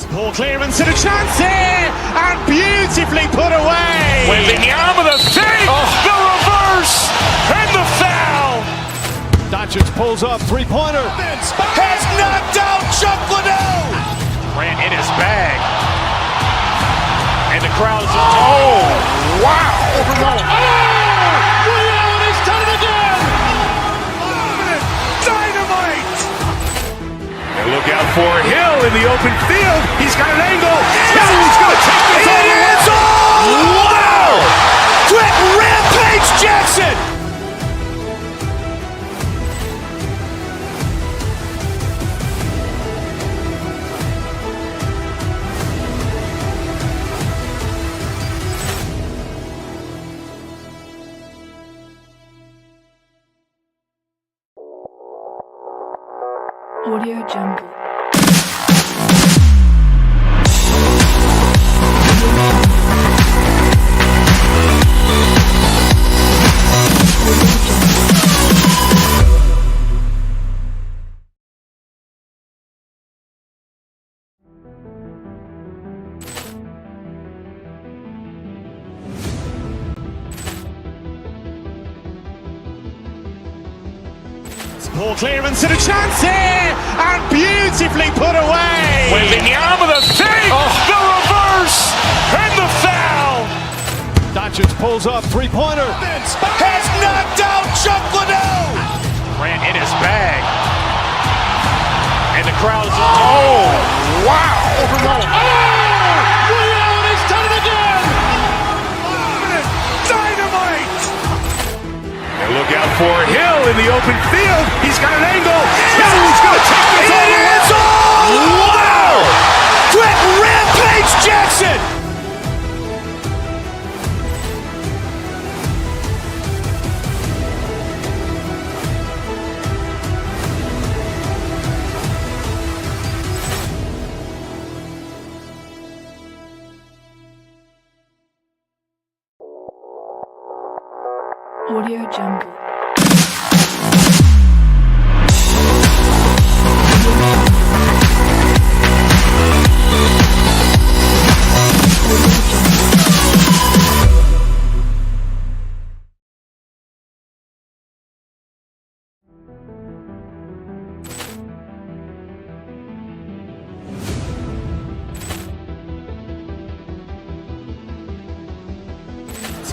Poor clearance and a chance here, and beautifully put away. Wembanyama with a fake, the reverse, and the foul. Doncic pulls up, three-pointer. Has knocked out Chuck Liddell. Ran in his bag. And the crowd is, oh, wow. Overrun. Ray Allen has done it again. Dynamite. And look out for Hill in the open field. He's got an angle. He's going to take this all the way. Wow. Quick Rampage Jackson. Audio Jungle. Poor clearance and a chance here, and beautifully put away. Wembanyama with a fake, the reverse, and the foul. Doncic pulls up, three-pointer. Has knocked out Chuck Liddell. Ran in his bag. And the crowd is, oh, wow. Overrun. Ray Allen has done it again. Dynamite. And look out for Hill in the open field. He's got an angle. He's going to take this all the way. Wow. Quick Rampage Jackson. Audio Jungle.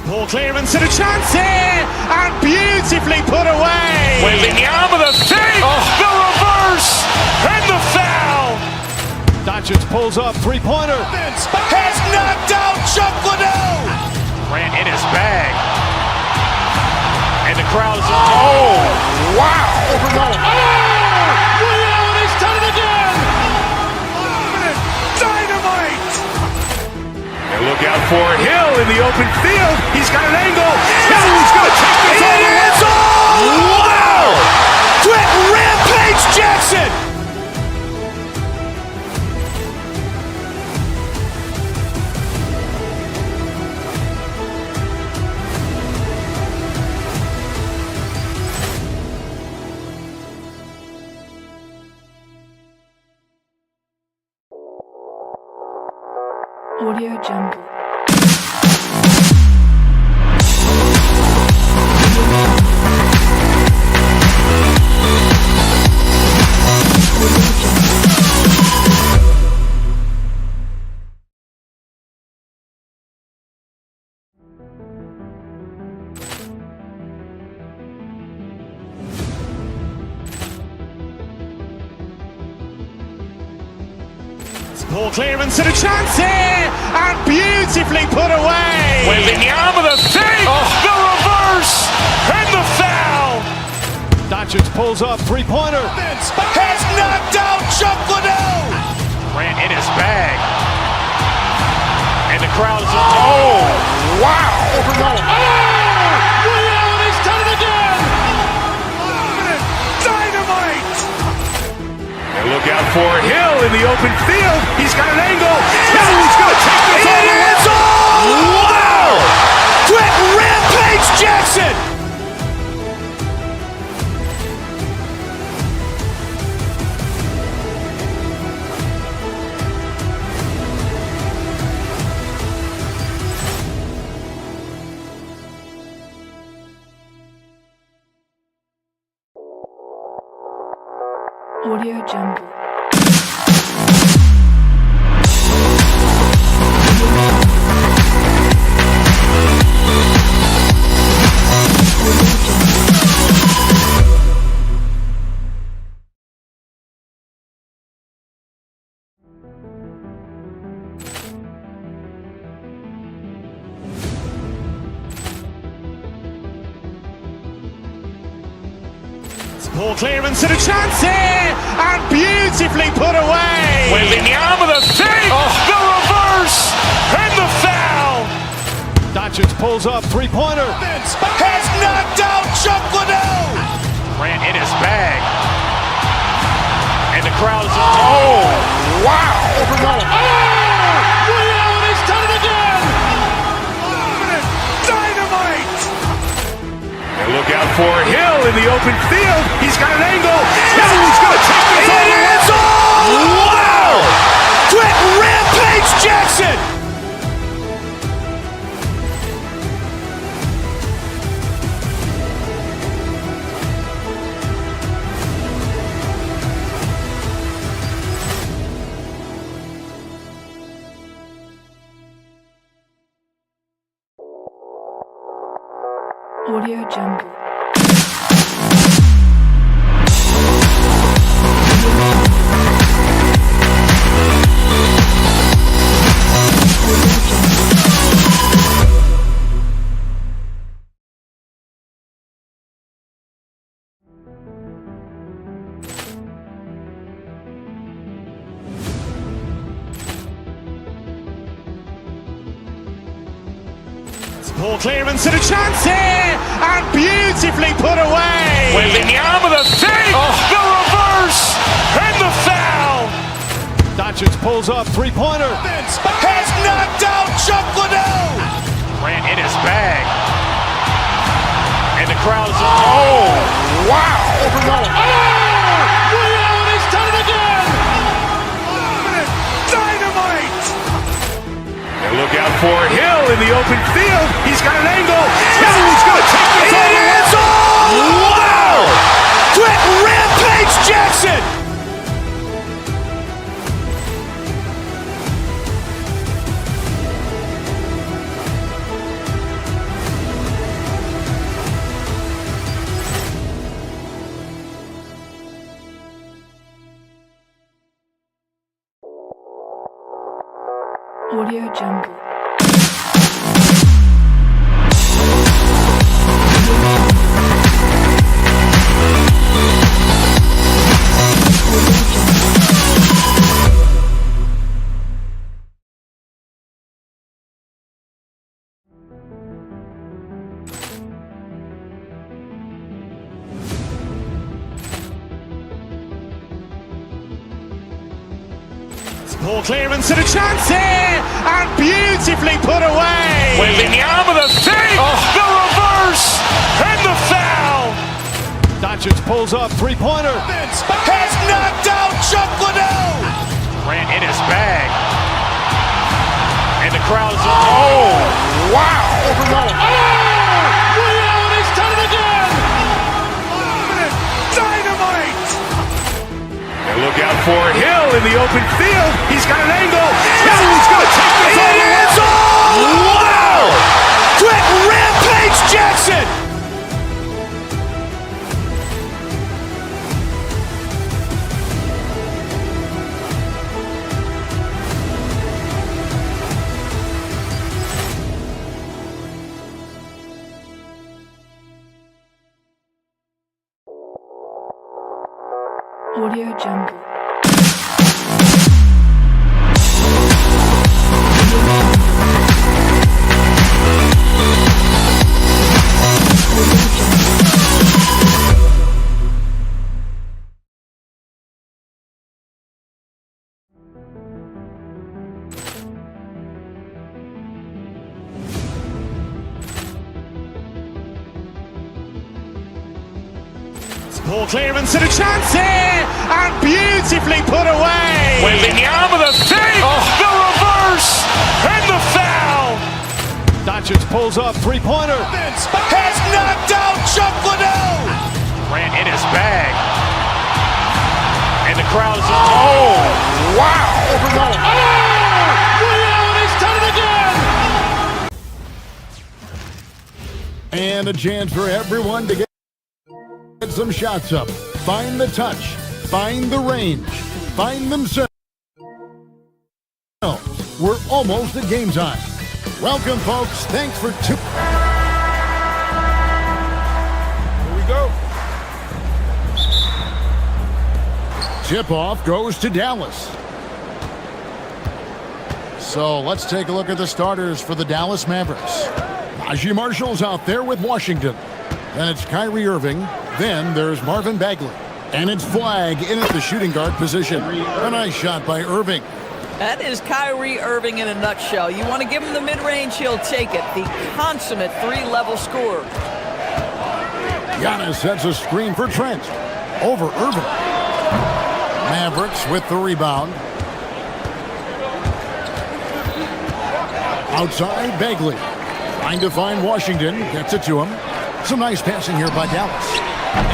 Poor clearance and a chance here, and beautifully put away. Wembanyama with a fake, the reverse, and the foul. Doncic pulls up, three-pointer. Has knocked out Chuck Liddell. Ran in his bag. And the crowd is, oh, wow. Overrun. Ray Allen has done it again. Dynamite. And look out for Hill in the open field. He's got an angle. He's going to take this all the way. Wow. Quick Rampage Jackson. Audio Jungle. Poor clearance and a chance here, and beautifully put away. Wembanyama with a fake, the reverse, and the foul. Doncic pulls up, three-pointer. Has knocked out Chuck Liddell. Ran in his bag. And the crowd is, oh, wow. Overrun. Ray Allen has done it again. Dynamite. And look out for Hill in the open field. He's got an angle. He's going to take this all the way. Wow. Quick Rampage Jackson. Audio Jungle. Ball clearance and a chance here, and beautifully put away. Wembanyama the fake, the reverse, and the foul. Doncic pulls up, three-pointer. Has knocked out Chuck Liddell. Grant in his bag, and the crowd is. Oh, wow! Rio has done it again. Dynamite! And look out for Hill in the open field. He's got an angle. Hill's going to take this all the way. Wow! Quick Rampage Jackson! Audio Jungle. Ball clearance and a chance here, and beautifully put away. Wembanyama the fake, the reverse, and the foul. Doncic pulls up, three-pointer. Has knocked out Chuck Liddell. Grant in his bag, and the crowd is. Oh, wow! Rio has done it again. Dynamite! And look out for Hill in the open field. He's got an angle. Hill's going to take this all the way. Wow! Quick Rampage Jackson! Audio Jungle. Ball clearance and a chance here, and beautifully put away. Wembanyama the fake, the reverse, and the foul. Doncic pulls up, three-pointer. Has knocked out Chuck Liddell. Grant in his bag, and the crowd is. Oh, wow! Rio has done it again. Dynamite! And look out for Hill in the open field. He's got an angle. Hill's going to take this all the way. Wow! Quick Rampage Jackson! Audio Jungle. Ball clearance and a chance here, and beautifully put away. Wembanyama the fake, the reverse, and the foul. Doncic pulls up, three-pointer. Has knocked out Chuck Liddell. Grant in his bag, And the crowd is... Oh, wow! And a chance for everyone to get some shots up. Find the touch. Find the range. Find themselves. We're almost at game time. Welcome, folks. Thanks for tuning. Here we go. Tip-off goes to Dallas. So let's take a look at the starters for the Dallas Mavericks. Najee Marshall's out there with Washington. Then it's Kyrie Irving. Then there's Marvin Bagley. And it's Flag in at the shooting guard position. A nice shot by Irving. That is Kyrie Irving in a nutshell. You want to give him the mid-range, he'll take it. The consummate three-level scorer. Giannis sets a screen for Trent. Over Irving. Mavericks with the rebound. Outside, Bagley. Trying to find Washington. Gets it to him. Some nice passing here by Dallas.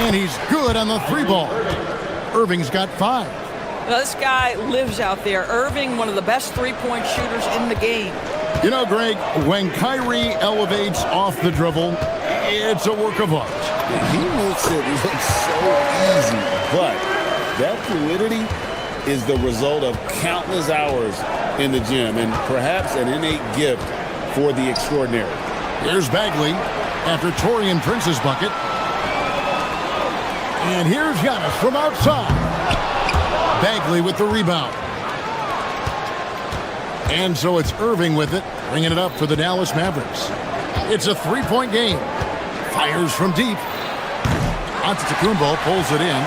And he's good on the three ball. Irving's got 5. Now, this guy lives out there. Irving, one of the best three-point shooters in the game. You know, Greg, when Kyrie elevates off the dribble, it's a work of art. He makes it look so easy, but that fluidity is the result of countless hours in the gym and perhaps an innate gift for the extraordinary. Here's Bagley after Taurean Prince's bucket. And here's Giannis from outside. Bagley with the rebound. And so it's Irving with it, bringing it up for the Dallas Mavericks. It's a three-point game. Fires from deep. Antetokounmpo pulls it in.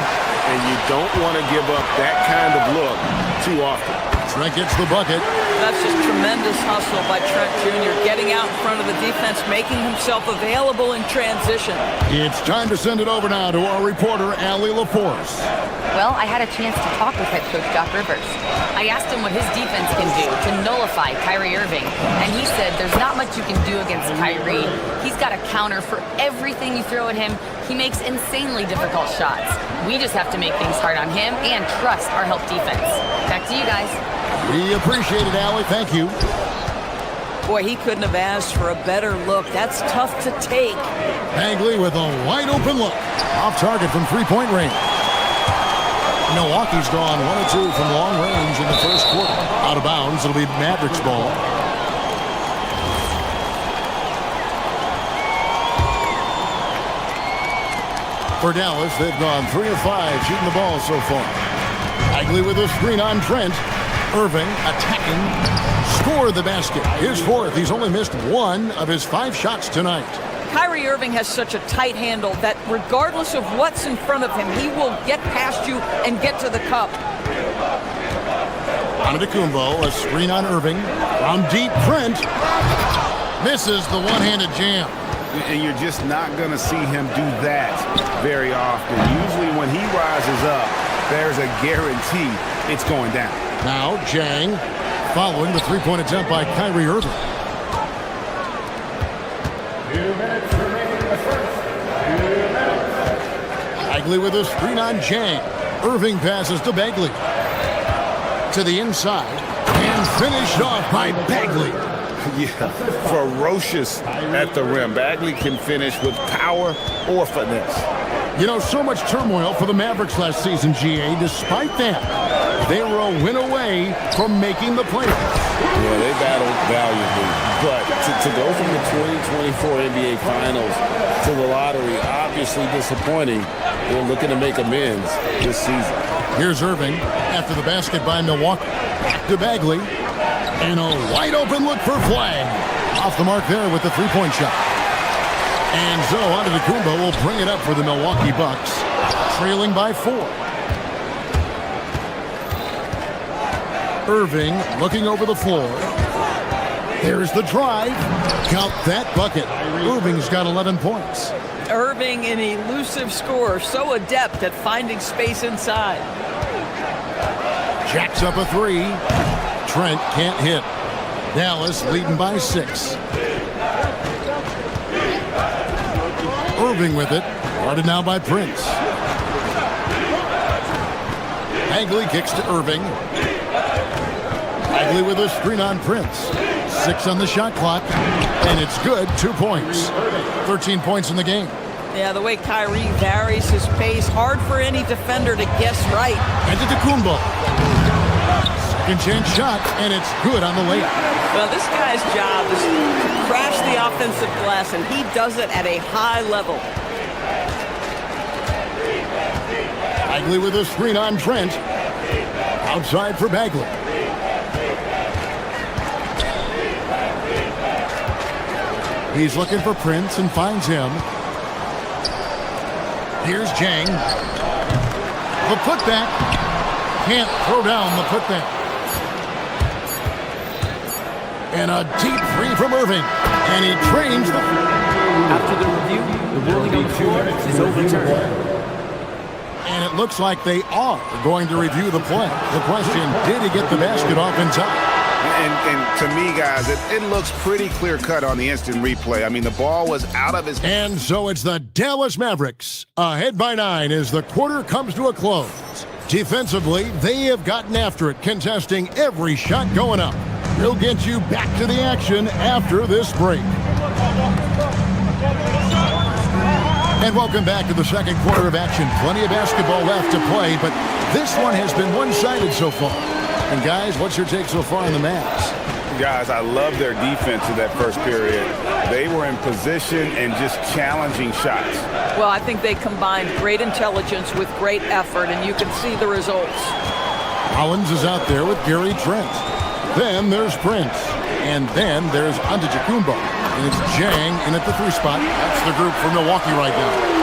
And you don't want to give up that kind of look too often. Trent gets the bucket. That's just tremendous hustle by Trent Jr. Getting out in front of the defense, making himself available in transition. It's time to send it over now to our reporter, Allie LaForce. Well, I had a chance to talk with head coach Doc Rivers. I asked him what his defense can do to nullify Kyrie Irving, and he said there's not much you can do against Kyrie. He's got a counter for everything you throw at him. He makes insanely difficult shots. We just have to make things hard on him and trust our help defense. Back to you guys. We appreciate it, Allie. Thank you. Boy, he couldn't have asked for a better look. That's tough to take. Bagley with a wide open look. Off target from three-point range. Milwaukee's gone 1 of 2 from long range in the first quarter. Out of bounds, it'll be Mavericks ball. For Dallas, they've gone 3 of 5 shooting the ball so far. Bagley with a screen on Trent. Irving attacking. Score the basket. His 4th. He's only missed 1 of his 5 shots tonight. Kyrie Irving has such a tight handle that regardless of what's in front of him, he will get past you and get to the cup. Antetokounmpo, a screen on Irving. From deep, Trent misses the one-handed jam. And you're just not going to see him do that very often. Usually when he rises up, there's a guarantee it's going down. Now, Jang following the three-point attempt by Kyrie Irving. 2 minutes remaining in the first. 2 minutes. Bagley with a screen on Jang. Irving passes to Bagley. To the inside. And finished off by Bagley. Yeah, ferocious at the rim. Bagley can finish with power or finesse. You know, so much turmoil for the Mavericks last season, GA. Despite that, they were a win away from making the playoffs. Yeah, they battled valiantly. But to go from the 2024 NBA Finals to the lottery, obviously disappointing. They're looking to make amends this season. Here's Irving after the basket by Milwaukee. Back to Bagley. And a wide open look for Flag. Off the mark there with the three-point shot. And so Antetokounmpo will bring it up for the Milwaukee Bucks, trailing by 4. Irving looking over the floor. There's the drive. Count that bucket. Irving's got 11 points. Irving, an elusive scorer, so adept at finding space inside. Jacks up a 3. Trent can't hit. Dallas leading by 6. Irving with it. Guarded now by Prince. Bagley kicks to Irving. Bagley with a screen on Prince. 6 on the shot clock, and it's good. 2 points. 13 points in the game. Yeah, the way Kyrie varies his pace, hard for any defender to guess right. And to Kumbo. Second chance shot, and it's good on the layup. Well, this guy's job is to crash the offensive glass, and he does it at a high level. Bagley with a screen on Trent. Outside for Bagley. He's looking for Prince and finds him. Here's Jang. The putback. Can't throw down the putback. And a deep three from Irving. And he trains the... After the review, the ruling on the floor is overturned. And it looks like they are going to review the play. The question, did he get the basket off in time? And to me, guys, it looks pretty clear-cut on the instant replay. I mean, the ball was out of his... And so it's the Dallas Mavericks ahead by 9 as the quarter comes to a close. Defensively, they have gotten after it, contesting every shot going up. We'll get you back to the action after this break. And welcome back to the second quarter of action. Plenty of basketball left to play, but this one has been one-sided so far. And guys, what's your take so far on the Mavs? Guys, I love their defense in that first period. They were in position and just challenging shots. Well, I think they combined great intelligence with great effort, and you can see the results. Collins is out there with Gary Trent. Then there's Prince. And then there's Antetokounmpo. And it's Jang in at the 3 spot. That's the group for Milwaukee right now.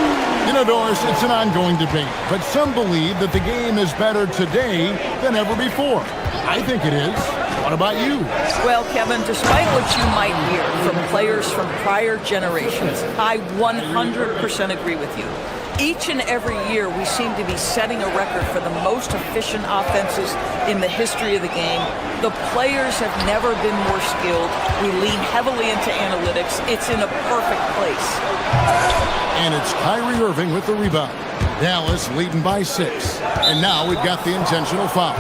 You know, Doris, it's an ongoing debate, but some believe that the game is better today than ever before. I think it is. What about you? Well, Kevin, despite what you might hear from players from prior generations, I 100% agree with you. Each and every year, we seem to be setting a record for the most efficient offenses in the history of the game. The players have never been more skilled. We lean heavily into analytics. It's in a perfect place. And it's Kyrie Irving with the rebound. Dallas leading by 6. And now we've got the intentional foul.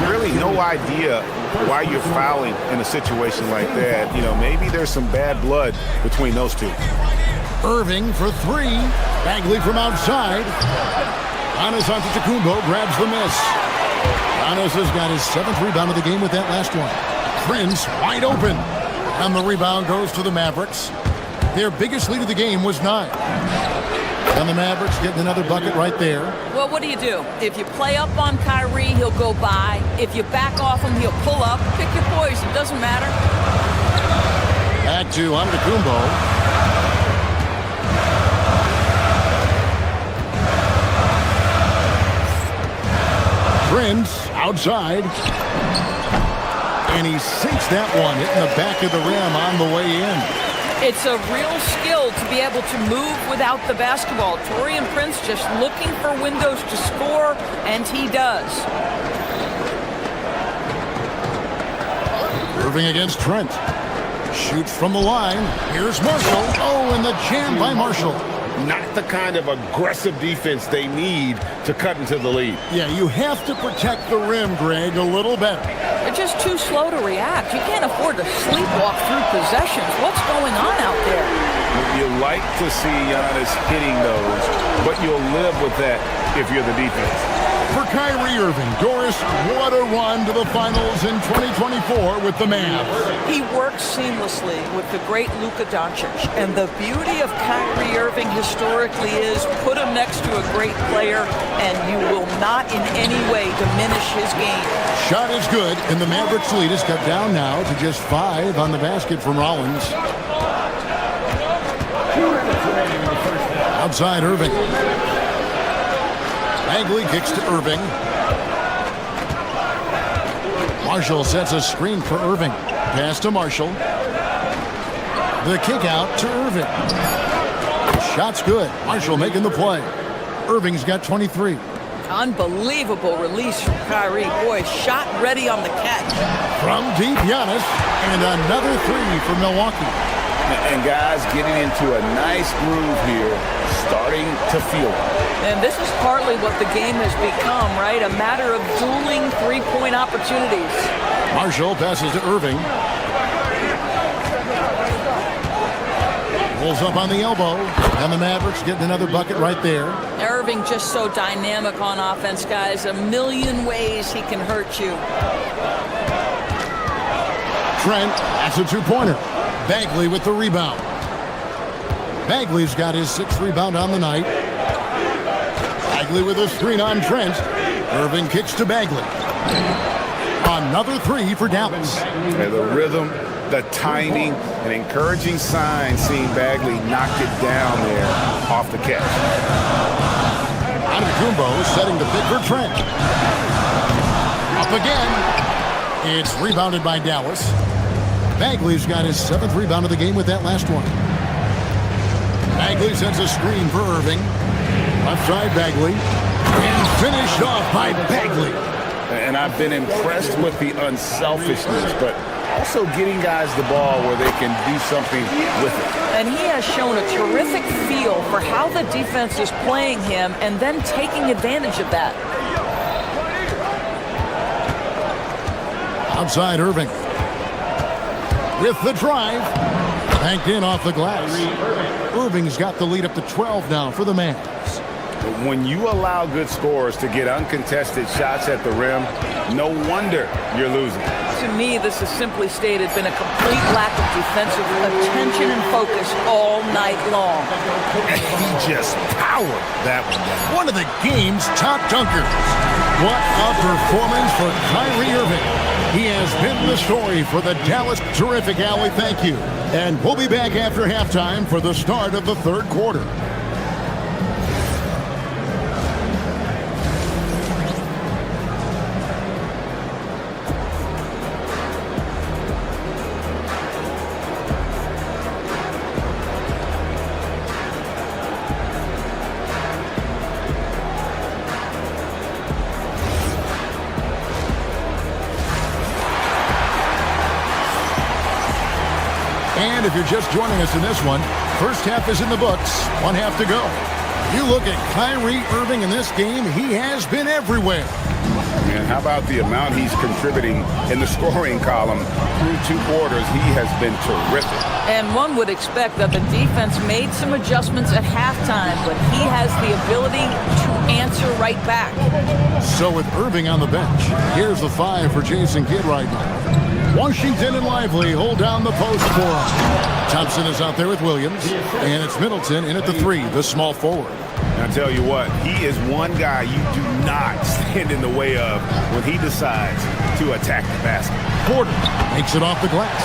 Really no idea why you're fouling in a situation like that. You know, maybe there's some bad blood between those two. Irving for 3. Bagley from outside. Giannis Antetokounmpo grabs the miss. Giannis has got his 7th rebound of the game with that last one. Prince wide open. And the rebound goes to the Mavericks. Their biggest lead of the game was 9. And the Mavericks getting another bucket right there. Well, what do? If you play up on Kyrie, he'll go by. If you back off him, he'll pull up. Pick your poison. Doesn't matter. Back to Antetokounmpo. Prince outside. And he sinks that one, hitting the back of the rim on the way in. It's a real skill to be able to move without the basketball. Taurean Prince just looking for windows to score, and he does. Irving against Trent. Shoots from the line. Here's Marshall. Oh, and the jam by Marshall. Not the kind of aggressive defense they need to cut into the lead. Yeah, you have to protect the rim, Greg, a little better. They're just too slow to react. You can't afford to sleepwalk through possessions. What's going on out there? You like to see Giannis hitting those, but you'll live with that if you're the defense. For Kyrie Irving, Doris, what a run to the finals in 2024 with the Mavs. He works seamlessly with the great Luka Doncic, and the beauty of Kyrie Irving historically is put him next to a great player, and you will not in any way diminish his game. Shot is good, and the Mavericks lead is cut down now to just 5 on the basket from Rollins. Outside Irving. Bagley kicks to Irving. Marshall sets a screen for Irving. Pass to Marshall. The kick out to Irving. Shot's good. Marshall making the play. Irving's got 23. Unbelievable release from Kyrie. Boy, shot ready on the catch. From deep, Giannis. And another 3 for Milwaukee. And guys getting into a nice groove here, starting to feel it. And this is partly what the game has become, right? A matter of dueling three-point opportunities. Marshall passes to Irving. Pulls up on the elbow. And the Mavericks getting another bucket right there. Irving just so dynamic on offense, guys. A million ways he can hurt you. Trent, that's a two-pointer. Bagley with the rebound. Bagley's got his sixth rebound on the night. Bagley with a screen on Trent. Irving kicks to Bagley. Another three for Dallas. And the rhythm, the timing, an encouraging sign seeing Bagley knock it down there off the catch. Antetokounmpo setting the pick for Trent. Up again. It's rebounded by Dallas. Bagley's got his seventh rebound of the game with that last one. Bagley sends a screen for Irving. Left side Bagley. And finished off by Bagley. And I've been impressed with the unselfishness, but also getting guys the ball where they can do something with it. And he has shown a terrific feel for how the defense is playing him and then taking advantage of that. Outside Irving. With the drive. Banked in off the glass. Irving's got the lead up to 12 now for the Mavs. When you allow good scorers to get uncontested shots at the rim, no wonder you're losing. To me, this has simply stated been a complete lack of defensive attention and focus all night long. He just powered that one down. One of the game's top dunkers. What a performance for Kyrie Irving. He has been the story for the Dallas. Terrific, Allie. Thank you. And we'll be back after halftime for the start of the third quarter. And if you're just joining us in this one, first half is in the books, one half to go. You look at Kyrie Irving in this game, he has been everywhere. And how about the amount he's contributing in the scoring column through two quarters? He has been terrific. And one would expect that the defense made some adjustments at halftime, but he has the ability to answer right back. So with Irving on the bench, here's the five for Jason Kidd right now. Washington and Lively hold down the post for him. Thompson is out there with Williams, and it's Middleton in at the three, the small forward. And I'll tell you what, he is one guy you do not stand in the way of when he decides to attack the basket. Porter makes it off the glass.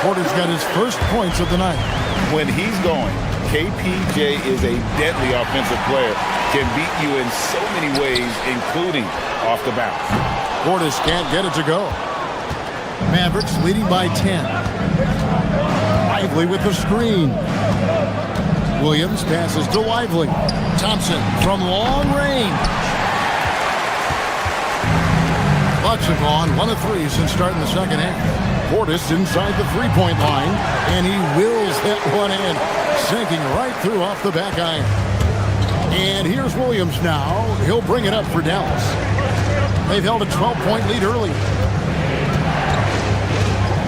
Porter's got his first points of the night. When he's going, KPJ is a deadly offensive player. Can beat you in so many ways, including off the bounce. Portis can't get it to go. Mavericks leading by 10. Lively with the screen. Williams passes to Lively. Thompson from long range. Bucks have gone 1 of 3 since starting the second half. Portis inside the three-point line, and he wills that one in, sinking right through off the back iron. And here's Williams now. He'll bring it up for Dallas. They've held a 12-point lead early.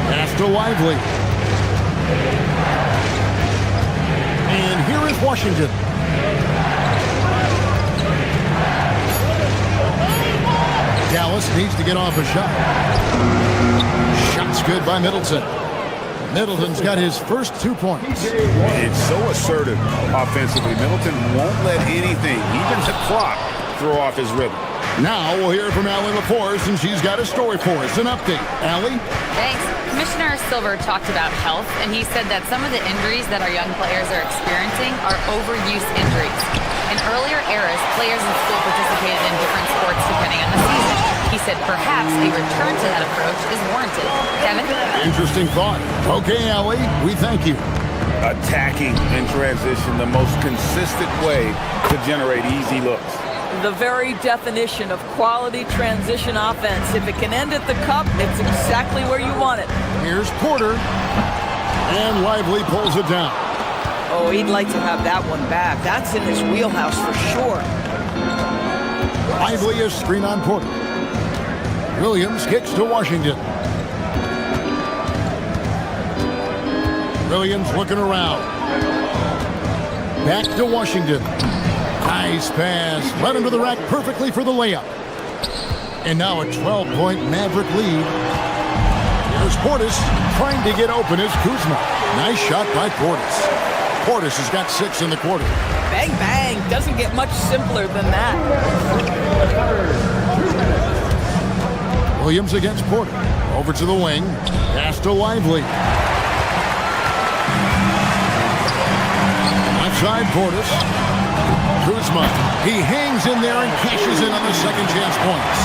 Pass to Lively. And here is Washington. Dallas needs to get off a shot. Shot's good by Middleton. Middleton's got his first 2 points. It's so assertive offensively. Middleton won't let anything, even the clock, throw off his rhythm. Now we'll hear from Allie LaForce, and she's got a story for us. An update. Allie? Thanks. Commissioner Silver talked about health, and he said that some of the injuries that our young players are experiencing are overuse injuries. In earlier eras, players in school participated in different sports depending on the season. He said perhaps a return to that approach is warranted. Kevin? Interesting thought. Okay, Allie, we thank you. Attacking in transition, the most consistent way to generate easy looks. The very definition of quality transition offense. If it can end at the cup, it's exactly where you want it. Here's Porter. And Lively pulls it down. Oh, he'd like to have that one back. That's in his wheelhouse for sure. Lively is screen on Porter. Williams kicks to Washington. Williams looking around. Back to Washington. Nice pass. Led into the rack perfectly for the layup. And now a 12-point Maverick lead. Here's Portis trying to get open as Kuzma. Nice shot by Portis. Portis has got 6 in the quarter. Bang, bang. Doesn't get much simpler than that. Williams against Porter. Over to the wing. Pass to Lively. Outside Portis. Kuzma. He hangs in there and cashes in on the second chance points.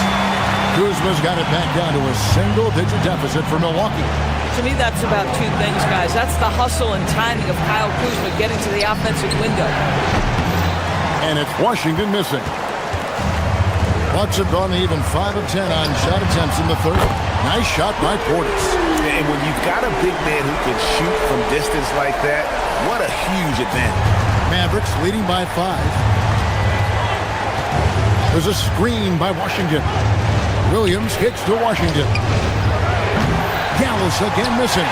Kuzma's got it back down to a single-digit deficit for Milwaukee. To me, that's about 2 things, guys. That's the hustle and timing of Kyle Kuzma getting to the offensive window. And it's Washington missing. Bucks have gone even 5 of 10 on shot attempts in the third. Nice shot by Portis. And when you've got a big man who can shoot from distance like that, what a huge advantage. Mavericks leading by 5. There's a screen by Washington. Williams kicks to Washington. Gallus again missing.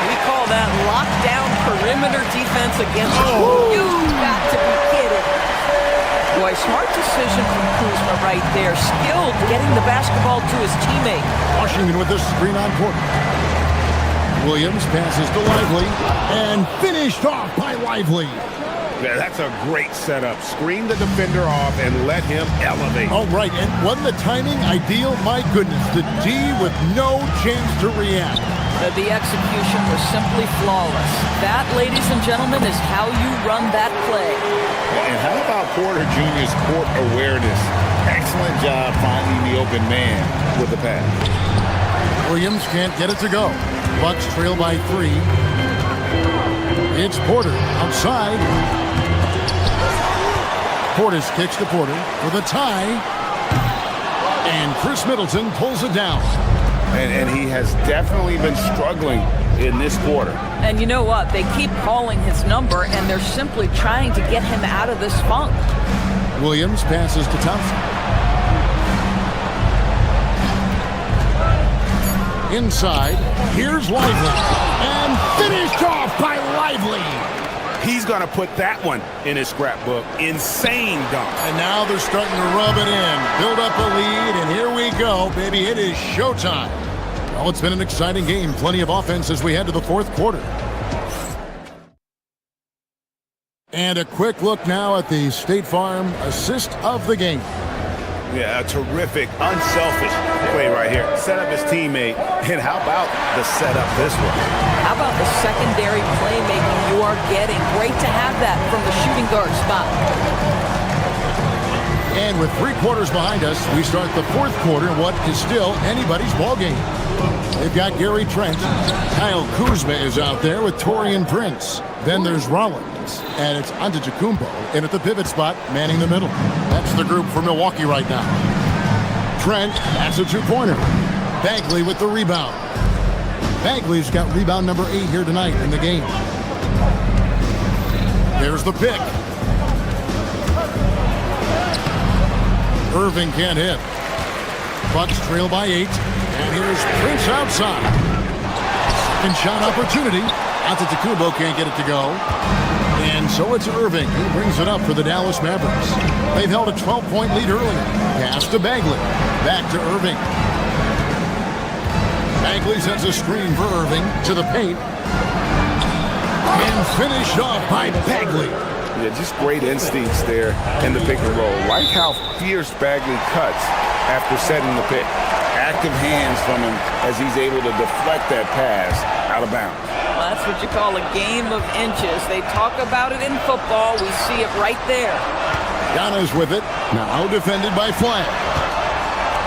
We call that lockdown perimeter defense against You've got to be kidding. Boy, smart decision from Kuzma right there. Skilled getting the basketball to his teammate. Washington with the screen on Porter. Williams passes to Lively and finished off by Lively. Yeah, that's a great setup. Screen the defender off and let him elevate. Oh, right. And wasn't the timing ideal? My goodness. The D with no chance to react. The execution was simply flawless. That, ladies and gentlemen, is how you run that play. And how about Porter Jr.'s court awareness? Excellent job finding the open man with the pass. Williams can't get it to go. Bucks trail by 3. It's Porter outside. Portis kicks to Porter for the tie. And Chris Middleton pulls it down. And he has definitely been struggling in this quarter. And you know what? They keep calling his number, and they're simply trying to get him out of this funk. Williams passes to Thompson. Inside, here's Lively. And finished off by Lively. He's going to put that one in his scrapbook. Insane dunk. And now they're starting to rub it in. Build up a lead, and here we go, baby. It is showtime. Well, it's been an exciting game. Plenty of offense as we head to the fourth quarter. And a quick look now at the State Farm assist of the game. Yeah, a terrific, unselfish play right here. Set up his teammate, and how about the setup this one? How about the secondary playmaking you are getting? Great to have that from the shooting guard spot. And with 3 quarters behind us, we start the fourth quarter in what is still anybody's ball game. They've got Gary Trent. Kyle Kuzma is out there with Taurean Prince. Then there's Rollins, and it's Antetokounmpo in at the pivot spot, manning the middle. That's the group for Milwaukee right now. Trent, that's a 2-pointer. Bagley with the rebound. Bagley's got rebound number 8 here tonight in the game. There's the pick. Irving can't hit. Bucks trail by 8. And here's Prince outside. Second shot opportunity. Antetokounmpo can't get it to go. And so it's Irving who brings it up for the Dallas Mavericks. They've held a 12-point lead earlier. Pass to Bagley. Back to Irving. Bagley sends a screen for Irving to the paint. And finished off by Bagley. Yeah, just great instincts there in the pick and roll. Like how fierce Bagley cuts after setting the pick. Active hands from him as he's able to deflect that pass out of bounds. Well, that's what you call a game of inches. They talk about it in football. We see it right there. Giannis with it. Now defended by Flag.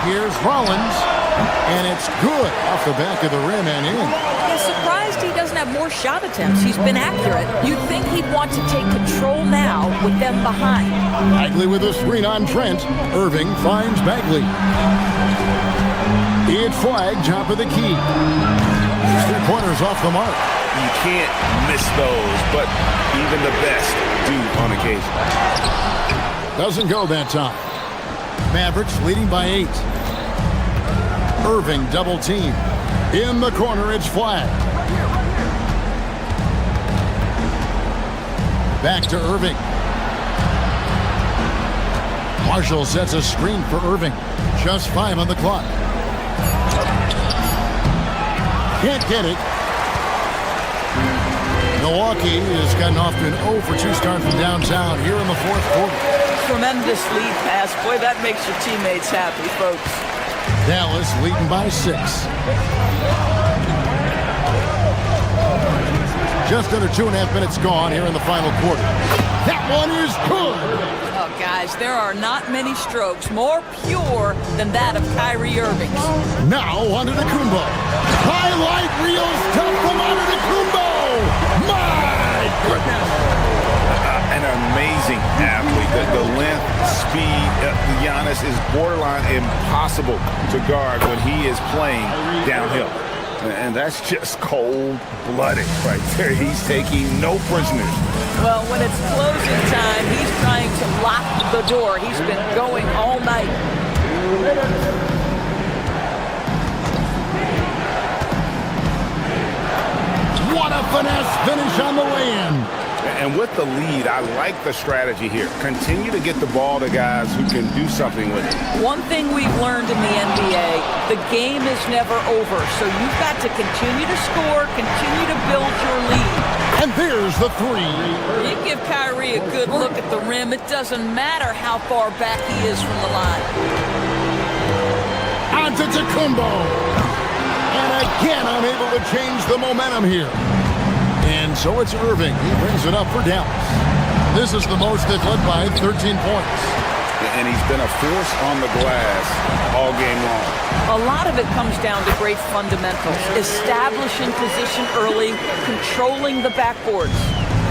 Here's Rollins. And it's good off the back of the rim and in. I'm surprised he doesn't have more shot attempts. He's been accurate. You'd think he'd want to take control now with them behind. Bagley with a screen on Trent. Irving finds Bagley. It's Flag, top of the key. 3 pointers off the mark. You can't miss those, but even the best do on occasion. Doesn't go that time. Mavericks leading by 8. Irving double team. In the corner, it's flag. Back to Irving. Marshall sets a screen for Irving. Just 5 on the clock. Can't get it. Milwaukee has gotten off to an 0-for-2 start from downtown here in the fourth quarter. Tremendous lead pass. Boy, that makes your teammates happy, folks. Dallas leading by 6. Just under 2.5 minutes gone here in the final quarter. That one is good. Oh, guys, there are not many strokes more pure than that of Kyrie Irving's. Now onto the Kumbo. Highlight reel stuff from onto the Kumbo. My goodness. An amazing athlete. The length, speed, Giannis is borderline impossible to guard when he is playing downhill. And that's just cold-blooded right there. He's taking no prisoners. Well, when it's closing time, he's trying to lock the door. He's been going all night. What a finesse finish on the lay-in. And with the lead, I like the strategy here. Continue to get the ball to guys who can do something with it. One thing we've learned in the NBA, the game is never over. So you've got to continue to score, continue to build your lead. And there's the 3. You give Kyrie a good look at the rim. It doesn't matter how far back he is from the line. Antetokounmpo. And again, unable to change the momentum here. And so it's Irving. He brings it up for Dallas. This is the most they've led by 13 points. And he's been a force on the glass all game long. A lot of it comes down to great fundamentals. Establishing position early, controlling the backboards.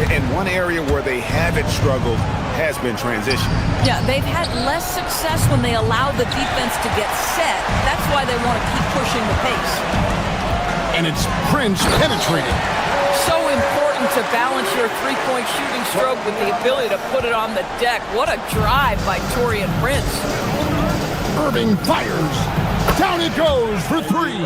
And one area where they haven't struggled has been transition. Yeah, they've had less success when they allow the defense to get set. That's why they want to keep pushing the pace. And it's Prince penetrating. So important to balance your three-point shooting stroke with the ability to put it on the deck. What a drive by Taurean Prince. Irving fires. Down it goes for 3.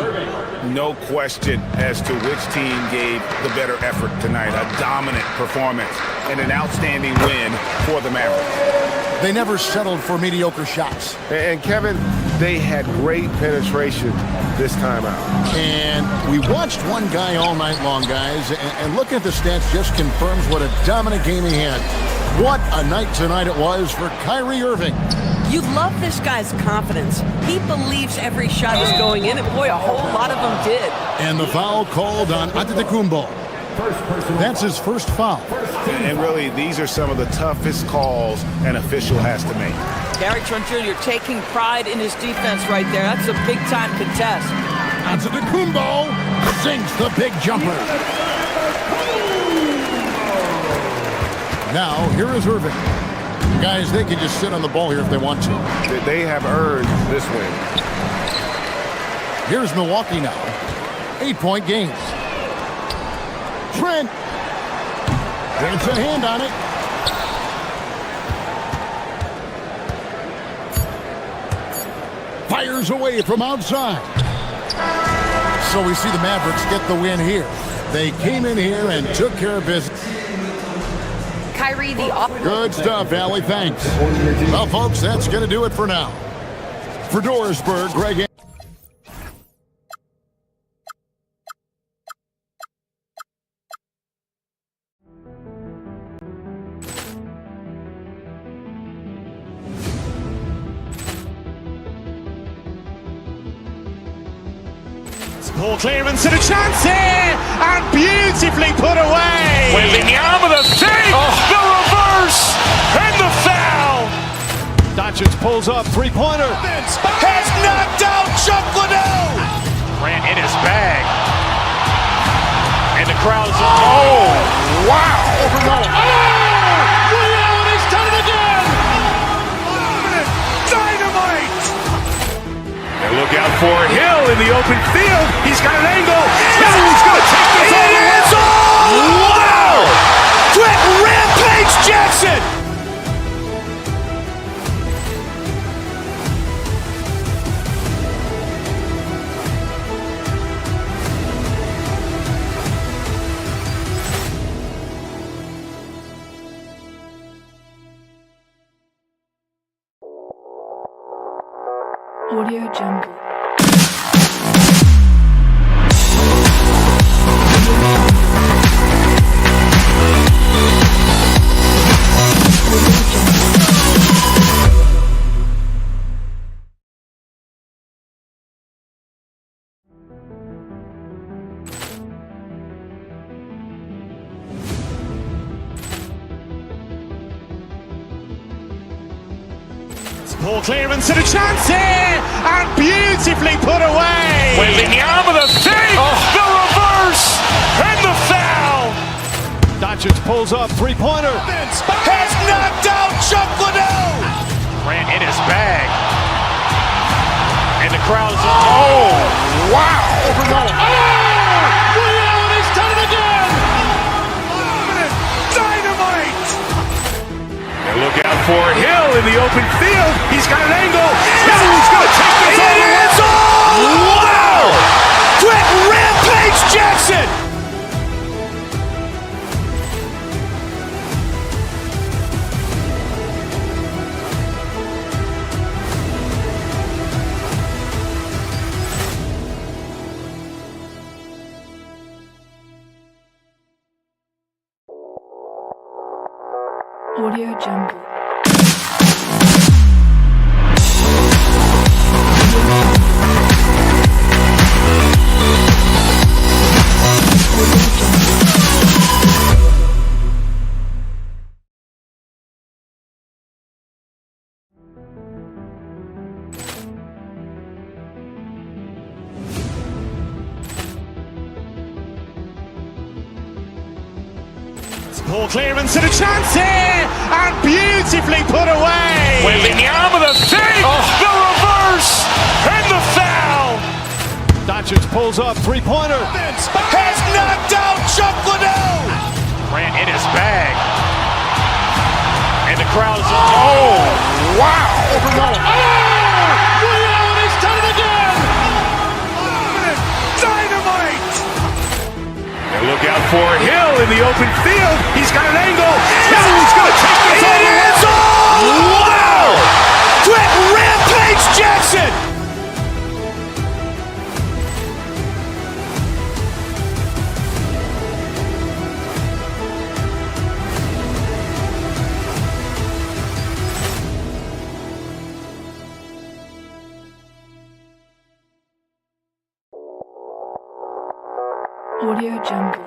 No question as to which team gave the better effort tonight. A dominant performance and an outstanding win for the Mavericks. They never settled for mediocre shots. And Kevin, they had great penetration this time out. And we watched one guy all night long, guys, and looking at the stats just confirms what a dominant game he had. What a night tonight it was for Kyrie Irving. You love this guy's confidence. He believes every shot is going in, and boy, a whole lot of them did. And the foul called on Antetokounmpo. That's his first foul. And really, these are some of the toughest calls an official has to make. Gary Trent Jr. taking pride in his defense right there. That's a big-time contest. Antetokounmpo sinks the big jumper. Now, here is Irving. Guys, they can just sit on the ball here if they want to. They have earned this win. Here's Milwaukee now. 8-point game. Trent gets a hand on it. Fires away from outside. So we see the Mavericks get the win here. They came in here and took care of business. Kyrie, the Good stuff, Allie. Thanks. Well, folks, that's going to do it for now. For Dorisburg, Greg. Ball clearance and a chance here, and beautifully put away. Wembanyama the fake, the reverse, and the foul. Doncic pulls up, three-pointer. Has knocked out Chuck Liddell. Ran in his bag. And the crowd is, oh, wow. Allen has done it again. Dynamite. And look out for Hill in the open field. He's got an angle. He's going to take this all the way. Jackson! Audio Jungle. Ball clearance and a chance here, and beautifully put away. Wembanyama the fake, the reverse, and the foul. Doncic pulls up, three-pointer. Has knocked out Chuck Liddell. Ran in his bag. And the crowd is, oh, wow. He's done it again. Dynamite. And look out for Hill in the open field. He's got an angle. He's going to take this all the way. Wow. Quick Rampage Jackson. Audio Jungle. Ball clearance and a chance here, and beautifully put away. Wembanyama the fake, the reverse, and the foul. Doncic pulls up, three-pointer. Has knocked out Chuck Liddell. Ran in his bag. And the crowd is, oh, wow. He's done it again. Dynamite. And look out for Hill in the open field. He's got an angle. He's going to take this all the way. Wow. Quick Rampage Jackson. Audio Jungle.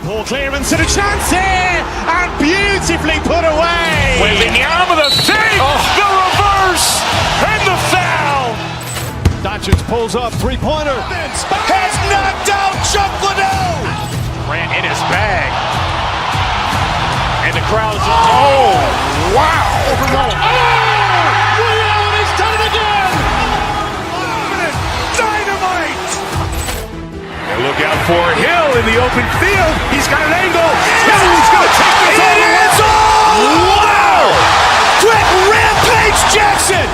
Ball clearance and a chance here, and beautifully put away. Wembanyama the fake, the reverse, and the foul. Doncic pulls up, three-pointer. Has knocked out Chuck Liddell. Ran in his bag. And the crowd is, oh, wow. He's done it again. Dynamite. And look out for Hill in the open field. He's got an angle. He's going to take this all the way. Wow. Quick Rampage Jackson.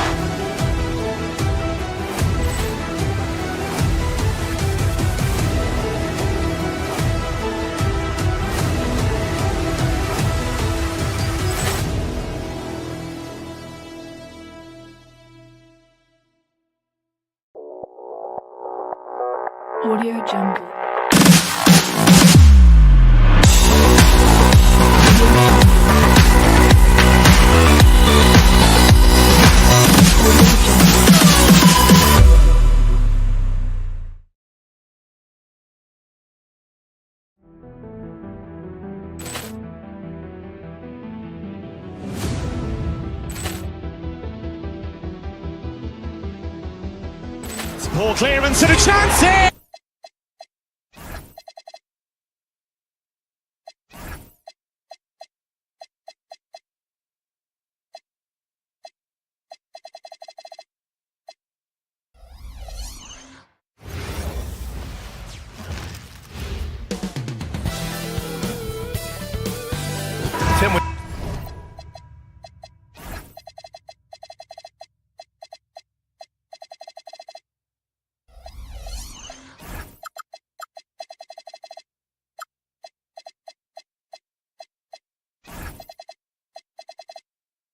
Audio Jungle. Ball clearance and a chance here. Tim,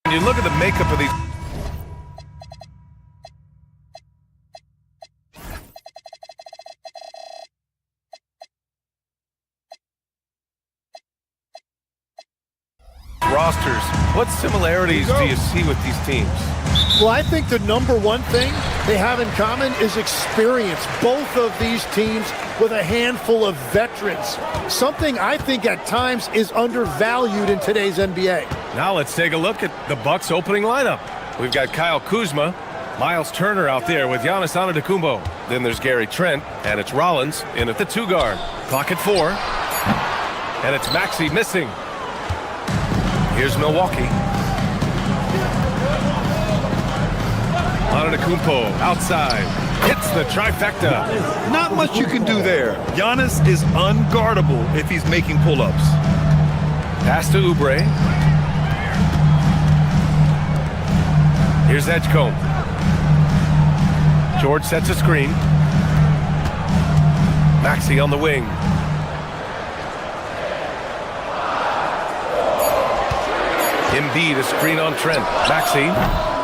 when you look at the makeup of these rosters, what similarities do you see with these teams? Well, I think the number one thing they have in common is experience. Both of these teams with a handful of veterans. Something I think at times is undervalued in today's NBA. Now let's take a look at the Bucks' opening lineup. We've got Kyle Kuzma, Miles Turner out there with Giannis Antetokounmpo. Then there's Gary Trent, and it's Rollins in at the 2 guard. Clock at 4, and it's Maxey missing. Here's Milwaukee. Antetokounmpo outside. Hits the trifecta. Not much you can do there. Giannis is unguardable if he's making pull-ups. Pass to Oubre. Here's Edgecombe. George sets a screen. Maxey on the wing. Embiid, a screen on Trent. Maxey.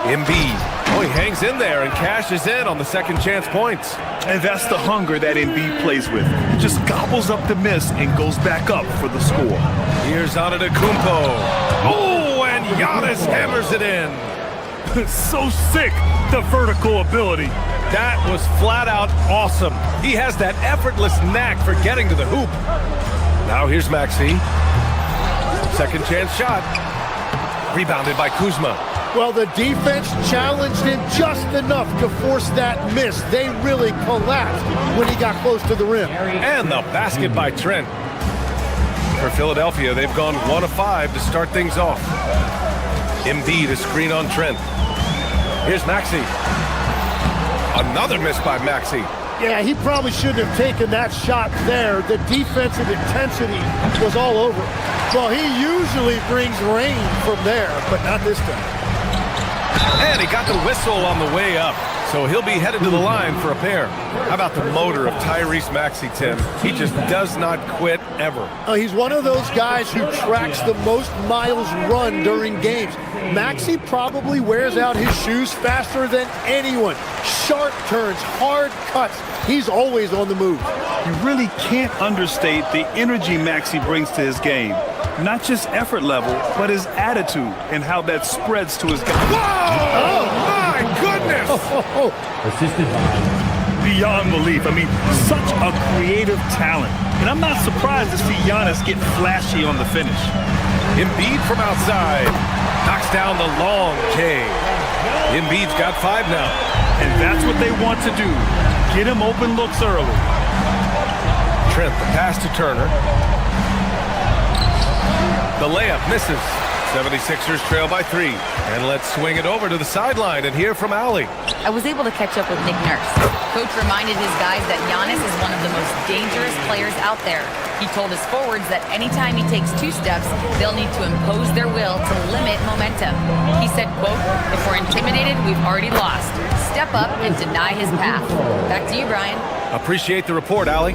Embiid. Oh, he hangs in there and cashes in on the second chance points. And that's the hunger that Embiid plays with. Just gobbles up the miss and goes back up for the score. Here's Antetokounmpo. Oh, and Giannis hammers it in. So sick, the vertical ability. That was flat out awesome. He has that effortless knack for getting to the hoop. Now here's Maxey. Second chance shot. Rebounded by Kuzma. Well, the defense challenged him just enough to force that miss. They really collapsed when he got close to the rim. And the basket by Trent. For Philadelphia, they've gone 1 of 5 to start things off. Embiid, a screen on Trent. Here's Maxey. Another miss by Maxey. Yeah, he probably shouldn't have taken that shot there. The defensive intensity was all over. Well, he usually brings rain from there, but not this time. And he got the whistle on the way up, so he'll be headed to the line for a pair. How about the motor of Tyrese Maxey, Tim? He just does not quit ever. He's one of those guys who tracks the most miles run during games. Maxey probably wears out his shoes faster than anyone. Sharp turns, hard cuts. He's always on the move. You really can't understate the energy Maxey brings to his game. Not just effort level, but his attitude and how that spreads to his game. Whoa! Oh, my goodness! Assisted by Beyond belief. I mean, such a creative talent. And I'm not surprised to see Giannis get flashy on the finish. Embiid from outside. Knocks down the long J. Embiid's got 5 now. And that's what they want to do. Get him open looks early. Trent, the pass to Turner. The layup misses. 76ers trail by 3. And let's swing it over to the sideline and hear from Allie. I was able to catch up with Nick Nurse. Coach reminded his guys that Giannis is one of the most dangerous players out there. He told his forwards that anytime he takes 2 steps, they'll need to impose their will to limit momentum. He said, quote, "If we're intimidated, we've already lost. Step up and deny his path." Back to you, Brian. Appreciate the report, Allie.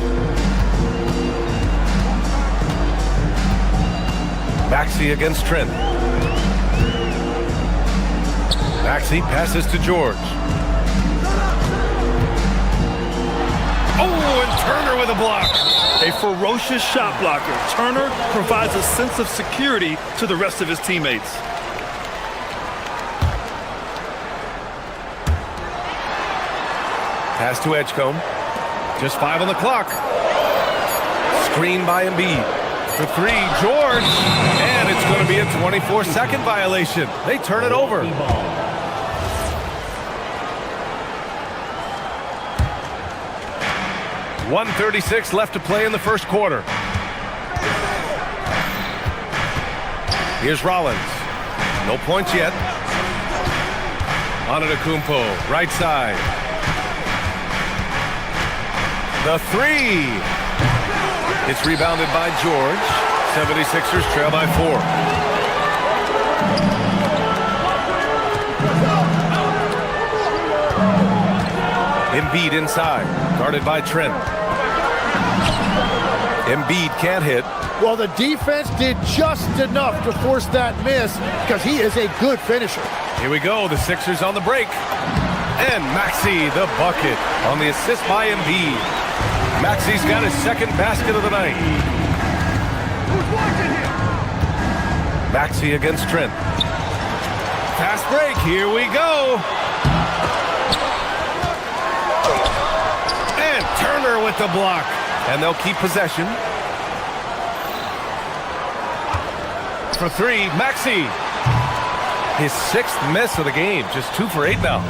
Maxey against Trent. Maxey passes to George. Oh, and Turner with a block. A ferocious shot blocker. Turner provides a sense of security to the rest of his teammates. Pass to Edgecombe. Just 5 on the clock. Screen by Embiid. For 3, George. And it's going to be a 24-second violation. They turn it over. 1:36 left to play in the first quarter. Here's Rollins. No points yet. Antetokounmpo, right side. The three. It's rebounded by George. 76ers trail by 4. Embiid inside, guarded by Trent. Embiid can't hit. Well, the defense did just enough to force that miss because he is a good finisher. Here we go, the Sixers on the break. And Maxey, the bucket, on the assist by Embiid. Maxey's got his second basket of the night. Maxey against Trent. Fast break, here we go. And Turner with the block. And they'll keep possession. For three, Maxey. His 6th miss of the game, just 2 for 8 now.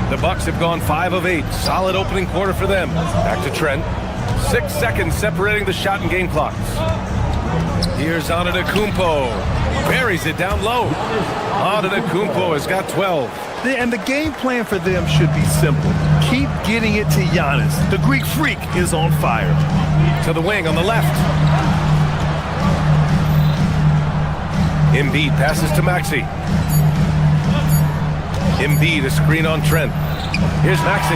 The Bucks have gone 5 of 8. Solid opening quarter for them. Back to Trent. 6 seconds separating the shot and game clocks. Here's Antetokounmpo. Buries it down low. Antetokounmpo has got 12. And the game plan for them should be simple. Keep getting it to Giannis. The Greek freak is on fire. To the wing on the left. Embiid passes to Maxey. Embiid, a screen on Trent. Here's Maxey.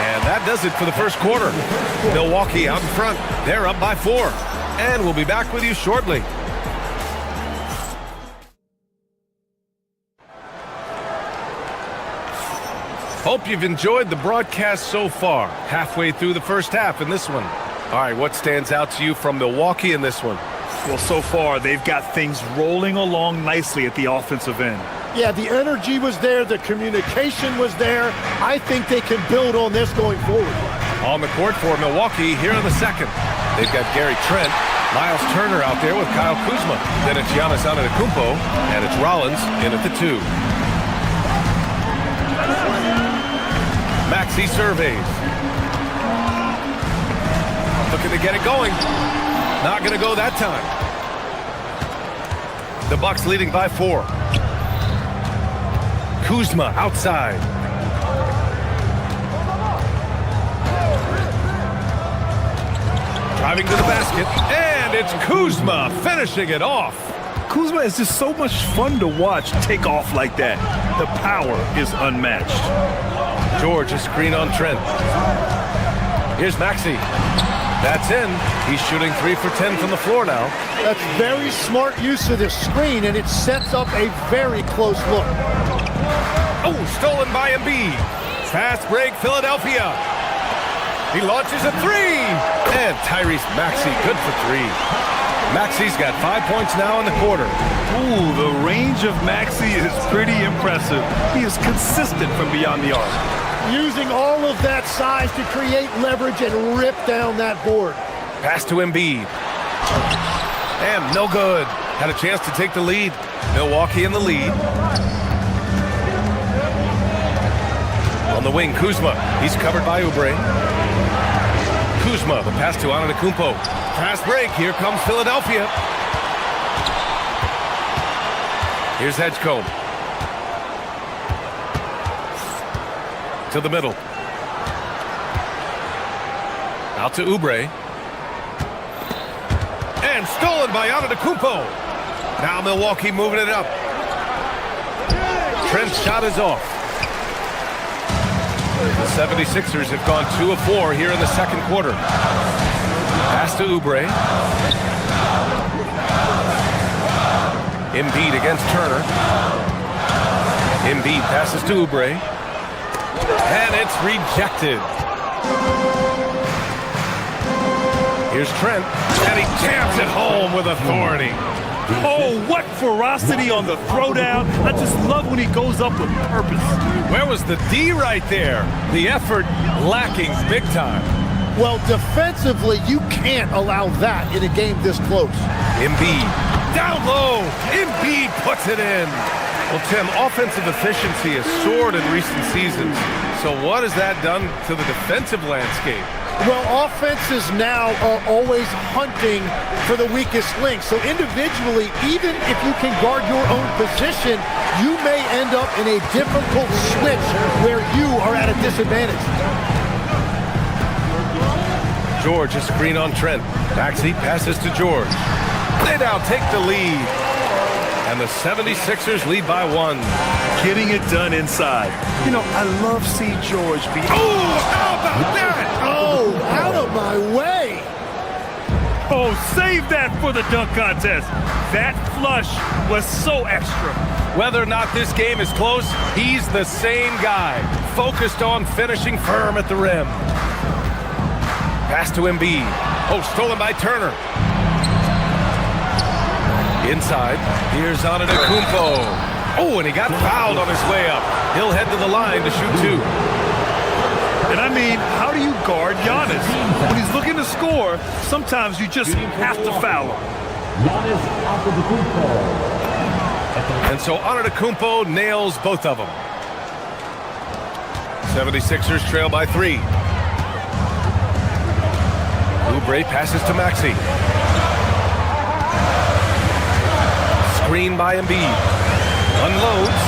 And that does it for the first quarter. Milwaukee out in front. They're up by 4. And we'll be back with you shortly. Hope you've enjoyed the broadcast so far. Halfway through the first half in this one. All right, what stands out to you from Milwaukee in this one? Well, so far, they've got things rolling along nicely at the offensive end. Yeah, the energy was there. The communication was there. I think they can build on this going forward. On the court for Milwaukee here in the second. They've got Gary Trent, Miles Turner out there with Kyle Kuzma. Then it's Giannis Antetokounmpo, and it's Rollins in at the 2. Maxey surveys. Looking to get it going. Not going to go that time. The Bucks leading by 4. Kuzma outside. Driving to the basket, and it's Kuzma finishing it off. Kuzma is just so much fun to watch take off like that. The power is unmatched. George, a screen on Trent. Here's Maxey. That's in. He's shooting 3 for 10 from the floor now. That's very smart use of this screen, and it sets up a very close look. Oh, stolen by Embiid. Fast break, Philadelphia. He launches a 3. And Tyrese Maxey, good for 3. Maxey's got 5 points now in the quarter. Ooh, the range of Maxey is pretty impressive. He is consistent from beyond the arc. Using all of that size to create leverage and rip down that board. Pass to Embiid. And no good. Had a chance to take the lead. Milwaukee in the lead. On the wing, Kuzma. He's covered by Oubre. Kuzma, the pass to Antetokounmpo. Fast break. Here comes Philadelphia. Here's Edgecombe. To the middle. Out to Oubre. And stolen by Antetokounmpo. Now Milwaukee moving it up. Trent's shot is off. The 76ers have gone 2 of 4 here in the second quarter. Pass to Oubre. Embiid against Turner. Embiid passes to Oubre. And it's rejected. Here's Trent. And he jams it home with authority. Oh, what ferocity on the throwdown. I just love when he goes up with purpose. Where was the D right there? The effort lacking big time. Well, defensively, you can't allow that in a game this close. Embiid down low. Embiid puts it in. Well, Tim, offensive efficiency has soared in recent seasons. So what has that done to the defensive landscape? Well, offenses now are always hunting for the weakest link. So individually, even if you can guard your own position, you may end up in a difficult switch where you are at a disadvantage. George, a screen on Trent. Maxey passes to George. They now take the lead. And the 76ers lead by 1. Getting it done inside. You know, I love see George be... Oh, how about that? Oh, out of my way. Oh, save that for the dunk contest. That flush was so extra. Whether or not this game is close, he's the same guy. Focused on finishing firm at the rim. Pass to Embiid. Oh, stolen by Turner. Inside, here's Antetokounmpo. Oh, and he got fouled on his way up. He'll head to the line to shoot 2. And I mean, how do you guard Giannis? When he's looking to score, sometimes you just have to foul him. And so Antetokounmpo nails both of them. 76ers trail by 3. Oubre passes to Maxey. Screen by Embiid. Unloads.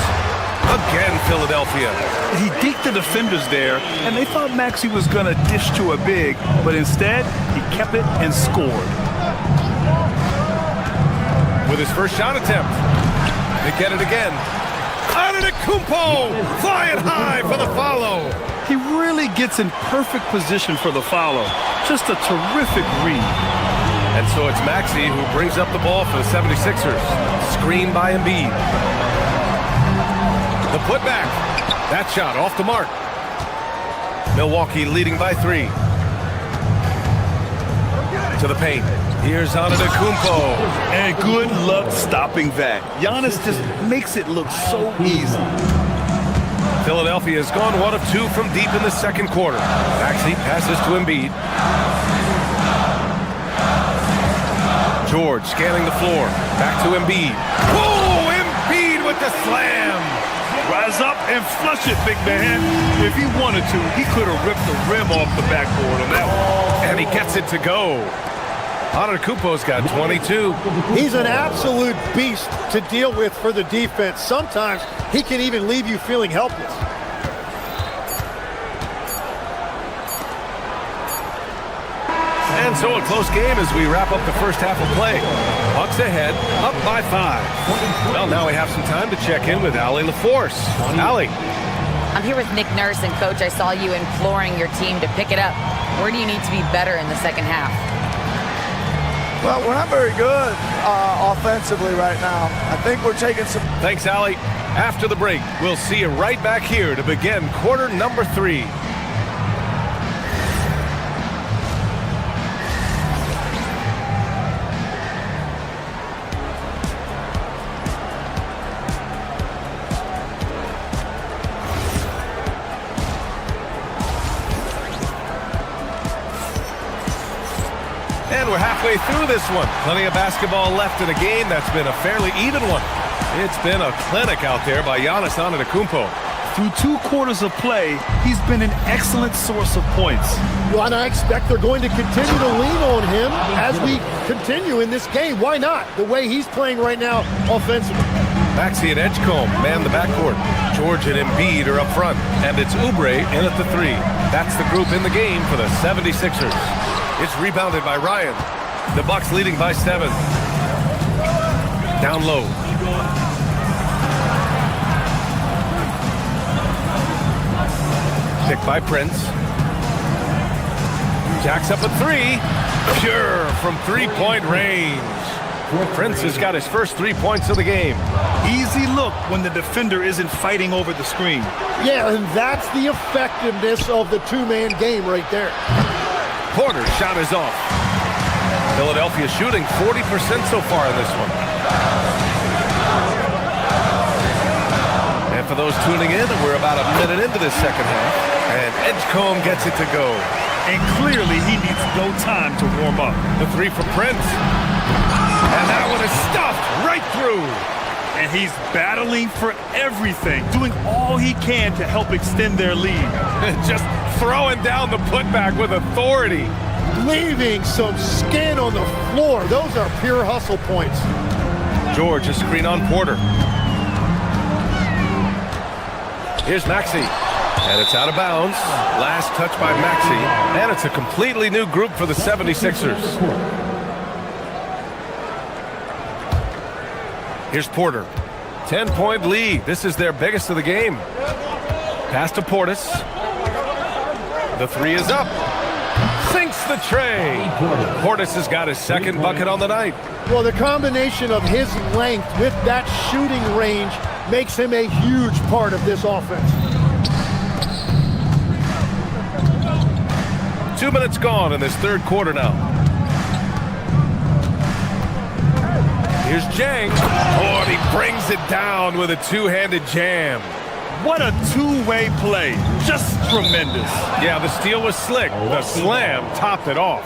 Again, Philadelphia. He deked the defenders there, and they thought Maxey was going to dish to a big, but instead, he kept it and scored. With his first shot attempt. They get it again. Antetokounmpo flying high for the follow. He really gets in perfect position for the follow. Just a terrific read. And so it's Maxey who brings up the ball for the 76ers. Screen by Embiid. The putback. That shot off the mark. Milwaukee leading by 3. To the paint. Here's Antetokounmpo. And good luck stopping that. Giannis just makes it look so easy. Philadelphia has gone 1 of 2 from deep in the second quarter. Maxey passes to Embiid. George scanning the floor. Back to Embiid. Whoa! Embiid with the slam! Rise up and flush it, big man. If he wanted to, he could have ripped the rim off the backboard on that one. And he gets it to go. Antetokounmpo's got 22. He's an absolute beast to deal with for the defense. Sometimes he can even leave you feeling helpless. And so a close game as we wrap up the first half of play. Bucks ahead, up by 5. Well, now we have some time to check in with Allie LaForce. Allie. I'm here with Nick Nurse, and Coach, I saw you imploring your team to pick it up. Where do you need to be better in the second half? Well, we're not very good offensively right now. I think we're taking some... Thanks, Allie. After the break, we'll see you right back here to begin quarter number 3. And we're halfway through this one. Plenty of basketball left in a game that's been a fairly even one. It's been a clinic out there by Giannis Antetokounmpo. Through 2 quarters of play, he's been an excellent source of points. Well, and I expect they're going to continue to lean on him as we continue in this game. Why not? The way he's playing right now offensively. Maxey and Edgecombe man the backcourt. George and Embiid are up front. And it's Oubre in at the 3. That's the group in the game for the 76ers. It's rebounded by Ryan. The Bucks leading by 7. Down low. Picked by Prince. Jacks up a 3. Pure from 3-point range. Prince has got his first 3 points of the game. Easy look when the defender isn't fighting over the screen. Yeah, and that's the effectiveness of the 2-man game right there. Porter's shot is off. Philadelphia shooting 40% so far in this one. And for those tuning in, we're about a minute into this second half. And Edgecombe gets it to go. And clearly he needs no time to warm up. The 3 from Prince. And that one is stuffed right through. And he's battling for everything, doing all he can to help extend their lead. Just throwing down the putback with authority. Leaving some skin on the floor. Those are pure hustle points. George, a screen on Porter. Here's Maxey. And it's out of bounds. Last touch by Maxey. And it's a completely new group for the 76ers. Here's Porter. 10-point lead. This is their biggest of the game. Pass to Portis. The three is up. Sinks the tray. Portis has got his second bucket on the night. Well, the combination of his length with that shooting range makes him a huge part of this offense. 2 minutes gone in this third quarter now. Here's Jang. Oh, and he brings it down with a two-handed jam. What a two-way play. Just tremendous. Yeah, the steal was slick. The slam topped it off.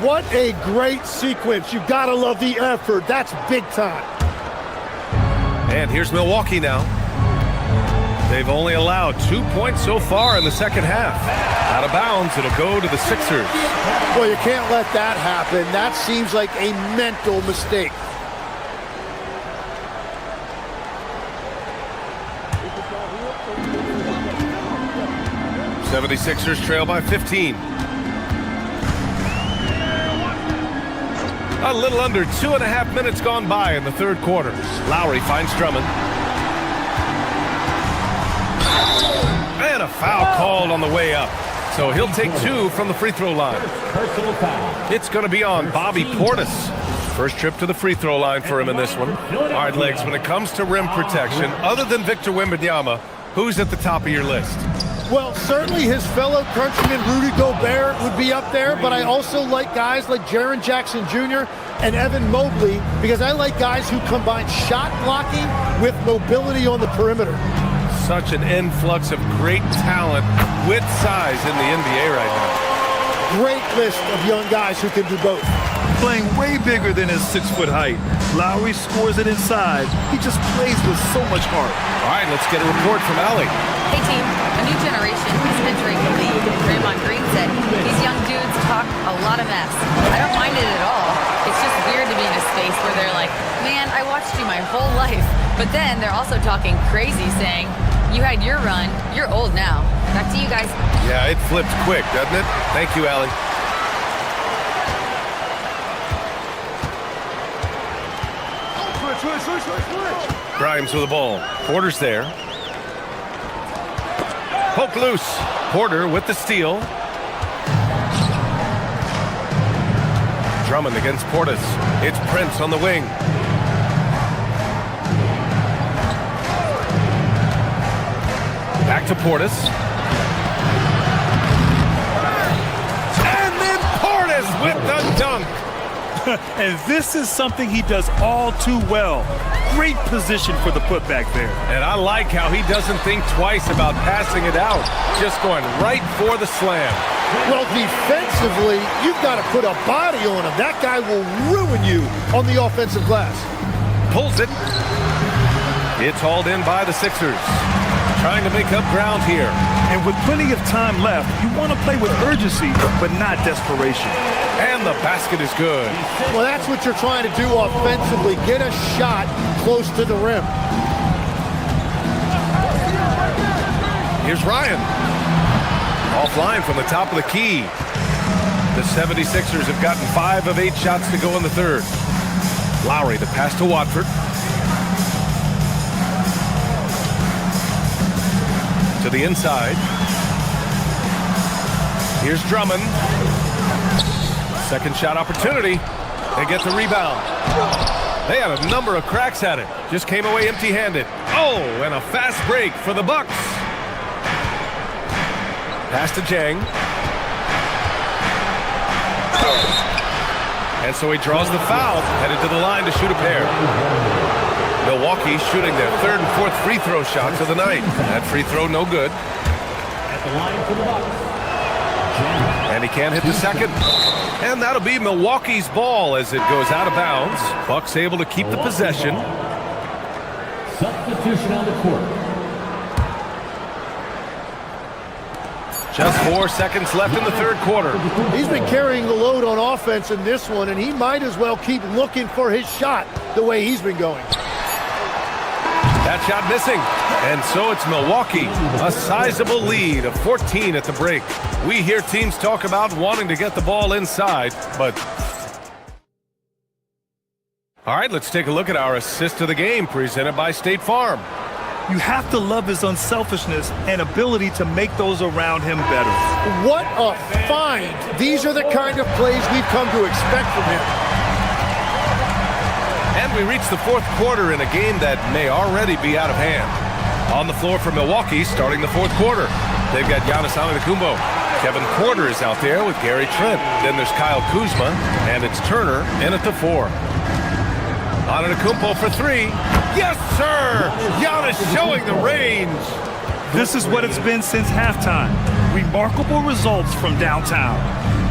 What a great sequence. You gotta love the effort. That's big time. And here's Milwaukee now. They've only allowed 2 points so far in the second half. Out of bounds, it'll go to the Sixers. Well, you can't let that happen. That seems like a mental mistake. The 76ers trail by 15. A little under 2.5 minutes gone by in the third quarter. Lowry finds Drummond. And a foul called on the way up. So he'll take two from the free throw line. It's going to be on Bobby Portis. First trip to the free throw line for him in this one. All right, Legs, when it comes to rim protection, other than Victor Wembanyama, who's at the top of your list? Well, certainly his fellow countryman Rudy Gobert would be up there, but I also like guys like Jaren Jackson Jr. and Evan Mobley because I like guys who combine shot blocking with mobility on the perimeter. Such an influx of great talent with size in the NBA right now. Great list of young guys who can do both. Playing way bigger than his 6-foot height. Lowry scores it inside. He just plays with so much heart. All right, let's get a report from Allie. Hey team, a new generation is entering the league. Draymond Green said, these young dudes talk a lot of mess. I don't mind it at all. It's just weird to be in a space where they're like, man, I watched you my whole life. But then they're also talking crazy, saying, you had your run, you're old now. Back to you guys. Yeah, it flipped quick, doesn't it? Thank you, Allie. Grimes with the ball. Porter's there. Poke loose. Porter with the steal. Drummond against Portis. It's Prince on the wing. Back to Portis. And then Portis with the dunk. And this is something he does all too well. Great position for the putback there. And I like how he doesn't think twice about passing it out. Just going right for the slam. Well, defensively, you've got to put a body on him. That guy will ruin you on the offensive glass. Pulls it. It's hauled in by the Sixers. Trying to make up ground here. And with plenty of time left, you want to play with urgency, but not desperation. And the basket is good. Well, that's what you're trying to do offensively. Get a shot close to the rim. Here's Ryan. Offline from the top of the key. The 76ers have gotten 5 of 8 shots to go in the third. Lowry, the pass to Watford. To the inside. Here's Drummond. Second shot opportunity. They get the rebound. They had a number of cracks at it. Just came away empty-handed. Oh, and a fast break for the Bucks. Pass to Jang. And so he draws the foul, headed to the line to shoot a pair. Milwaukee shooting their third and fourth free throw shots of the night. That free throw no good. At the line for the Bucks. And he can't hit the second. And that'll be Milwaukee's ball as it goes out of bounds. Bucks able to keep the possession. substitution on the court. Just 4 seconds left in the third quarter. He's been carrying the load on offense in this one, and he might as well keep looking for his shot the way he's been going. That shot missing. And so it's Milwaukee, a sizable lead of 14 at the break. We hear teams talk about wanting to get the ball inside, but... All right, let's take a look at our assist of the game presented by State Farm. You have to love his unselfishness and ability to make those around him better. What a find. These are the kind of plays we've come to expect from him. And we reach the fourth quarter in a game that may already be out of hand. On the floor for Milwaukee starting the fourth quarter. They've got Giannis Antetokounmpo. Kevin Porter is out there with Gary Trent. Then there's Kyle Kuzma, and it's Turner in at the 4. Antetokounmpo for 3. Yes, sir! Giannis showing the range. This is what it's been since halftime. Remarkable results from downtown.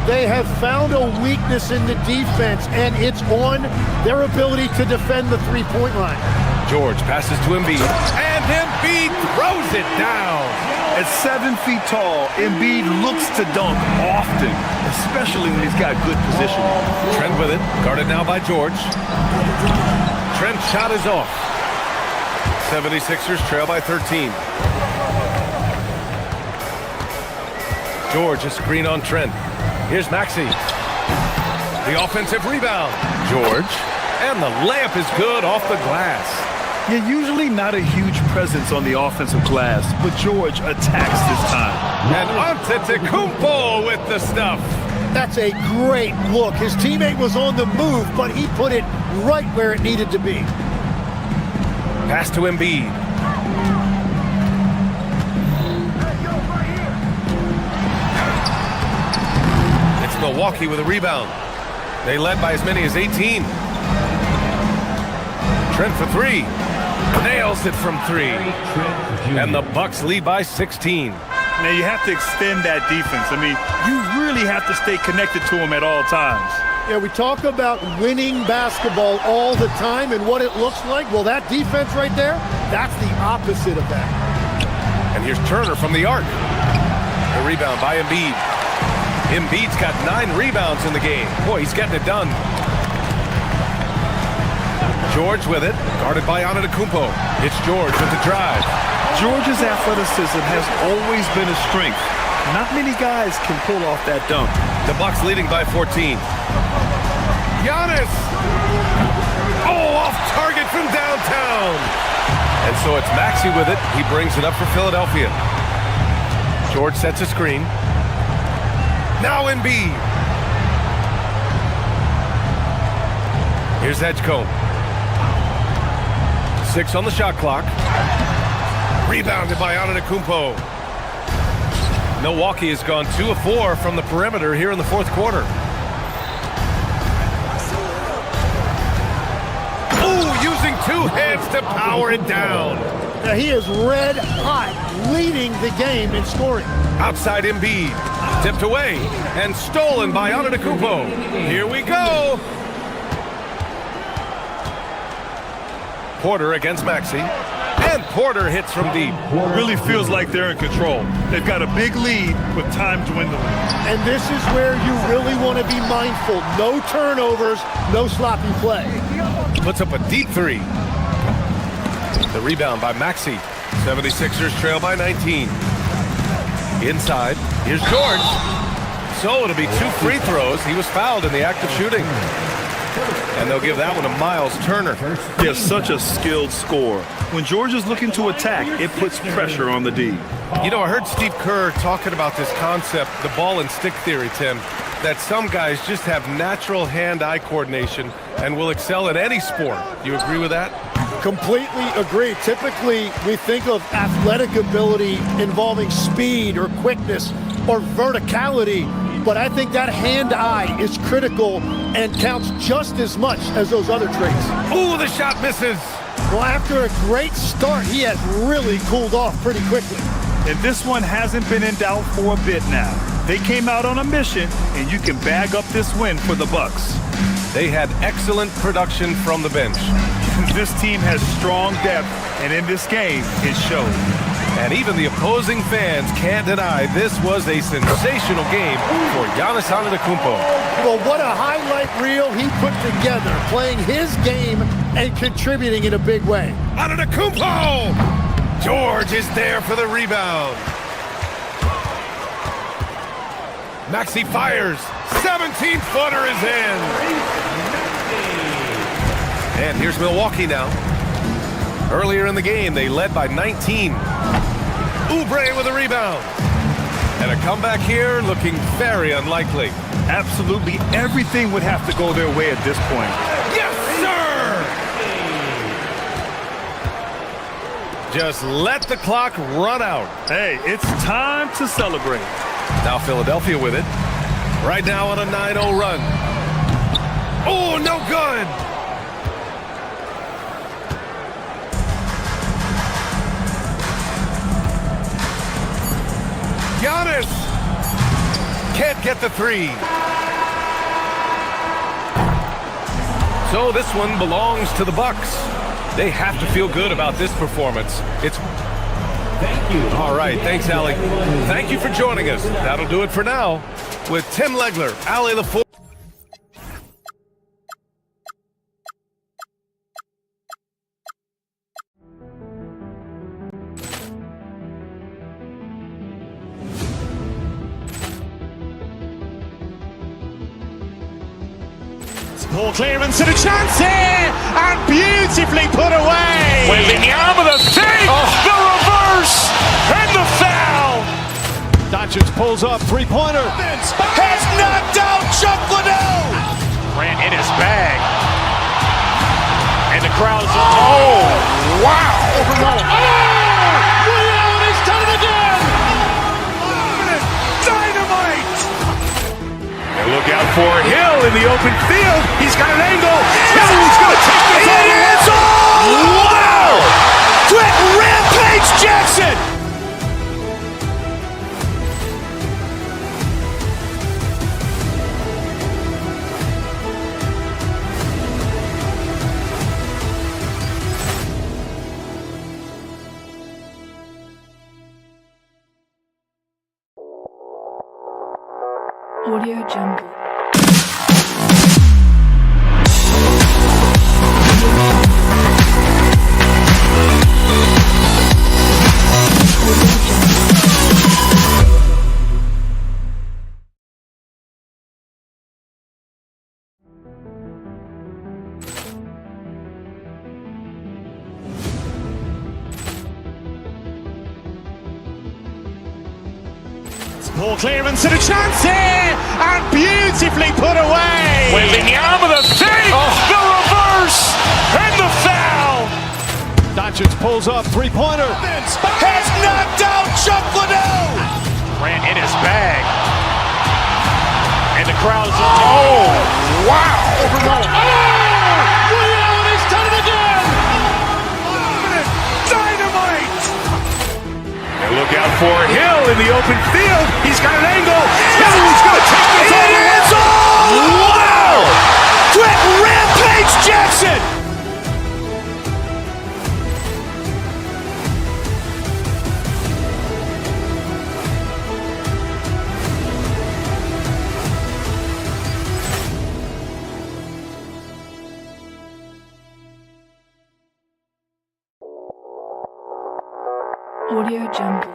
They have found a weakness in the defense, and it's on their ability to defend the three-point line. George passes to Embiid, and Embiid throws it down. At 7 feet tall, Embiid looks to dunk often, especially when he's got good positioning. Trent with it, guarded now by George. Trent's shot is off. 76ers trail by 13. George, a screen on Trent. Here's Maxey. The offensive rebound. George. And the layup is good off the glass. You're usually not a huge presence on the offensive glass, but George attacks this time. And Antetokounmpo with the stuff. That's a great look. His teammate was on the move, but he put it right where it needed to be. Pass to Embiid. It's Milwaukee with a rebound. They led by as many as 18. Trent for 3. Nails it from 3. And the Bucks lead by 16. Now you have to extend that defense. I mean, you really have to stay connected to him at all times. Yeah, we talk about winning basketball all the time and what it looks like. Well, that defense right there, that's the opposite of that. And here's Turner from the arc. The rebound by Embiid. Embiid's got 9 rebounds in the game. Boy, he's getting it done. George with it, guarded by Antetokounmpo. It's George with the drive. George's athleticism has always been a strength. Not many guys can pull off that dunk. The Bucks leading by 14. Giannis! Oh, off target from downtown. And so it's Maxey with it. He brings it up for Philadelphia. George sets a screen. Now Embiid. Here's Edgecombe. 6 on the shot clock. Rebounded by Antetokounmpo. Milwaukee has gone 2 of 4 from the perimeter here in the fourth quarter. Ooh, using 2 hands to power it down. Now he is red hot, leading the game in scoring. Outside Embiid. Tipped away and stolen by Antetokounmpo. Here we go. Porter against Maxey. And Porter hits from deep. Really feels like they're in control. They've got a big lead with time dwindling. And this is where you really want to be mindful. No turnovers, no sloppy play. Puts up a deep 3. The rebound by Maxey. 76ers trail by 19. Inside, here's George. So it'll be 2 free throws. He was fouled in the act of shooting. And they'll give that one to Miles Turner. He has such a skilled scorer. When George is looking to attack, it puts pressure on the D. You know, I heard Steve Kerr talking about this concept, the ball and stick theory, Tim, that some guys just have natural hand-eye coordination and will excel at any sport. Do you agree with that? Completely agree. Typically, we think of athletic ability involving speed or quickness or verticality, but I think that hand-eye is critical and counts just as much as those other traits. Ooh, the shot misses. Well, after a great start, he has really cooled off pretty quickly. And this one hasn't been in doubt for a bit now. They came out on a mission, and you can bag up this win for the Bucks. They had excellent production from the bench. This team has strong depth, and in this game, it showed. And even the opposing fans can't deny this was a sensational game for Giannis Antetokounmpo. Well, what a highlight reel he put together, playing his game and contributing in a big way. Antetokounmpo! George is there for the rebound. Maxey fires. 17-footer is in. And here's Milwaukee now. Earlier in the game, they led by 19. Oubre with a rebound. And a comeback here looking very unlikely. Absolutely everything would have to go their way at this point. Yes, sir! Just let the clock run out. Hey, it's time to celebrate. Now Philadelphia with it. Right now on a 9-0 run. Oh, no good! Giannis can't get the three. So this one belongs to the Bucks. They have to feel good about this performance. Thank you. All right, thanks, Allie. Thank you for joining us. That'll do it for now. With Tim Legler, Allie LaFour. Ball clearance and a chance here, and beautifully put away. Wembanyama with a save, the reverse, and the foul. Doncic pulls up, three-pointer. Has knocked out Chuck Liddell. Grant in his bag, and the crowd's Oh, wow. Leon has done it again. Dynamite. And look out for Hill in the open field. He's got an angle. Hill's going to take this all the way. Wow! Quick Rampage Jackson. Audio Jungle. ball clearance and a chance here, and beautifully put away. Wembanyama with a save, the reverse, and the foul. Doncic pulls up, three-pointer. Has knocked out Chuck Liddell. Grant in his bag, and the crowd's wow! Leon has done it again. Dynamite! And look out for Hill in the open field. He's got an angle. Hill's going to take this all the way. Wow! Quick Rampage Jackson! Audio Jungle.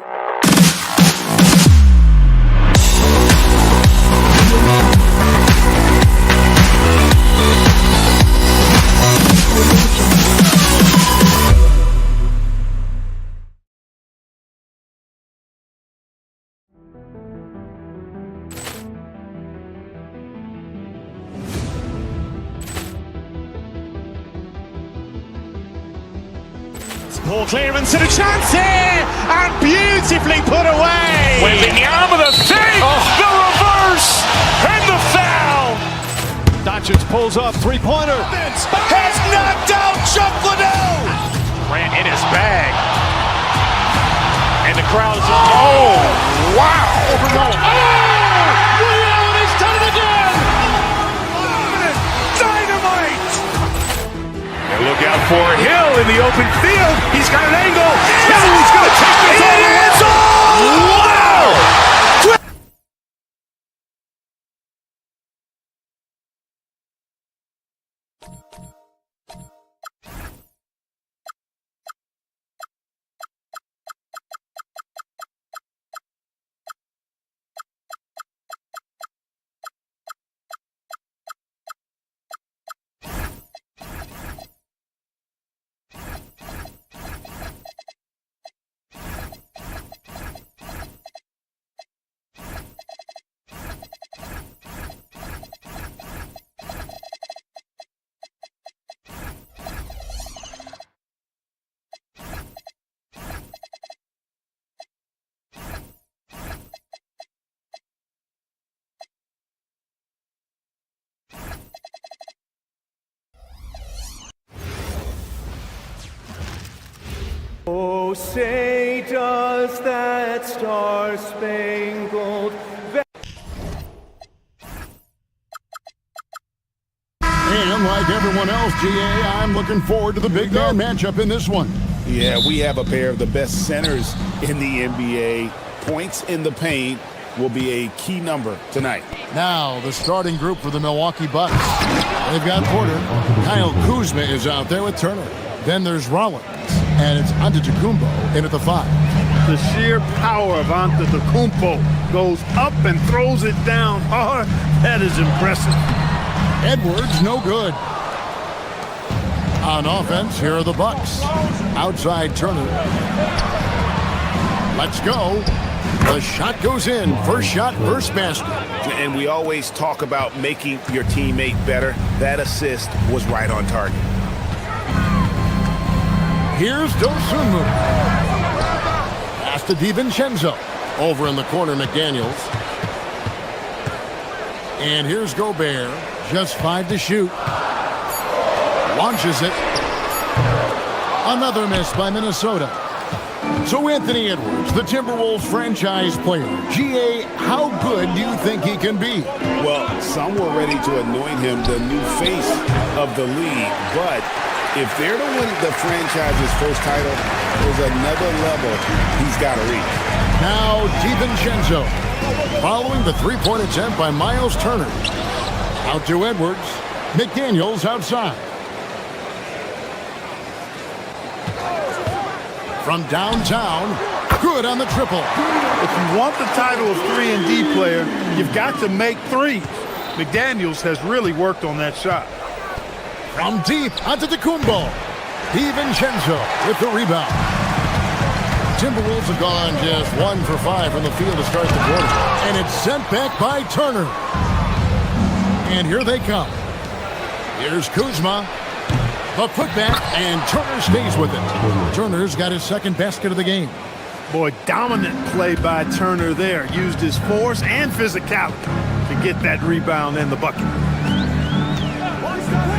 ball clearance and a chance here, and beautifully put away. Wembanyama with a save, the reverse, and the foul. Doncic pulls up, three-pointer. Has knocked out Chuck Liddell. Grant in his bag, and the crowd's wow! Leon has done it again. Dynamite! And look look out for Hill in the open field. He's got an angle. He's going to take this all the way. Wow! Oh, say does that star-spangled And like everyone else, GA, I'm looking forward to the big man matchup in this one. Yeah, we have a pair of the best centers in the NBA. Points in the paint will be a key number tonight. Now, the starting group for the Milwaukee Bucks. They've got Porter. Kyle Kuzma is out there with Turner. Then there's Rollins, and it's Antetokounmpo in at the 5. The sheer power of Antetokounmpo goes up and throws it down hard. That is impressive. Edwards, no good. On offense, here are the Bucks. Outside Turner. Let's go. The shot goes in. First shot, first basket. And we always talk about making your teammate better. That assist was right on target. Here's Dosunmu. Pass to DiVincenzo. Over in the corner, McDaniels. And here's Gobert. Just 5 to shoot. Launches it. Another miss by Minnesota. So Anthony Edwards, the Timberwolves franchise player. GA, how good do you think he can be? Well, some were ready to anoint him the new face of the league, but if they're to win the franchise's first title, there's another level he's got to reach. Now DiVincenzo, following the three-point attempt by Miles Turner. Out to Edwards. McDaniels outside. From downtown, good on the triple. If you want the title of 3-and-D player, you've got to make threes. McDaniels has really worked on that shot. From deep, Antetokounmpo. DiVincenzo with the rebound. Timberwolves have gone just 1 for 5 from the field to start the quarter. And it's sent back by Turner. And here they come. Here's Kuzma. The putback, and Turner stays with it. Turner's got his second basket of the game. Boy, dominant play by Turner there. Used his force and physicality to get that rebound and the bucket.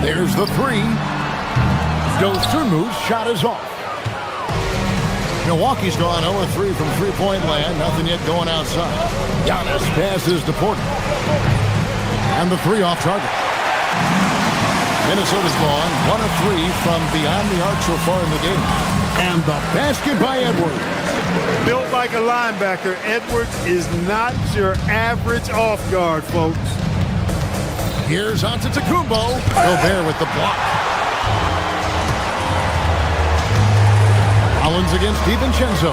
There's the 3. Dosunmu's shot is off. Milwaukee's gone 0-3 from three-point land. Nothing yet going outside. Giannis passes to Porter. And the 3 off target. Minnesota's gone 1 of 3 from beyond the arc so far in the game. And the basket by Edwards. Built like a linebacker, Edwards is not your average off guard, folks. Here's Antetokounmpo. Gobert with the block. Rollins against DiVincenzo.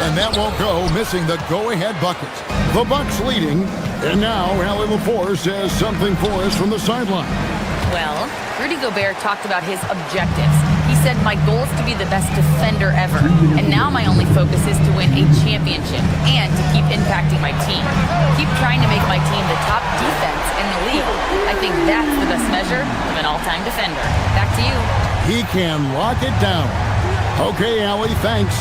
And that won't go, missing the go-ahead bucket. The Bucks leading. And now Allie LaForce says something for us from the sideline. Well, Rudy Gobert talked about his objectives. He said, my goal is to be the best defender ever. And now my only focus is to win a championship and to keep impacting my team. Keep trying to make my team the top defense in the league. I think that's the best measure of an all-time defender. Back to you. He can lock it down. Okay, Allie, thanks.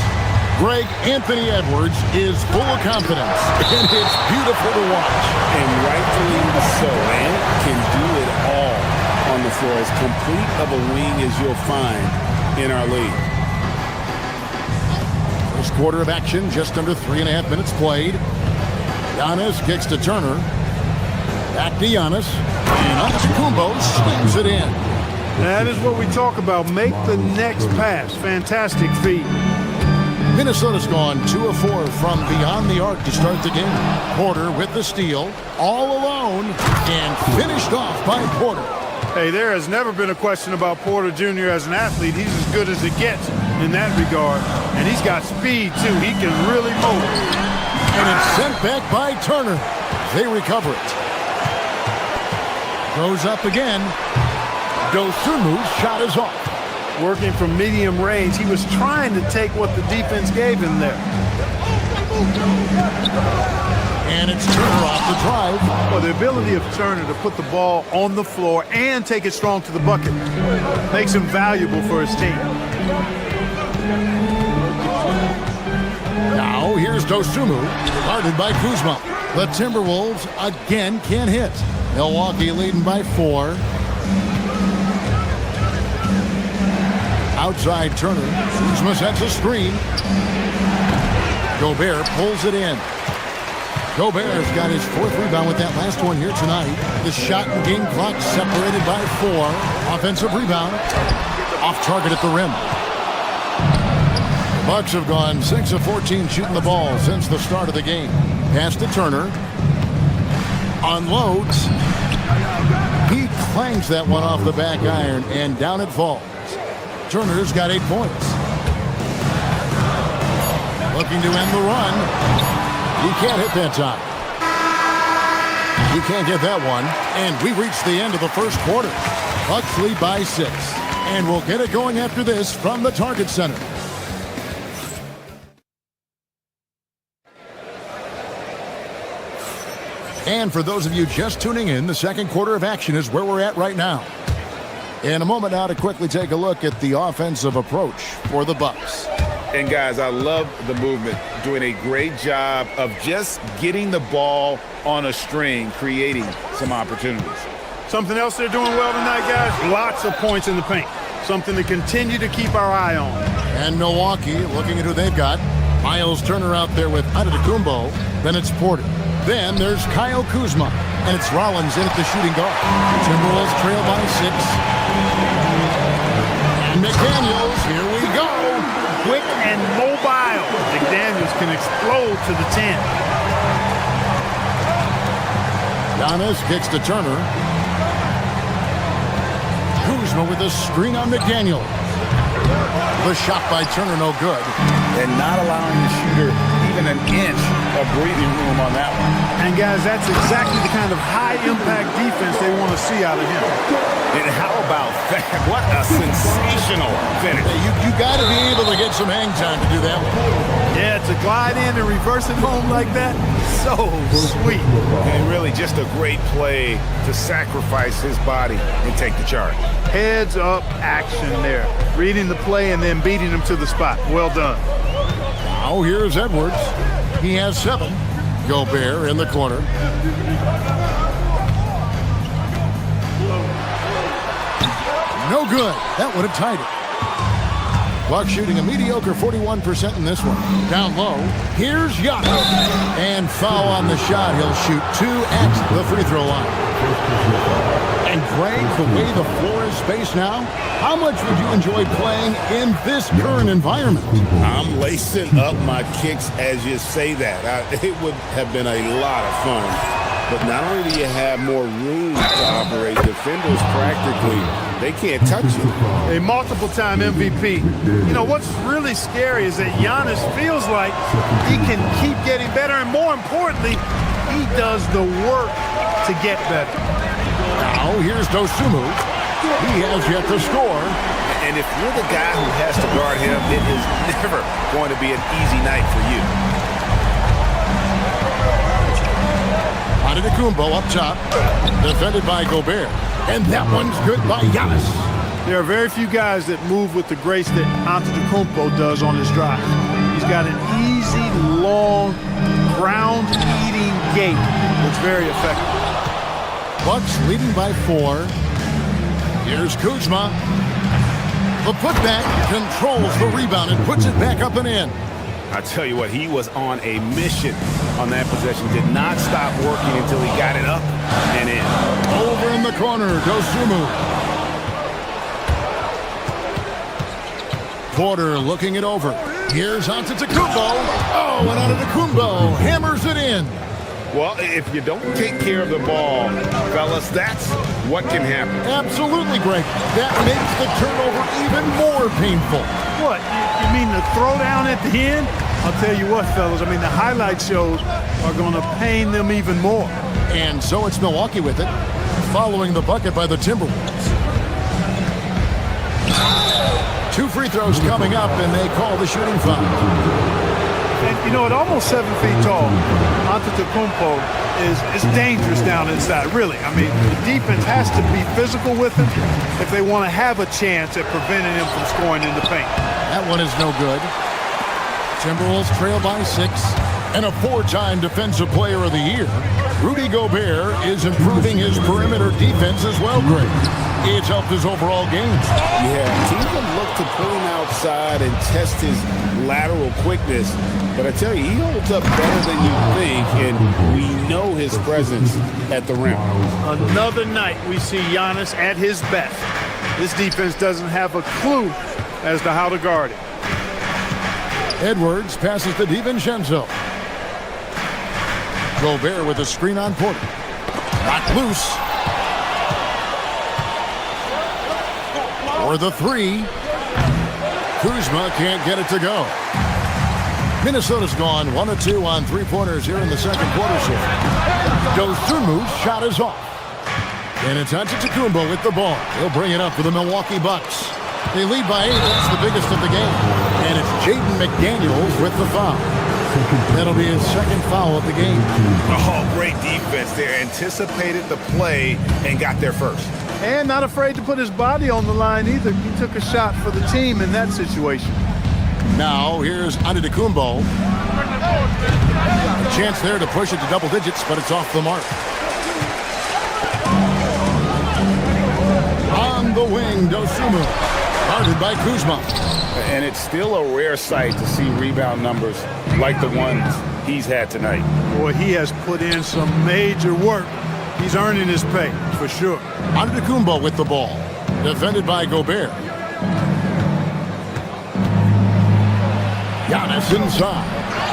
Greg, Anthony Edwards is full of confidence, and it's beautiful to watch. And rightfully so, man. Can do it all on the floor. As complete of a wing as you'll find in our league. First quarter of action, just under 3.5 minutes played. Giannis kicks to Turner. Back to Giannis. And Antetokounmpo swings it in. That is what we talk about. Make the next pass. Fantastic feed. Minnesota's gone 2 of 4 from beyond the arc to start the game. Porter with the steal, all alone, and finished off by Porter. Hey, there has never been a question about Porter Jr. as an athlete. He's as good as it gets in that regard. And he's got speed, too. He can really move. And it's sent back by Turner. They recover it. Goes up again. Dosunmu's shot is off. Working from medium range, he was trying to take what the defense gave him there. And it's Turner off the drive. Well, the ability of Turner to put the ball on the floor and take it strong to the bucket makes him valuable for his team. Now here's Dosunmu, guarded by Kuzma. The Timberwolves again can't hit. Milwaukee leading by 4. Outside Turner. Kuzma sets a screen. Gobert pulls it in. Gobert's got his 4th rebound with that last one here tonight. The shot and game clock separated by 4. Offensive rebound. Off target at the rim. Bucks have gone 6 of 14 shooting the ball since the start of the game. Pass to Turner. Unloads. He clangs that one off the back iron, and down it falls. Turner's got 8 points. Looking to end the run. He can't hit that time. He can't get that one. And we reach the end of the first quarter. Bucks lead by 6. And we'll get it going after this from the Target Center. And for those of you just tuning in, the second quarter of action is where we're at right now. In a moment now to quickly take a look at the offensive approach for the Bucks. And guys, I love the movement, doing a great job of just getting the ball on a string, creating some opportunities. Something else they're doing well tonight, guys, lots of points in the paint. Something to continue to keep our eye on. And Milwaukee, looking at who they've got. Miles Turner out there with Antetokounmpo. Then it's Porter. Then there's Kyle Kuzma. And it's Rollins in at the shooting guard. Timberwolves trail by 6. And McDaniels, here we go. Quick and mobile. McDaniels can explode to the 10. Giannis kicks to Turner. Kuzma with a screen on McDaniel. The shot by Turner, no good. And not allowing the shooter even an inch of breathing room on that one. And guys, that's exactly the kind of high-impact defense they want to see out of him. And how about that? What a sensational finish. Hey, you got to be able to get some hang time to do that one. Yeah, to glide in and reverse it home like that, so sweet. And really just a great play to sacrifice his body and take the charge. Heads up action there. Reading the play and then beating him to the spot. Well done. Now here's Edwards. He has 7. Gobert in the corner. No good. That would have tied it. Bucks shooting a mediocre 41% in this one. Down low. Here's Giannis. And foul on the shot. He'll shoot 2 at the free throw line. And Greg, the way the floor is spaced now, how much would you enjoy playing in this current environment? I'm lacing up my kicks as you say that. It would have been a lot of fun. But not only do you have more room to operate, defenders practically, they can't touch you. A multiple-time MVP. You know, what's really scary is that Giannis feels like he can keep getting better, and more importantly, he does the work to get better. Now, here's Dosunmu. He has yet to score. And if you're the guy who has to guard him, it is never going to be an easy night for you. Antetokounmpo up top, defended by Gobert. And that one's good by Giannis. There are very few guys that move with the grace that Antetokounmpo does on his drive. He's got an easy, long, ground-eating gait that's very effective. Bucks leading by 4. Here's Kuzma. The putback controls the rebound and puts it back up and in. I tell you what, he was on a mission on that possession. Did not stop working until he got it up and in. Over in the corner, Dosunmu. Porter looking it over. Here's Antetokounmpo. Oh, and Antetokounmpo hammers it in. Well, if you don't take care of the ball, fellas, that's what can happen. Absolutely, Greg. That makes the turnover even more painful. What? You mean the throwdown at the end? I'll tell you what, fellas. I mean, the highlight shows are going to pain them even more. And so it's Milwaukee with it, following the bucket by the Timberwolves. 2 free throws coming up, and they call the shooting foul. And, you know, at almost 7 feet tall, Antetokounmpo is dangerous down inside, really. I mean, the defense has to be physical with him if they want to have a chance at preventing him from scoring in the paint. That one is no good. Timberwolves trail by 6. And a 4-time Defensive Player of the Year, Rudy Gobert is improving his perimeter defense as well, Greg. It's helped his overall game. Yeah, teams have looked to pull him outside and test his lateral quickness. But I tell you, he holds up better than you think, and we know his presence at the rim. Another night we see Giannis at his best. This defense doesn't have a clue as to how to guard it. Edwards passes to DiVincenzo. Gobert with a screen on Porter. Knocked loose. For the 3. Kuzma can't get it to go. Minnesota's gone 1 of 2 on 3-pointers here in the second quarter. Dosumu's shot is off. And it's Antetokounmpo with the ball. He'll bring it up for the Milwaukee Bucks. They lead by 8. That's the biggest of the game. And it's Jaden McDaniels with the foul. That'll be his second foul of the game. Oh, great defense there. Anticipated the play and got there first. And not afraid to put his body on the line either. He took a shot for the team in that situation. Now here's Antetokounmpo. A chance there to push it to double digits, but it's off the mark. On the wing, Dosumu. Guarded by Kuzma. And it's still a rare sight to see rebound numbers like the ones he's had tonight. Boy, he has put in some major work. He's earning his pay, for sure. Antetokounmpo with the ball. Defended by Gobert. Giannis inside.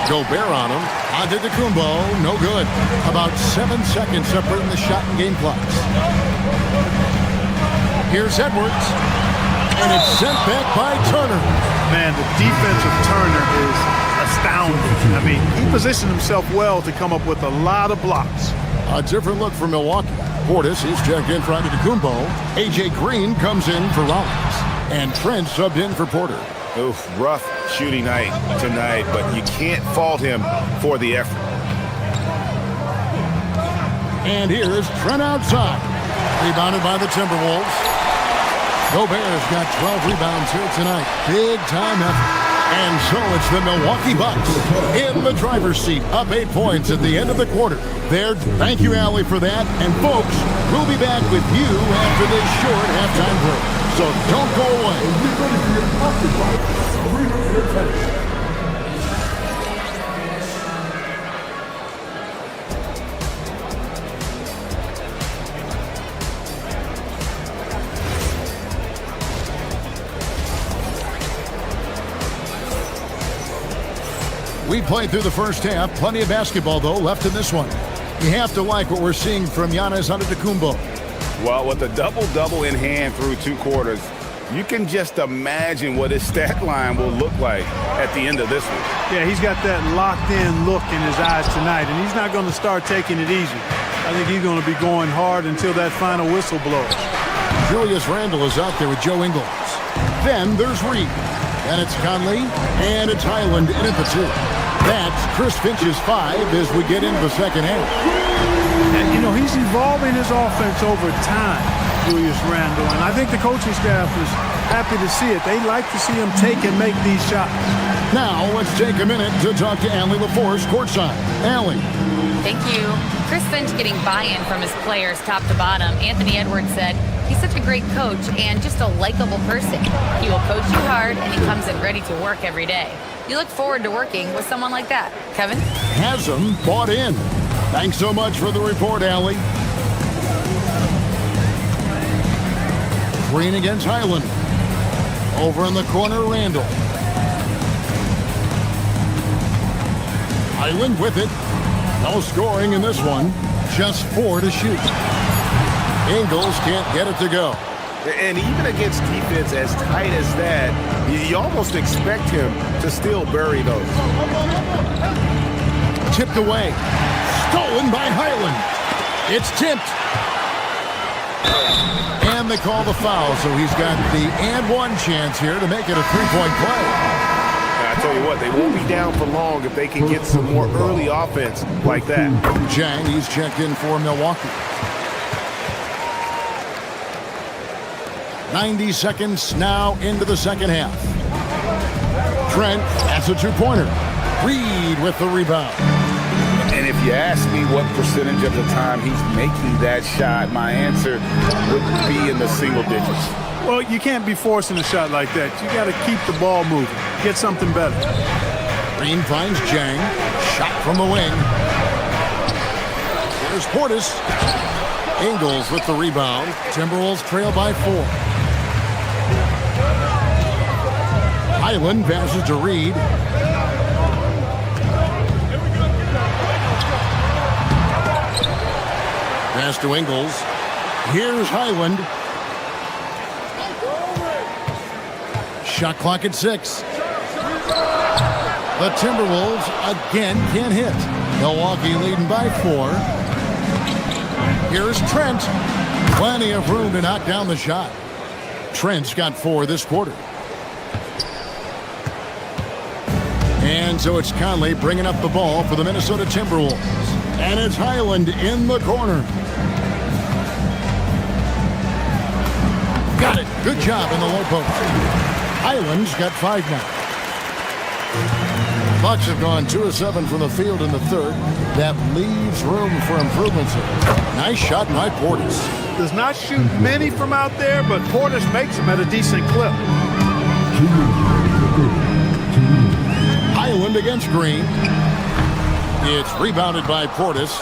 Gobert on him. Antetokounmpo, no good. About 7 seconds separating the shot and game clocks. Here's Edwards. And it's sent back by Turner. Man, the defense of Turner is astounding. I mean, he positioned himself well to come up with a lot of blocks. A different look for Milwaukee. Portis is checked in for Antetokounmpo. A.J. Green comes in for Rollins. And Trent subbed in for Porter. Oof, rough shooting night tonight, but you can't fault him for the effort. And here's Trent outside. Rebounded by the Timberwolves. Gobert's got 12 rebounds here tonight. Big time effort. And so it's the Milwaukee Bucks in the driver's seat, up 8 points at the end of the quarter. There, thank you, Allie, for that. And folks, we'll be back with you after this short halftime break. So don't go away. We played through the first half. Plenty of basketball, though, left in this one. You have to like what we're seeing from Giannis Antetokounmpo. Well, with a double-double in hand through 2 quarters, you can just imagine what his stat line will look like at the end of this one. Yeah, he's got that locked-in look in his eyes tonight, and he's not going to start taking it easy. I think he's going to be going hard until that final whistle blows. Julius Randle is out there with Joe Ingles. Then there's Reed. And it's Conley, and it's Highland in at the 2. That's Chris Finch's 5 as we get into the second half. And, you know, he's evolving his offense over time, Julius Randle. And I think the coaching staff is happy to see it. They like to see him take and make these shots. Now, let's take a minute to talk to Allie LaForce courtside. Allie. Thank you. Chris Finch getting buy-in from his players top to bottom. Anthony Edwards said, he's such a great coach and just a likable person. He will coach you hard, and he comes in ready to work every day. You look forward to working with someone like that. Kevin? Hasn't bought in. Thanks so much for the report, Allie. Green against Highland. Over in the corner, Randall. Highland with it. No scoring in this one. Just 4 to shoot. Ingles can't get it to go. And even against defense as tight as that, you almost expect him to still bury those. Tipped away. Stolen by Highland. It's tipped. And they call the foul, so he's got the and one chance here to make it a three-point play. I tell you what, they won't be down for long if they can get some more early offense like that. Jang, he's checked in for Milwaukee. 90 seconds now into the second half. Trent, that's a two-pointer. Reed with the rebound. And if you ask me what percentage of the time he's making that shot, my answer would be in the single digits. Well, you can't be forcing a shot like that. You got to keep the ball moving. Get something better. Green finds Jang. Shot from the wing. Here's Portis. Ingles with the rebound. Timberwolves trail by 4. Highland passes to Reed. Pass to Ingles. Here's Highland. Shot clock at 6. The Timberwolves again can't hit. Milwaukee leading by 4. Here's Trent. Plenty of room to knock down the shot. Trent's got 4 this quarter. And so it's Conley bringing up the ball for the Minnesota Timberwolves. And it's Highland in the corner. Got it. Good job in the low post. Highland's got 5 now. Bucks have gone 2 of 7 from the field in the third. That leaves room for improvements. Nice shot by Portis. Does not shoot many from out there, but Portis makes them at a decent clip. Highland against Green. It's rebounded by Portis.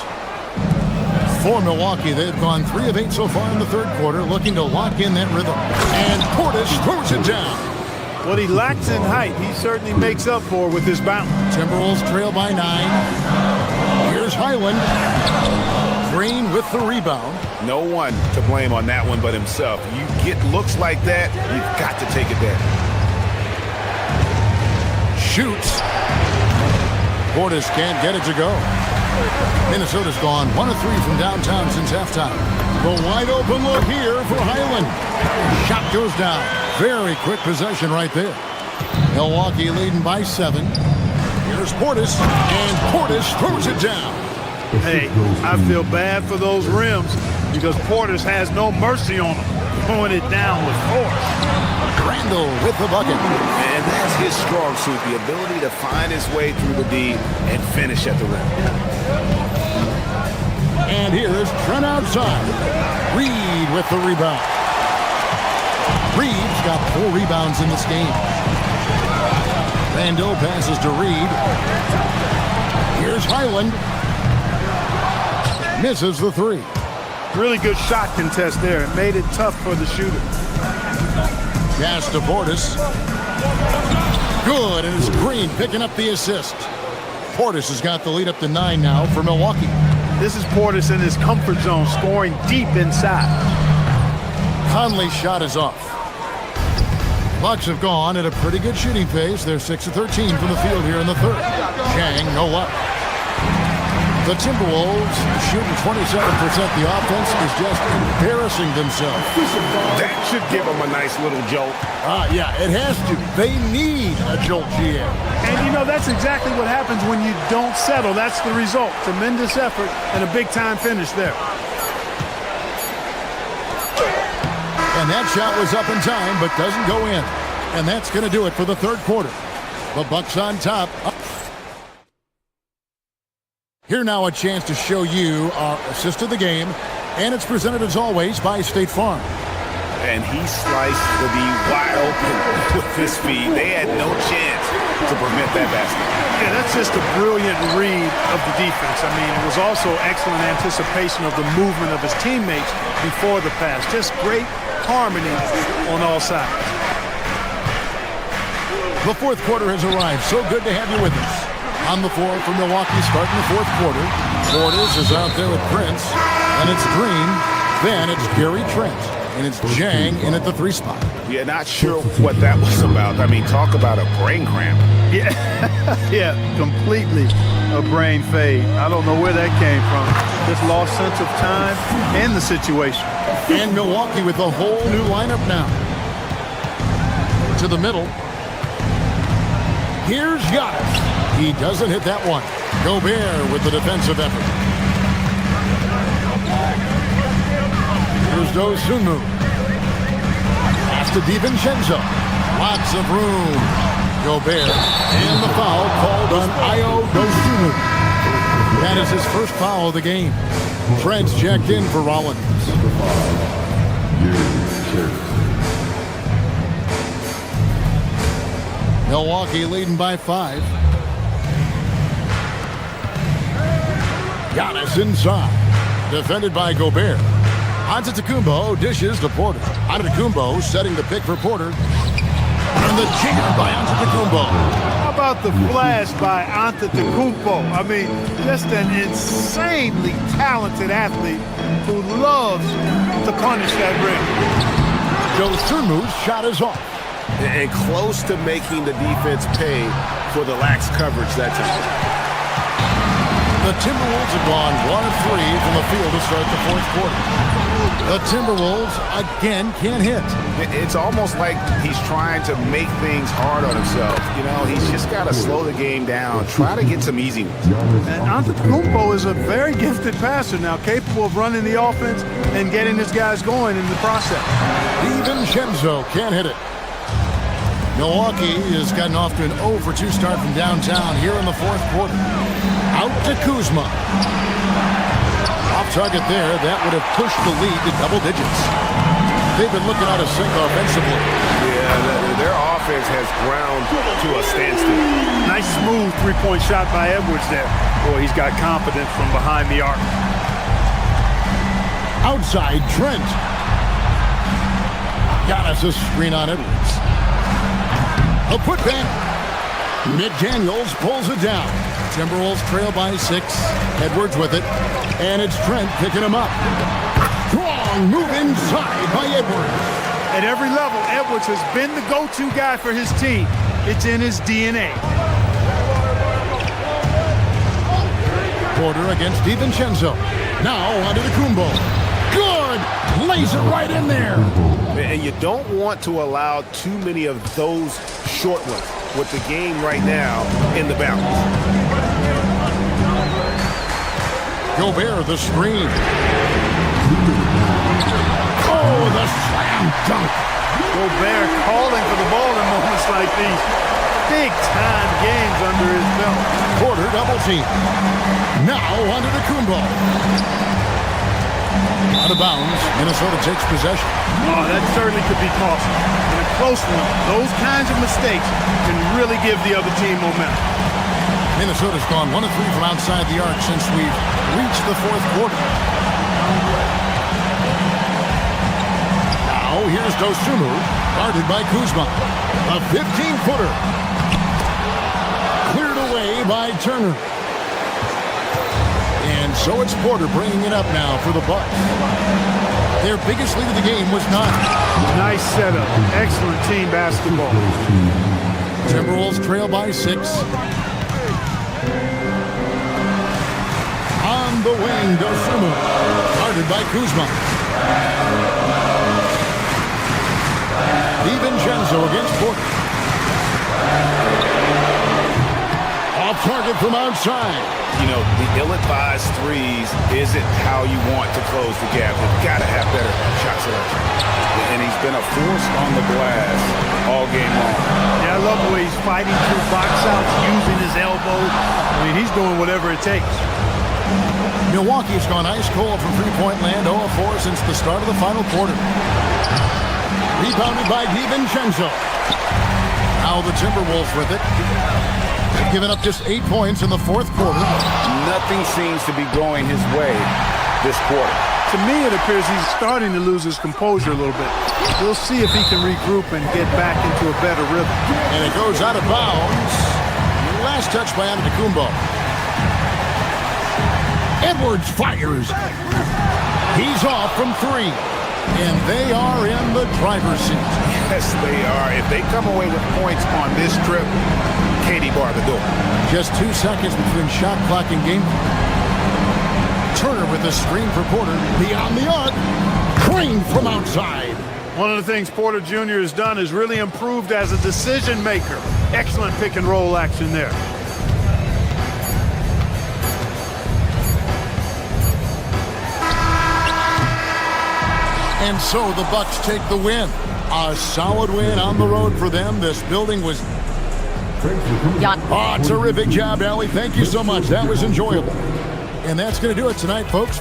For Milwaukee, they've gone 3 of 8 so far in the third quarter, looking to lock in that rhythm. And Portis throws it down. What he lacks in height, he certainly makes up for with his bounce. Timberwolves trail by 9. Here's Highland. Green with the rebound. No one to blame on that one but himself. You get looks like that, you've got to take advantage. Shoots. Portis can't get it to go. Minnesota's gone 1 of 3 from downtown since halftime. The wide open look here for Highland. Shot goes down. Very quick possession right there. Milwaukee leading by 7. Here's Portis, and Portis throws it down. Hey, I feel bad for those rims because Portis has no mercy on them, throwing it down with force. Randall with the bucket. And that's his strong suit, the ability to find his way through the D and finish at the rim. And here's Trent outside. Reed with the rebound. Reed's got 4 rebounds in this game. Randall passes to Reed. Here's Highland. Misses the 3. Really good shot contest there. It made it tough for the shooter. Pass to Portis. Good, and it's Green picking up the assist. Portis has got the lead up to 9 now for Milwaukee. This is Portis in his comfort zone, scoring deep inside. Conley's shot is off. Bucks have gone at a pretty good shooting pace. They're 6 of 13 from the field here in the third. Chang, no luck. The Timberwolves shooting 27%. The offense is just embarrassing themselves. That should give them a nice little jolt. Yeah, it has to. They need a jolt, GM. And, you know, that's exactly what happens when you don't settle. That's the result. Tremendous effort and a big-time finish there. And that shot was up in time, but doesn't go in. And that's going to do it for the third quarter. The Bucks on top. Here now a chance to show you our assist of the game. And it's presented as always by State Farm. And he sliced the D wide open with his feet. They had no chance to prevent that basket. Yeah, that's just a brilliant read of the defense. I mean, it was also excellent anticipation of the movement of his teammates before the pass. Just great harmony on all sides. The fourth quarter has arrived. So good to have you with us. On the floor for Milwaukee starting the fourth quarter. Portis is out there with Prince. And it's Green. Then it's Gary Trent. And it's Jang in at the 3 spot. Yeah, not sure what that was about. I mean, talk about a brain cramp. Yeah, yeah, completely a brain fade. I don't know where that came from. Just lost sense of time and the situation. And Milwaukee with a whole new lineup now. To the middle. Here's Giannis. He doesn't hit that one. Gobert with the defensive effort. Here's Dosunmu. Pass to DiVincenzo. Lots of room. Gobert. And the foul called on Ayo Dosunmu. That is his first foul of the game. Trent's checked in for Rollins. Milwaukee leading by 5. Giannis inside. Defended by Gobert. Antetokounmpo dishes to Porter. Antetokounmpo setting the pick for Porter. And the jigger by Antetokounmpo. How about the flash by Antetokounmpo? I mean, just an insanely talented athlete who loves to punish that rim. Dosunmu's shot is off. And close to making the defense pay for the lax coverage that time. The Timberwolves have gone 1 of 3 from the field to start the fourth quarter. The Timberwolves again can't hit. It's almost like he's trying to make things hard on himself. You know, he's just got to slow the game down, try to get some easy ones. And Antetokounmpo is a very gifted passer now, capable of running the offense and getting his guys going in the process. DiVincenzo can't hit it. Milwaukee has gotten off to an 0 for 2 start from downtown here in the fourth quarter. Out to Kuzma. Off target there. That would have pushed the lead to double digits. They've been looking out of sync offensively. Yeah, their offense has ground to a standstill. Nice smooth three-point shot by Edwards there. Boy, he's got confidence from behind the arc. Outside Trent. Giannis a screen on Edwards. A putback. McDaniels pulls it down. Timberwolves trail by 6. Edwards with it. And it's Trent picking him up. Strong move inside by Edwards. At every level, Edwards has been the go-to guy for his team. It's in his DNA. Porter against DiVincenzo. Now onto the Kumbo. Good! Lays it right in there. And you don't want to allow too many of those short ones with the game right now in the balance. Gobert, the screen. Oh, the slam dunk. Gobert calling for the ball in moments like these. Big-time games under his belt. Porter double team. Now onto the Kumbo. Out of bounds. Minnesota takes possession. Oh, that certainly could be costly. In a close one, those kinds of mistakes can really give the other team momentum. Minnesota's gone 1 of 3 from outside the arc since we've reached the fourth quarter. Now here's Dosunmu, guarded by Kuzma. A 15-footer. Cleared away by Turner. And so it's Porter bringing it up now for the Bucks. Their biggest lead of the game was 9. Nice setup. Excellent team basketball. Timberwolves trail by 6. On the wing, Dosunmu, guarded by Kuzma. DiVincenzo against Porter. Off target from outside. You know, the ill-advised threes isn't how you want to close the gap. You've got to have better shot selection. And he's been a force on the glass all game long. Yeah, I love the way he's fighting through box outs, using his elbows. I mean, he's doing whatever it takes. Milwaukee's gone ice cold from three-point land, 0 of 4 since the start of the final quarter. Rebounded by DiVincenzo. Now the Timberwolves with it. They've given up just 8 points in the fourth quarter. Nothing seems to be going his way this quarter. To me, it appears he's starting to lose his composure a little bit. We'll see if he can regroup and get back into a better rhythm. And it goes out of bounds. Last touch by Antetokounmpo. Edwards fires. He's off from 3. And they are in the driver's seat. Yes, they are. If they come away with points on this trip, Katie bar the door. Just 2 seconds between shot clock and game. Turner with the screen for Porter. Beyond the arc. Crane from outside. One of the things Porter Jr. has done is really improved as a decision maker. Excellent pick and roll action there. And so the Bucks take the win. A solid win on the road for them. This building was... Oh, terrific job, Allie. Thank you so much. That was enjoyable. And that's going to do it tonight, folks.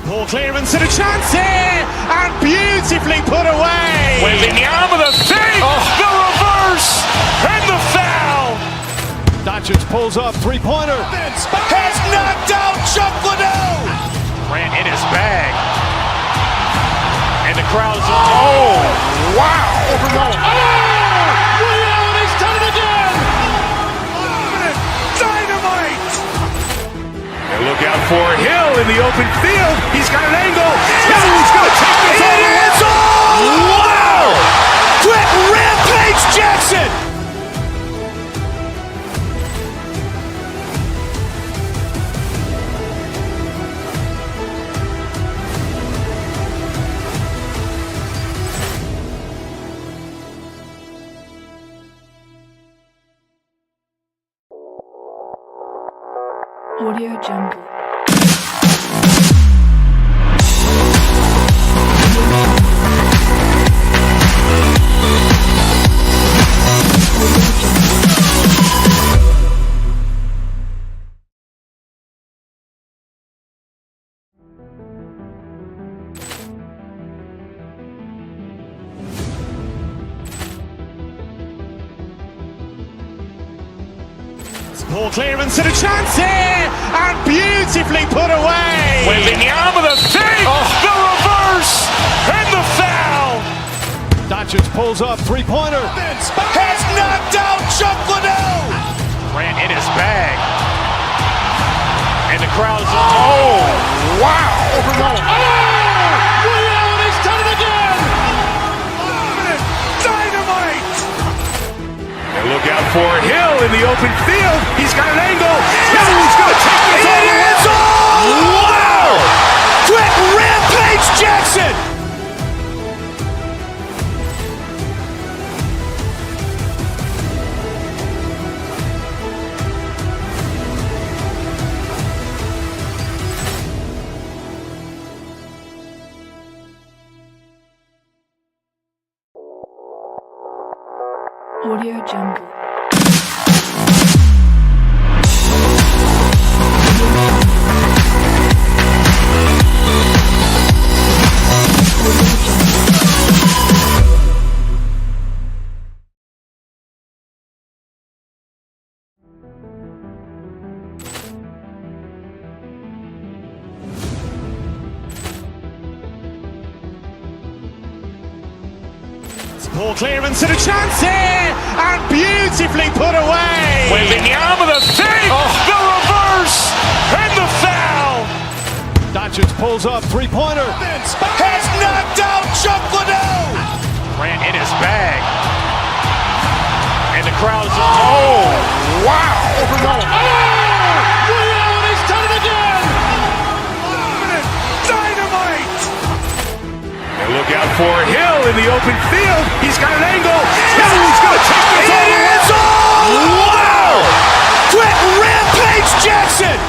Ball clearance and a chance here, and beautifully put away. Wembanyama with a fake, the reverse, and the foul. Doncic pulls up, three-pointer. Has knocked out Chuck Liddell. Ran in his bag. And the crowd is, oh, wow. Ray Allen has done it again. Dynamite. And look out for Hill in the open field. He's got an angle. He's going to take this all the way. Wow. Quick Rampage Jackson. Audio Jungle. Ball clearance and a chance here, and beautifully put away. Wembanyama with a fake, the reverse, and the foul. Doncic pulls up, three-pointer. Has knocked out Chuck Liddell. Ran in his bag. And the crowd is, oh, wow. Ray Allen has done it again. Dynamite. And look out for Hill in the open field. He's got an angle. He's going to take this all the way. Wow. Quick Rampage Jackson. Audio Jungle. Ball clearance and a chance here, and beautifully put away. Wembanyama with a fake, the reverse, and the foul. Doncic pulls up, three-pointer. Has knocked out Chuck Liddell. Ran in his bag. And the crowd is, oh, wow. Ray Allen has done it again. Dynamite. And look out for Hill in the open field. He's got an angle. He's going to take this all the way. Wow. Quick Rampage Jackson.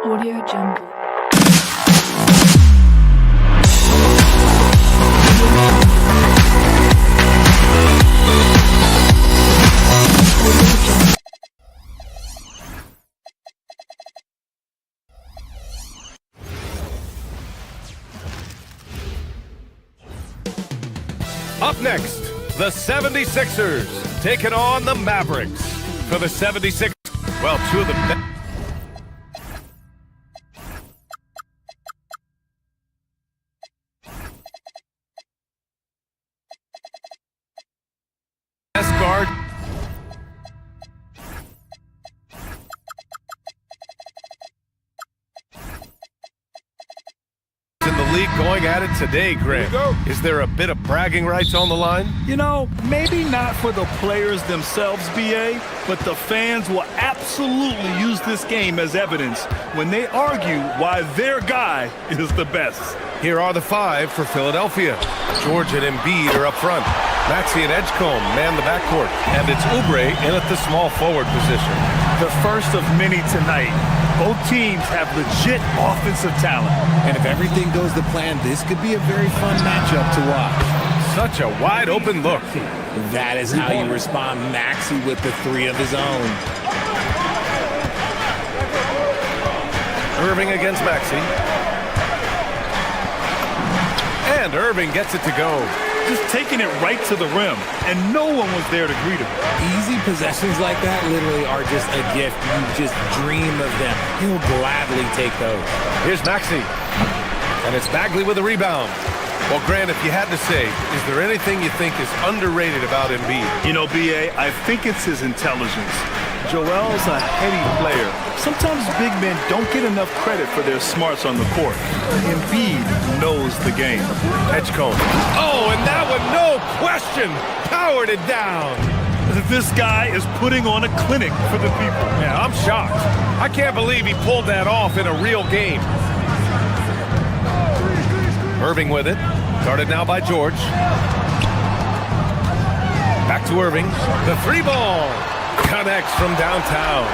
Audio Jungle. the 76ers taking on the Mavericks. For the 76ers, well, two of the best guard in the league going at it today, Greg. Is there a bit of bragging rights on the line? You know, maybe not for the players themselves, BA, but the fans will absolutely use this game as evidence when they argue why their guy is the best. Here are the five for Philadelphia. George and Embiid are up front. Maxey and Edgecombe man the backcourt. And it's Oubre in at the small forward position. The first of many tonight. Both teams have legit offensive talent. And if everything goes to plan, this could be a very fun matchup to watch. Such a wide open look. That is how you respond. Maxey with the three of his own. Irving against Maxey. And Irving gets it to go. Just taking it right to the rim, and no one was there to greet him. Easy possessions like that literally are just a gift. You just dream of them. He'll gladly take those. Here's Maxey. And it's Bagley with a rebound. Well, Grant, if you had to say, is there anything you think is underrated about Embiid? You know, BA, I think it's his intelligence. Joel's a heady player. Sometimes big men don't get enough credit for their smarts on the court. Embiid knows the game. Edgecombe. Oh, and that one, no question, powered it down. This guy is putting on a clinic for the people. Yeah, I'm shocked. I can't believe he pulled that off in a real game. Irving with it. Guarded now by George. Back to Irving. The three ball. Connects from downtown.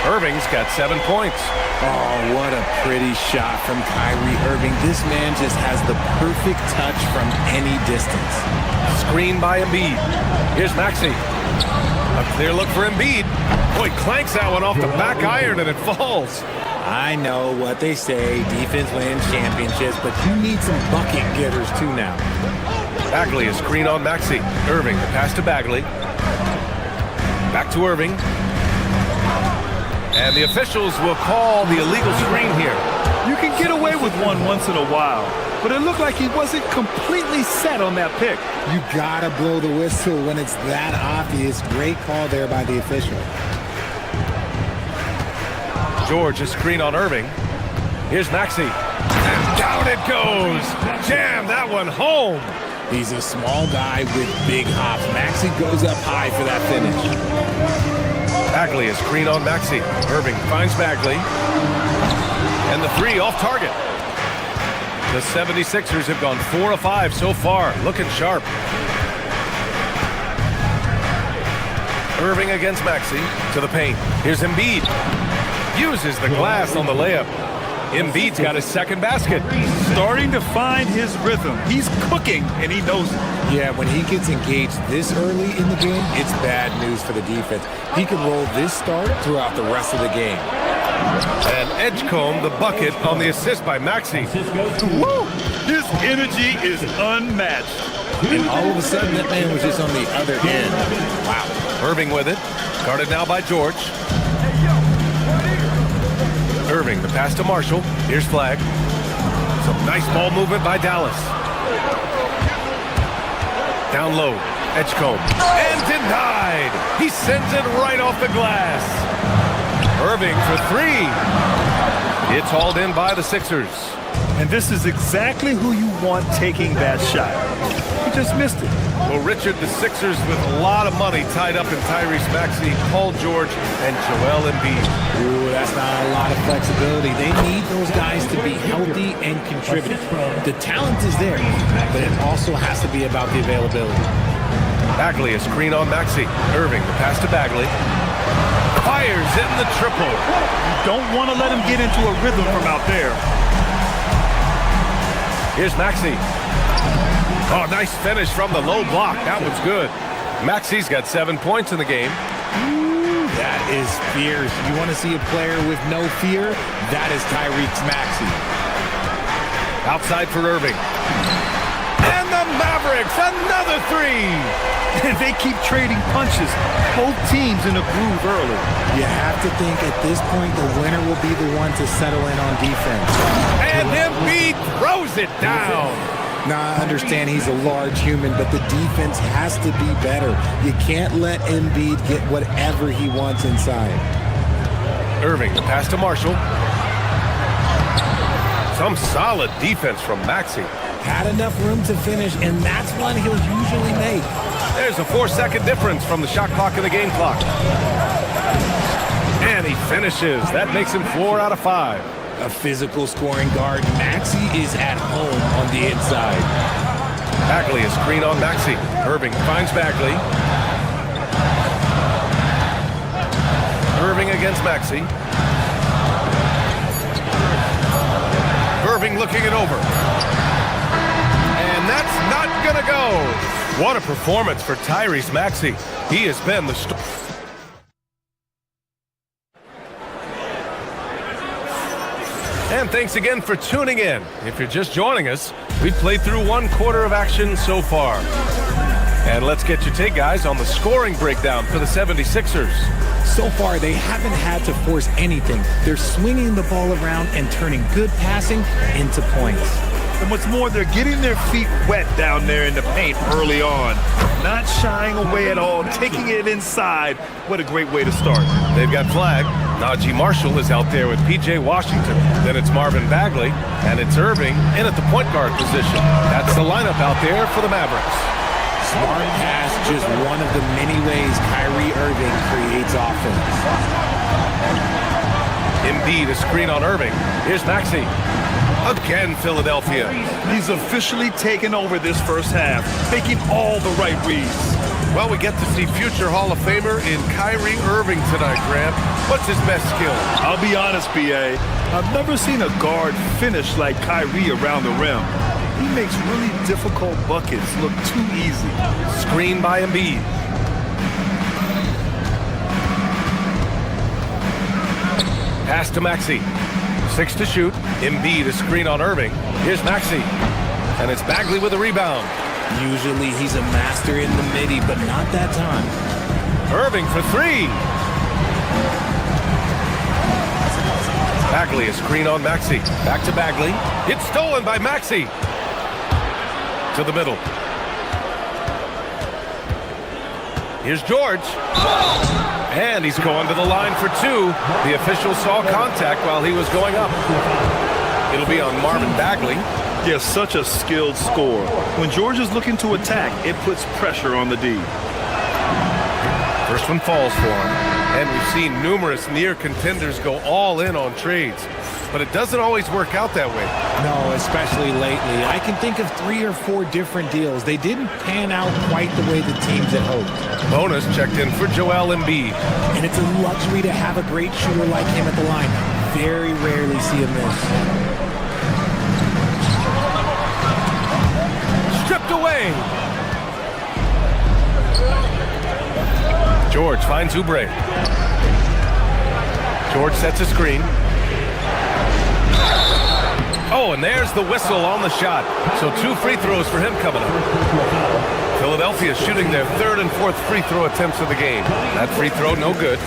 Irving's got 7 points. Oh, what a pretty shot from Kyrie Irving. This man just has the perfect touch from any distance. Screen by Embiid. Here's Maxey. A clear look for Embiid. Boy, clanks that one off the back iron and it falls. I know what they say, defense wins championships, but you need some bucket getters too now. Bagley is screen on Maxey. Irving, the pass to Bagley. Back to Irving. And the officials will call the illegal screen here. You can get away with one once in a while, but it looked like he wasn't completely set on that pick. You gotta blow the whistle when it's that obvious. Great call there by the official. George is screen on Irving. Here's Maxey. And down it goes. Jam that one home. He's a small guy with big hops. Maxey goes up high for that finish. Bagley is screen on Maxey. Irving finds Bagley. And the three off target. The 76ers have gone 4 of 5 so far. Looking sharp. Irving against Maxey to the paint. Here's Embiid. Uses the glass on the layup. Embiid's got his second basket. Starting to find his rhythm. He's cooking, and he knows it. Yeah, when he gets engaged this early in the game, it's bad news for the defense. He can roll this start throughout the rest of the game. And Edgecombe, the bucket on the assist by Maxey. Woo! His energy is unmatched. And all of a sudden, that man was just on the other end. Wow. Irving with it. Guarded now by George. Irving, the pass to Marshall. Here's Flag. Some nice ball movement by Dallas. Down low, Edgecombe. And denied! He sends it right off the glass. Irving for three. It's hauled in by the Sixers. And this is exactly who you want taking that shot. He just missed it. Well, Richard, the Sixers with a lot of money tied up in Tyrese Maxey, Paul George, and Joel Embiid. Ooh, that's not a lot of flexibility. They need those guys to be healthy and contribute. The talent is there, but it also has to be about the availability. Bagley, a screen on Maxey. Irving, the pass to Bagley. Fires in the triple. You don't want to let him get into a rhythm from out there. Here's Maxey. Oh, nice finish from the low block. That one's good. Maxey's got 7 points in the game. Ooh, that is fierce. You want to see a player with no fear? That is Tyrese Maxey. Outside for Irving. And the Mavericks Mavericks, another three. And they keep trading punches. Both teams in a groove early. You have to think at this point the winner will be the one to settle in on defense. And Embiid throws it down. Now, I understand he's a large human, but the defense has to be better. You can't let Embiid get whatever he wants inside. Irving, the pass to Marshall. Some solid defense from Maxey. Had enough room to finish, and that's one he'll usually make. There's a 4-second difference from the shot clock and the game clock. And he finishes. That makes him 4 out of 5. A physical scoring guard, Maxey is at home on the inside. Bagley is screen on Maxey. Irving finds Bagley. Irving against Maxey. Irving looking it over. And that's not gonna go. What a performance for Tyrese Maxey. He has been the star. And thanks again for tuning in. If you're just joining us, we've played through 1 quarter of action so far. And let's get your take, guys, on the scoring breakdown for the 76ers. So far, they haven't had to force anything. They're swinging the ball around and turning good passing into points. And what's more, they're getting their feet wet down there in the paint early on. Not shying away at all, taking it inside. What a great way to start. They've got flag. Najee Marshall is out there with P.J. Washington. Then it's Marvin Bagley, and it's Irving in at the point guard position. That's the lineup out there for the Mavericks. Smart pass, just one of the many ways Kyrie Irving creates offense. Embiid, a screen on Irving. Here's Maxey. Again, Philadelphia. He's officially taken over this first half, making all the right reads. Well, we get to see future Hall of Famer in Kyrie Irving tonight, Grant. What's his best skill? I'll be honest, B.A. I've never seen a guard finish like Kyrie around the rim. He makes really difficult buckets look too easy. Screen by Embiid. Pass to Maxey. 6 to shoot. Embiid, a screen on Irving. Here's Maxey. And it's Bagley with a rebound. Usually he's a master in the midi, but not that time. Irving for 3. Bagley, a screen on Maxey. Back to Bagley. It's stolen by Maxey. To the middle. Here's George. And he's going to the line for 2. The official saw contact while he was going up. It'll be on Marvin Bagley. Yes, such a skilled scorer. When George is looking to attack, it puts pressure on the D. First one falls for him. And we've seen numerous near contenders go all in on trades. But it doesn't always work out that way. No, especially lately. I can think of 3 or 4 different deals. They didn't pan out quite the way the teams had hoped. Bonus checked in for Joel Embiid. And it's a luxury to have a great shooter like him at the line. Very rarely see a miss. Stripped away. George finds Oubre. George sets a screen. Oh, and there's the whistle on the shot. So 2 free throws for him coming up. Philadelphia shooting their 3rd and 4th free throw attempts of the game. That free throw, no good.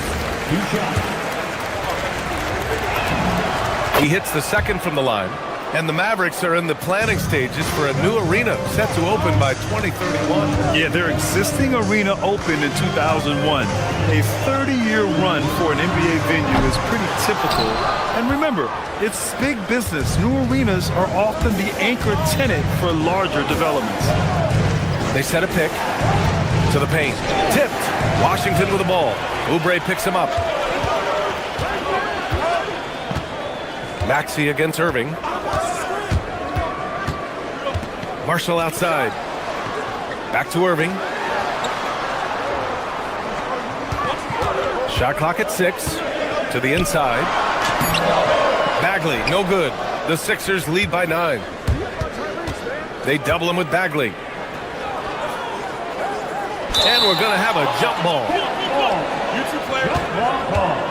He hits the 2nd from the line. And the Mavericks are in the planning stages for a new arena set to open by 2031. Yeah, their existing arena opened in 2001. A 30-year run for an NBA venue is pretty typical. And remember, it's big business. New arenas are often the anchor tenant for larger developments. They set a pick to the paint. Tipped. Washington with the ball. Oubre picks him up. Maxey against Irving. Marshall outside. Back to Irving. Shot clock at 6. To the inside. Bagley, no good. The Sixers lead by 9. They double him with Bagley. And we're going to have a jump ball. You 2 players.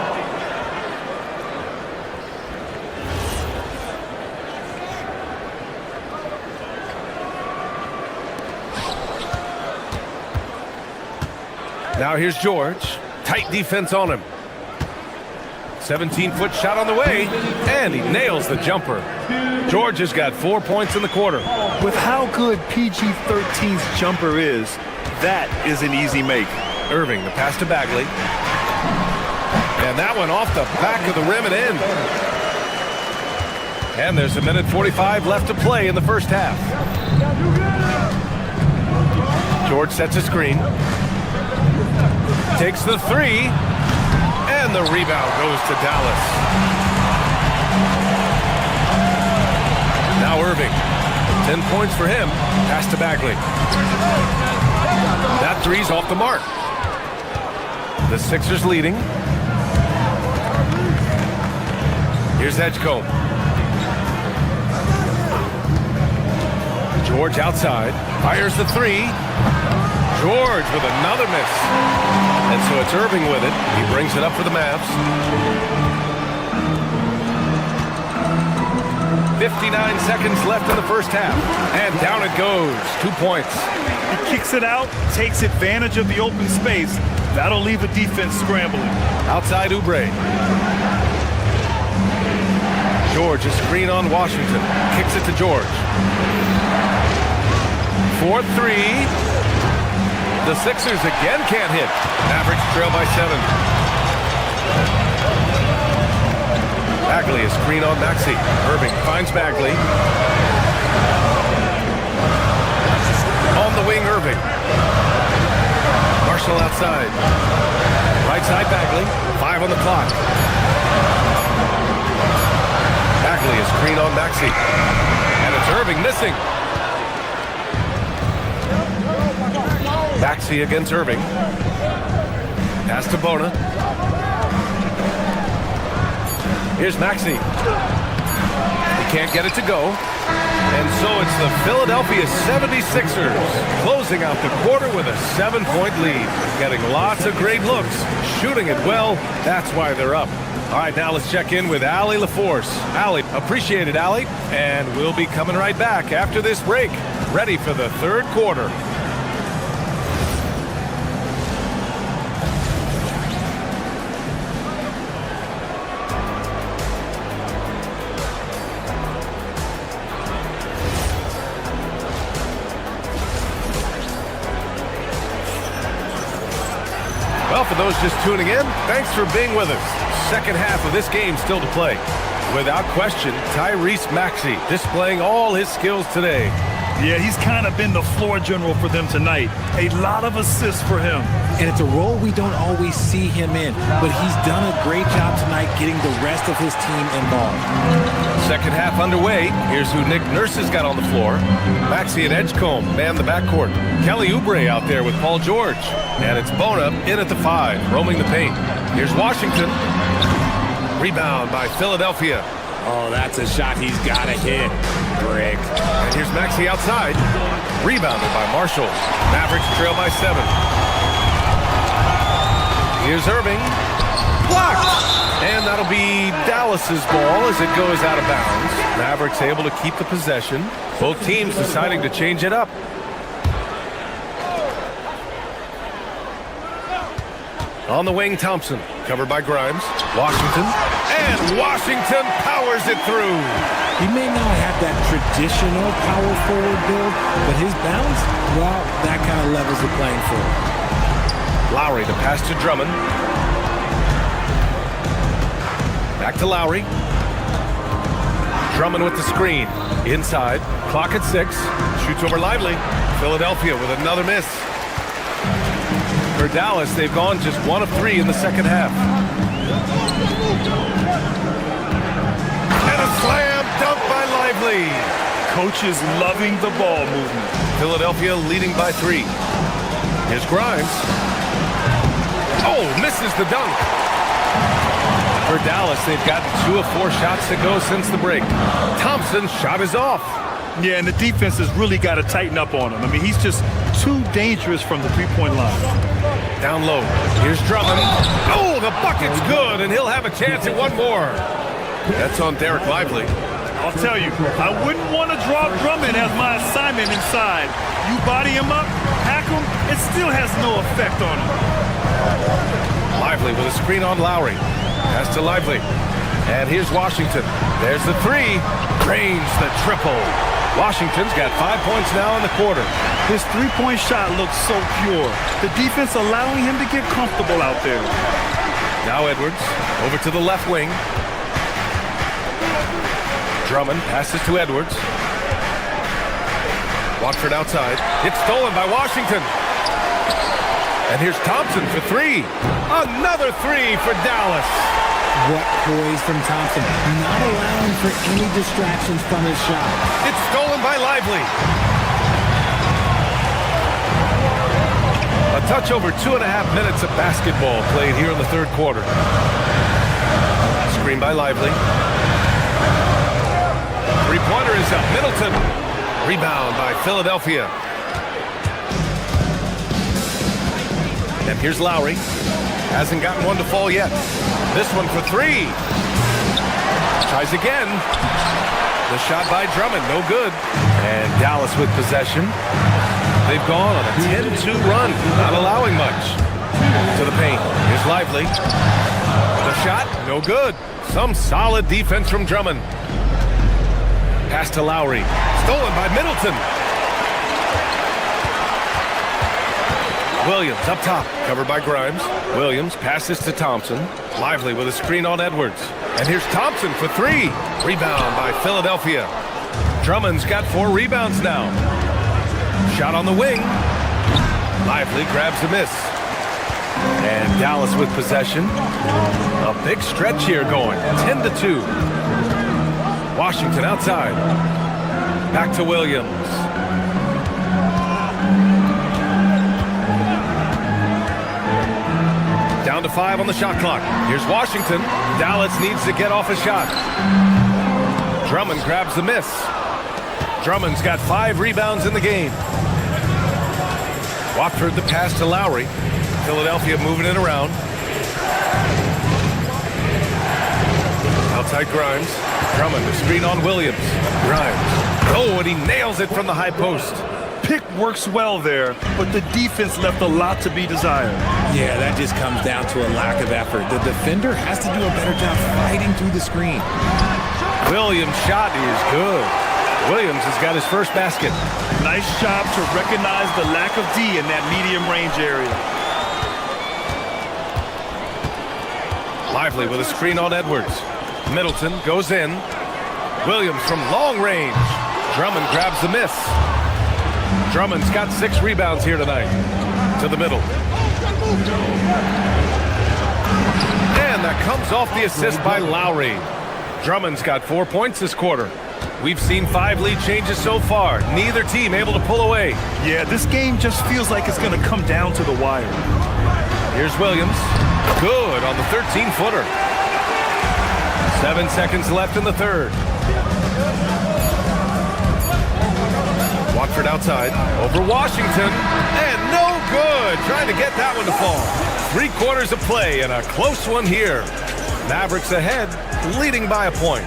Now here's George. Tight defense on him. 17-foot shot on the way, and he nails the jumper. George has got 4 points in the quarter. With how good PG-13's jumper is, that is an easy make. Irving, the pass to Bagley. And that one off the back of the rim and in. And there's 1:45 left to play in the first half. George sets a screen. Takes the three. And the rebound goes to Dallas. Now Irving. 10 points for him. Pass to Bagley. That three's off the mark. The Sixers leading. Here's Edgecombe. George outside. Fires the three. George with another miss. And so it's Irving with it. He brings it up for the Mavs. 59 seconds left in the first half. And down it goes. 2 points. He kicks it out, takes advantage of the open space. That'll leave a defense scrambling. Outside Oubre. George, a screen on Washington. Kicks it to George. 4-3. The Sixers again can't hit. Mavericks trail by 7. Bagley, a screen on Maxey. Irving finds Bagley. On the wing, Irving. Marshall outside. Right side, Bagley. 5 on the clock. Bagley, a screen on Maxey. And it's Irving missing. Maxey against Irving. Pass to Bona. Here's Maxey. He can't get it to go. And so it's the Philadelphia 76ers closing out the quarter with a 7-point lead. Getting lots of great looks. Shooting it well. That's why they're up. All right, now let's check in with Allie LaForce. Allie, appreciate it, Allie. And we'll be coming right back after this break. Ready for the third quarter. Well, for those just tuning in, thanks for being with us. Second half of this game still to play. Without question, Tyrese Maxey displaying all his skills today. Yeah, he's kind of been the floor general for them tonight. A lot of assists for him. And it's a role we don't always see him in, but he's done a great job tonight getting the rest of his team involved. Second half underway. Here's who Nick Nurse has got on the floor. Maxey and Edgecombe man the backcourt. Kelly Oubre out there with Paul George. And it's Bona in at the 5, roaming the paint. Here's Washington. Rebound by Philadelphia. Oh, that's a shot he's got to hit. Brick. And here's Maxey outside. Rebounded by Marshall. Mavericks trail by 7. Here's Irving. Blocked. And that'll be Dallas's ball as it goes out of bounds. Mavericks able to keep the possession. Both teams deciding to change it up. On the wing, Thompson. Covered by Grimes. Washington. And Washington powers it through. He may not have that traditional power forward build, but his bounce, well, that kind of levels the playing field. Lowry, the pass to Drummond. Back to Lowry. Drummond with the screen. Inside. Clock at 6. Shoots over Lively. Philadelphia with another miss. For Dallas, they've gone just 1 of 3 in the second half. And a slam dunk by Lively. Coaches loving the ball movement. Philadelphia leading by 3. Here's Grimes. Oh, misses the dunk. For Dallas, they've got 2 of 4 shots to go since the break. Thompson's shot is off. Yeah, and the defense has really got to tighten up on him. I mean, he's just too dangerous from the three-point line. Down low. Here's Drummond. Oh, the bucket's good, and he'll have a chance at one more. That's on Derek Lively. I'll tell you, I wouldn't want to drop Drummond as my assignment inside. You body him up, hack him, it still has no effect on him. Lively with a screen on Lowry. Pass to Lively. And here's Washington. There's the three. Drains the triple. Washington's got 5 points now in the quarter. His three-point shot looks so pure. The defense allowing him to get comfortable out there. Now Edwards over to the left wing. Drummond passes to Edwards. Watford outside. It's stolen by Washington. And here's Thompson for three. Another three for Dallas. What poise from Thompson. Not allowing for any distractions from his shot. It's stolen by Lively. A touch over 2.5 minutes of basketball played here in the third quarter. Screen by Lively. Three-pointer is up. Middleton. Rebound by Philadelphia. And here's Lowry. Hasn't gotten one to fall yet. This one for three. Tries again. The shot by Drummond, no good. And Dallas with possession. They've gone on a 10-2 run, not allowing much. To the paint. Here's Lively. The shot, no good. Some solid defense from Drummond. Pass to Lowry. Stolen by Middleton. Williams up top, covered by Grimes. Williams passes to Thompson. Lively with a screen on Edwards. And here's Thompson for three. Rebound by Philadelphia. Drummond's got 4 rebounds now. Shot on the wing. Lively grabs a miss. And Dallas with possession. A big stretch here going. 10-2. Washington outside. Back to Williams. Down to 5 on the shot clock. Here's Washington. Dallas needs to get off a shot. Drummond grabs the miss. Drummond's got 5 rebounds in the game. Watford the pass to Lowry. Philadelphia moving it around. Outside Grimes. Drummond, the screen on Williams. Grimes. Oh, and he nails it from the high post. Pick works well there, but the defense left a lot to be desired. Yeah, that just comes down to a lack of effort. The defender has to do a better job fighting through the screen. Williams' shot is good. Williams has got his first basket. Nice job to recognize the lack of D in that medium range area. Lively with a screen on Edwards. Middleton goes in. Williams from long range. Drummond grabs the miss. Drummond's got 6 rebounds here tonight. To the middle. And that comes off the assist by Lowry. Drummond's got 4 points this quarter. We've seen 5 lead changes so far. Neither team able to pull away. Yeah, this game just feels like it's going to come down to the wire. Here's Williams. Good on the 13-footer. 7 seconds left in the third. Watford outside. Over Washington. And no good. Trying to get that one to fall. 3 quarters of play and a close one here. Mavericks ahead, leading by a point.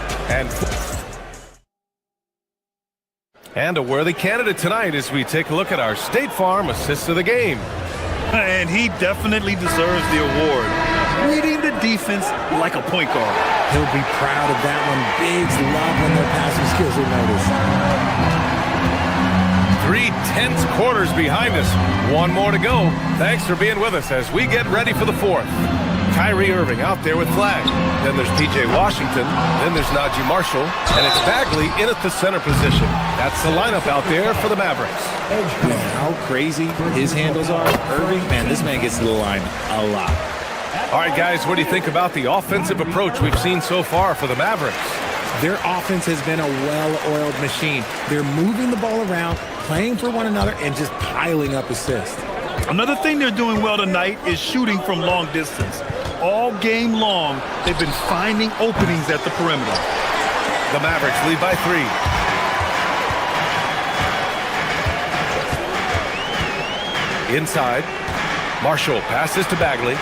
And a worthy candidate tonight as we take a look at our State Farm assist of the game. And he definitely deserves the award. Reading the defense like a point guard. He'll be proud of that one. Bigs love when their passing skills are noticed. 3 tense quarters behind us. 1 more to go. Thanks for being with us as we get ready for the 4th. Kyrie Irving out there with flag. Then there's P.J. Washington. Then there's Najee Marshall. And it's Bagley in at the center position. That's the lineup out there for the Mavericks. Man, how crazy his handles are. Irving, man, this man gets to the line a lot. All right, guys, what do you think about the offensive approach we've seen so far for the Mavericks? Their offense has been a well-oiled machine. They're moving the ball around, playing for one another, and just piling up assists. Another thing they're doing well tonight is shooting from long distance. All game long, they've been finding openings at the perimeter. The Mavericks lead by 3. Inside, Marshall passes to Bagley.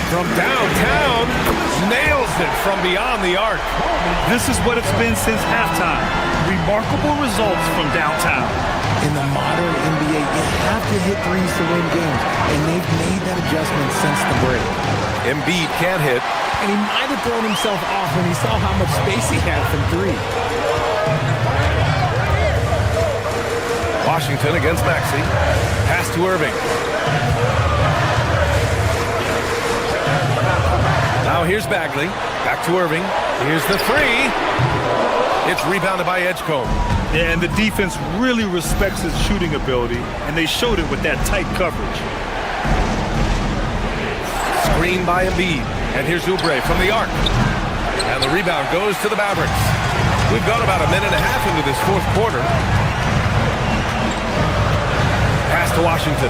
From downtown, nails it from beyond the arc. This is what it's been since halftime. Remarkable results from downtown. In the modern NBA, you have to hit threes to win games, and they've made that adjustment since the break. Embiid can't hit. And he might have thrown himself off when he saw how much space he had from three. Washington against Maxey. Pass to Irving. Now here's Bagley. Back to Irving. Here's the three. It's rebounded by Edgecombe. Yeah, and the defense really respects his shooting ability, and they showed it with that tight coverage. Screen by Embiid. And here's Oubre from the arc. And the rebound goes to the Mavericks. We've gone about a minute and a half into this fourth quarter. Pass to Washington.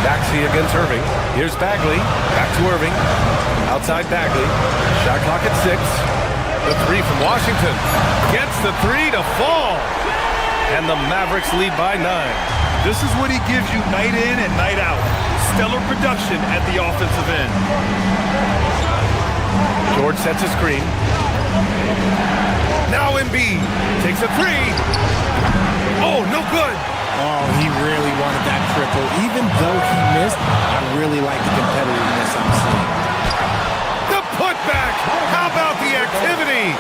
Maxey against Irving. Here's Bagley. Back to Irving. Outside Bagley. Shot clock at 6. The three from Washington. Gets the three to fall. And the Mavericks lead by 9. This is what he gives you night in and night out. Stellar production at the offensive end. George sets a screen. Now Embiid takes a three. Oh, no good. Oh, he really wanted that triple. Even though he missed, I really like the competitiveness I'm seeing. The putback. How about the activity?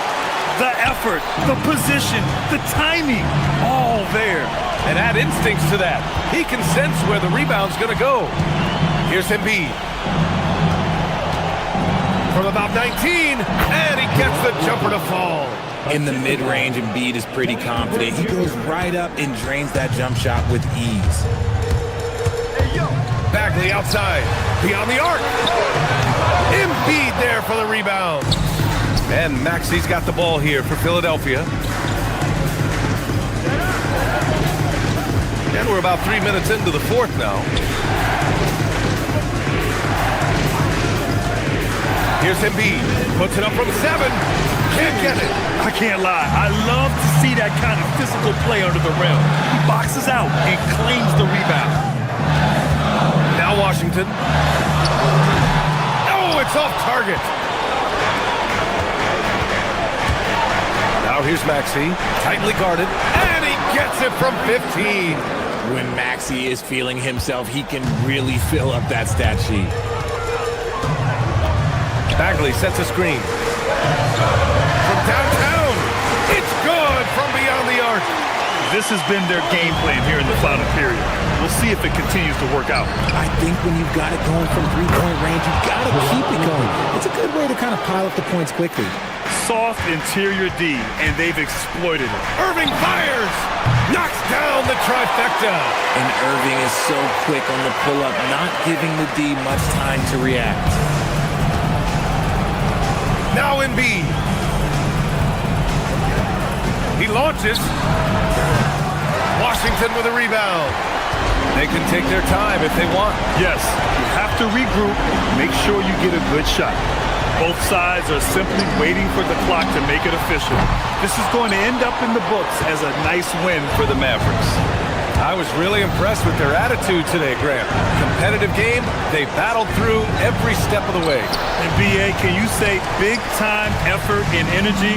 The effort, the position, the timing, all there. And add instincts to that. He can sense where the rebound's going to go. Here's Embiid. From about 19, and he gets the jumper to fall. In the mid-range, Embiid is pretty confident. He goes right up and drains that jump shot with ease. Bagley outside, beyond the arc. Embiid there for the rebound. And Maxey's got the ball here for Philadelphia. And we're about 3 minutes into the fourth now. Here's Embiid. Puts it up from 7. Can't get it. I can't lie. I love to see that kind of physical play under the rim. He boxes out and claims the rebound. Now Washington. Oh, it's off target. Now here's Maxey. Tightly guarded. And he gets it from 15. When Maxey is feeling himself, he can really fill up that stat sheet. Bagley sets a screen. From downtown, it's good from beyond the arc. This has been their game plan here in the final period. We'll see if it continues to work out. I think when you've got it going from three-point range, you've got to keep it going. It's a good way to kind of pile up the points quickly. Soft interior D, and they've exploited it. Irving fires! Knocks down the trifecta! And Irving is so quick on the pull-up, not giving the D much time to react. Now Embiid. He launches. Washington with a rebound. They can take their time if they want. Yes, you have to regroup, make sure you get a good shot. Both sides are simply waiting for the clock to make it official. This is going to end up in the books as a nice win for the Mavericks. I was really impressed with their attitude today, Grant. Competitive game, they battled through every step of the way. And B.A., can you say big-time effort and energy?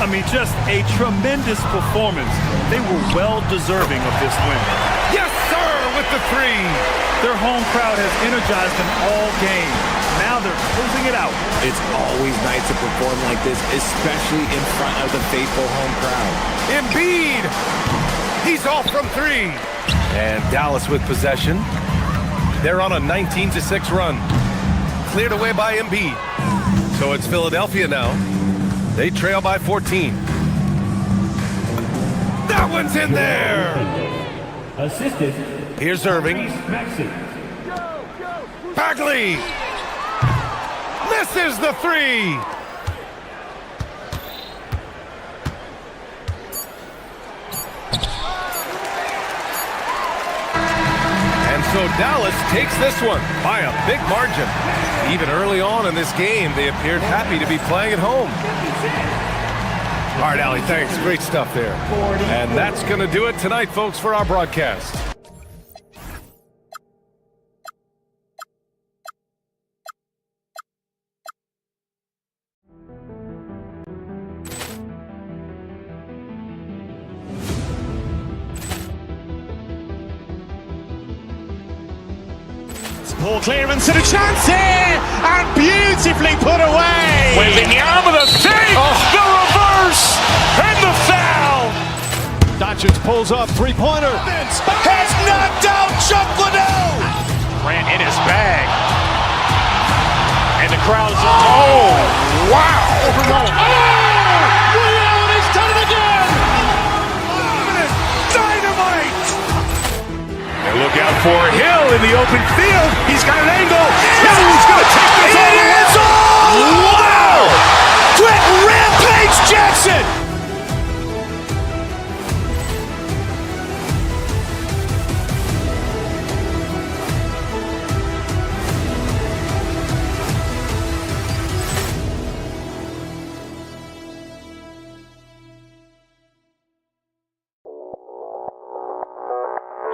I mean, just a tremendous performance. They were well-deserving of this win. Yes, sir, with the three. Their home crowd has energized them all game. Now they're closing it out. It's always nice to perform like this, especially in front of the faithful home crowd. Embiid! He's off from 3. And Dallas with possession. They're on a 19-6 run. Cleared away by Embiid. So it's Philadelphia now. They trail by 14. That one's in there! Assisted. Here's Irving. Bagley! Misses the 3! So Dallas takes this one by a big margin. Even early on in this game, they appeared happy to be playing at home. All right, Allie, thanks. Great stuff there. And that's going to do it tonight, folks, for our broadcast. Poor clearance and a chance here, and beautifully put away. Wembanyama the save, the reverse, and the foul. Doncic pulls up, three-pointer. Has knocked out Chuck Liddell. Grant in his bag. And the crowd's wow. He's done it again. Dynamite. And look out for Hill in the open field. He's got an angle. Hill's going to take this all the way. Wow. Quit Rampage Jackson.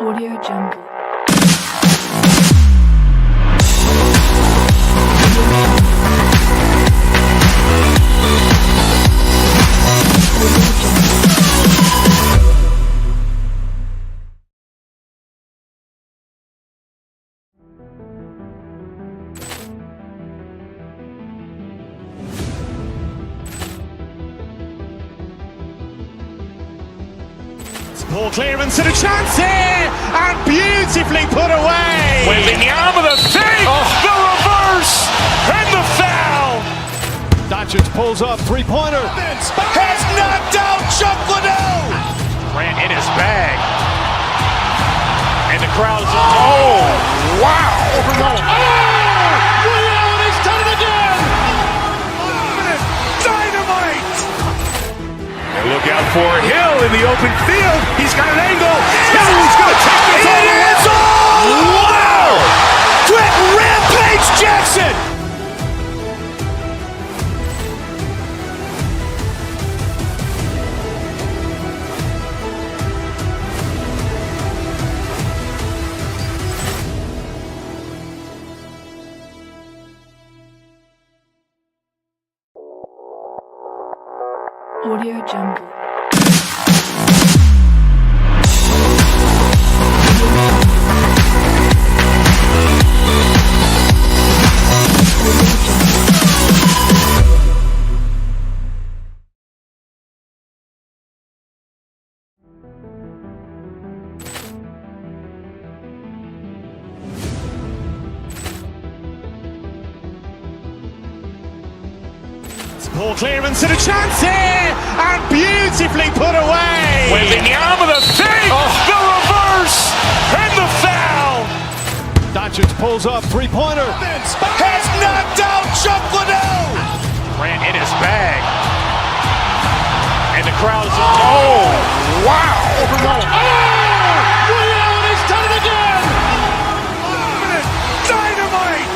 Audio Jungle. Poor clearance and a chance here, and beautifully put away. Wembanyama the save, the reverse, and the foul. Doncic pulls up, three-pointer. Has knocked out Chuck Liddell. Grant in his bag. And the crowd's wow. He's done it again. Dynamite. And look out for Hill in the open field. He's got an angle. Hill's going to take this all the way. Wow. Quit Rampage Jackson. Audio Jungle. Poor clearance and a chance here, and beautifully put away. Wembanyama the save, the reverse, and the foul. Doncic pulls up, three-pointer. Has knocked out Chuck Liddell. Grant in his bag. And the crowd's wow. He's done it again. Dynamite.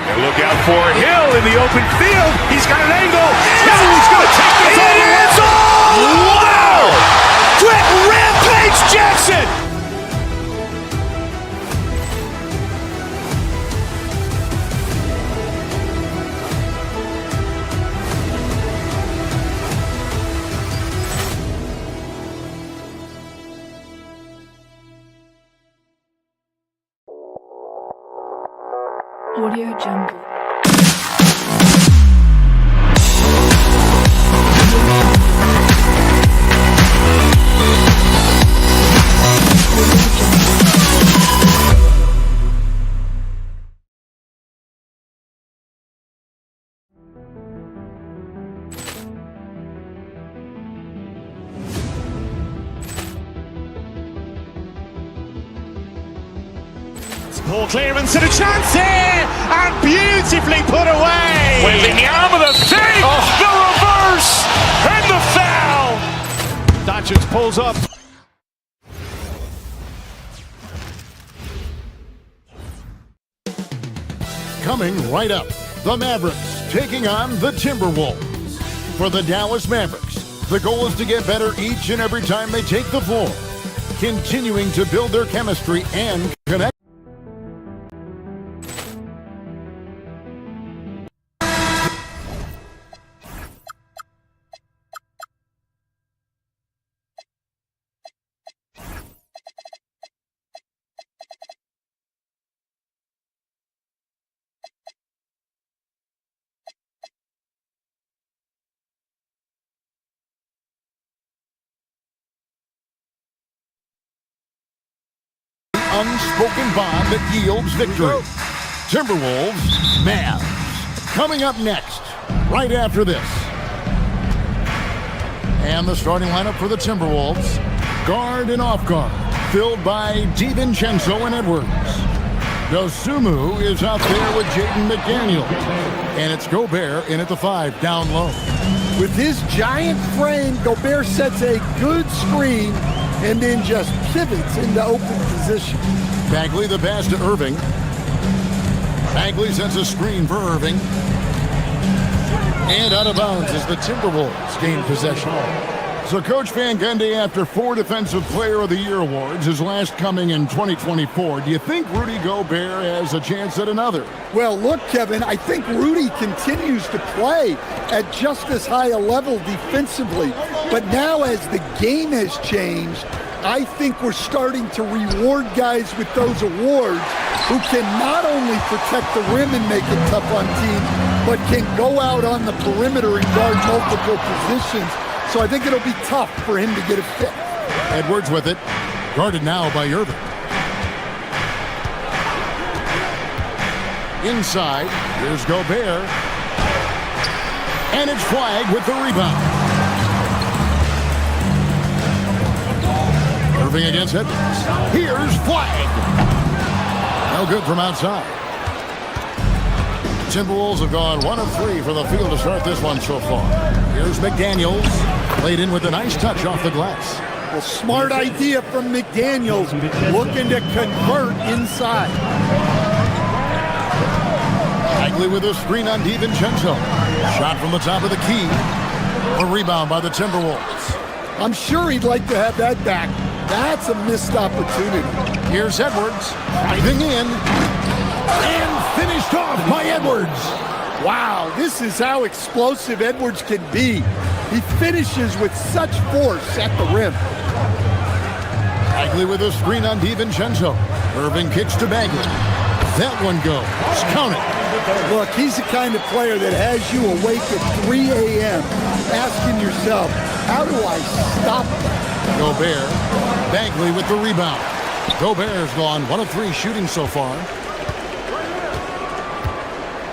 And look out for Hill in the open field. He's got an angle. Hill's going to take this all the way. Wow. Quit Rampage Jackson. Audio Jungle. Poor clearance and a chance here, and beautifully put away. Wembanyama the save, the reverse, and the foul. Doncic pulls up. Coming right up, the Mavericks taking on the Timberwolves. For the Dallas Mavericks, the goal is to get better each and every time they take the floor, continuing to build their chemistry and connect. unspoken bond that yields victory. Timberwolves, Mavs. Coming up next, right after this. And the starting lineup for the Timberwolves, guard and off guard, filled by DiVincenzo and Edwards. Dosunmu is out there with Jaden McDaniel. And it's Gobert in at the 5, down low. With his giant frame, Gobert sets a good screen and then just pivots into open position. Bagley the pass to Irving. Bagley sends a screen for Irving. And out of bounds as the Timberwolves gain possession. So Coach Van Gundy, after 4 Defensive Player of the Year awards, his last coming in 2024, do you think Rudy Gobert has a chance at another? Well, look, Kevin, I think Rudy continues to play at just as high a level defensively. But now as the game has changed, I think we're starting to reward guys with those awards who can not only protect the rim and make it tough on teams, but can go out on the perimeter and guard multiple positions. So I think it'll be tough for him to get a fit. Edwards with it. Guarded now by Irving. Inside, here's Gobert. And it's Flag with the rebound. Irving against Edwards. Here's Flag. No good from outside. Timberwolves have gone 1 of 3 for the field to start this one so far. Here's McDaniels, laid in with a nice touch off the glass. Well, smart idea from McDaniels, looking to convert inside. Bagley with a screen on DiVincenzo. Shot from the top of the key. A rebound by the Timberwolves. I'm sure he'd like to have that back. That's a missed opportunity. Here's Edwards, driving in. And finished off by Edwards. Wow, this is how explosive Edwards can be. He finishes with such force at the rim. Bagley with a screen on DiVincenzo. Irving kicks to Bagley. That one goes. Count it. Look, he's the kind of player that has you awake at 3 a.m. asking yourself, how do I stop that? Gobert. Bagley with the rebound. Gobert's gone 1 of 3 shooting so far.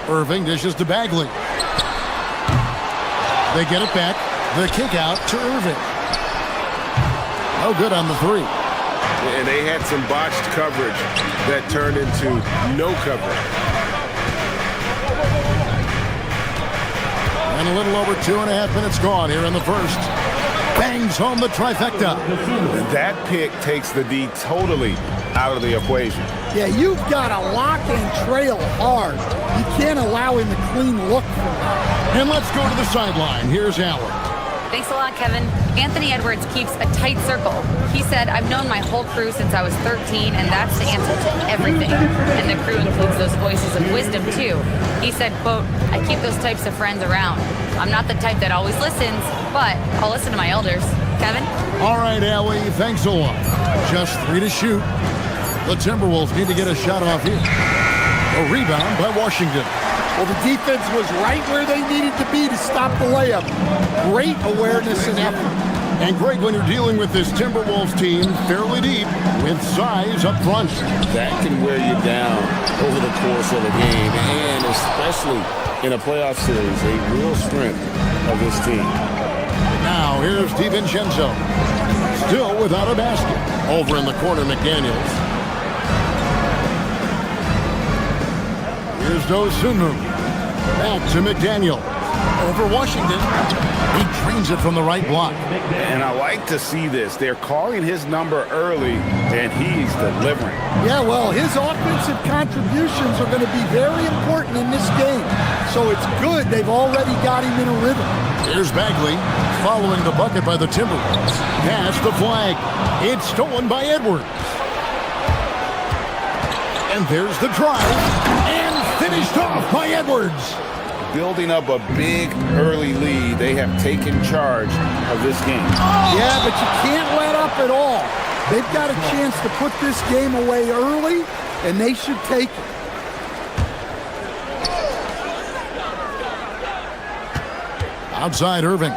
Irving dishes to Bagley. They get it back. The kick out to Irving. No good on the 3. And they had some botched coverage that turned into no coverage. And a little over 2.5 minutes gone here in the first. Bangs home the trifecta. That pick takes the D totally out of the equation. Yeah, you've got to lock and trail hard. You can't allow him to clean look from that. And let's go to the sideline. Here's Allen. Thanks a lot, Kevin. Anthony Edwards keeps a tight circle. He said, I've known my whole crew since I was 13, and that's the answer to everything. And the crew includes those voices of wisdom, too. He said, quote, I keep those types of friends around. I'm not the type that always listens, but I'll listen to my elders. Kevin? All right, Allie, thanks a lot. Just 3 to shoot. The Timberwolves need to get a shot off here. A rebound by Washington. Well, the defense was right where they needed to be to stop the layup. Great awareness and effort. And Greg, when you're dealing with this Timberwolves team fairly deep with size up front, that can wear you down over the course of a game, and especially in a playoff series, a real strength of this team. Now here's DiVincenzo, still without a basket. Over in the corner, McDaniels. Here's Dosunmu. Back to McDaniel. Over Washington. He drains it from the right block. And I like to see this. They're calling his number early, and he's delivering. Yeah, well, his offensive contributions are going to be very important in this game. So it's good they've already got him in a rhythm. Here's Bagley following the bucket by the Timberwolves. Pass the flag. It's stolen by Edwards. And there's the drive. And finished off by Edwards. Building up a big early lead, they have taken charge of this game. Yeah, but you can't let up at all. They've got a chance to put this game away early, and they should take it. Outside Irving.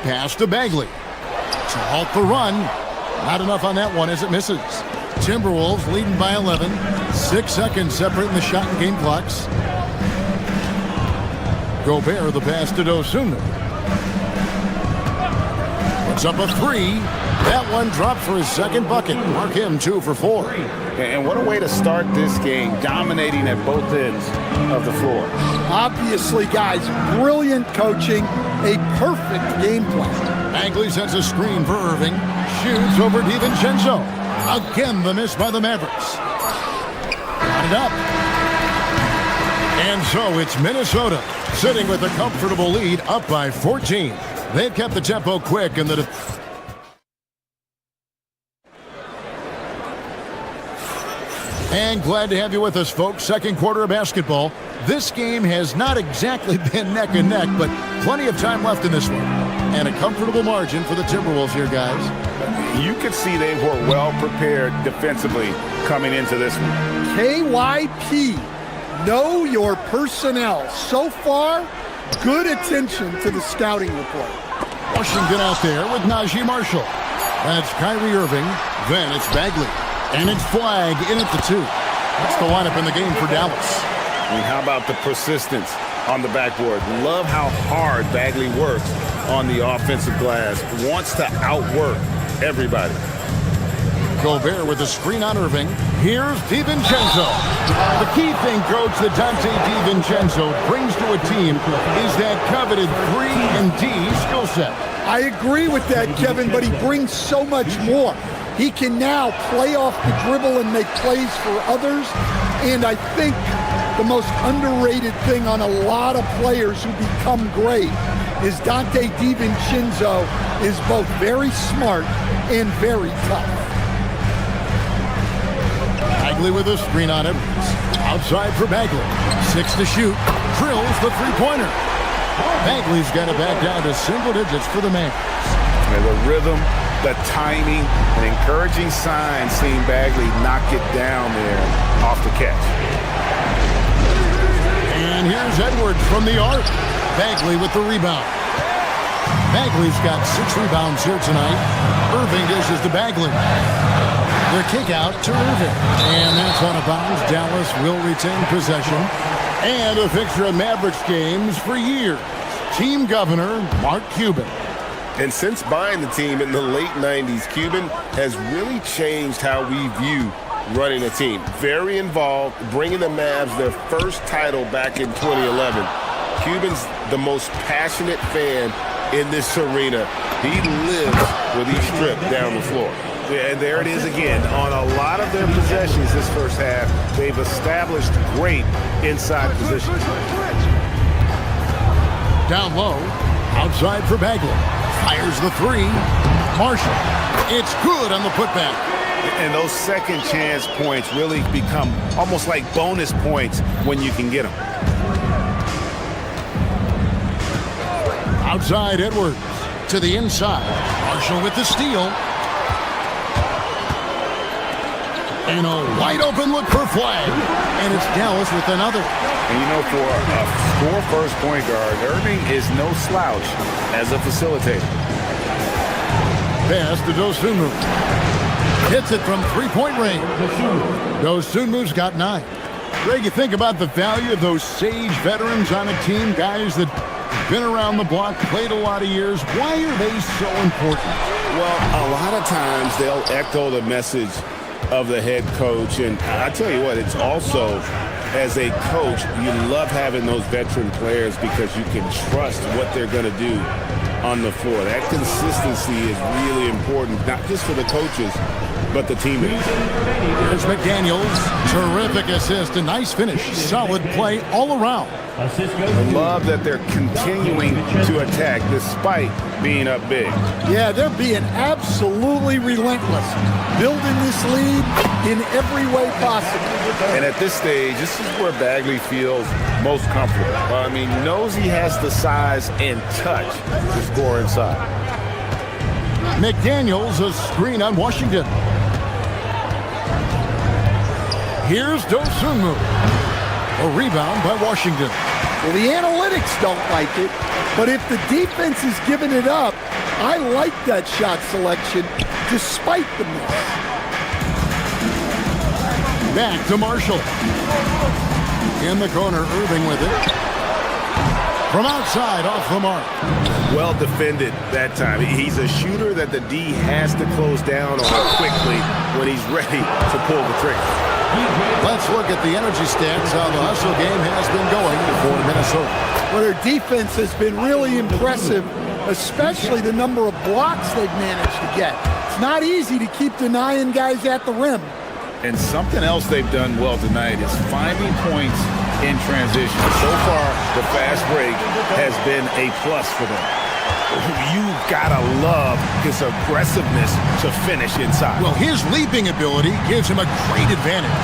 Pass to Bagley. To halt the run. Not enough on that one as it misses. Timberwolves leading by 11. 6 seconds separating the shot and game clocks. Gobert the pass to Dosunmu. Puts up a 3. That one dropped for his second bucket. Mark him 2 for 4. And what a way to start this game, dominating at both ends of the floor. Obviously, guys, brilliant coaching, a perfect game plan. Bagley sends a screen for Irving. Shoots over DiVincenzo. Again, the miss by the Mavericks. Got it up. And so it's Minnesota sitting with a comfortable lead, up by 14. They've kept the tempo quick and the... And glad to have you with us, folks. Second quarter of basketball. This game has not exactly been neck and neck, but plenty of time left in this one. And a comfortable margin for the Timberwolves here, guys. You could see they were well prepared defensively coming into this one. KYP, know your personnel. So far, good attention to the scouting report. Washington out there with Najee Marshall. That's Kyrie Irving. Then it's Bagley. And it's Flag in at the 2. That's the lineup in the game for Dallas. I mean, how about the persistence on the backboard? Love how hard Bagley works on the offensive glass. Wants to outwork everybody. Gobert with a screen on Irving. Here's DiVincenzo. The key thing, Coach, that Dante DiVincenzo brings to a team is that coveted 3-and-D skill set. I agree with that, Kevin, but he brings so much more. He can now play off the dribble and make plays for others. And I think the most underrated thing on a lot of players who become great is Dante DiVincenzo is both very smart and very tough. Bagley with a screen on him. Outside for Bagley. 6 to shoot. Drills the three-pointer. Bagley's got it back down to single digits for the man. And the rhythm, the timing, an encouraging sign seeing Bagley knock it down there off the catch. And here's Edwards from the arc. Bagley with the rebound. Bagley's got 6 rebounds here tonight. Irving dishes to Bagley. Their kick out to Irving. And that's out of bounds. Dallas will retain possession. And a fixture of Mavericks games for years. Team governor, Mark Cuban. And since buying the team in the late 90s, Cuban has really changed how we view running a team. Very involved, bringing the Mavs their first title back in 2011. Cuban's the most passionate fan in this arena. He lives with each trip down the floor. Yeah, and there it is again. On a lot of their possessions this first half, they've established great inside positions. Down low, outside for Bagley. Fires the 3. Marshall. It's good on the putback. And those second chance points really become almost like bonus points when you can get them. Outside Edwards. To the inside. Marshall with the steal. And a wide open look for Flag. And it's Dallas with another. And you know, for a score-first point guard, Irving is no slouch as a facilitator. Pass to Dosunmu. Hits it from three-point range. Dosunmu's got 9. Greg, you think about the value of those sage veterans on a team, guys that have been around the block, played a lot of years. Why are they so important? Well, a lot of times they'll echo the message of the head coach. And I tell you what, it's also, as a coach, you love having those veteran players because you can trust what they're going to do on the floor. That consistency is really important, not just for the coaches, but the teammates. Here's McDaniels. Terrific assist. A nice finish. Solid play all around. I love that they're continuing to attack despite being up big. Yeah, they're being absolutely relentless. Building this lead in every way possible. And at this stage, this is where Bagley feels most comfortable. I mean, knows he has the size and touch to score inside. McDaniels, a screen on Washington. Here's Dosunmu. A rebound by Washington. Well, the analytics don't like it, but if the defense is giving it up, I like that shot selection despite the miss. Back to Marshall. In the corner, Irving with it. From outside, off the mark. Well defended that time. He's a shooter that the D has to close down on quickly when he's ready to pull the trigger. Let's look at the energy stats, how the hustle game has been going for Minnesota. Well, their defense has been really impressive, especially the number of blocks they've managed to get. It's not easy to keep denying guys at the rim. And something else they've done well tonight is finding points in transition. So far, the fast break has been a plus for them. You've got to love his aggressiveness to finish inside. Well, his leaping ability gives him a great advantage.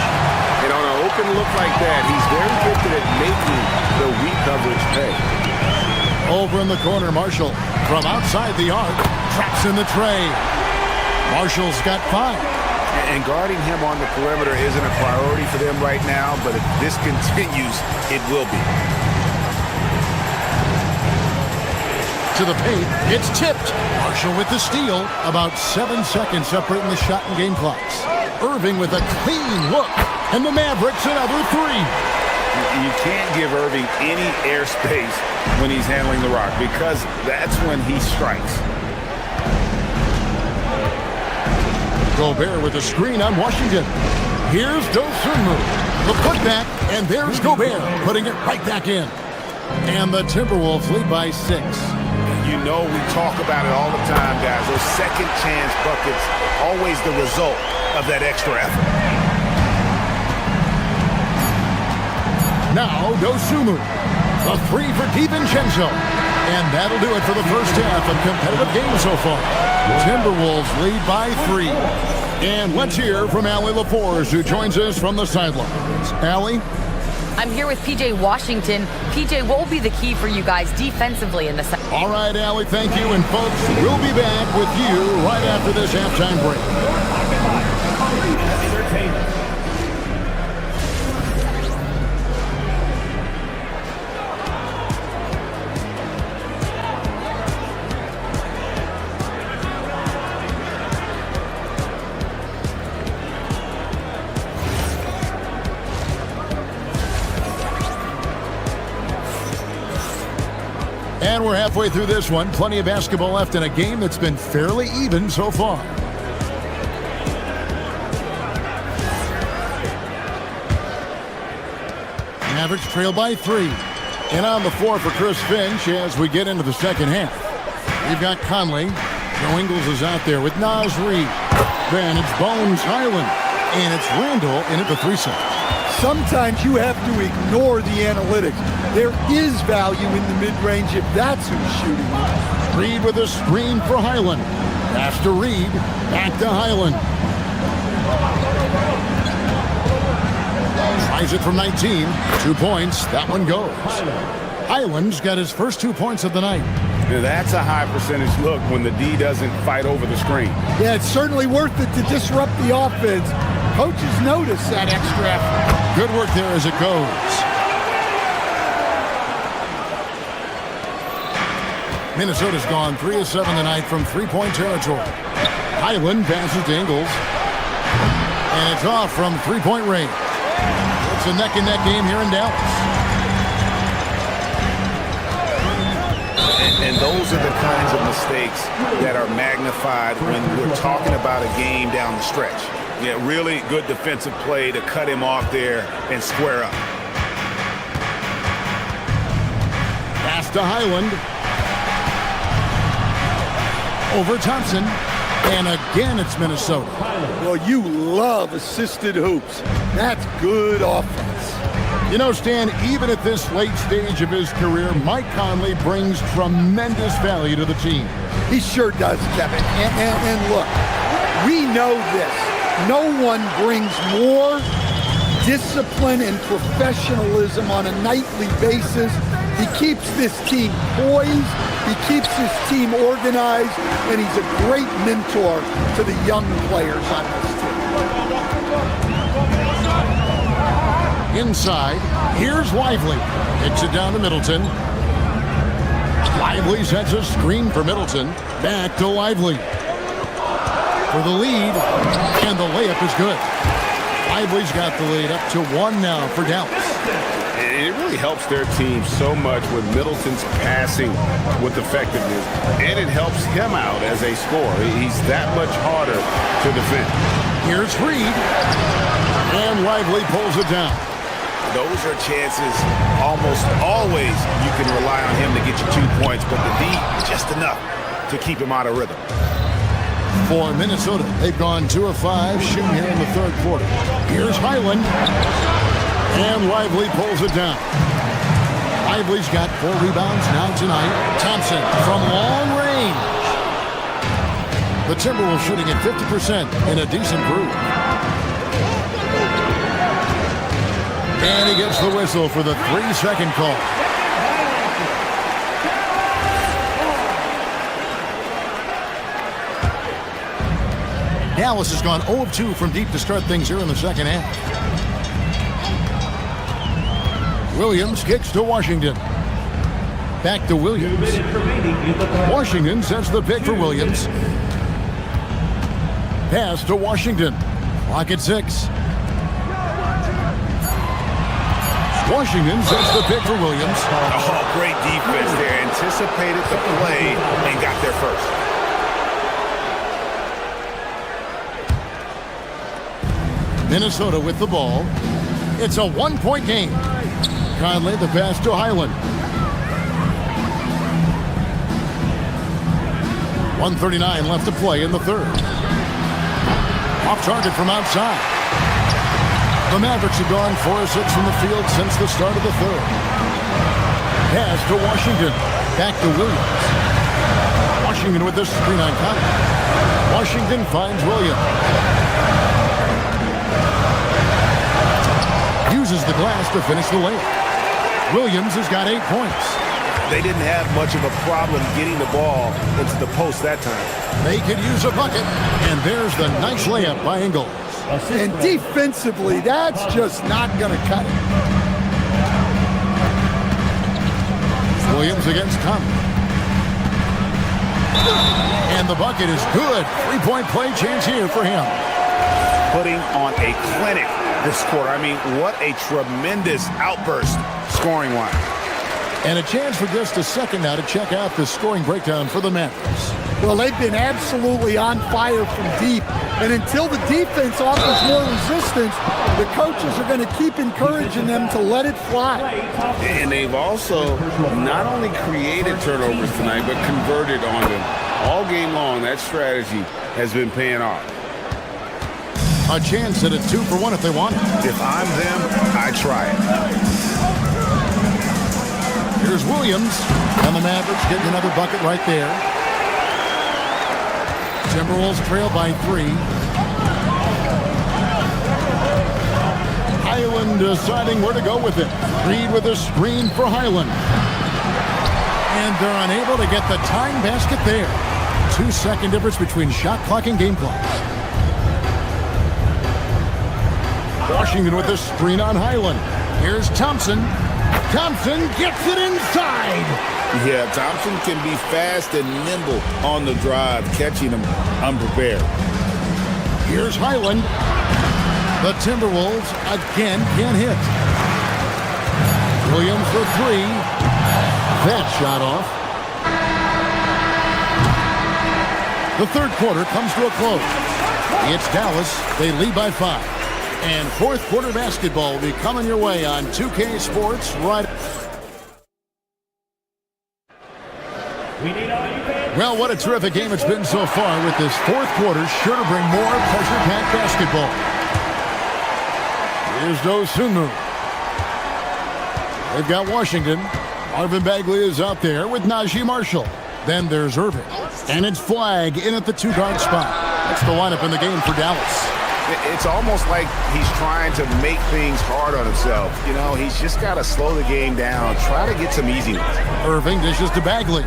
And on an open look like that, he's very gifted at making the weak coverage pay. Over in the corner, Marshall from outside the arc, traps in the tray. Marshall's got 5. And guarding him on the perimeter isn't a priority for them right now, but if this continues, it will be. To the paint, it's tipped. Marshall with the steal. About 7 seconds separating the shot and game clocks. Irving with a clean look. And the Mavericks another 3. You can't give Irving any airspace when he's handling the rock because that's when he strikes. Gobert with a screen on Washington. Here's Dosunmu. The putback, and there's Gobert putting it right back in. And the Timberwolves lead by 6. You know we talk about it all the time, guys. Those second chance buckets, always the result of that extra effort. Now Dosunmu. A 3 for DiVincenzo. And that'll do it for the first half of competitive games so far. Timberwolves lead by 3. And let's hear from Allie LaForge, who joins us from the sidelines. Allie? I'm here with PJ Washington. PJ, what will be the key for you guys defensively in the second? All right, Allie, thank you. And folks, we'll be back with you right after this halftime break. And we're halfway through this one. Plenty of basketball left in a game that's been fairly even so far. Mavericks trail by 3. And on the floor for Chris Finch as we get into the second half. We've got Conley. Joe Ingles is out there with Naz Reid. Then it's Bones Highland. And it's Randall in at the 3 set. Sometimes you have to ignore the analytics. There is value in the mid-range if that's who's shooting. Reid with a screen for Highland. Pass to Reid. Back to Highland. Tries it from 19. 2 points. That one goes. Highland's got his first 2 points of the night. Now that's a high percentage look when the D doesn't fight over the screen. Yeah, it's certainly worth it to disrupt the offense. Coaches notice that extra effort. Good work there as it goes. Minnesota's gone 3 of 7 tonight from 3-point territory. Highland passes to Ingles. And it's off from 3-point range. It's a neck-and-neck game here in Dallas. And those are the kinds of mistakes that are magnified when we're talking about a game down the stretch. Yeah, really good defensive play to cut him off there and square up. Pass to Highland. Over Thompson. And again, it's Minnesota. Well, you love assisted hoops. That's good offense. You know, Stan, even at this late stage of his career, Mike Conley brings tremendous value to the team. He sure does, Kevin. And look, we know this. No one brings more discipline and professionalism on a nightly basis. He keeps this team poised, he keeps his team organized, and he's a great mentor to the young players on this team. Inside, here's Lively. Takes it down to Middleton. Lively sets a screen for Middleton. Back to Lively. For the lead, and the layup is good. Lively's got the lead up to 1 now for Dallas. It really helps their team so much with Middleton's passing with effectiveness, and it helps him out as a scorer. He's that much harder to defend. Here's Reed, and Lively pulls it down. Those are chances almost always you can rely on him to get you 2 points, but the D, just enough to keep him out of rhythm. For Minnesota, they've gone 2 of 5 shooting here in the third quarter. Here's Highland, and Lively pulls it down. Lively's got 4 rebounds now tonight. Thompson from long range. The Timberwolves shooting at 50% in a decent group. And he gets the whistle for the 3-second call. Dallas has gone 0 of 2 from deep to start things here in the second half. Williams kicks to Washington. Back to Williams. Washington sets the pick for Williams. Pass to Washington. Clock at 6. Washington sets the pick for Williams. Oh, great defense there. Anticipated the play and got there first. Minnesota with the ball. It's a 1-point game. Conley the pass to Highland. 1:39 left to play in the third. Off target from outside. The Mavericks have gone 4 of 6 from the field since the start of the third. Pass to Washington. Back to Williams. Washington with this screen on Conley. Washington finds Williams. Uses the glass to finish the layup. Williams has got 8 points. They didn't have much of a problem getting the ball into the post that time. They could use a bucket, and there's the nice layup by Ingles. And defensively, that's just not going to cut it. Williams against Conley. And the bucket is good. 3-point play chance here for him. Putting on a clinic this quarter. I mean, what a tremendous outburst scoring-wise. And a chance for just a second now to check out the scoring breakdown for the Mavericks. Well, they've been absolutely on fire from deep. And until the defense offers more resistance, the coaches are going to keep encouraging them to let it fly. And they've also not only created turnovers tonight, but converted on them. All game long, that strategy has been paying off. A chance at a 2-for-1 if they want it. If I'm them, I try it. Here's Williams, and the Mavericks getting another bucket right there. Timberwolves trail by 3. Highland deciding where to go with it. Reed with a screen for Highland. And they're unable to get the tying basket there. 2-second difference between shot clock and game clock. Washington with a screen on Highland. Here's Thompson. Thompson gets it inside. Yeah, Thompson can be fast and nimble on the drive, catching him unprepared. Here's Highland. The Timberwolves again can't hit. Williams for 3. That shot off. The third quarter comes to a close. It's Dallas. They lead by 5. And fourth quarter basketball will be coming your way on 2K Sports right. Well, what a terrific game it's been so far with this fourth quarter. Sure to bring more pressure-packed basketball. Here's Dosunmu. They've got Washington. Marvin Bagley is out there with Najee Marshall. Then there's Irving. And it's Flag in at the 2-guard spot. That's the lineup in the game for Dallas. It's almost like he's trying to make things hard on himself. You know, he's just got to slow the game down, try to get some easy ones. Irving dishes to Bagley.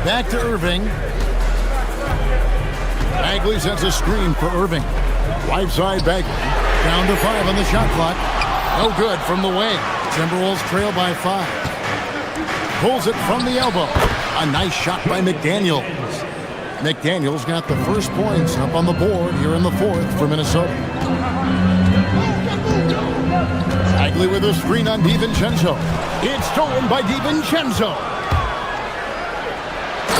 Back to Irving. Bagley sets a screen for Irving. Right side Bagley. Down to 5 on the shot clock. No good from the wing. Timberwolves trail by 5. Pulls it from the elbow. A nice shot by McDaniels. McDaniels got the first points up on the board here in the fourth for Minnesota. Bagley with a screen on DiVincenzo. It's stolen by DiVincenzo.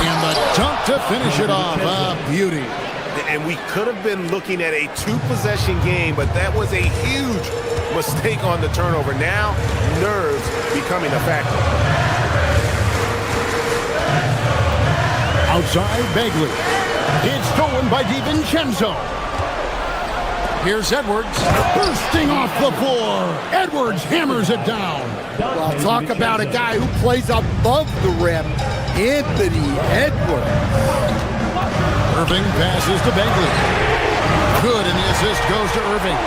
And the dunk to finish it off. A beauty. And we could have been looking at a two-possession game, but that was a huge mistake on the turnover. Now, nerves becoming a factor. Outside, Bagley. It's stolen by DiVincenzo. Here's Edwards, bursting off the floor. Edwards hammers it down. Well, talk about a guy who plays above the rim. Anthony Edwards. Irving passes to Bagley. Good, and the assist goes to Irving.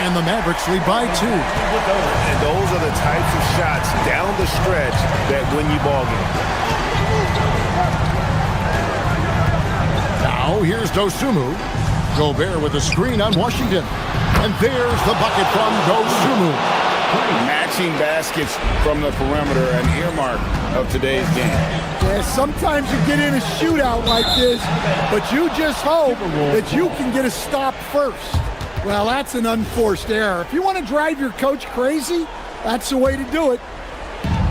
And the Mavericks lead by 2. And those are the types of shots down the stretch that win you ball games. Now here's Dosunmu. Gobert with a screen on Washington. And there's the bucket from Dosunmu. Matching baskets from the perimeter, an earmark of today's game. Yeah, sometimes you get in a shootout like this, but you just hope that you can get a stop first. Well, that's an unforced error. If you want to drive your coach crazy, that's the way to do it.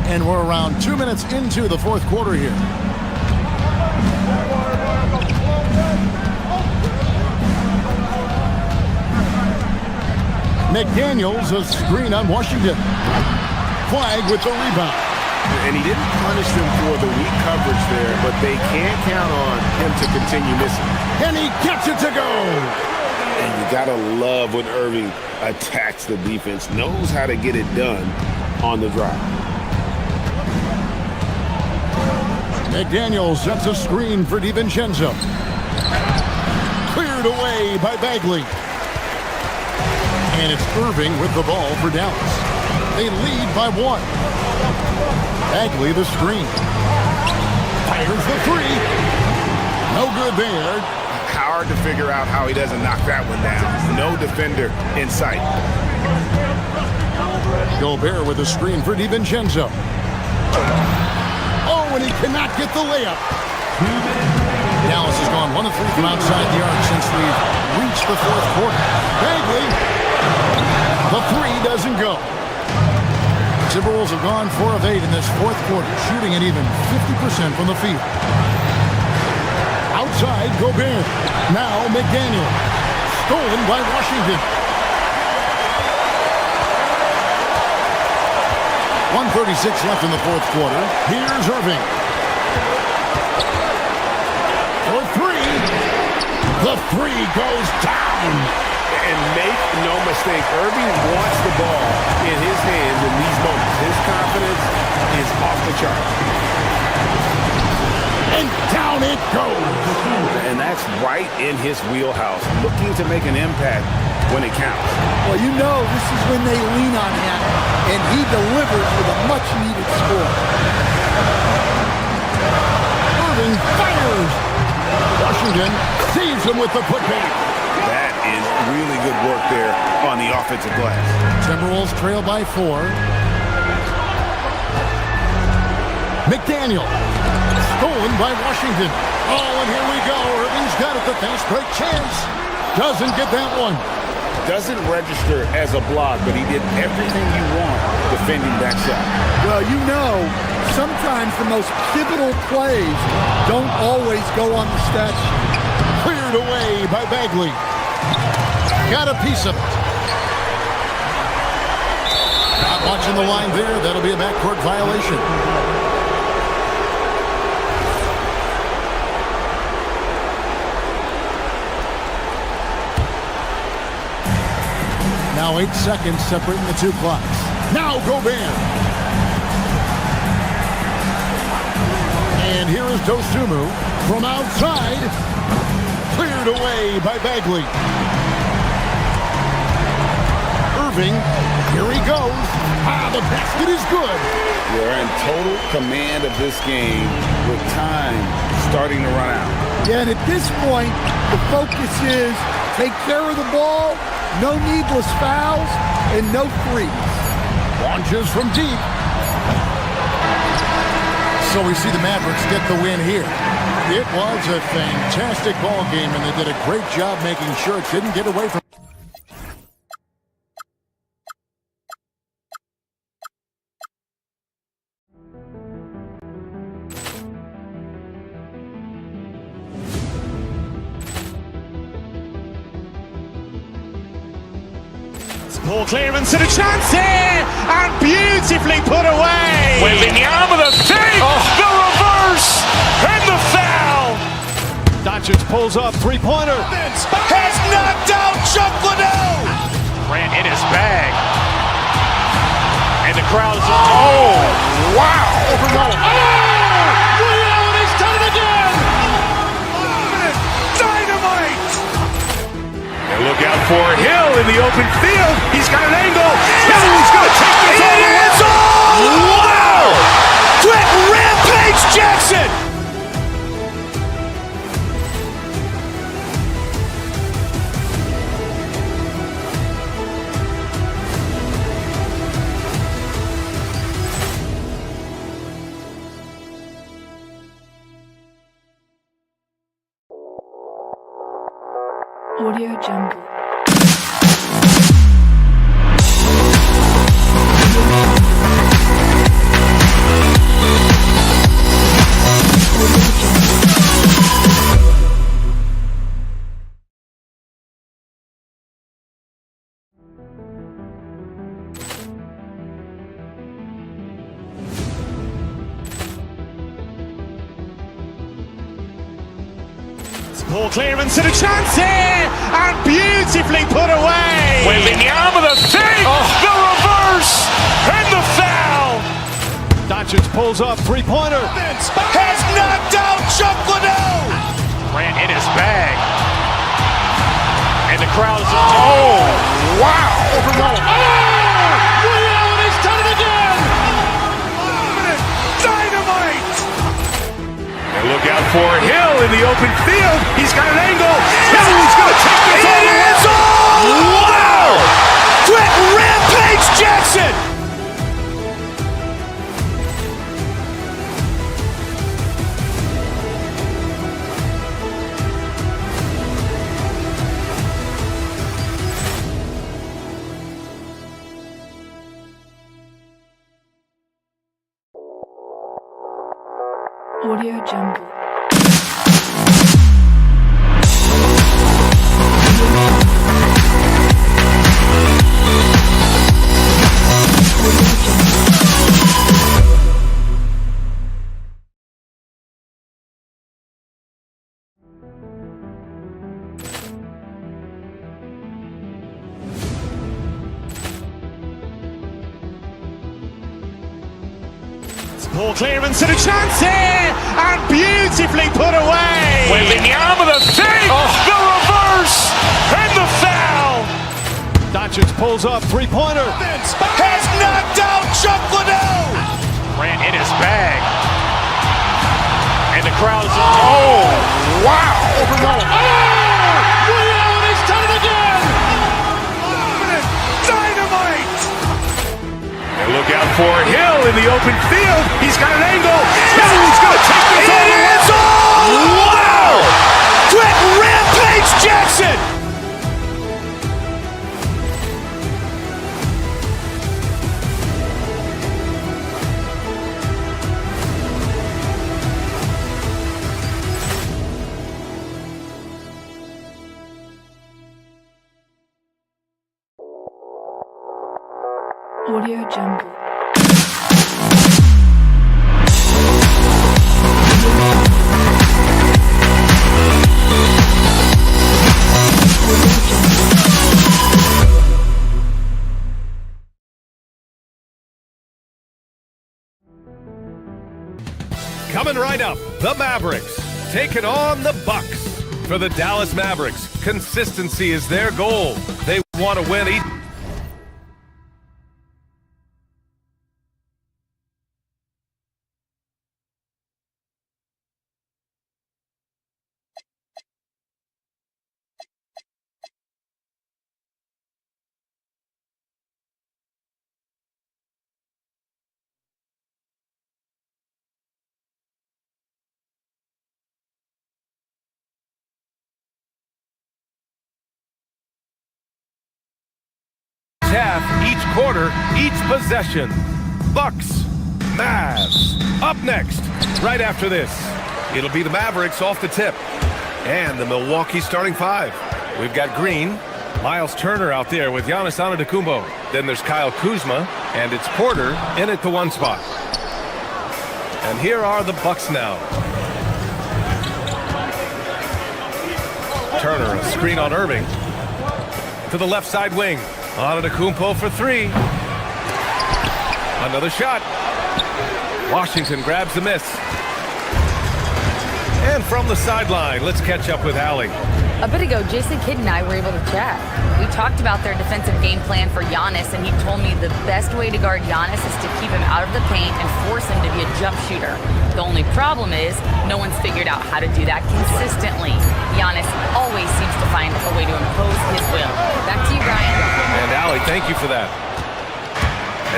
And we're around 2 minutes into the fourth quarter here. McDaniels, a screen on Washington. Flag with the rebound. And he didn't punish them for the weak coverage there, but they can't count on him to continue missing. And he gets it to go. And you gotta love when Irving attacks the defense, knows how to get it done on the drive. McDaniels sets a screen for DiVincenzo. Cleared away by Bagley. And it's Irving with the ball for Dallas. They lead by 1. Bagley the screen. Fires the 3. No good there. Hard to figure out how he doesn't knock that one down. No defender in sight. Gobert with a screen for DiVincenzo. Oh, and he cannot get the layup. Dallas has gone 1 of 3 from outside the arc since we've reached the fourth quarter. Bagley. The 3 doesn't go. Timberwolves have gone 4 of 8 in this fourth quarter, shooting at even 50% from the field. Outside, Gobert. Now McDaniel. Stolen by Washington. 1:36 left in the fourth quarter. Here's Irving. For 3. The 3 goes down. And make no mistake, Irving wants the ball in his hands in these moments. His confidence is off the chart. And down it goes. And that's right in his wheelhouse, looking to make an impact when it counts. Well, you know this is when they lean on him, and he delivers with a much-needed score. Irving fires. Washington saves him with the putback. That is really good work there on the offensive glass. Timberwolves trail by 4. McDaniel. Stolen by Washington. Oh, and here we go. Irving's got it. The fast break chance. Doesn't get that one. Doesn't register as a block, but he did everything you want defending that shot. Well, you know, sometimes the most pivotal plays don't always go on the stat sheet. Cleared away by Bagley. Got a piece of it. Not watching the line there. That'll be a backcourt violation. Now 8 seconds separating the 2 clocks. Now Gobert. And here is Dosunmu from outside. Cleared away by Bagley. Irving, here he goes. The basket is good. We're in total command of this game with time starting to run out. Yeah, and at this point, the focus is take care of the ball, no needless fouls, and no threes. Launches from deep. So we see the Mavericks get the win here. It was a fantastic ball game, and they did a great job making sure it didn't get away from. Ball clearance and a chance here, and beautifully put away. Wembanyama the fake, the reverse, and the foul. Doncic pulls up, three-pointer. Has knocked out Chuck Liddell. Grant in his bag. And the crowd is, oh, wow. He's done it again. Dynamite. And look out for Hill in the open field. He's got an angle. He's going to take this all the way. Wow! Trent Rampage Jackson. Audio Jungle. Ball clearance and a chance here, and beautifully put away. Wembanyama the fake, the reverse, and the foul. Doncic pulls up, three-pointer. Has knocked out Chuck Liddell. Grant in his bag. And the crowd is, oh, wow. He's done it again. Dynamite. And look out for Hill in the open field. He's got an angle. He's going to take this all the way. Wow! Trent Rampage Jackson. Audio Jungle. Ball clearance and a chance here, and beautifully put away. Wembanyama the fake, the reverse, and the foul. Doncic pulls up, three-pointer. Has knocked out Chuck Liddell. Grant in his bag. And the crowd is, oh, wow. He's done it again. Dynamite. And look out for Hill in the open field. He's got an angle. He's going to take this all the way. Wow! Trent Rampage Jackson. Audio Jungle. Coming right up, the Mavericks taking on the Bucks. For the Dallas Mavericks, consistency is their goal. They want to win each quarter, each possession. Bucks, Mavs, up next, right after this. It'll be the Mavericks off the tip. And the Milwaukee starting five. We've got Green, Miles Turner out there with Giannis Antetokounmpo. Then there's Kyle Kuzma, and it's Porter in at the one spot. And here are the Bucks now. Turner, a screen on Irving. To the left side wing. Antetokounmpo for three. Another shot. Washington grabs the miss. And from the sideline, let's catch up with Allie. A bit ago, Jason Kidd and I were able to chat. We talked about their defensive game plan for Giannis, and he told me the best way to guard Giannis is to keep him out of the paint and force him to be a jump shooter. The only problem is no one's figured out how to do that consistently. Giannis always seems to find a way to impose his will. Back to you, Ryan. And Allie, thank you for that.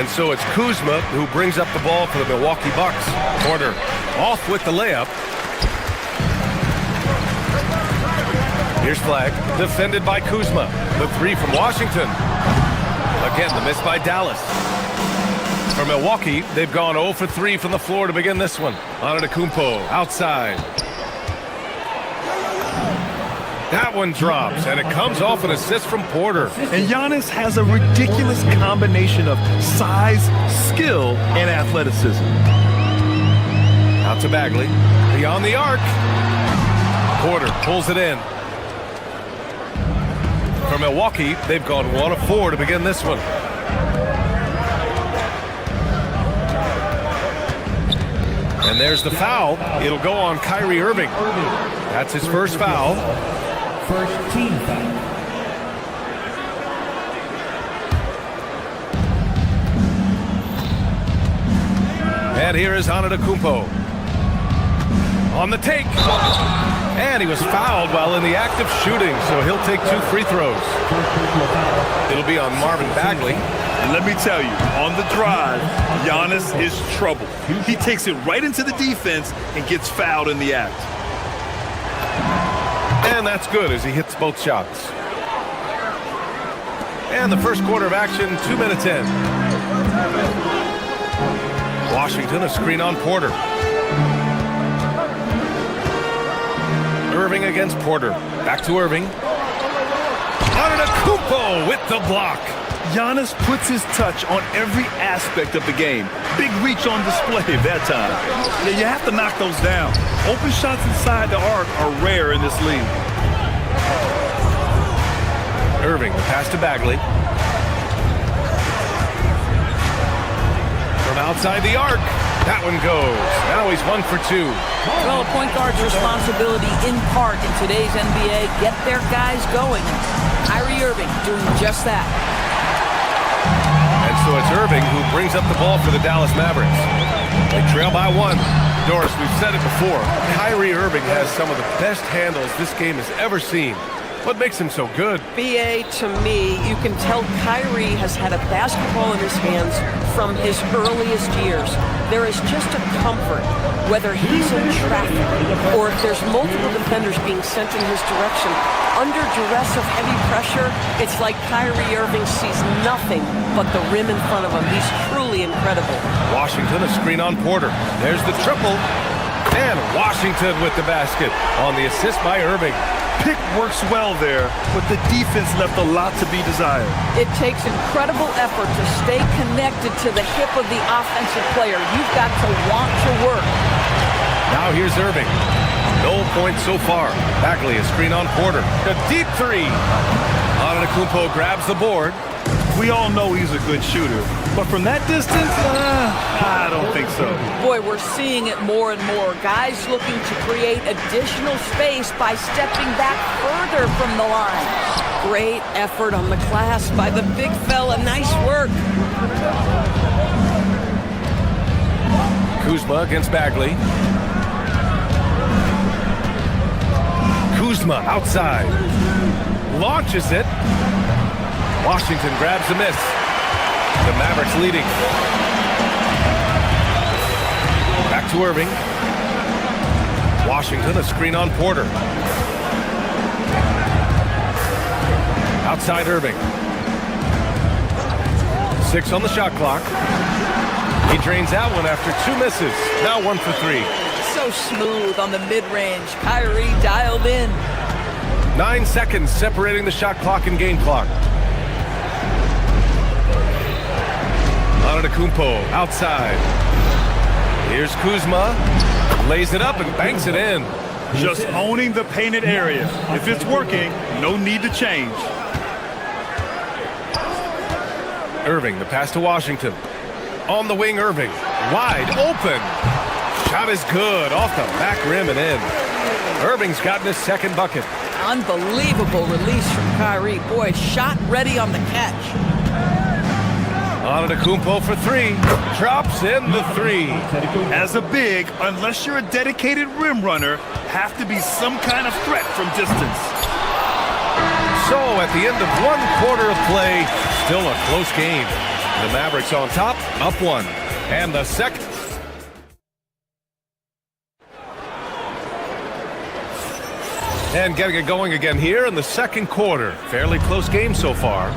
And so it's Kuzma who brings up the ball for the Milwaukee Bucks. Porter off with the layup. Here's Flag, defended by Kuzma. The three from Washington. Again, the miss by Dallas. For Milwaukee, they've gone 0 for 3 from the floor to begin this one. Antetokounmpo outside. That one drops, and it comes off an assist from Porter. And Giannis has a ridiculous combination of size, skill, and athleticism. Out to Bagley. Beyond the arc. Porter pulls it in. For Milwaukee, they've gone 1 of 4 to begin this one. And there's the foul. It'll go on Kyrie Irving. That's his first foul. First team foul. And here is Antetokounmpo. On the take. And he was fouled while in the act of shooting, so he'll take 2 free throws. It'll be on Marvin Bagley. And let me tell you, on the drive, Giannis is trouble. He takes it right into the defense and gets fouled in the act. And that's good as he hits both shots. And the first quarter of action, 2 minutes in. Washington, a screen on Porter. Irving against Porter. Back to Irving. Antetokounmpo with the block. Giannis puts his touch on every aspect of the game. Big reach on display that time. Yeah, you have to knock those down. Open shots inside the arc are rare in this league. Irving, the pass to Bagley. From outside the arc. That one goes. Now he's 1 for 2. Well, a point guard's responsibility in part in today's NBA, get their guys going. Kyrie Irving doing just that. And so it's Irving who brings up the ball for the Dallas Mavericks. They trail by 1. Doris, we've said it before. Kyrie Irving has some of the best handles this game has ever seen. What makes him so good? BA, to me, you can tell Kyrie has had a basketball in his hands from his earliest years. There is just a comfort, whether he's in traffic or if there's multiple defenders being sent in his direction. Under duress of heavy pressure, it's like Kyrie Irving sees nothing but the rim in front of him. He's truly incredible. Washington, a screen on Porter. There's the triple. And Washington with the basket on the assist by Irving. Pick works well there, but the defense left a lot to be desired. It takes incredible effort to stay connected to the hip of the offensive player. You've got to want to work. Now here's Irving. No points so far. Bagley, a screen on Porter. A deep three. Antetokounmpo grabs the board. We all know he's a good shooter, but from that distance, I don't think so. Boy, we're seeing it more and more. Guys looking to create additional space by stepping back further from the line. Great effort on the glass by the big fella. Nice work. Kuzma against Bagley. Kuzma outside. Launches it. Washington grabs the miss. The Mavericks leading. Back to Irving. Washington, a screen on Porter. Outside Irving. 6 on the shot clock. He drains that one after 2 misses. Now 1 for 3. So smooth on the mid-range. Kyrie dialed in. 9 seconds separating the shot clock and game clock. Antetokounmpo outside. Here's Kuzma. Lays it up and banks it in. Just owning the painted area. If it's working, no need to change. Irving, the pass to Washington. On the wing, Irving. Wide open. Shot is good. Off the back rim and in. Irving's gotten his second bucket. Unbelievable release from Kyrie. Boy, shot ready on the catch. Antetokounmpo for 3. Drops in the 3. As a big, unless you're a dedicated rim runner, have to be some kind of threat from distance. So at the end of 1 quarter of play, still a close game. The Mavericks on top, up 1. And the second. And getting it going again here in the second quarter. Fairly close game so far.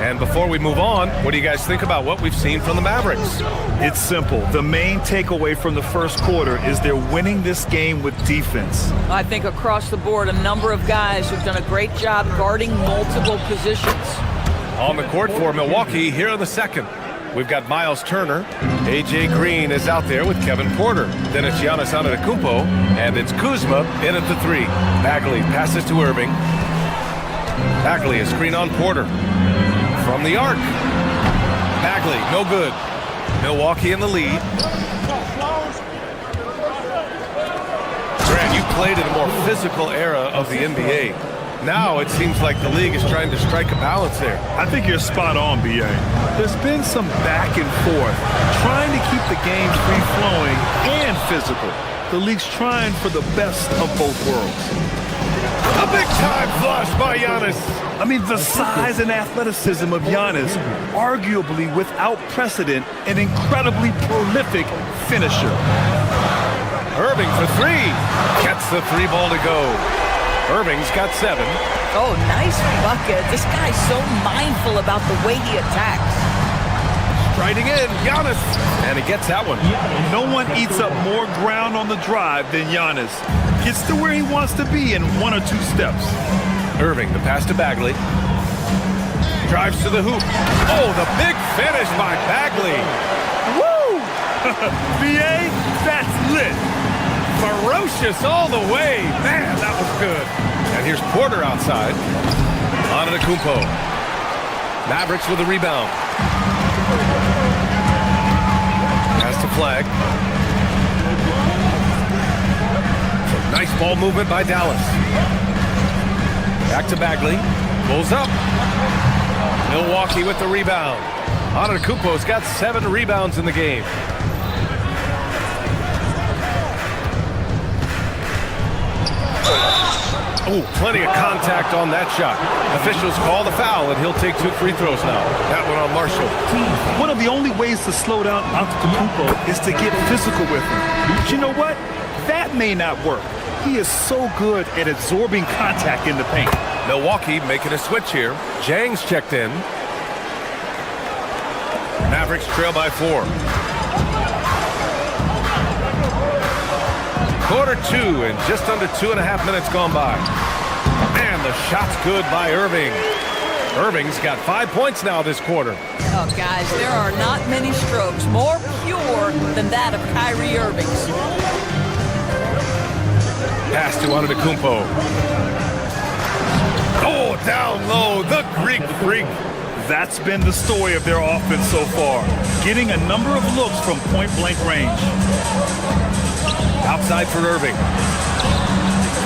And before we move on, what do you guys think about what we've seen from the Mavericks? It's simple. The main takeaway from the first quarter is they're winning this game with defense. I think across the board, a number of guys who've done a great job guarding multiple positions. On the court for Milwaukee here in the second. We've got Miles Turner. A.J. Green is out there with Kevin Porter. Then it's Giannis Antetokounmpo, and it's Kuzma in at the 3. Bagley passes to Irving. Bagley, a screen on Porter. From the arc. Bagley, no good. Milwaukee in the lead. Grant, you played in a more physical era of the NBA. Now it seems like the league is trying to strike a balance there. I think you're spot on, B.A. There's been some back and forth, trying to keep the game free-flowing and physical. The league's trying for the best of both worlds. A big-time flush by Giannis. I mean, the size and athleticism of Giannis, arguably without precedent, an incredibly prolific finisher. Irving for 3. Gets the 3 ball to go. Irving's got 7. Oh, nice bucket. This guy's so mindful about the way he attacks. Striding in, Giannis. And he gets that one. No one eats up more ground on the drive than Giannis. Gets to where he wants to be in 1 or 2 steps. Irving, the pass to Bagley. Drives to the hoop. Oh, the big finish by Bagley. Woo! B.A., that's lit. Ferocious all the way. Man, that was good. And here's Porter outside. Antetokounmpo. Mavericks with a rebound. Pass to Flag. So nice ball movement by Dallas. Back to Bagley. Pulls up. Milwaukee with the rebound. Antetokounmpo's got 7 rebounds in the game. Oh, plenty of contact on that shot. Officials call the foul, and he'll take 2 free throws now. That one on Marshall. One of the only ways to slow down Antetokounmpo is to get physical with him. But you know what? That may not work. He is so good at absorbing contact in the paint. Milwaukee making a switch here. Jang's checked in. Mavericks trail by 4. Quarter 2 and just under 2.5 minutes gone by. And the shot's good by Irving. Irving's got 5 points now this quarter. Oh, guys, there are not many strokes more pure than that of Kyrie Irving's. Pass to Antetokounmpo. Oh, down low, the Greek freak. That's been the story of their offense so far. Getting a number of looks from point-blank range. Outside for Irving.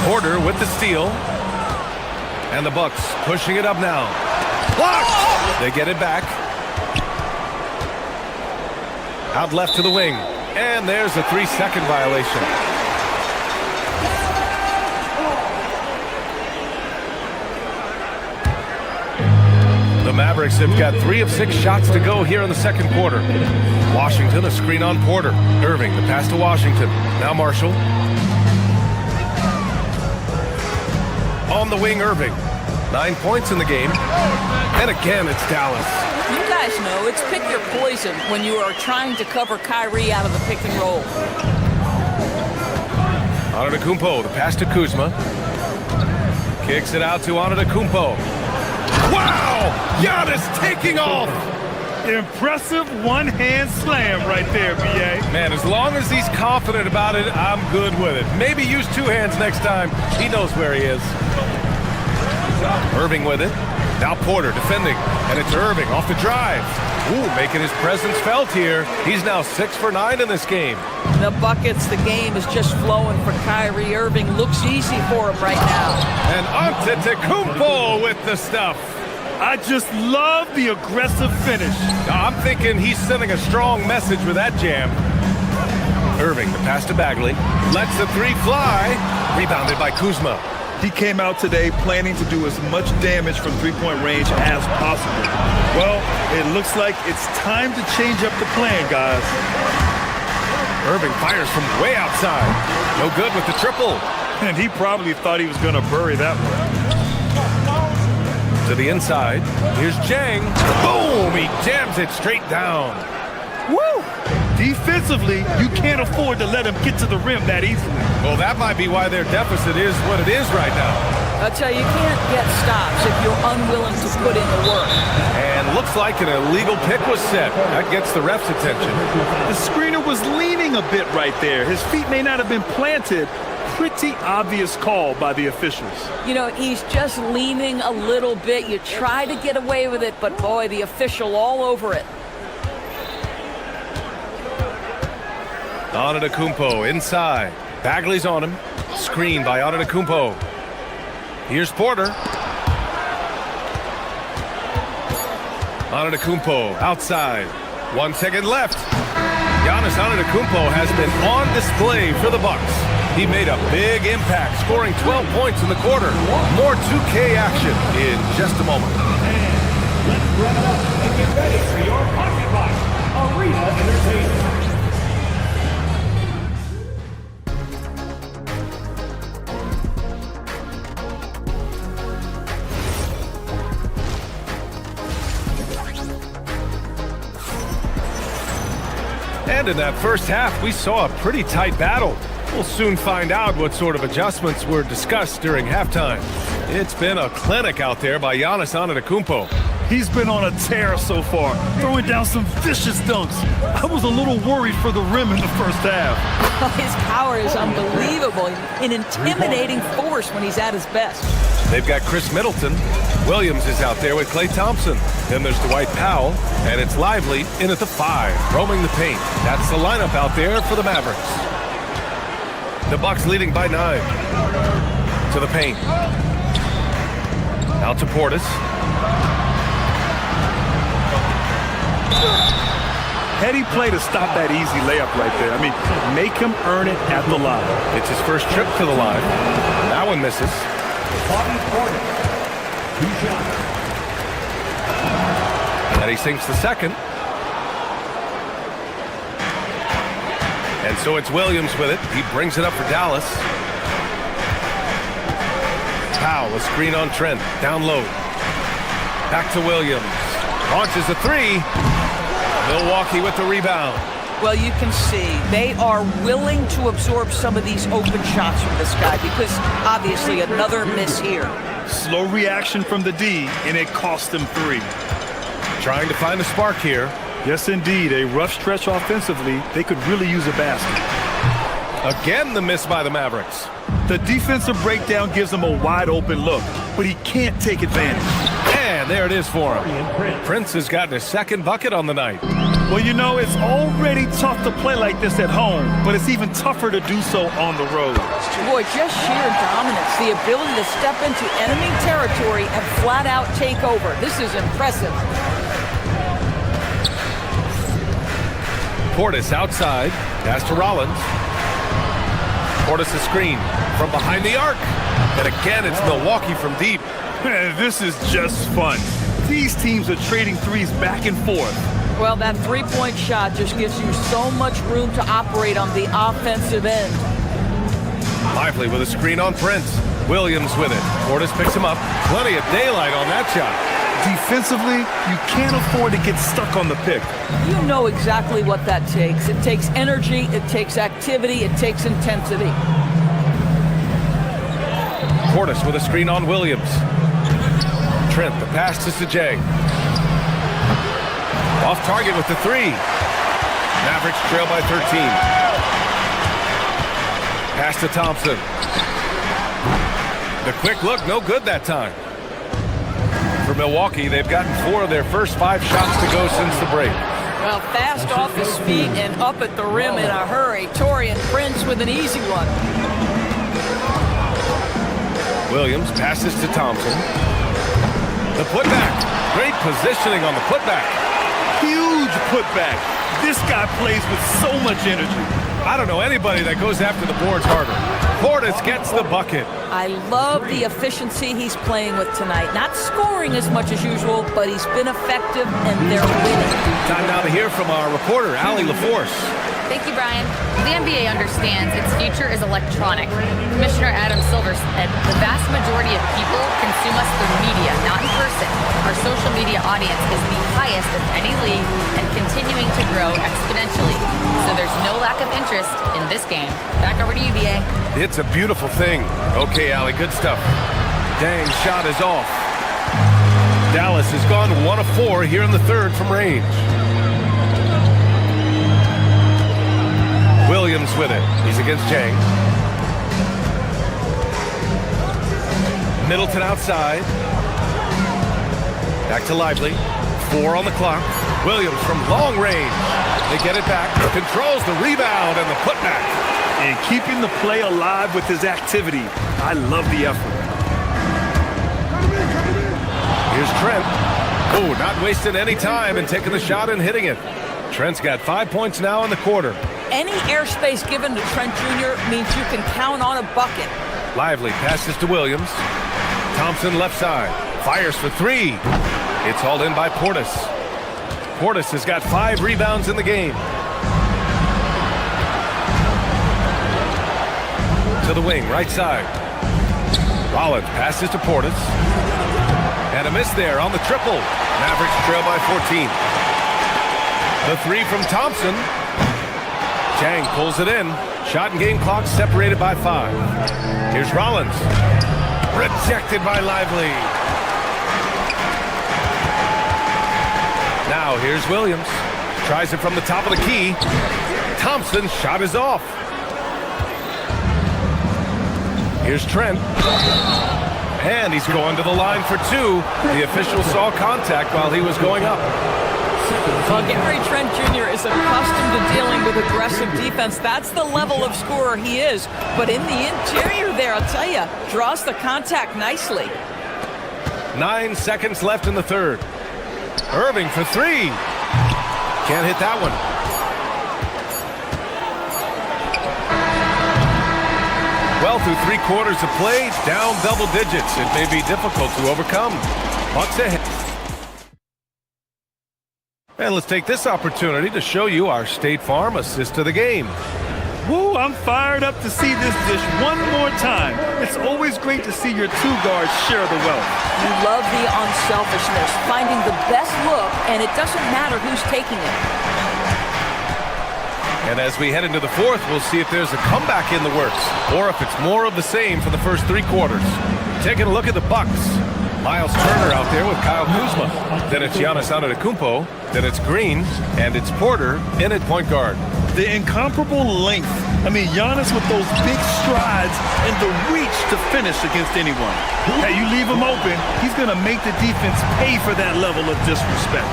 Porter with the steal. And the Bucks pushing it up now. Blocked! They get it back. Out left to the wing. And there's a 3-second violation. The Mavericks have got 3 of 6 shots to go here in the second quarter. Washington, a screen on Porter. Irving, the pass to Washington. Now Marshall. On the wing, Irving. 9 points in the game. And again, it's Dallas. You guys guys know it's pick your poison when you are trying to cover Kyrie out of the pick and roll. Antetokounmpo, the pass to Kuzma. Kicks it out to Antetokounmpo. Wow! Giannis taking off! Impressive one-hand slam right there, B.A. Man, as long as he's confident about it, I'm good with it. Maybe use two hands next time. He knows where he is. Irving with it. Now Porter defending, and it's Irving off the drive. Ooh, making his presence felt here. He's now 6 for 9 in this game. The buckets, the game is just flowing for Kyrie Irving. Looks easy for him right now. And Antetokounmpo with the stuff. I just love the aggressive finish. Now, I'm thinking he's sending a strong message with that jam. Irving, the pass to Bagley. Lets the three fly. Rebounded by Kuzma. He came out today planning to do as much damage from three-point range as possible. Well, it looks like it's time to change up the plan, guys. Irving fires from way outside. No good with the triple. And he probably thought he was going to bury that one. To the inside. Here's Jang. Boom! He jams it straight down. Woo! Defensively, you can't afford to let him get to the rim that easily. Well, that might be why their deficit is what it is right now. I tell you, you can't get stops if you're unwilling to put in the work. And looks like an illegal pick was set. That gets the ref's attention. The screener was leaning a bit right there. His feet may not have been planted. Pretty obvious call by the officials. You know, he's just leaning a little bit. You try to get away with it, but boy, the official all over it. Antetokounmpo inside. Bagley's on him. Screen by Antetokounmpo. Here's Porter. Antetokounmpo outside. 1 second left. Giannis Antetokounmpo has been on display for the Bucks. He made a big impact, scoring 12 points in the quarter. More 2K action in just a moment. Let's wrap it up and get ready for your Pocket Box Arena Entertainment. And in that first half, we saw a pretty tight battle. We'll soon find out what sort of adjustments were discussed during halftime. It's been a clinic out there by Giannis Antetokounmpo. He's been on a tear so far, throwing down some vicious dunks. I was a little worried for the rim in the first half. His power is unbelievable, an intimidating force when he's at his best. They've got Chris Middleton. Williams is out there with Klay Thompson. Then there's Dwight Powell, and it's Lively in at the 5, roaming the paint. That's the lineup out there for the Mavericks. The Bucks leading by 9. To the paint. Out to Portis. Heady play to stop that easy layup right there. I mean, make him earn it at the line. It's his first trip to the line. That one misses. And he sinks the second. And so it's Williams with it. He brings it up for Dallas. Powell, a screen on Trent. Down low. Back to Williams. Launches a 3. Milwaukee with the rebound. Well, you can see they are willing to absorb some of these open shots from this guy because obviously another miss here. Slow reaction from the D, and it cost them 3. Trying to find a spark here. Yes, indeed. A rough stretch offensively. They could really use a basket. Again, the miss by the Mavericks. The defensive breakdown gives him a wide open look, but he can't take advantage. And there it is for him. Prince has gotten his second bucket on the night. Well, you know, it's already tough to play like this at home, but it's even tougher to do so on the road. Boy, just sheer dominance, the ability to step into enemy territory and flat out take over. This is impressive. Portis outside. Pass to Rollins. Portis a screen from behind the arc. And again, it's Milwaukee from deep. Man, this is just fun. These teams are trading threes back and forth. Well, that three-point shot just gives you so much room to operate on the offensive end. Lively with a screen on Prince. Williams with it. Portis picks him up. Plenty of daylight on that shot. Defensively, you can't afford to get stuck on the pick. You know exactly what that takes. It takes energy, it takes activity, it takes intensity. Portis with a screen on Williams. Trent, the pass to Sajay. Off target with the three. Mavericks trail by 13. Pass to Thompson. The quick look, no good that time. For Milwaukee, they've gotten 4 of their first 5 shots to go since the break. Well, fast off his feet and up at the rim in a hurry. Taurean Prince with an easy one. Williams passes to Thompson. The putback. Great positioning on the putback. Huge putback. This guy plays with so much energy. I don't know anybody that goes after the boards harder. Portis gets the bucket. I love the efficiency he's playing with tonight. Not scoring as much as usual, but he's been effective and they're winning. Time now to hear from our reporter, Allie LaForce. Thank you, Brian. The NBA understands its future is electronic. Commissioner Adam Silver said the vast majority of people consume us through media, not in person. Our social media audience is the highest of any league and continuing to grow exponentially. So there's no lack of interest in this game. Back over to you, BA. It's a beautiful thing. Okay, Allie, good stuff. Dang, shot is off. Dallas has gone 1 of 4 here in the third from range. Williams with it. He's against Jang. Middleton outside. Back to Lively. 4 on the clock. Williams from long range. They get it back. Controls the rebound and the putback. And keeping the play alive with his activity. I love the effort. Here's Trent. Oh, not wasting any time and taking the shot and hitting it. Trent's got 5 points now in the quarter. Any airspace given to Trent Jr. means you can count on a bucket. Lively passes to Williams. Thompson left side. Fires for 3. It's hauled in by Portis. Portis has got 5 rebounds in the game. To the wing, right side. Rollins passes to Portis. And a miss there on the triple. Mavericks trail by 14. The 3 from Thompson. Chang pulls it in. Shot and game clock separated by 5. Here's Rollins. Rejected by Lively. Now here's Williams. Tries it from the top of the key. Thompson's shot is off. Here's Trent. And he's going to the line for 2. The official saw contact while he was going up. Well, Gary Trent Jr. is accustomed to dealing with aggressive defense. That's the level of scorer he is. But in the interior there, I'll tell you, draws the contact nicely. 9 seconds left in the third. Irving for 3. Can't hit that one. Well, through 3 quarters of play, down double digits. It may be difficult to overcome. Bucks ahead. And let's take this opportunity to show you our State Farm assist to the game. Woo, I'm fired up to see this dish one more time. It's always great to see your 2 guards share the wealth. You love the unselfishness, finding the best look, and it doesn't matter who's taking it. And as we head into the fourth, we'll see if there's a comeback in the works, or if it's more of the same for the first 3 quarters. Taking a look at the Bucks. Miles Turner out there with Kyle Kuzma. Then it's Giannis Antetokounmpo. Then it's Green. And it's Porter in at point guard. The incomparable length. I mean, Giannis with those big strides and the reach to finish against anyone. Hey, you leave him open, he's going to make the defense pay for that level of disrespect.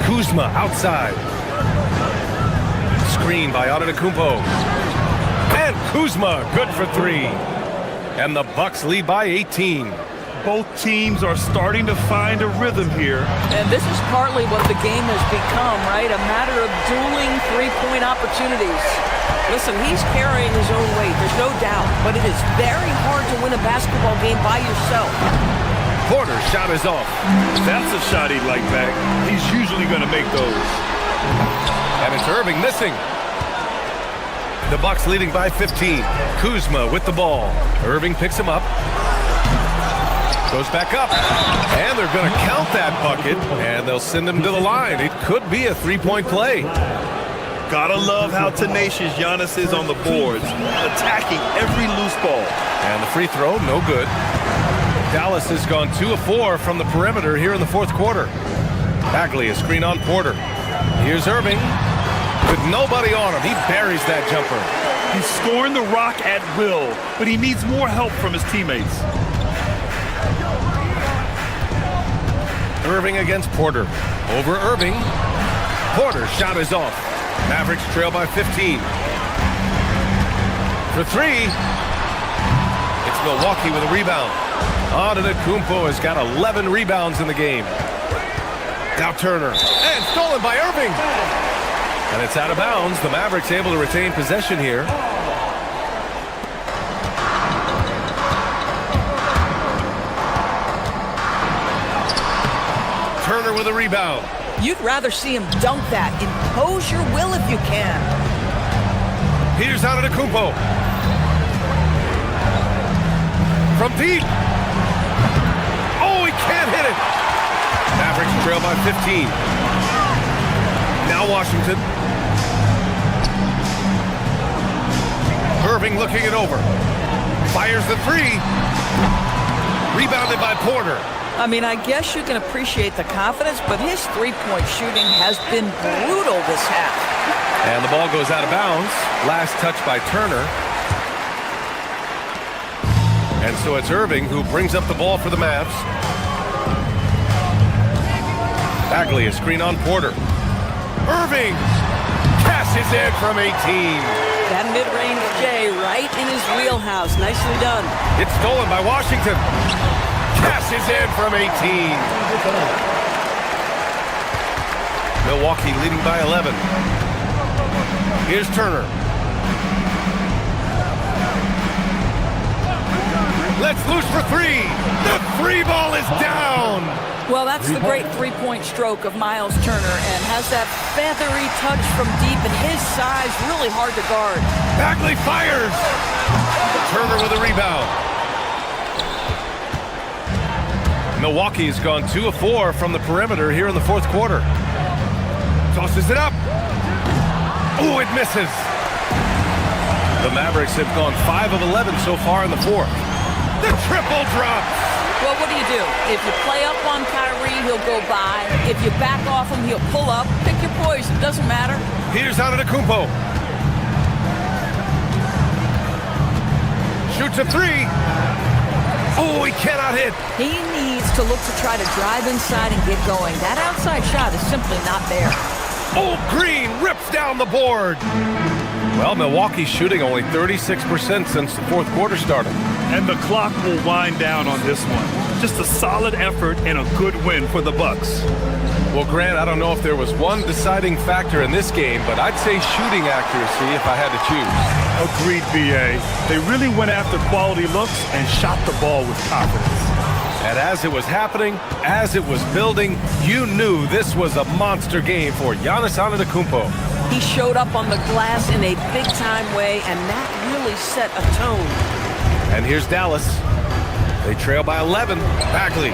Kuzma outside. Screen by Antetokounmpo. And Kuzma good for 3. And the Bucks lead by 18. Both teams are starting to find a rhythm here. And this is partly what the game has become, right? A matter of dueling 3-point opportunities. Listen, he's carrying his own weight, there's no doubt. But it is very hard to win a basketball game by yourself. Porter's shot is off. That's a shot he'd like back. He's usually going to make those. And it's Irving missing. The Bucks leading by 15. Kuzma with the ball. Irving picks him up. Goes back up. And they're going to count that bucket. And they'll send him to the line. It could be a three-point play. Gotta love how tenacious Giannis is on the boards, attacking every loose ball. And the free throw, no good. Dallas has gone 2 of 4 from the perimeter here in the fourth quarter. Bagley, a screen on Porter. Here's Irving. With nobody on him, he buries that jumper. He's scoring the rock at will, but he needs more help from his teammates. Irving against Porter. Over Irving. Porter's shot is off. Mavericks trail by 15. For 3. It's Milwaukee with a rebound. Antetokounmpo has got 11 rebounds in the game. Now Turner. And stolen by Irving. And it's out of bounds. The Mavericks able to retain possession here. Turner with a rebound. You'd rather see him dunk that. Impose your will if you can. Here's Antetokounmpo. From deep. Oh, he can't hit it. Mavericks trail by 15. Now Washington. Irving looking it over. Fires the 3. Rebounded by Porter. I mean, I guess you can appreciate the confidence, but his three-point shooting has been brutal this half. And the ball goes out of bounds. Last touch by Turner. And so it's Irving who brings up the ball for the Mavs. Bagley, a screen on Porter. Irving cashes in from 18. That mid-range J right in his wheelhouse. Nicely done. It's stolen by Washington. Cashes in from 18. Milwaukee leading by 11. Here's Turner. Let's loose for 3. The 3 ball is down. Well, that's the great three-point stroke of Miles Turner, and has that feathery touch from deep, and his size really hard to guard. Bagley fires. Turner with a rebound. Milwaukee's gone 2 of 4 from the perimeter here in the fourth quarter. Tosses it up. Oh, it misses. The Mavericks have gone 5 of 11 so far in the fourth. The triple drops. Well, what do? If you play up on Kyrie, he'll go by. If you back off him, he'll pull up. Pick your poison. Doesn't matter. Here's Antetokounmpo. Shoots a 3. Oh, he cannot hit. He needs to look to try to drive inside and get going. That outside shot is simply not there. Oh, Green rips down the board. Well, Milwaukee's shooting only 36% since the fourth quarter started. And the clock will wind down on this one. Just a solid effort and a good win for the Bucks. Well, Grant, I don't know if there was one deciding factor in this game, but I'd say shooting accuracy if I had to choose. Agreed, B.A. They really went after quality looks and shot the ball with confidence. And as it was happening, as it was building, you knew this was a monster game for Giannis Antetokounmpo. He showed up on the glass in a big-time way, and that really set a tone. And here's Dallas. They trail by 11. Bagley.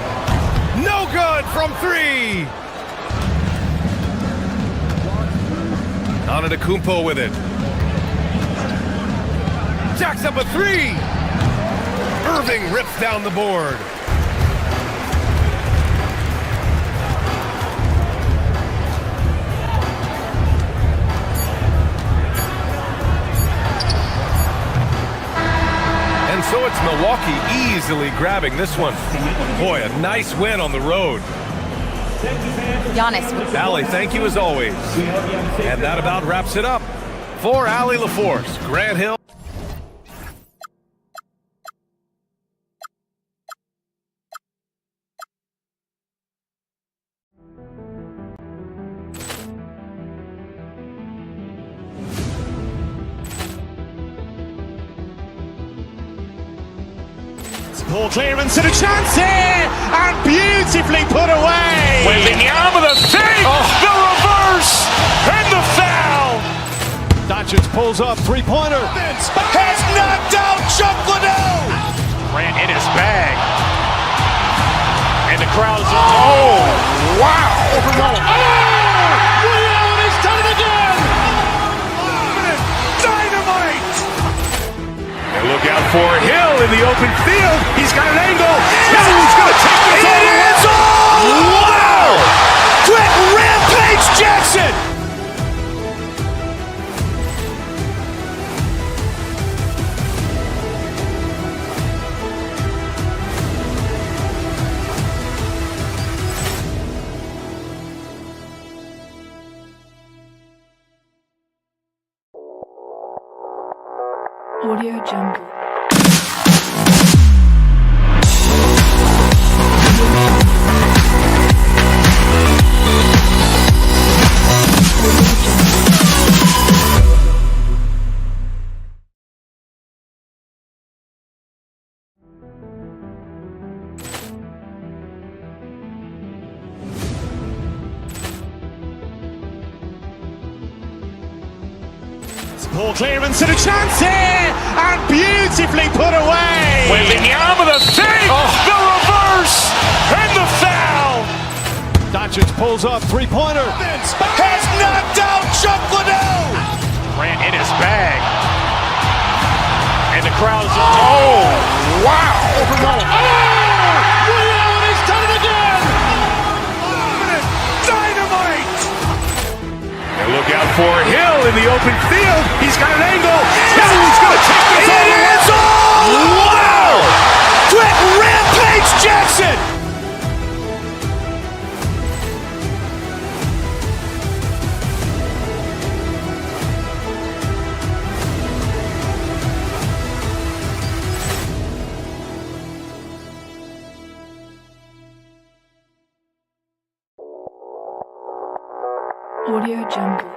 No good from 3. Antetokounmpo with it. Jacks up a 3. Irving rips down the board. And so it's Milwaukee easily grabbing this one. Boy, a nice win on the road. Giannis. Allie, thank you as always. And that about wraps it up. For Allie LaForce, Grant Hill. Ball clearance and a chance here, and beautifully put away. Wembanyama with a save, the reverse, and the foul. That Doncic pulls up, three-pointer. Has knocked out Chuck Liddell. Grant in his bag. And the crowd's Oh, wow. Leon has done it again! Dynamite. And look out for Hill in the open field. He's got an angle. Hill's going to take this all the way. Wow. Quick Rampage Jackson. Audio Jungle. Ball clearance and a chance here, and beautifully put away. Wembanyama the fake, the reverse, and the foul. Doncic pulls up, three-pointer. Has knocked out Chuck Liddell. Grant in his bag. And the crowd's wow. Leon has done it again! Dynamite. And look out for Hill in the open field. He's got an angle. Hill's going to take this all the way. Wow. Quick Rampage Jackson. Audio Jungle.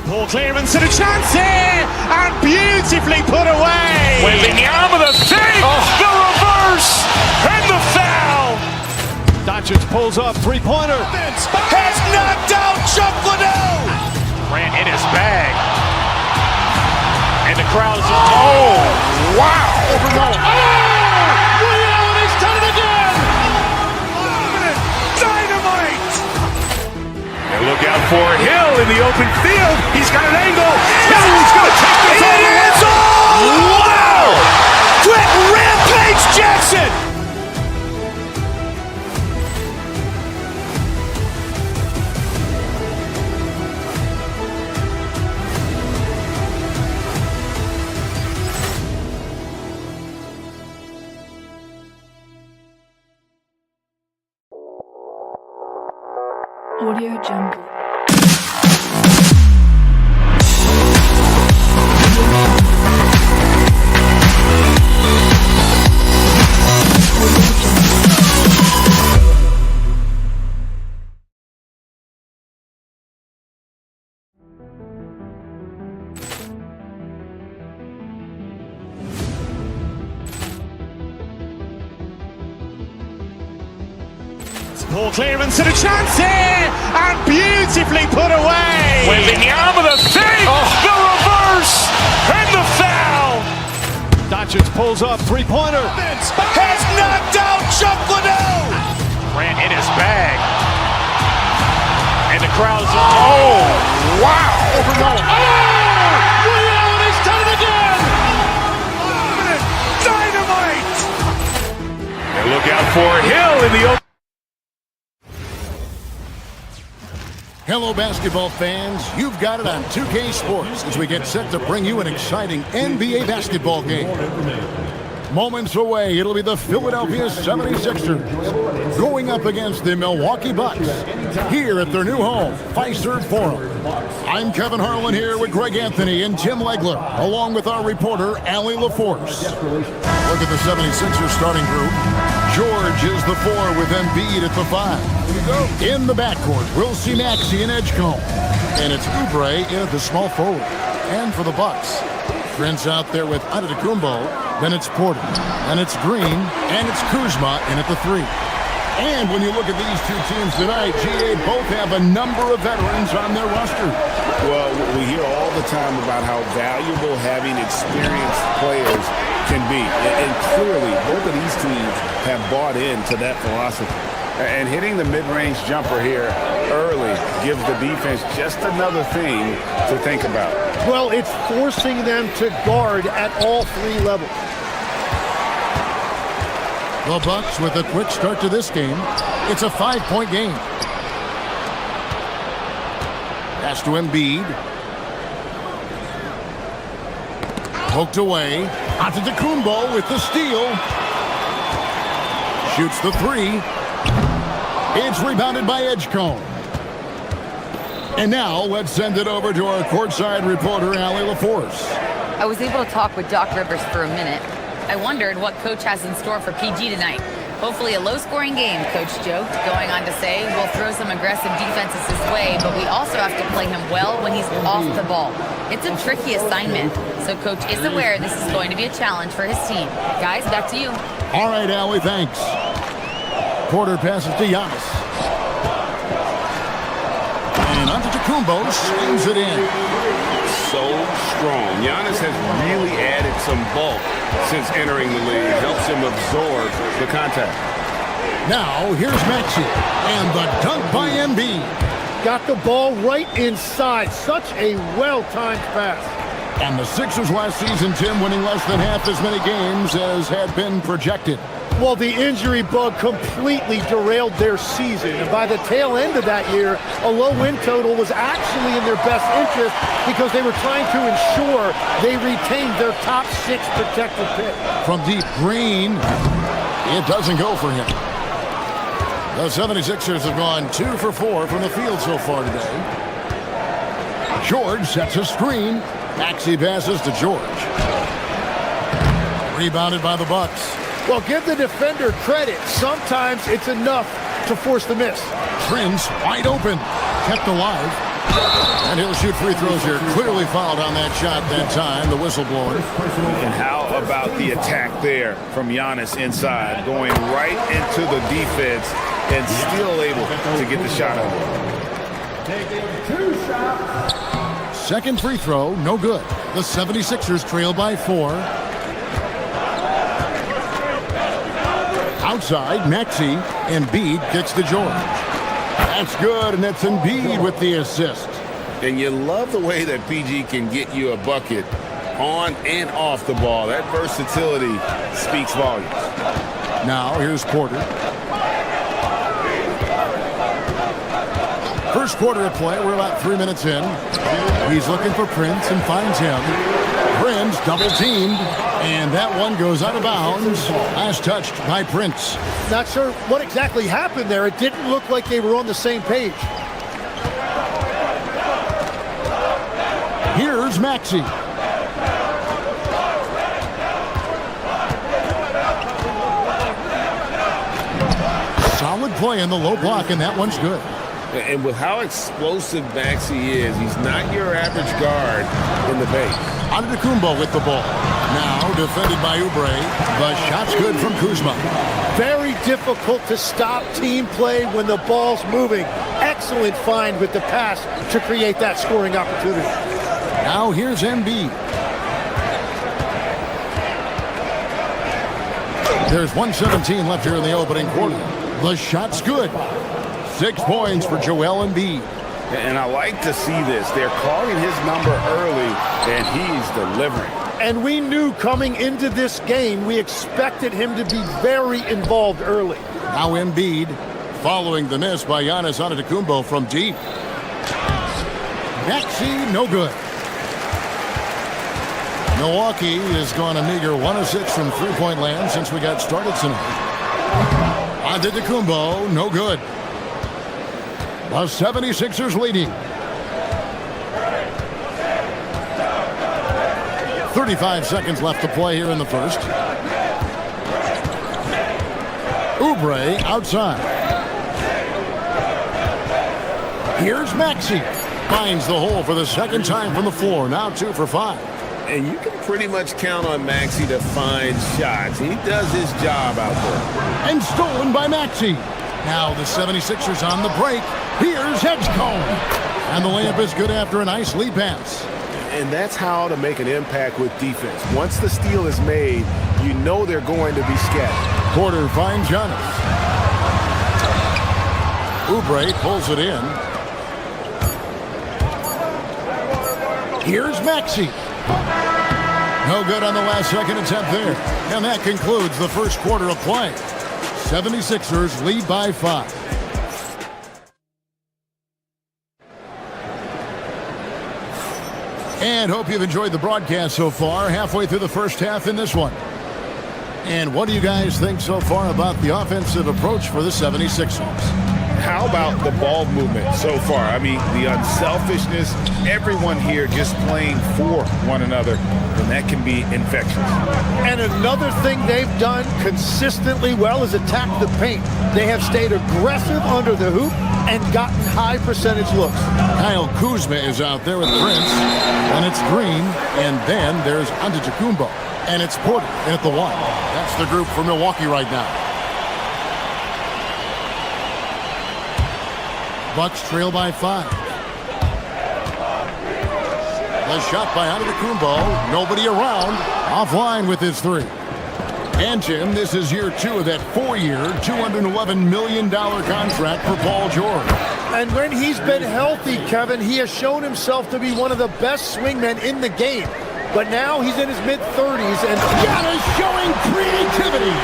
ball clearance and a chance here, and beautifully put away. Wembanyama the fake, the reverse, and the foul. Doncic pulls up, three-pointer. Has knocked out Chuck Liddell. Grant in his bag. And the crowd's wow. Leon has done it again. Dynamite. And look out for Hill in the open field. He's got an angle. Hill's going to take this all the way. Wow. Quick Rampage Jackson. Audio Jungle. ball clearance and a chance here, and beautifully put away. Wembanyama the fake, the reverse, and the foul. Doncic pulls up, three-pointer. Has knocked out Chuck Liddell. Grant in his bag. And the crowd's wow. Leon has done it again. Dynamite. And look out for Hill in the open. Hello, basketball fans. You've got it on 2K Sports as we get set to bring you an exciting NBA basketball game. Moments away, it'll be the Philadelphia 76ers going up against the Milwaukee Bucks here at their new home, Fiserv Forum. I'm Kevin Harlan here with Greg Anthony and Tim Legler, along with our reporter, Allie LaForce. Look at the 76ers starting group. George is the 4 with Embiid at the 5. In the backcourt, we'll see Maxey and Edgecombe. And it's Oubre in at the small forward. And for the Bucks, Prince out there with Antetokounmpo, then it's Porter, and it's Green, and it's Kuzma in at the 3. And when you look at these two teams tonight, GA both have a number of veterans on their roster. Well, we hear all the time about how valuable having experienced players can be. And clearly, both of these teams have bought into that philosophy. And hitting the mid-range jumper here early gives the defense just another thing to think about. Well, it's forcing them to guard at all 3 levels. The Bucks with a quick start to this game. It's a 5-point game. Pass to Embiid. Poked away. Antetokounmpo with the steal. Shoots the 3. It's rebounded by Edgecombe. And now let's send it over to our courtside reporter, Allie LaForce. I was able to talk with Doc Rivers for a minute. I wondered what Coach has in store for PG tonight. Hopefully a low-scoring game, Coach joked, going on to say, we'll throw some aggressive defenses his way, but we also have to play him well when he's off the ball. It's a tricky assignment, so Coach is aware this is going to be a challenge for his team. Guys, back to you. All right, Allie, thanks. Porter passes to Giannis. And Antetokounmpo swings it in. So strong. Giannis has really added some bulk since entering the league. Helps him absorb the contact. Now, here's Maxey. And the dunk by Embiid. Got the ball right inside. Such a well-timed pass. And the Sixers last season, Tim, winning less than half as many games as had been projected. Well, the injury bug completely derailed their season. And by the tail end of that year, a low win total was actually in their best interest because they were trying to ensure they retained their top 6 protected pick. From deep, Green. It doesn't go for him. The 76ers have gone 2 for 4 from the field so far today. George sets a screen. Maxey passes to George. Rebounded by the Bucks. Well, give the defender credit. Sometimes it's enough to force the miss. Prince wide open. Kept alive. And he'll shoot free throws here. Clearly fouled on that shot that time, the whistleblower. And how about the attack there from Giannis inside, going right into the defense and still able to get the shot out. Second free throw, no good. The 76ers trail by 4. Outside, Maxey. Embiid gets to George. That's good, and that's Embiid with the assist. And you love the way that PG can get you a bucket on and off the ball. That versatility speaks volumes. Now, here's Porter. First quarter of play, we're about 3 minutes in. He's looking for Prince and finds him. Prince double-teamed, and that one goes out of bounds. Last touched by Prince. Not sure what exactly happened there. It didn't look like they were on the same page. Here's Maxey. Solid play in the low block, and that one's good. And with how explosive Maxey is, he's not your average guard in the paint. Antetokounmpo with the ball. Now defended by Oubre. The shot's good from Kuzma. Very difficult to stop team play when the ball's moving. Excellent find with the pass to create that scoring opportunity. Now here's Embiid. There's 1:17 left here in the opening quarter. The shot's good. 6 points for Joel Embiid. And I like to see this. They're calling his number early, and he's delivering. And we knew coming into this game, we expected him to be very involved early. Now Embiid following the miss by Giannis Antetokounmpo from deep. Maxey, no good. Milwaukee has gone a meager 1 of 6 from three-point land since we got started tonight. Antetokounmpo, no good. The 76ers leading. 35 seconds left to play here in the first. Oubre outside. Here's Maxey. Finds the hole for the second time from the floor. Now 2 for 5. And you can pretty much count on Maxey to find shots. He does his job out there. And stolen by Maxey. Now the 76ers on the break. Here's Edgecombe. And the layup is good after a nice lead pass. And that's how to make an impact with defense. Once the steal is made, you know they're going to be scattered. Porter finds Giannis. Oubre pulls it in. Here's Maxey. No good on the last second attempt there. And that concludes the first quarter of play. 76ers lead by 5. And hope you've enjoyed the broadcast so far. Halfway through the first half in this one. And what do you guys think so far about the offensive approach for the 76ers? How about the ball movement so far? I mean, the unselfishness, everyone here just playing for one another, and that can be infectious. And another thing they've done consistently well is attack the paint. They have stayed aggressive under the hoop and gotten high percentage looks. Kyle Kuzma is out there with Prince, and it's Green, and then there's Antetokounmpo, and it's Porter in at the 1. That's the group for Milwaukee right now. Bucks trail by 5. The shot by Antetokounmpo. Nobody around. Offline with his 3. And Jim, this is year 2 of that 4-year, $211 million contract for Paul George. And when he's been healthy, Kevin, he has shown himself to be one of the best swingmen in the game. But now he's in his mid-30s, and Giannis showing creativity.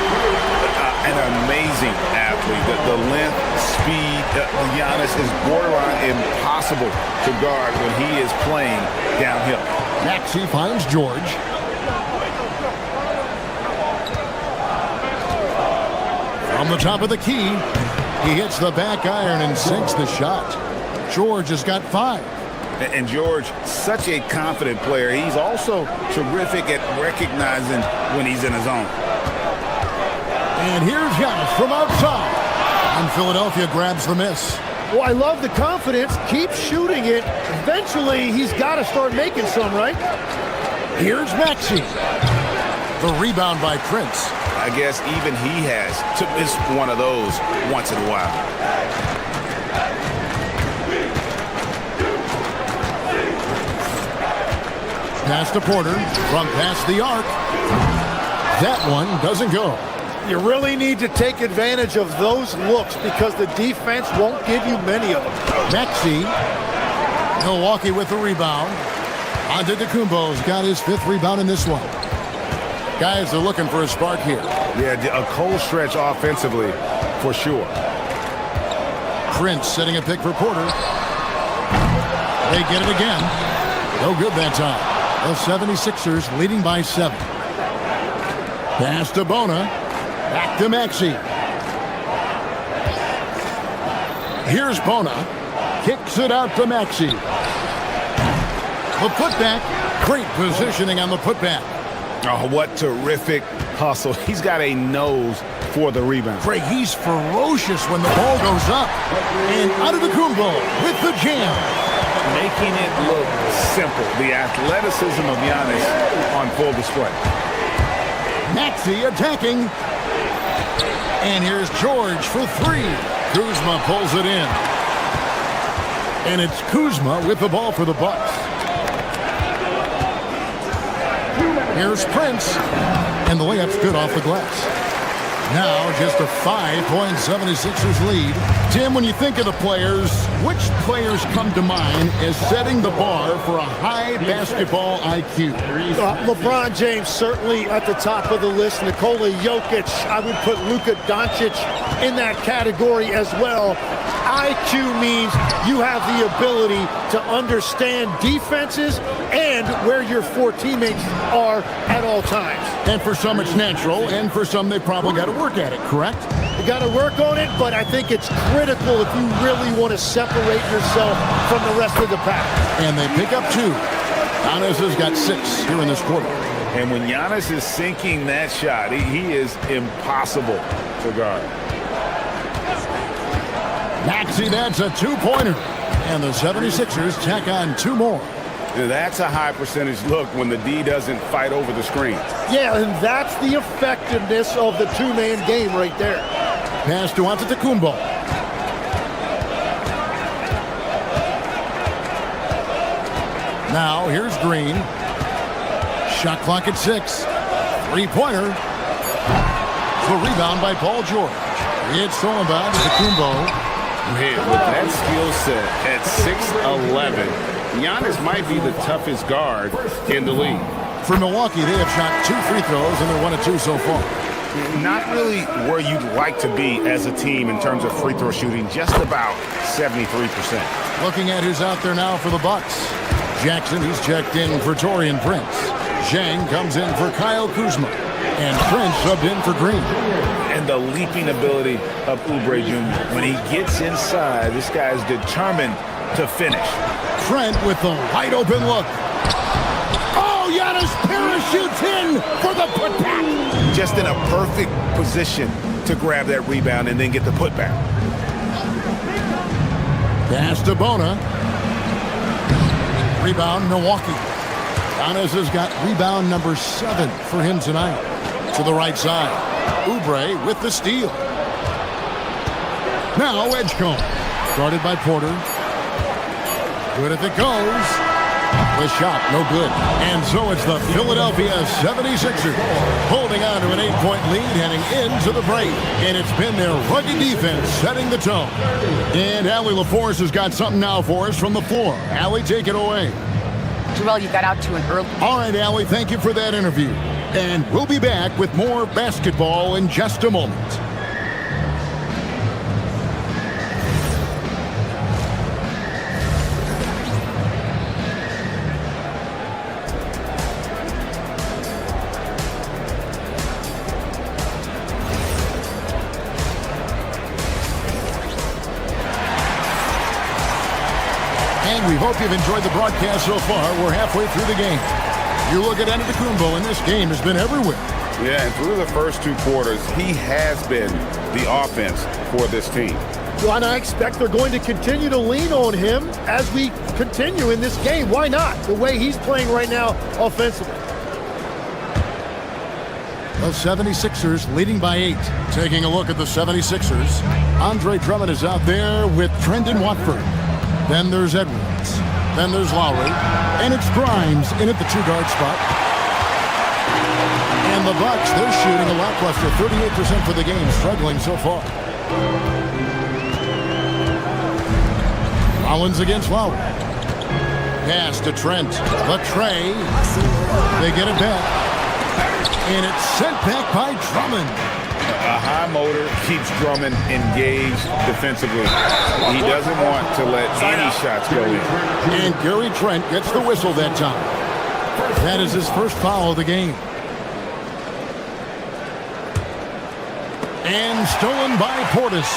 An amazing athlete. The length, speed, Giannis is borderline impossible to guard when he is playing downhill. Maxey finds George. From the top of the key, he hits the back iron and sinks the shot. George has got 5. And George, such a confident player. He's also terrific at recognizing when he's in his zone. And here's Giannis from outside. And Philadelphia grabs the miss. Well, I love the confidence. Keep shooting it. Eventually, he's got to start making some, right? Here's Maxey. The rebound by Prince. I guess even he has to miss one of those once in a while. Pass to Porter from past the arc. That one doesn't go. You really need to take advantage of those looks because the defense won't give you many of them. Maxey. Milwaukee with the rebound. Antetokounmpo's got his 5th rebound in this one. Guys are looking for a spark here. Yeah, a cold stretch offensively for sure. Prince setting a pick for Porter. They get it again. No good that time. The 76ers leading by 7. Pass to Bona. Back to Maxey. Here's Bona. Kicks it out to Maxey. The putback. Great positioning on the putback. Oh, what terrific hustle. He's got a nose for the rebound. Craig, he's ferocious when the ball goes up. And Antetokounmpo with the jam. Making it look simple. The athleticism of Giannis on full display. Maxey attacking. And here's George for 3. Kuzma pulls it in. And it's Kuzma with the ball for the Bucks. Here's Prince. And the layup's good off the glass. Now just a 5-point 76ers lead. Tim, when you think of the players, which players come to mind as setting the bar for a high basketball IQ? LeBron James certainly at the top of the list. Nikola Jokic, I would put Luka Doncic in that category as well. IQ means you have the ability to understand defenses and where your 4 teammates are at all times. And for some it's natural, and for some they probably got to work at it, correct? You got to work on it, but I think it's critical if you really want to separate yourself from the rest of the pack. And they pick up 2. Giannis has got 6 here in this quarter. And when Giannis is sinking that shot, he is impossible to guard. Maxey, that's a 2-pointer. And the 76ers tack on 2 more. That's a high percentage look when the D doesn't fight over the screen. Yeah, and that's the effectiveness of the 2-man game right there. Pass to Antetokounmpo. Now here's Green. Shot clock at 6. 3-pointer. The rebound by Paul George. It's stolen by Antetokounmpo. Man, with that skill set at 6'11", Giannis might be the toughest guard in the league. For Milwaukee, they have shot 2 free throws, and they're 1 of 2 so far. Not really where you'd like to be as a team in terms of free throw shooting, just about 73%. Looking at who's out there now for the Bucks. Jackson, he's checked in for Taurean Prince. Zhang comes in for Kyle Kuzma. And Prince subbed in for Green. And the leaping ability of Oubre Jr. When he gets inside, this guy is determined to finish. Trent with the wide open look. Oh, Giannis parachutes in for the putback. Just in a perfect position to grab that rebound and then get the putback. Pass to Bona. Rebound, Milwaukee. Giannis has got rebound number 7 for him tonight. To the right side. Oubre with the steal. Now Edgecombe. Guarded by Porter. Good if it goes. The shot, no good. And so it's the Philadelphia 76ers holding on to an 8-point lead heading into the break. And it's been their rugged defense setting the tone. And Allie LaForce has got something now for us from the floor. Allie, take it away. Joel, you got out to an early... All right, Allie, thank you for that interview. And we'll be back with more basketball in just a moment. And we hope you've enjoyed the broadcast so far. We're halfway through the game. You look at Antetokounmpo, and this game has been everywhere. Yeah, and through the first 2 quarters, he has been the offense for this team. Well, and I expect they're going to continue to lean on him as we continue in this game. Why not? The way he's playing right now offensively. The 76ers leading by 8. Taking a look at the 76ers. Andre Drummond is out there with Trendon Watford. Then there's Edwards. Then there's Lowry. And it's Grimes in at the 2-guard spot. And the Bucks, they're shooting a lackluster 38% for the game, struggling so far. Rollins against Lowry. Pass to Trent. The tray. They get it back. And it's sent back by Drummond. A high motor keeps Drummond engaged defensively. He doesn't want to let any shots go in. And Gary Trent gets the whistle that time. That is his first foul of the game. And stolen by Portis.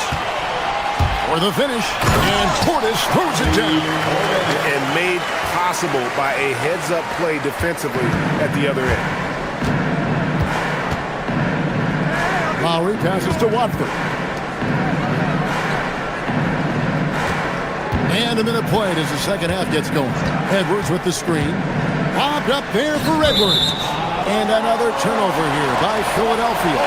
For the finish. And Portis throws it down. And made possible by a heads-up play defensively at the other end. Lowry passes to Watford. And a minute played as the second half gets going. Edwards with the screen. Popped up there for Edwards. And another turnover here by Philadelphia.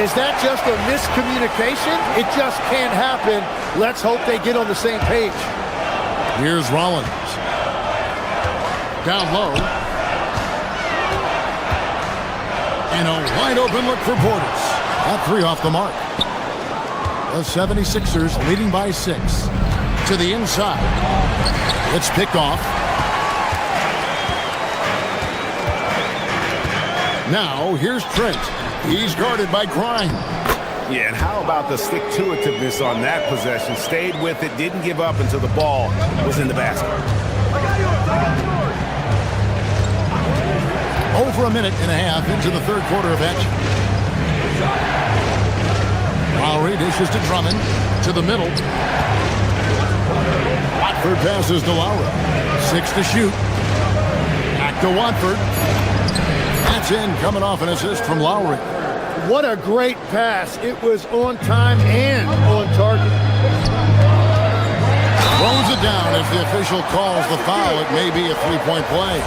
Is that just a miscommunication? It just can't happen. Let's hope they get on the same page. Here's Rollins. Down low. And a wide open look for Portis. That 3 off the mark. The 76ers leading by 6. To the inside. It's picked off. Now, here's Trent. He's guarded by Grimes. Yeah, and how about the stick-to-itiveness on that possession? Stayed with it, didn't give up until the ball was in the basket. Over a minute and a half into the third quarter of action. Lowry dishes to Drummond. To the middle. Watford passes to Lowry. 6 to shoot. Back to Watford. That's in, coming off an assist from Lowry. What a great pass. It was on time and on target. Throws it down as the official calls the foul. It may be a three-point play.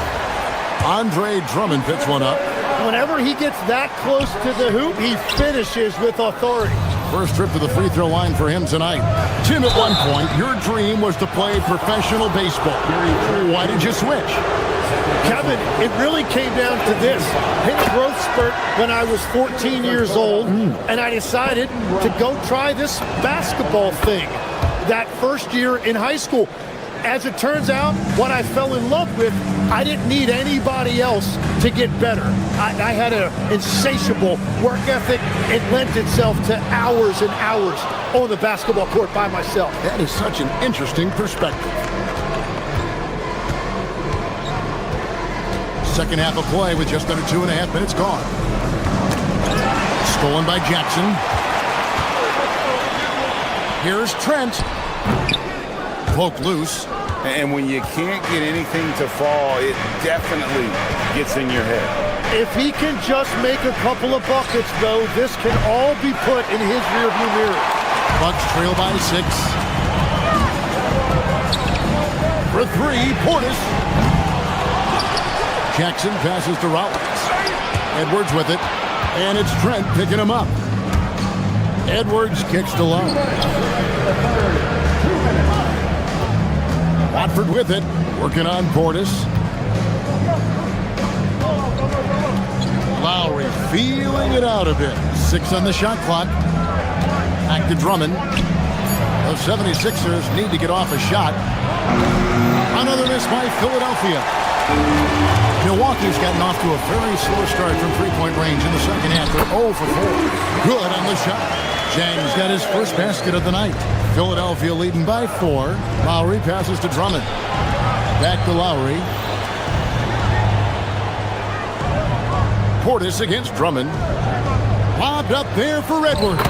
Andre Drummond picks one up. Whenever he gets that close to the hoop, he finishes with authority. First trip to the free throw line for him tonight. Tim, at one point, your dream was to play professional baseball. Why did you switch? Kevin, it really came down to this. Hit a growth spurt when I was 14 years old, and I decided to go try this basketball thing that first year in high school. As it turns out, what I fell in love with, I didn't need anybody else to get better. I had an insatiable work ethic. It lent itself to hours and hours on the basketball court by myself. That is such an interesting perspective. Second half of play with just under 2.5 minutes gone. Stolen by Jackson. Here's Trent. Poke loose. And when you can't get anything to fall, it definitely gets in your head. If he can just make a couple of buckets, though, this can all be put in his rearview mirror. Bucks trail by 6. For 3, Portis. Jackson passes to Rollins. Edwards with it. And it's Trent picking him up. Edwards kicks to Lowe. Watford with it. Working on Portis. Lowry feeling it out a bit. 6 on the shot clock. Back to Drummond. The 76ers need to get off a shot. Another miss by Philadelphia. Milwaukee's gotten off to a very slow start from three-point range in the second half. They're 0 for 4. Good on the shot. Jang's got his first basket of the night. Philadelphia leading by 4. Lowry passes to Drummond. Back to Lowry. Portis against Drummond. Lobbed up there for Edwards.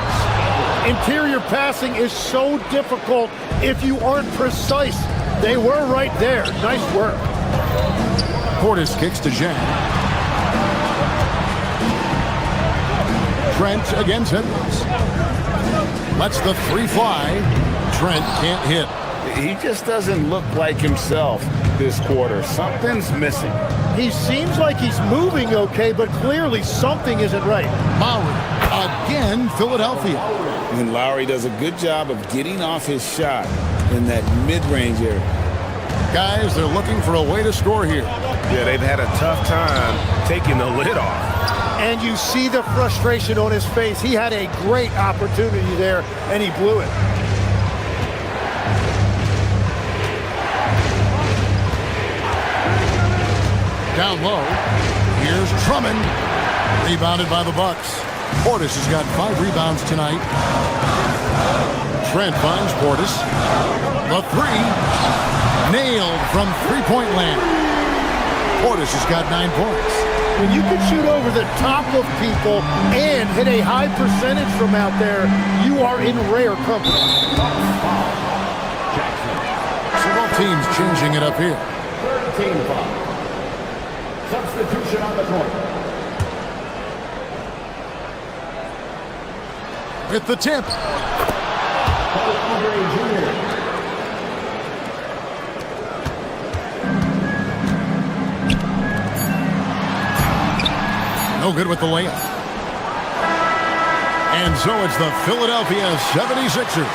Interior passing is so difficult if you aren't precise. They were right there. Nice work. Portis kicks to Zhang. Trent against Edwards. Lets the 3 fly. Trent can't hit. He just doesn't look like himself this quarter. Something's missing. He seems like he's moving okay, but clearly something isn't right. Lowry, again, Philadelphia. And Lowry does a good job of getting off his shot in that mid-range area. Guys, they're looking for a way to score here. Yeah, they've had a tough time taking the lid off. And you see the frustration on his face. He had a great opportunity there, and he blew it. Down low. Here's Drummond. Rebounded by the Bucks. Portis has got 5 rebounds tonight. Trent finds Portis. The 3. Nailed from three-point land. Portis has got 9 points. When you can shoot over the top of people and hit a high percentage from out there, you are in rare company. So both teams changing it up here. 13 foul. Substitution on the court. With the tip. No good with the layup. And so it's the Philadelphia 76ers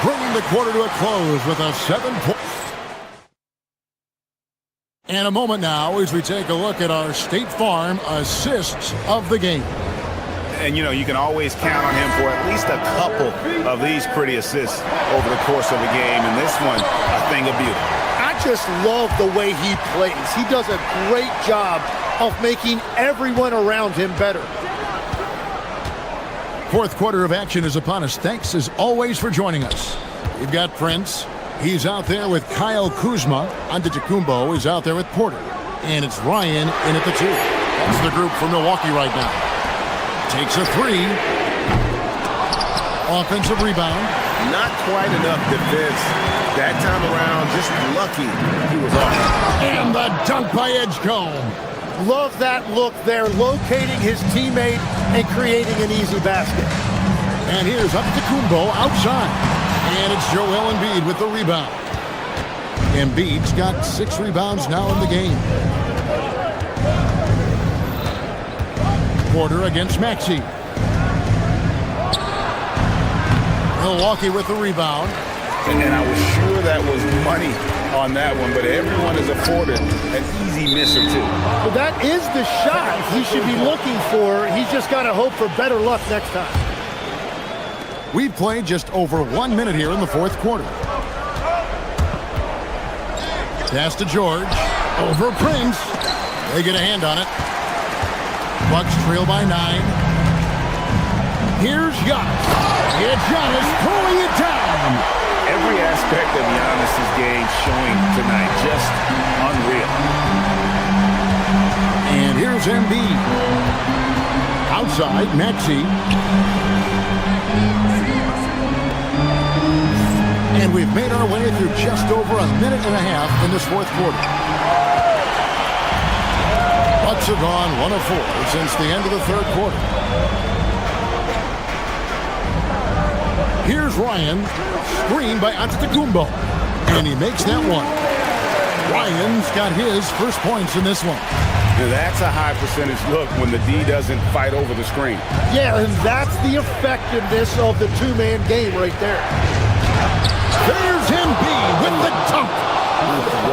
bringing the quarter to a close with a 7-point. And a moment now as we take a look at our State Farm assists of the game. And, you know, you can always count on him for at least a couple of these pretty assists over the course of a game. And this one, a thing of beauty. I just love the way he plays. He does a great job of making everyone around him better. Fourth quarter of action is upon us. Thanks, as always, for joining us. We've got Prince. He's out there with Kyle Kuzma. Antetokounmpo is out there with Porter. And it's Ryan in at the 2. That's the group for Milwaukee right now. Takes a three. Offensive rebound. Not quite enough defense that time around. Just lucky he was off. And the dunk by Edgecombe. Love that look there, locating his teammate and creating an easy basket. And here's Antetokounmpo outside. And it's Joel Embiid with the rebound. Embiid's got 6 rebounds now in the game. Porter against Maxey. Milwaukee with the rebound. And I was sure that was money on that one, but everyone is afforded an easy miss or two. But that is the shot he should be looking for. He's just got to hope for better luck next time. We've played just over 1 minute here in the fourth quarter. Pass to George. Over Prince. They get a hand on it. Bucks trail by 9. Here's Giannis. It's Giannis pulling it down. Every aspect of Giannis' game showing tonight. Just unreal. And here's Embiid. Outside, Maxey. And we've made our way through just over a minute and a half in this fourth quarter. Bucks have gone 1 of 4 since the end of the third quarter. Here's Ryan, screened by Antetokounmpo, and he makes that one. Ryan's got his first points in this one. Now that's a high percentage look when the D doesn't fight over the screen. Yeah, and that's the effectiveness of the two-man game right there. There's Embiid with the dunk.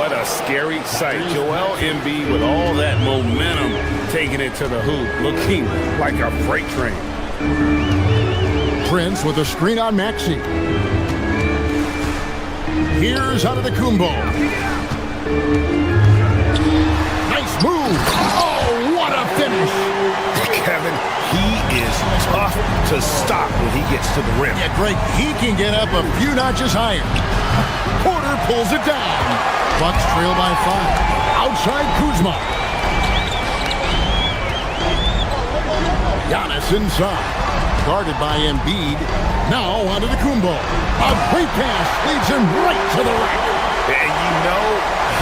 What a scary sight. Joel Embiid with all that momentum taking it to the hoop, looking like a freight train. Prince with a screen on Maxey. Here's Antetokounmpo. Nice move. Oh, what a finish. Kevin, he is tough to stop when he gets to the rim. Yeah, Greg, he can get up a few notches higher. Porter pulls it down. Bucks trail by 5. Outside Kuzma. Giannis inside. Guarded by Embiid. Now Antetokounmpo. A great pass leads him right to the rack. And you know,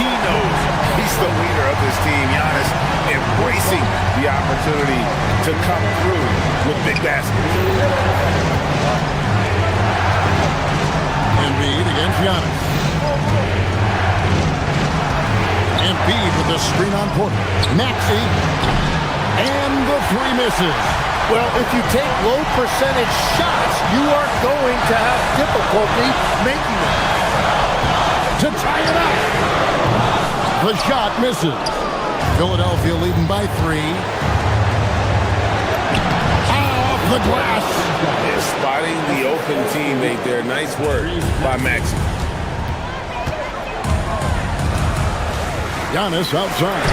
he knows he's the leader of this team. Giannis embracing the opportunity to come through with big baskets. Embiid against Giannis. Embiid with the screen on Porter. Maxey. And the 3 misses. Well, if you take low percentage shots, you are going to have difficulty making them. To tie it up. The shot misses. Philadelphia leading by 3. Off the glass. They're spotting the open teammate there. Nice work by Maxey. Giannis outside.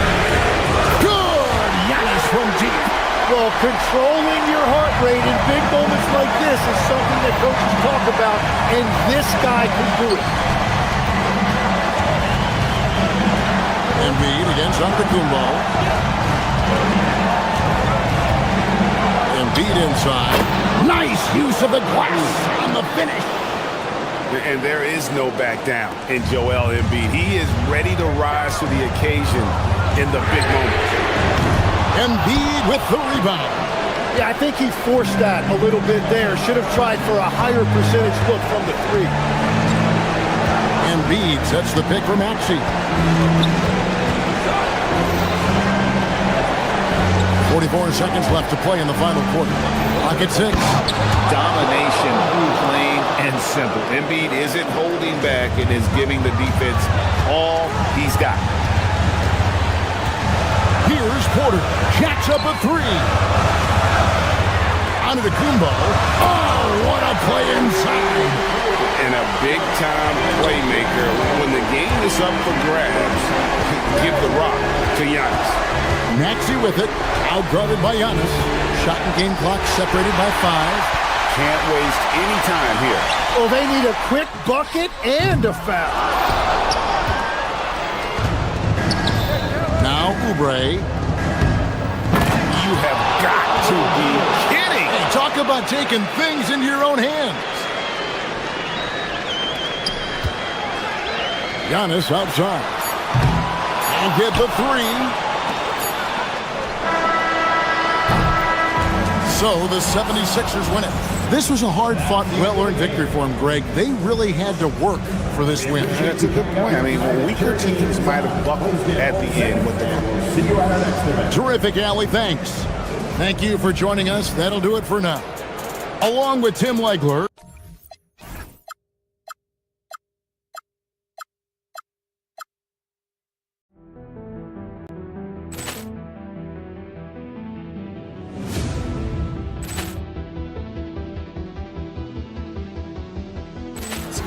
Good! Giannis from deep. Well, controlling your heart rate in big moments like this is something that coaches talk about, and this guy can do it. Embiid against Antetokounmpo. Embiid inside. Nice use of the glass on the finish. And there is no back down in Joel Embiid. He is ready to rise to the occasion in the big moments. Embiid with the rebound. Yeah, I think he forced that a little bit there. Should have tried for a higher percentage look from the 3. Embiid sets the pick for Maxey. 44 seconds left to play in the final quarter. Clock at 6. Domination, plain and simple. Embiid isn't holding back and is giving the defense all he's got. Here's Porter. Jacks up a 3. Antetokounmpo. Oh, what a play inside. And a big-time playmaker. When the game is up for grabs, give the rock to Giannis. Maxey with it. Outguarded by Giannis. Shot and game clock separated by 5. Can't waste any time here. Oh, they need a quick bucket and a foul. Now Oubre. You have got to be kidding. Hey, talk about taking things into your own hands. Giannis outside. And get the three. So the 76ers win it. This was a hard-fought, well-earned victory for them, Greg. They really had to work for this win. That's a good point. I mean, weaker teams might have buckled at the end with the... Terrific, Allie. Thanks. Thank you for joining us. That'll do it for now. Along with Tim Legler.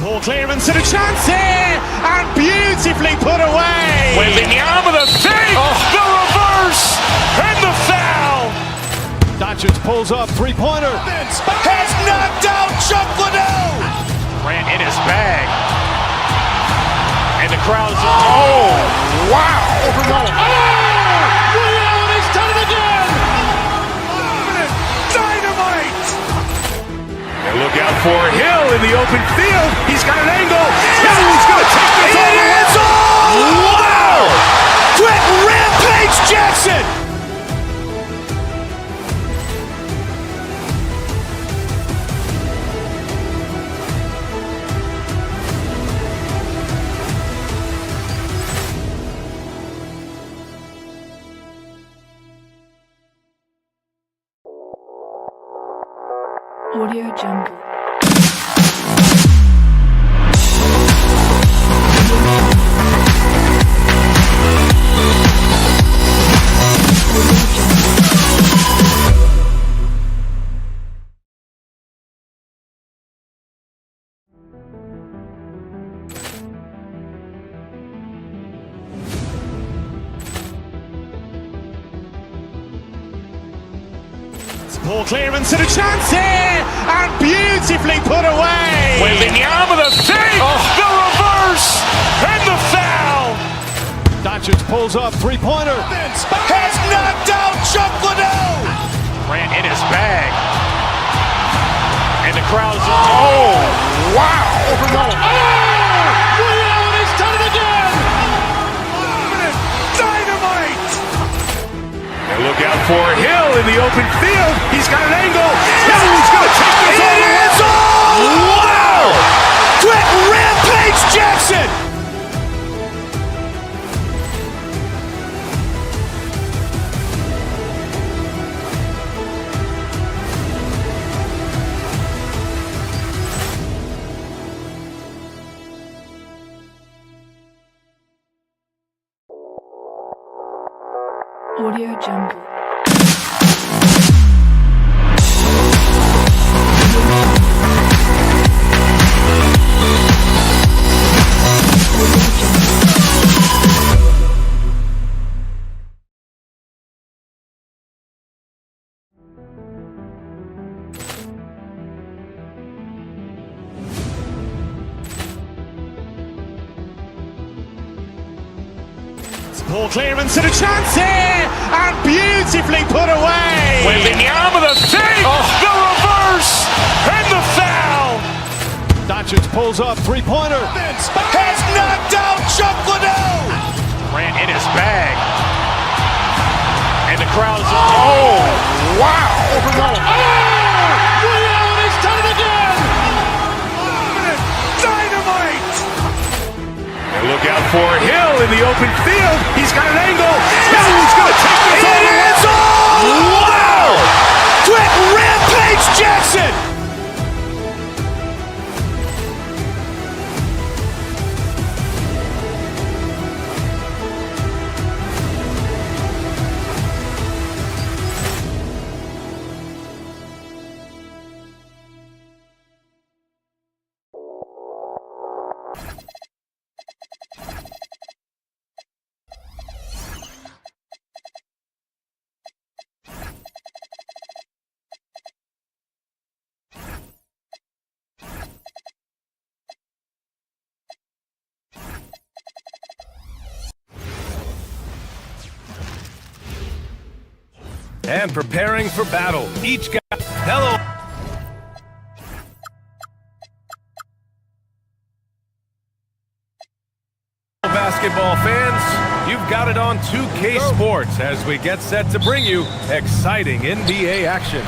Ball clearance and a chance here, and beautifully put away. Wembanyama the save, the reverse, and the foul. Doncic pulls up, three-pointer. Has knocked out Chuck Liddell. Grant in his bag. And the crowd's... Oh, wow. He's done it again. Dynamite. And look out for Hill in the open field. He's got an angle. Hill's going to take this all the way. Wow! Quick Rampage Jackson. Audio Jungle. Ball clearance and a chance here, and beautifully put away. Wembanyama the save, the reverse, and the foul. Doncic pulls up, three-pointer. Has knocked out Chuck Liddell. Grant in his bag. And the crowd's... Oh, wow. He's done it again. Dynamite. And look out for Hill in the open field. He's got an angle. Hill's going to take this all the way. Wow! Quick Rampage Jackson. Audio Jungle. Ball clearance and a chance here, and beautifully put away. Wembanyama the save, the reverse, and the foul. Doncic pulls up, three-pointer. Has knocked out Chuck Liddell. Grant in his bag. And the crowd's... Oh, wow. He's done it again. Dynamite. And look out for Hill in the open field. He's got an angle. Hill's going to take this all the way. Wow! Quick Rampage Jackson. and preparing for battle. Each guy, hello. Basketball fans, you've got it on 2K Sports as we get set to bring you exciting NBA action.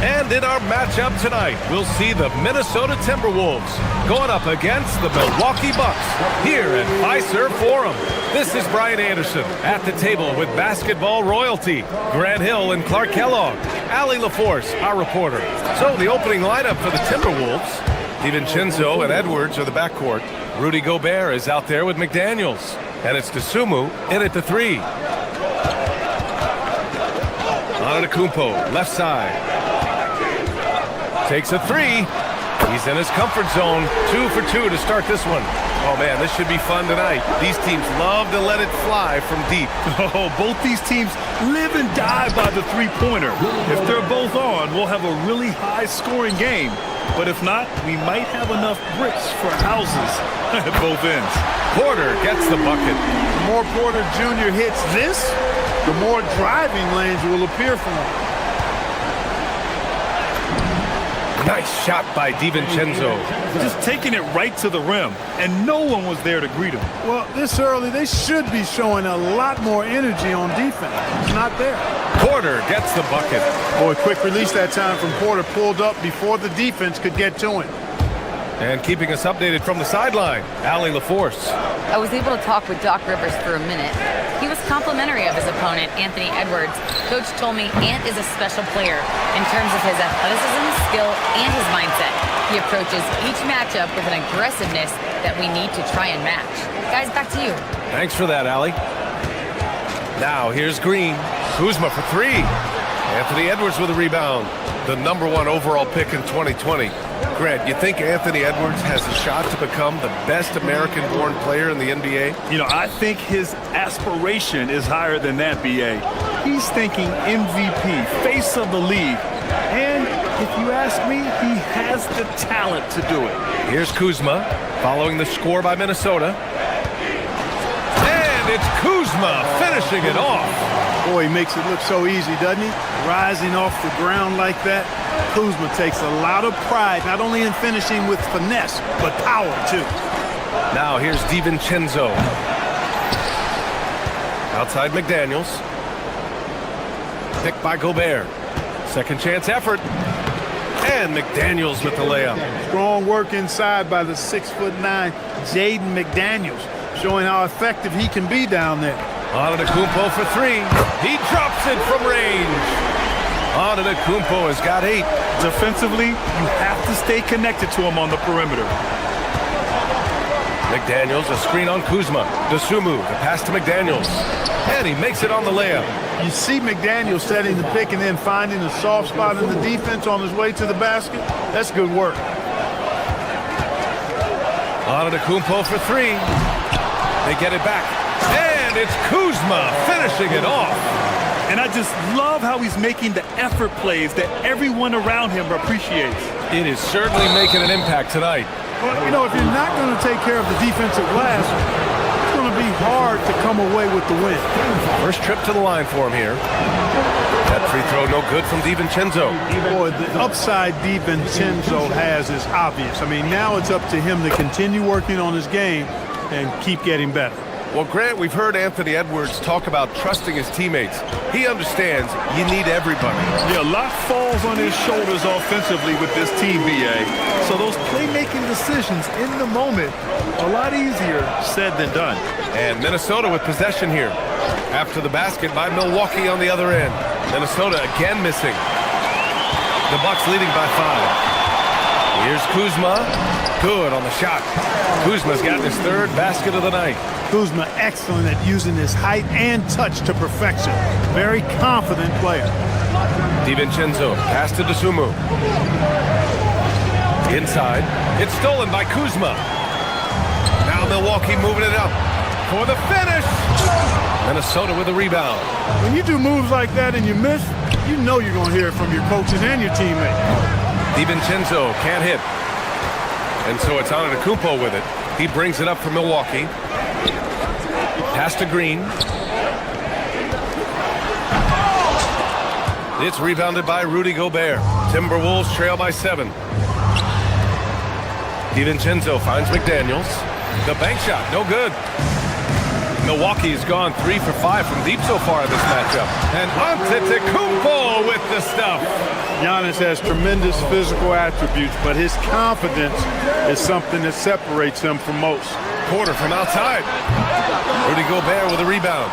And in our matchup tonight, we'll see the Minnesota Timberwolves going up against the Milwaukee Bucks here at Fiserv Forum. This is Brian Anderson at the table with basketball royalty, Grant Hill and Clark Kellogg, Allie LaForce, our reporter. So the opening lineup for the Timberwolves, DiVincenzo and Edwards are the backcourt. Rudy Gobert is out there with McDaniels. And it's Dosunmu in at the 3. Antetokounmpo, left side. Takes a 3. He's in his comfort zone. 2 for 2 to start this one. Oh, man, this should be fun tonight. These teams love to let it fly from deep. Oh, both these teams live and die by the three-pointer. If they're both on, we'll have a really high-scoring game. But if not, we might have enough bricks for houses at both ends. Porter gets the bucket. The more Porter Jr. hits this, the more driving lanes will appear for him. Nice shot by DiVincenzo. Just taking it right to the rim, and no one was there to greet him. Well, this early, they should be showing a lot more energy on defense. It's not there. Porter gets the bucket. Boy, quick release that time from Porter. Pulled up before the defense could get to him. And keeping us updated from the sideline, Allie LaForce. I was able to talk with Doc Rivers for a minute. He was complimentary of his opponent, Anthony Edwards. Coach told me Ant is a special player in terms of his athleticism, skill, and his mindset. He approaches each matchup with an aggressiveness that we need to try and match. Guys, back to you. Thanks for that, Allie. Now here's Green. Kuzma for 3. Anthony Edwards with a rebound. The #1 overall pick in 2020. Grant, you think Anthony Edwards has a shot to become the best American-born player in the NBA? You know, I think his aspiration is higher than that, B.A. He's thinking MVP, face of the league. And if you ask me, he has the talent to do it. Here's Kuzma, following the score by Minnesota. And it's Kuzma finishing it off. Boy, he makes it look so easy, doesn't he? Rising off the ground like that. Kuzma takes a lot of pride, not only in finishing with finesse, but power, too. Now here's DiVincenzo. Outside McDaniels. Picked by Gobert. Second chance effort. And McDaniels with the layup. Strong work inside by the 6'9" Jaden McDaniels, showing how effective he can be down there. Antetokounmpo for 3. He drops it from range. Antetokounmpo has got 8. Defensively, you have to stay connected to him on the perimeter. McDaniels, a screen on Kuzma. Dosunmu, the pass to McDaniels. And he makes it on the layup. You see McDaniels setting the pick and then finding a soft spot in the defense on his way to the basket. That's good work. Antetokounmpo for 3. They get it back. And it's Kuzma finishing it off. And I just love how he's making the effort plays that everyone around him appreciates. It is certainly making an impact tonight. Well, you know, if you're not going to take care of the defensive glass, it's going to be hard to come away with the win. First trip to the line for him here. That free throw no good from DiVincenzo. Boy, the upside DiVincenzo has is obvious. I mean, now it's up to him to continue working on his game and keep getting better. Well, Grant, we've heard Anthony Edwards talk about trusting his teammates. He understands you need everybody. Yeah, a lot falls on his shoulders offensively with this team, B.A. So those playmaking decisions in the moment, a lot easier said than done. And Minnesota with possession here. After the basket by Milwaukee on the other end. Minnesota again missing. The Bucks leading by 5. Here's Kuzma. Good on the shot. Kuzma's gotten his 3rd basket of the night. Kuzma excellent at using his height and touch to perfection. Very confident player. DiVincenzo, pass to Dosunmu. Inside. It's stolen by Kuzma. Now Milwaukee moving it up for the finish. Minnesota with a rebound. When you do moves like that and you miss, you know you're going to hear it from your coaches and your teammates. DiVincenzo can't hit. And so it's Antetokounmpo with it. He brings it up for Milwaukee. Pass to Green. It's rebounded by Rudy Gobert. Timberwolves trail by 7. DiVincenzo finds McDaniels. The bank shot, no good. Milwaukee has gone 3 for 5 from deep so far in this matchup. And Antetokounmpo with the stuff. Giannis has tremendous physical attributes, but his confidence is something that separates him from most. Porter from outside. Rudy Gobert with a rebound.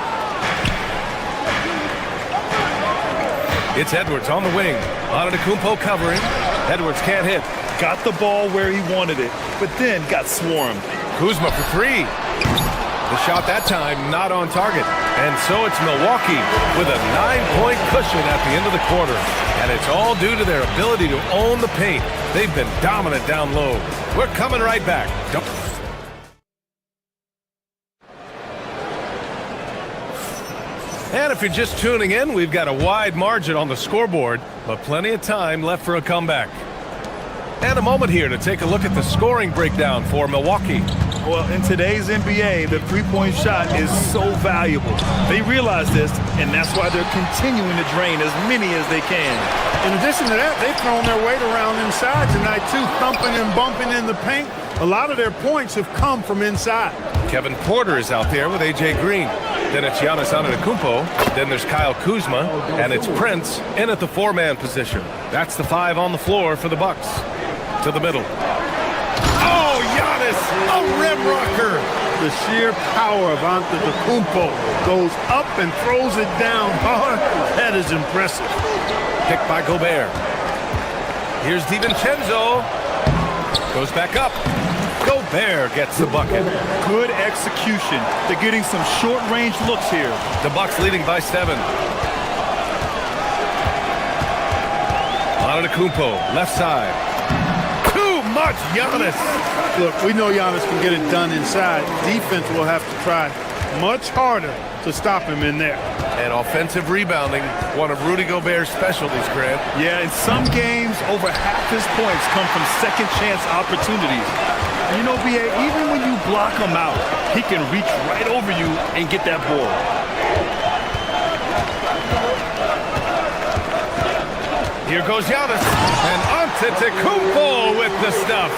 It's Edwards on the wing. Antetokounmpo covering. Edwards can't hit. Got the ball where he wanted it, but then got swarmed. Kuzma for 3. The shot that time not on target. And so it's Milwaukee with a 9-point cushion at the end of the quarter. And it's all due to their ability to own the paint. They've been dominant down low. We're coming right back. And if you're just tuning in, we've got a wide margin on the scoreboard, but plenty of time left for a comeback. And a moment here to take a look at the scoring breakdown for Milwaukee. Well, in today's NBA, the three-point shot is so valuable. They realize this, and that's why they're continuing to drain as many as they can. In addition to that, they've thrown their weight around inside tonight, too, thumping and bumping in the paint. A lot of their points have come from inside. Kevin Porter is out there with A.J. Green. Then it's Giannis Antetokounmpo. Then there's Kyle Kuzma. And it's Prince in at the 4-man position. That's the 5 on the floor for the Bucks. To the middle. Oh, Giannis, a rim rocker. The sheer power of Antetokounmpo goes up and throws it down hard. That is impressive. Picked by Gobert. Here's DiVincenzo. Goes back up. Gobert gets the bucket. Good execution. They're getting some short-range looks here. The Bucks leading by 7. Antetokounmpo, left side. Too much, Giannis. Look, we know Giannis can get it done inside. Defense will have to try much harder to stop him in there. And offensive rebounding, one of Rudy Gobert's specialties, Grant. Yeah, in some games, over half his points come from second-chance opportunities. You know, B.A., even when you block him out, he can reach right over you and get that ball. Here goes Giannis. And Antetokounmpo with the stuff.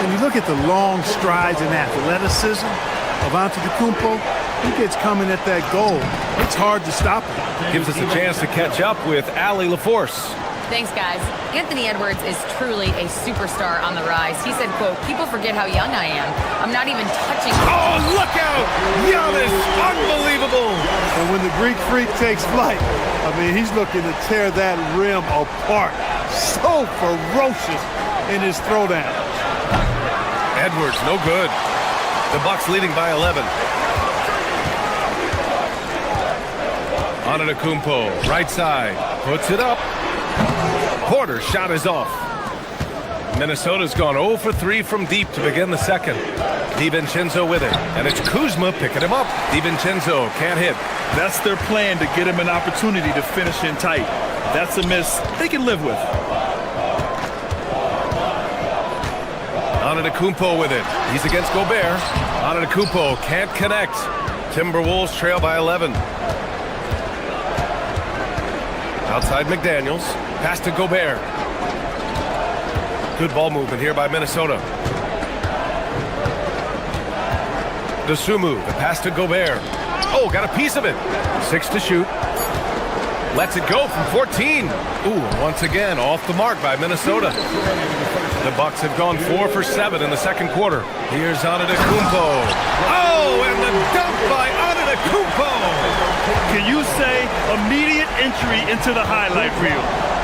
When you look at the long strides and athleticism of Antetokounmpo, he gets coming at that goal. It's hard to stop him. Gives us a chance to catch up with Allie LaForce. Thanks, guys. Anthony Edwards is truly a superstar on the rise. He said, quote, "People forget how young I am. I'm not even touching." Oh, look out! Giannis, unbelievable! And when the Greek freak takes flight, I mean, he's looking to tear that rim apart. So ferocious in his throwdown. Edwards, no good. The Bucks leading by 11. Antetokounmpo, right side, puts it up. Porter's shot is off. Minnesota's gone 0 for 3 from deep to begin the second. DiVincenzo with it, and it's Kuzma picking him up. DiVincenzo can't hit. That's their plan, to get him an opportunity to finish in tight. That's a miss they can live with. Antetokounmpo with it. He's against Gobert. Antetokounmpo can't connect. Timberwolves trail by 11. Outside McDaniels. Pass to Gobert. Good ball movement here by Minnesota. Dosunmu, the pass to Gobert. Oh, got a piece of it. 6 to shoot. Lets it go from 14. Ooh, once again, off the mark by Minnesota. The Bucks have gone 4 for 7 in the second quarter. Here's Antetokounmpo. Oh, and the dunk by Antetokounmpo. Can you say immediate entry into the highlight reel?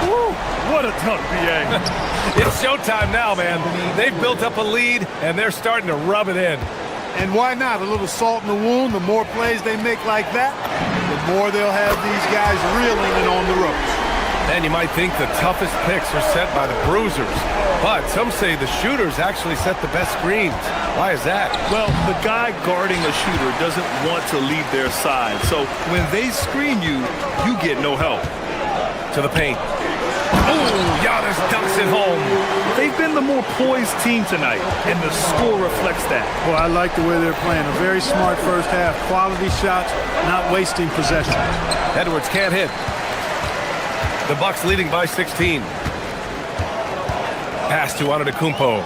Woo, what a dunk, B.A. It's showtime now, man. They've built up a lead, and they're starting to rub it in. And why not? A little salt in the wound. The more plays they make like that, the more they'll have these guys reeling and on the ropes. And you might think the toughest picks are set by the bruisers, but some say the shooters actually set the best screens. Why is that? Well, the guy guarding a shooter doesn't want to leave their side, so when they screen you, you get no help. To the paint. Ooh, Giannis dunks it home. They've been the more poised team tonight, and the score reflects that. Well, I like the way they're playing. A very smart first half. Quality shots, not wasting possession. Edwards can't hit. The Bucks leading by 16. Pass to Antetokounmpo.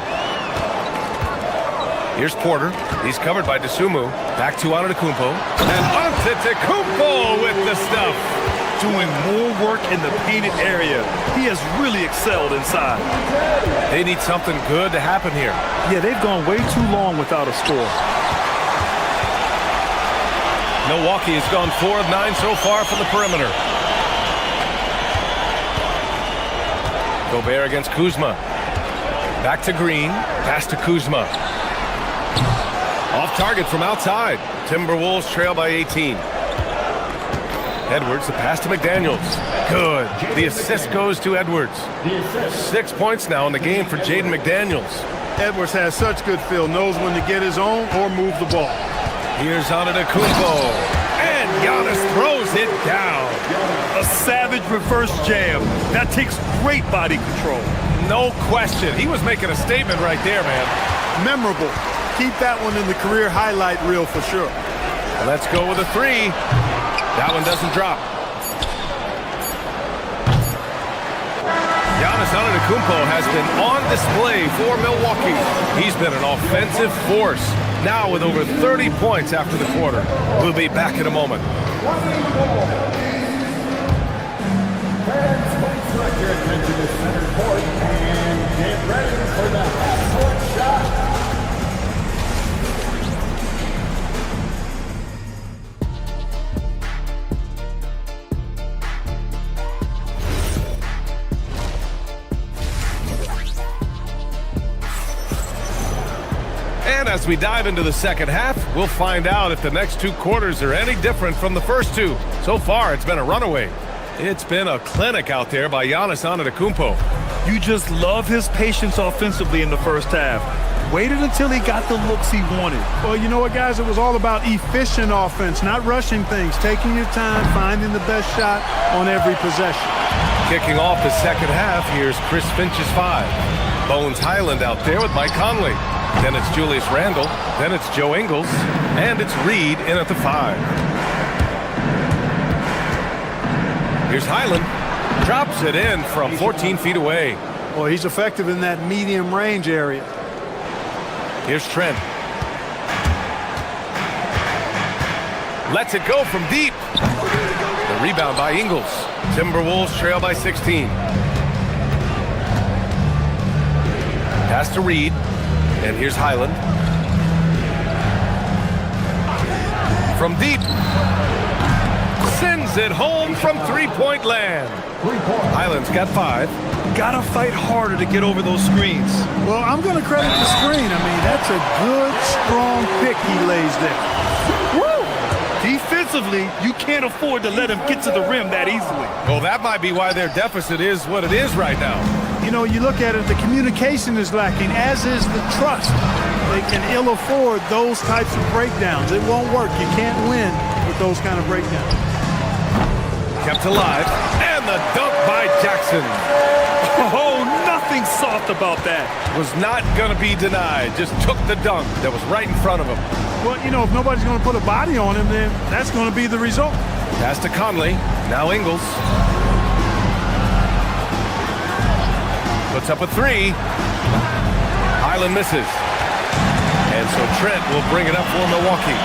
Here's Porter. He's covered by Dosunmu. Back to Antetokounmpo. And Antetokounmpo with the stuff. Doing more work in the painted area. He has really excelled inside. They need something good to happen here. Yeah, they've gone way too long without a score. Milwaukee has gone 4 of 9 so far from the perimeter. Gobert against Kuzma. Back to Green. Pass to Kuzma. Off target from outside. Timberwolves trail by 18. Edwards, the pass to McDaniels. Good. The assist goes to Edwards. 6 points now in the game for Jaden McDaniels. Edwards has such good feel, knows when to get his own or move the ball. Here's Antetokounmpo. And Giannis throws it down. A savage reverse jam. That takes great body control. No question. He was making a statement right there, man. Memorable. Keep that one in the career highlight reel for sure. Let's go with a 3. That one doesn't drop. Giannis Antetokounmpo has been on display for Milwaukee. He's been an offensive force. Now with over 30 points after the quarter. We'll be back in a moment. Fans, please direct your attention to center court and get ready for the half-court shot. And as we dive into the second half, we'll find out if the next 2 quarters are any different from the first 2. So far, it's been a runaway. It's been a clinic out there by Giannis Antetokounmpo. You just love his patience offensively in the first half. Waited until he got the looks he wanted. Well, you know what, guys? It was all about efficient offense, not rushing things, taking your time, finding the best shot on every possession. Kicking off the second half, here's Chris Finch's 5. Bones Highland out there with Mike Conley. Then it's Julius Randle. Then it's Joe Ingles. And it's Reed in at the 5. Here's Highland. Drops it in from 14 feet away. Well, he's effective in that medium range area. Here's Trent. Lets it go from deep. The rebound by Ingles. Timberwolves trail by 16. Pass to Reed. And here's Highland. From deep. Sends it home from three-point land. Highland's got 5. Gotta fight harder to get over those screens. Well, I'm going to credit the screen. I mean, that's a good, strong pick he lays there. Woo! Defensively, you can't afford to let him get to the rim that easily. Well, that might be why their deficit is what it is right now. You know, you look at it, the communication is lacking, as is the trust. They can ill afford those types of breakdowns. It won't work. You can't win with those kind of breakdowns. Kept alive. And the dunk by Jackson. Oh, nothing soft about that. Was not going to be denied. Just took the dunk that was right in front of him. Well, you know, if nobody's going to put a body on him, then that's going to be the result. Pass to Conley. Now Ingles. Puts up a 3. Highland misses. And so Trent will bring it up for Milwaukee.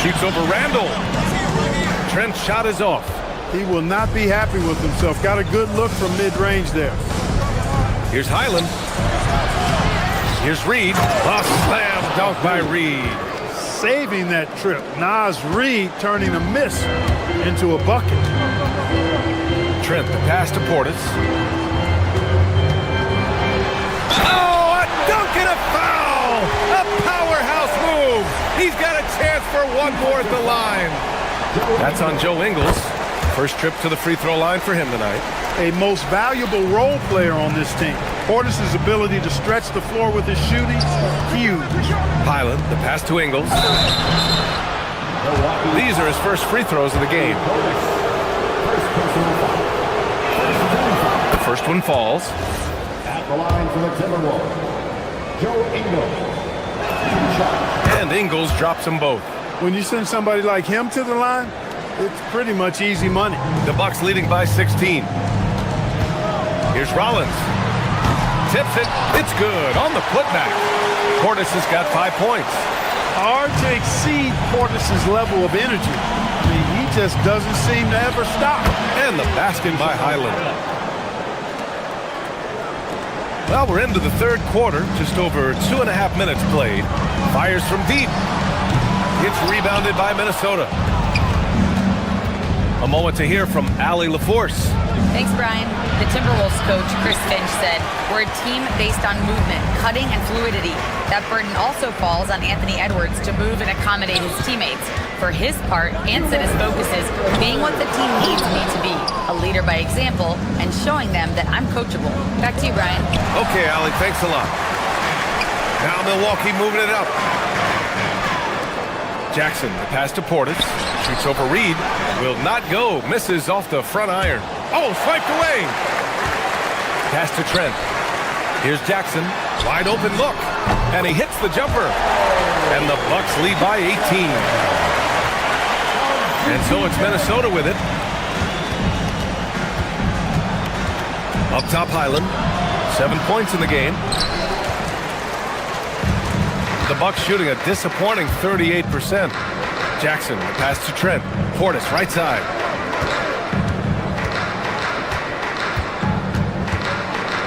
Shoots over Randle. Trent's shot is off. He will not be happy with himself. Got a good look from mid-range there. Here's Highland. Here's Reed. A slam dunk by Reed. Saving that trip. Nas Reed turning a miss into a bucket. Trent, the pass to Portis. Oh, a dunk and a foul! A powerhouse move! He's got a chance for one more at the line. That's on Joe Ingles. First trip to the free throw line for him tonight. A most valuable role player on this team. Portis' ability to stretch the floor with his shooting, huge. Highland, the pass to Ingles. These are his first free throws of the game. The first one falls. At the line for the Timberwolves, Joe Ingles. And Ingles drops them both. When you send somebody like him to the line, It's pretty much easy money. The Bucks leading by 16. Here's Rollins. Tips it. It's good on the putback. Portis has got 5 points. Hard to exceed Portis' level of energy. I mean, he just doesn't seem to ever stop. And the basket by Highland. Well, we're into the third quarter. Just over 2.5 minutes played. Fires from deep. It's rebounded by Minnesota. A moment to hear from Allie LaForce. Thanks, Brian. The Timberwolves coach, Chris Finch, said, "We're a team based on movement, cutting, and fluidity. That burden also falls on Anthony Edwards to move and accommodate his teammates. For his part, Ant said his focus is being what the team needs me to be, a leader by example, and showing them that I'm coachable." Back to you, Brian. Okay, Allie, thanks a lot. Now Milwaukee moving it up. Jackson, the pass to Portis. Shoots over Reed. Will not go. Misses off the front iron. Oh, swiped away. Pass to Trent. Here's Jackson. Wide open look. And he hits the jumper. And the Bucks lead by 18. And so it's Minnesota with it. Up top, Highland. 7 points in the game. The Bucks shooting a disappointing 38%. Jackson, the pass to Trent. Portis, right side.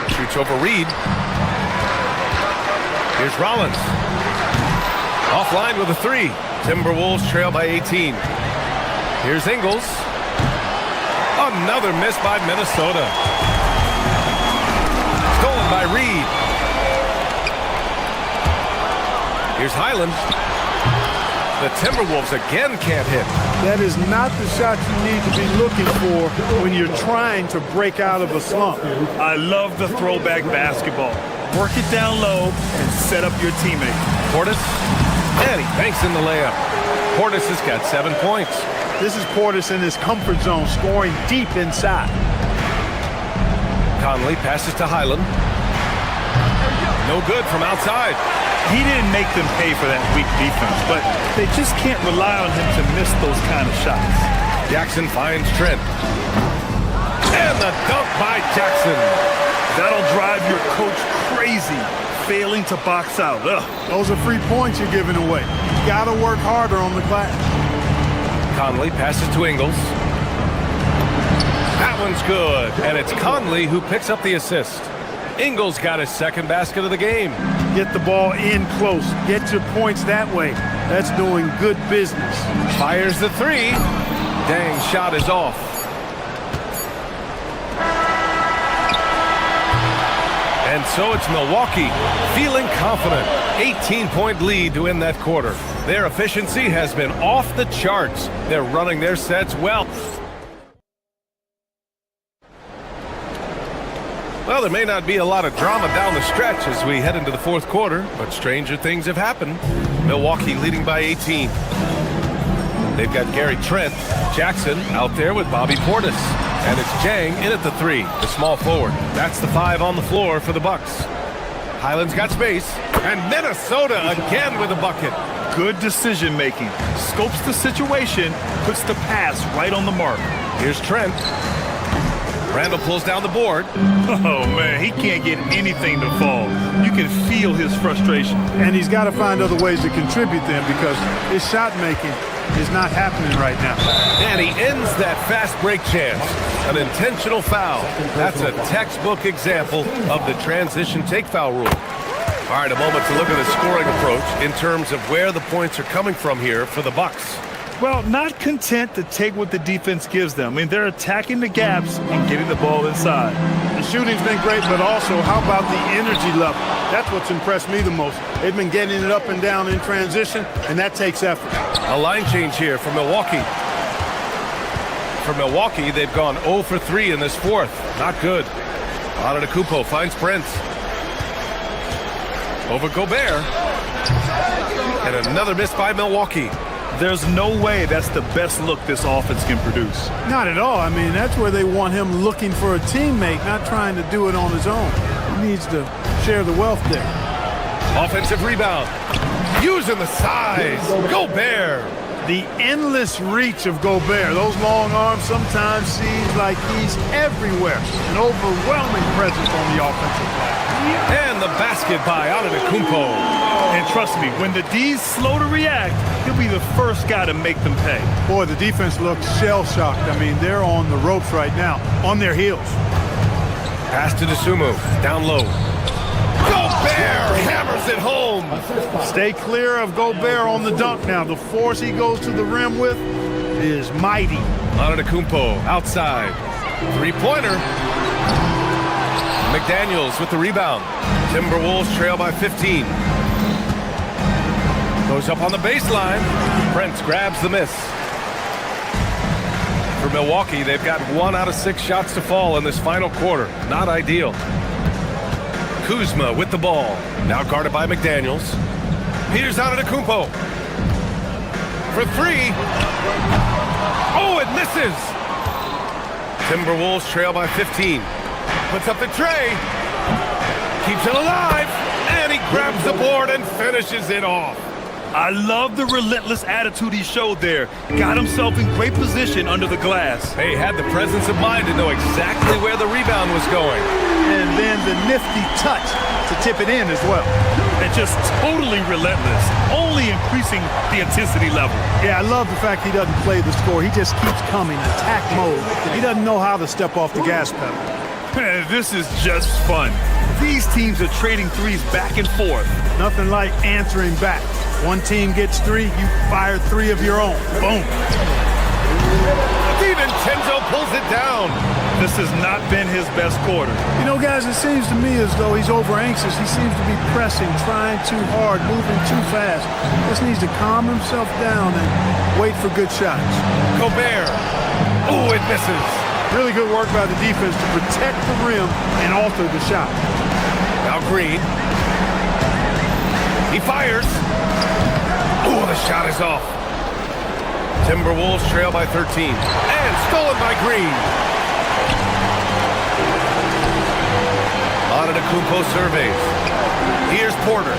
Shoots over Reed. Here's Rollins. Offline with a 3. Timberwolves trail by 18. Here's Ingles. Another miss by Minnesota. Stolen by Reed. Here's Highland. The Timberwolves again can't hit. That is not the shot you need to be looking for when you're trying to break out of a slump. I love the throwback basketball. Work it down low and set up your teammate. Portis. And he banks in the layup. Portis has got 7 points. This is Portis in his comfort zone, scoring deep inside. Conley passes to Highland. No good from outside. He didn't make them pay for that weak defense, but they just can't rely on him to miss those kind of shots. Jackson finds Trent. And the dunk by Jackson. That'll drive your coach crazy, failing to box out. Ugh. Those are free points you're giving away. You gotta work harder on the glass. Conley passes to Ingles. That one's good, and it's Conley who picks up the assist. Ingles got his second basket of the game. Get the ball in close. Get your points that way. That's doing good business. Fires the 3. Dang, shot is off. And so it's Milwaukee feeling confident. 18-point lead to win that quarter. Their efficiency has been off the charts. They're running their sets well. Well, there may not be a lot of drama down the stretch as we head into the fourth quarter, but stranger things have happened. Milwaukee leading by 18. They've got Gary Trent, Jackson out there with Bobby Portis. And it's Jang in at the 3, the small forward. That's the 5 on the floor for the Bucks. Highland's got space, and Minnesota again with a bucket. Good decision making. Scopes the situation, puts the pass right on the mark. Here's Trent. Randall pulls down the board. Oh, man, he can't get anything to fall. You can feel his frustration. And he's got to find other ways to contribute then because his shot making is not happening right now. And he ends that fast break chance. An intentional foul. That's a textbook example of the transition take foul rule. All right, a moment to look at the scoring approach in terms of where the points are coming from here for the Bucks. Well, not content to take what the defense gives them. I mean, they're attacking the gaps and getting the ball inside. The shooting's been great, but also how about the energy level? That's what's impressed me the most. They've been getting it up and down in transition, and that takes effort. A line change here for Milwaukee. For Milwaukee, they've gone 0 for 3 in this fourth. Not good. Antetokounmpo finds Prince. Over Gobert. And another miss by Milwaukee. There's no way that's the best look this offense can produce. Not at all. I mean, that's where they want him looking for a teammate, not trying to do it on his own. He needs to share the wealth there. Offensive rebound. Using the size. Gobert. The endless reach of Gobert. Those long arms sometimes seems like he's everywhere. An overwhelming presence on the offensive glass. And the basket by Antetokounmpo. And trust me, when the D's slow to react, he'll be the first guy to make them pay. Boy, the defense looks shell-shocked. I mean, they're on the ropes right now, on their heels. Pass to Dosunmu, down low. Gobert hammers it home. Stay clear of Gobert on the dunk now. The force he goes to the rim with is mighty. Antetokounmpo outside. Three-pointer. McDaniels with the rebound. Timberwolves trail by 15. Goes up on the baseline. Brent grabs the miss. For Milwaukee, they've got 1 out of 6 shots to fall in this final quarter. Not ideal. Kuzma with the ball. Now guarded by McDaniels. Here's Antetokounmpo. For 3. Oh, it misses! Timberwolves trail by 15. Puts up the tray. Keeps it alive. And he grabs the board and finishes it off. I love the relentless attitude he showed there. Got himself in great position under the glass. He had the presence of mind to know exactly where the rebound was going. And then the nifty touch to tip it in as well. And just totally relentless, only increasing the intensity level. Yeah, I love the fact he doesn't play the score. He just keeps coming, attack mode. He doesn't know how to step off the gas pedal. This is just fun. These teams are trading threes back and forth. Nothing like answering back. One team gets 3, you fire 3 of your own. Boom. DiVincenzo pulls it down. This has not been his best quarter. You know, guys, it seems to me as though he's over-anxious. He seems to be pressing, trying too hard, moving too fast. Just needs to calm himself down and wait for good shots. Gobert. Oh, it misses. Really good work by the defense to protect the rim and alter the shot. Now Green. He fires. Oh, the shot is off. Timberwolves trail by 13. And stolen by Green. Antetokounmpo surveys. Here's Porter.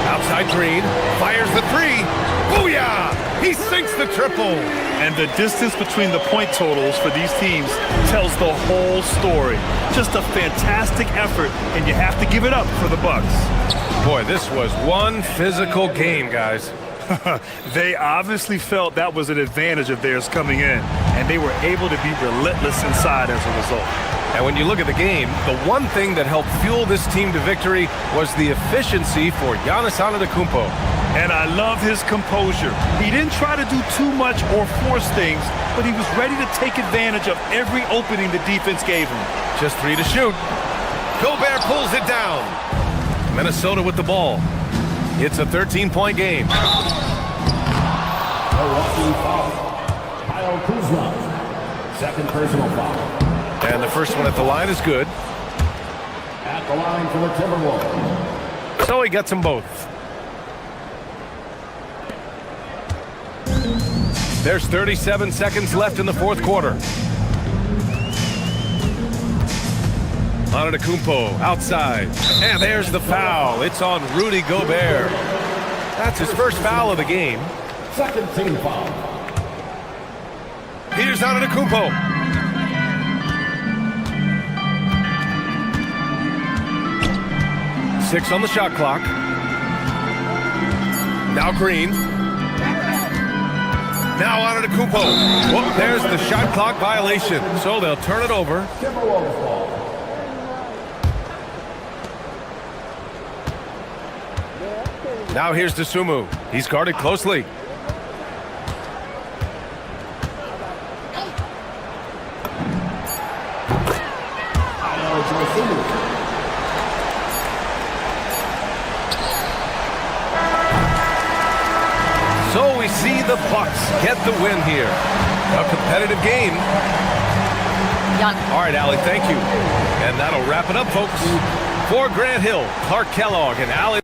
Outside Green. Fires the 3. Booyah! He sinks the triple. And the distance between the point totals for these teams tells the whole story. Just a fantastic effort, and you have to give it up for the Bucks. Boy, this was one physical game, guys. They obviously felt that was an advantage of theirs coming in, and they were able to be relentless inside as a result. And when you look at the game, the one thing that helped fuel this team to victory was the efficiency for Giannis Antetokounmpo. And I love his composure. He didn't try to do too much or force things, but he was ready to take advantage of every opening the defense gave him. Just 3 to shoot. Gobert pulls it down. Minnesota with the ball. It's a 13-point game. Kyle Kuzma, second personal foul. And the first one at the line is good. At the line for the Timberwolves. So he gets them both. There's 37 seconds left in the fourth quarter. Antetokounmpo outside. And there's the foul. It's on Rudy Gobert. That's his first foul of the game. Second team foul. Here's Antetokounmpo. Six on the shot clock. Now Green. Now Antetokounmpo. Whoop, there's the shot clock violation. So they'll turn it over. Timberwolves ball. Now here's Dosunmu. He's guarded closely. So we see the Bucks get the win here. A competitive game. All right, Allie, thank you. And that'll wrap it up, folks. For Grant Hill, Clark Kellogg, and Allie.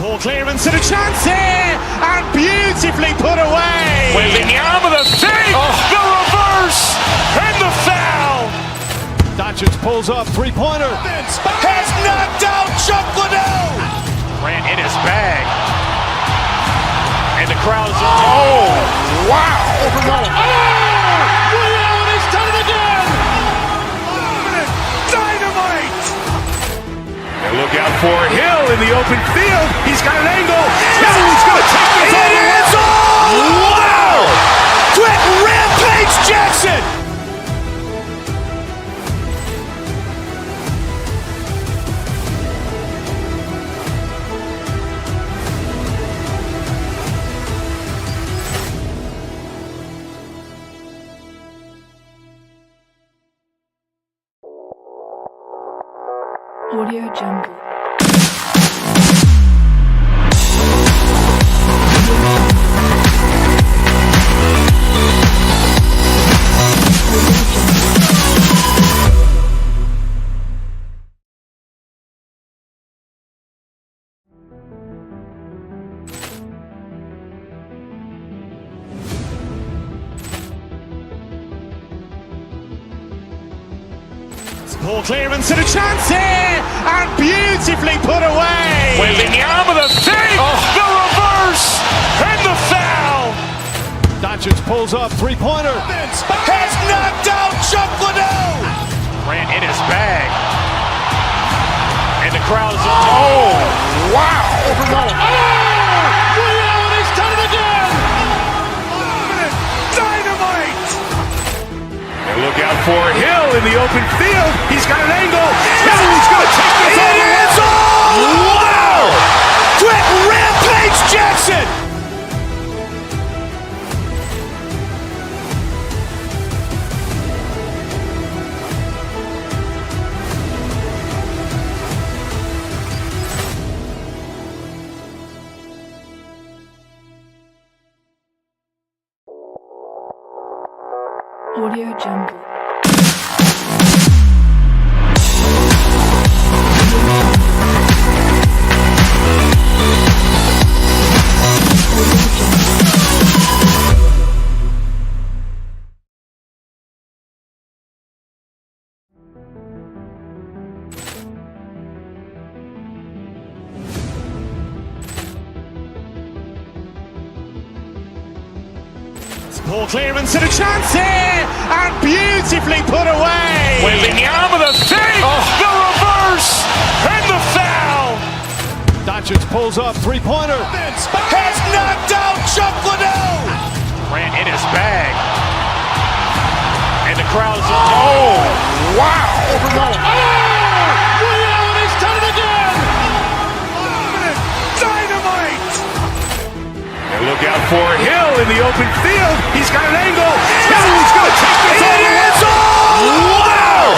Ball clearance and a chance here, and beautifully put away. Wembanyama the save, the reverse, and the foul. Doncic pulls up, three-pointer. Has knocked out Chuck Liddell. Grant in his bag. And the crowd's wow. William has done it again. Dynamite. And look out for Hill in the open field. He's got an angle. He's going to take this all the way. Wow! Quick Rampage Jackson. Audio Jungle. Ball clearance and a chance here, and beautifully put away. Wembanyama the save, the reverse, and the foul. Doncic pulls up, three-pointer. Has knocked out Chuck Liddell. Grant in his bag. And the crowd's wow. William has done it again. Dynamite. And look out for Hill in the open field. He's got an angle. He's going to take this all the way. Wow! Quick Rampage Jackson. Audio Jungle. Ball clearance and a chance here, and beautifully put away. Wembanyama the save, the reverse, and the foul. Doncic pulls up, three-pointer. Has knocked out Chuck Liddell. Grant in his bag. And the crowd's wow. William has done it again. Dynamite. And look out for Hill in the open field. He's got an angle. He's going to take this all the way. Wow!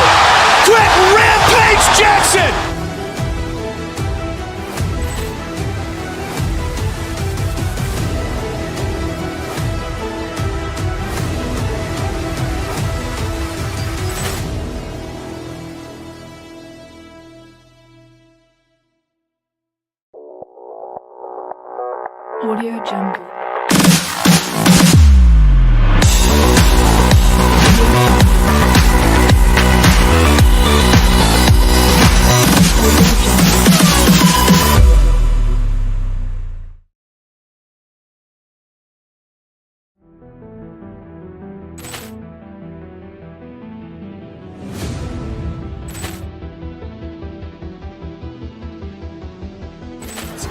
Quick Rampage Jackson. Audio Jungle.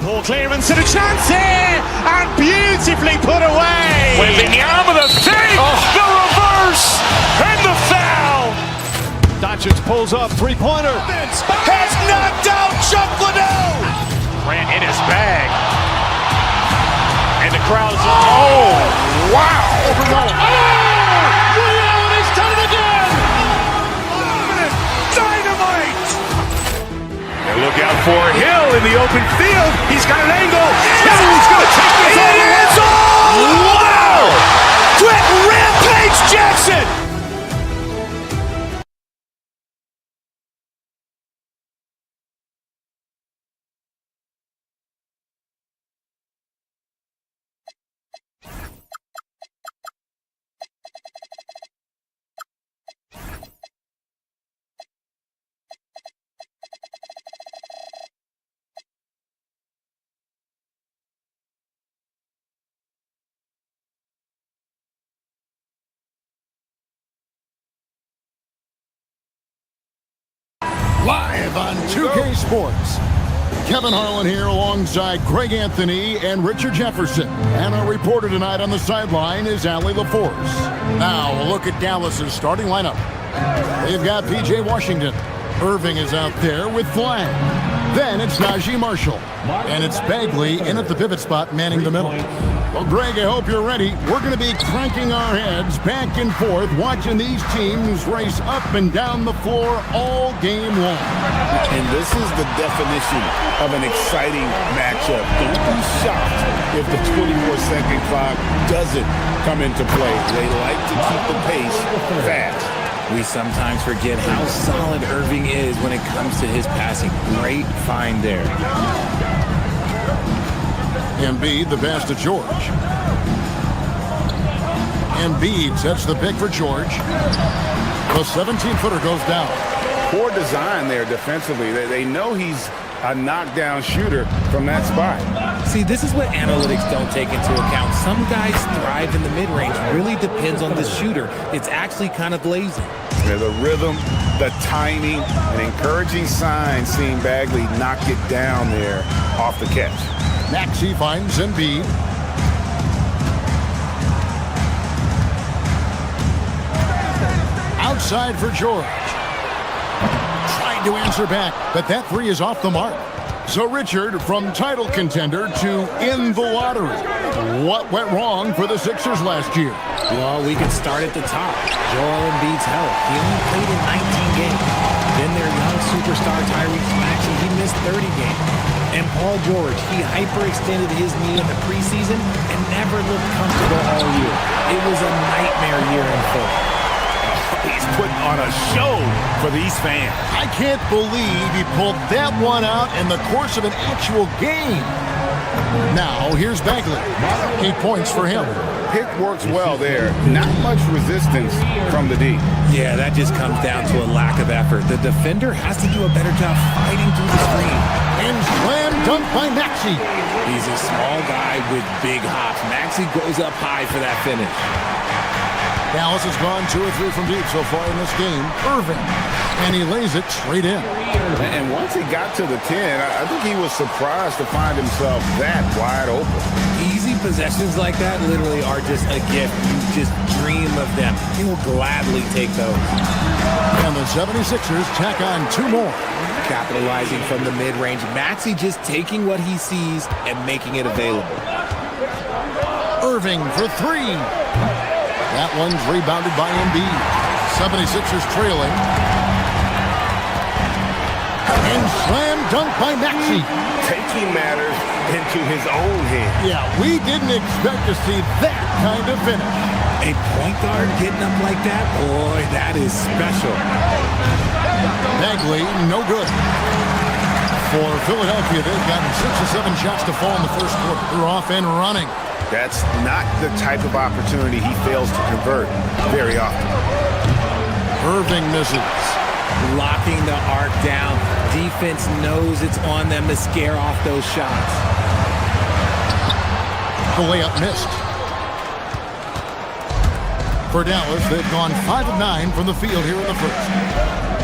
Ball clearance and a chance here, and beautifully put away. Wembanyama the save, the reverse, and the foul. Doncic pulls up, three-pointer. Has knocked out Chuck Liddell. Grant in his bag. And the crowd's wow. William has done it again. Dynamite. And look out for Hill in the open field. He's got an angle. He's going to take this all the way. Wow! Quick Rampage Jackson. Live on 2K Sports. Kevin Harlan here alongside Greg Anthony and Richard Jefferson. And our reporter tonight on the sideline is Allie LaForce. Now we'll look at Dallas's starting lineup. They've got P.J. Washington. Irving is out there with Flag. Then it's Najee Marshall. And it's Bagley in at the pivot spot manning the middle. Well, Greg, I hope you're ready. We're going to be cranking our heads back and forth, watching these teams race up and down the floor all game long. And this is the definition of an exciting matchup. Don't be shocked if the 24-second clock doesn't come into play. They like to keep the pace fast. We sometimes forget how solid Irving is when it comes to his passing. Great find there. Embiid, the pass to George. Embiid sets the pick for George. The 17-footer goes down. Poor design there defensively. They know he's a knockdown shooter from that spot. See, this is what analytics don't take into account. Some guys thrive in the mid-range. Really depends on the shooter. It's actually kind of lazy. Yeah, the rhythm, the timing, an encouraging sign seeing Bagley knock it down there off the catch. Maxey finds Embiid. Outside for George. Trying to answer back, but that three is off the mark. So Richard, from title contender to in the lottery. What went wrong for the Sixers last year? Well, we could start at the top. Joel Embiid's health. He only played in 19 games. Then their young superstar Tyrese Maxey, he missed 30 games. And Paul George, he hyperextended his knee in the preseason and never looked comfortable all year. It was a nightmare year in full. He's putting on a show for these fans. I can't believe he pulled that one out in the course of an actual game. Now, here's Bagley. 8 points for him. Pick works well there. Not much resistance from the D. Yeah, that just comes down to a lack of effort. The defender has to do a better job fighting through the screen. And slam dunk by Maxey. He's a small guy with big hops. Maxey goes up high for that finish. Dallas has gone 2 or 3 from deep so far in this game. Irving. And he lays it straight in. And once he got to the 10, I think he was surprised to find himself that wide open. Easy possessions like that literally are just a gift. You just dream of them. He will gladly take those. And the 76ers tack on 2 more. Capitalizing from the mid-range. Maxey just taking what he sees and making it available. Irving for 3. That one's rebounded by Embiid. 76ers trailing. And slam dunk by Maxey. Taking matters into his own hands. Yeah, we didn't expect to see that kind of finish. A point guard getting up like that? Boy, that is special. Bagley, no good. For Philadelphia, they've gotten 6 or 7 shots to fall in the first quarter. They're off and running. That's not the type of opportunity he fails to convert very often. Irving misses. Locking the arc down. Defense knows it's on them to scare off those shots. The layup missed. For Dallas, they've gone 5 of 9 from the field here in the first.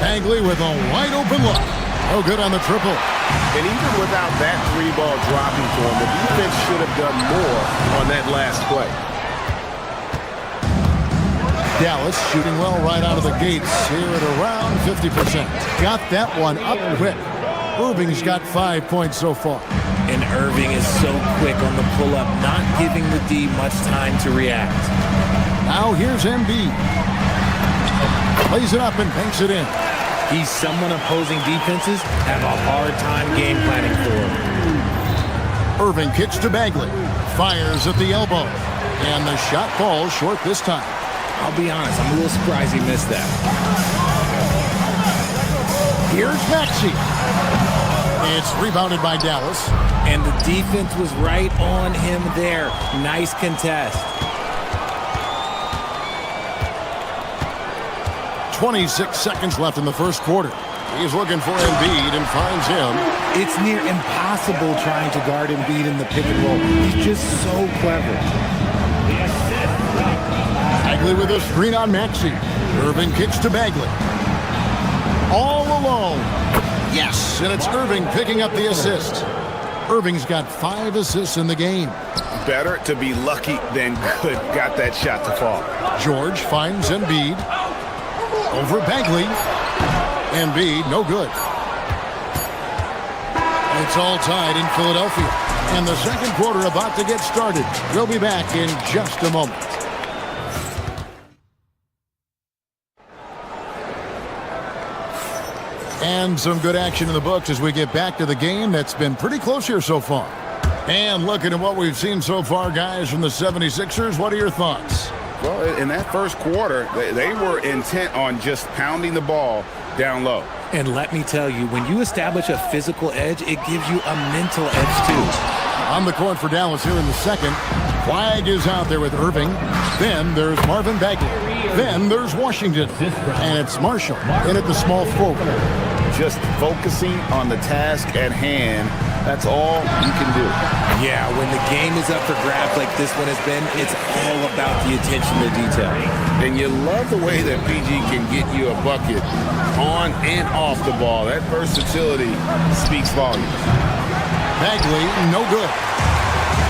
Bagley with a wide open look. No good on the triple. And even without that 3-ball dropping for him, the defense should have done more on that last play. Dallas shooting well right out of the gates here at around 50%. Got that one up quick. Irving's got 5 points so far. And Irving is so quick on the pull-up, not giving the D much time to react. Now here's Embiid. Plays it up and banks it in. He's someone opposing defenses have a hard time game planning for. Irving kicks to Bagley. Fires at the elbow. And the shot falls short this time. I'll be honest, I'm a little surprised he missed that. Here's Maxey. It's rebounded by Dallas. And the defense was right on him there. Nice contest. 26 seconds left in the first quarter. He's looking for Embiid and finds him. It's near impossible trying to guard Embiid in the pick and roll. He's just so clever. Bagley with a screen on Maxey. Irving kicks to Bagley. all alone. Yes, and it's Irving picking up the assist. Irving's got 5 assists in the game. Better to be lucky than good. Got that shot to fall. George finds Embiid. Over Bagley. Embiid, no good. It's all tied in Philadelphia. And the second quarter about to get started. We'll be back in just a moment. And some good action in the books as we get back to the game that's been pretty close here so far. And looking at what we've seen so far, guys, from the 76ers, what are your thoughts? Well, in that first quarter, they were intent on just pounding the ball down low. And let me tell you, when you establish a physical edge, it gives you a mental edge, too. On the court for Dallas here in the second. Flag is out there with Irving. Then there's Marvin Bagley. Then there's Washington. And it's Marshall in at the small forward. Just focusing on the task at hand, that's all you can do. Yeah, when the game is up for grabs like this one has been, it's all about the attention to detail. And you love the way that PG can get you a bucket on and off the ball. That versatility speaks volumes. Bagley, no good.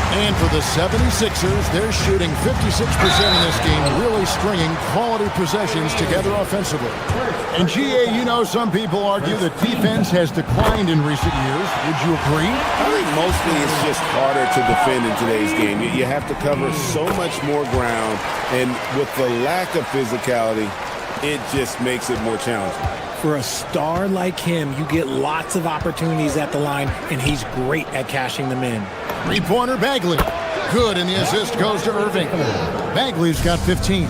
And for the 76ers, they're shooting 56% in this game, really stringing quality possessions together offensively. And GA, you know, some people argue that defense has declined in recent years. Would you agree? I think mostly it's just harder to defend in today's game. You have to cover so much more ground, and with the lack of physicality, it just makes it more challenging. For a star like him, you get lots of opportunities at the line, and he's great at cashing them in. Three-pointer Bagley. Good, and the assist goes to Irving. Bagley's got 15.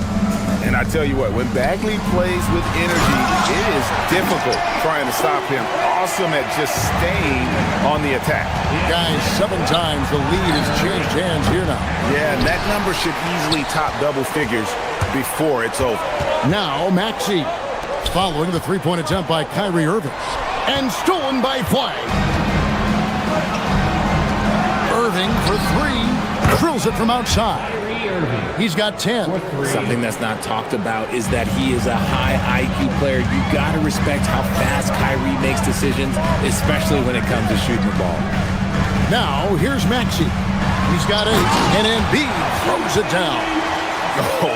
And I tell you what, when Bagley plays with energy, it is difficult trying to stop him. Awesome at just staying on the attack. Guys, 7 times the lead has changed hands here now. Yeah, and that number should easily top double figures before it's over. Now, Maxey. Following the three-point attempt by Kyrie Irving. And stolen by Flag. Irving for 3. Drills it from outside. He's got 10. Something that's not talked about is that he is a high IQ player. You got to respect how fast Kyrie makes decisions, especially when it comes to shooting the ball. Now, here's Maxey. He's got 8. And Embiid throws it down. Oh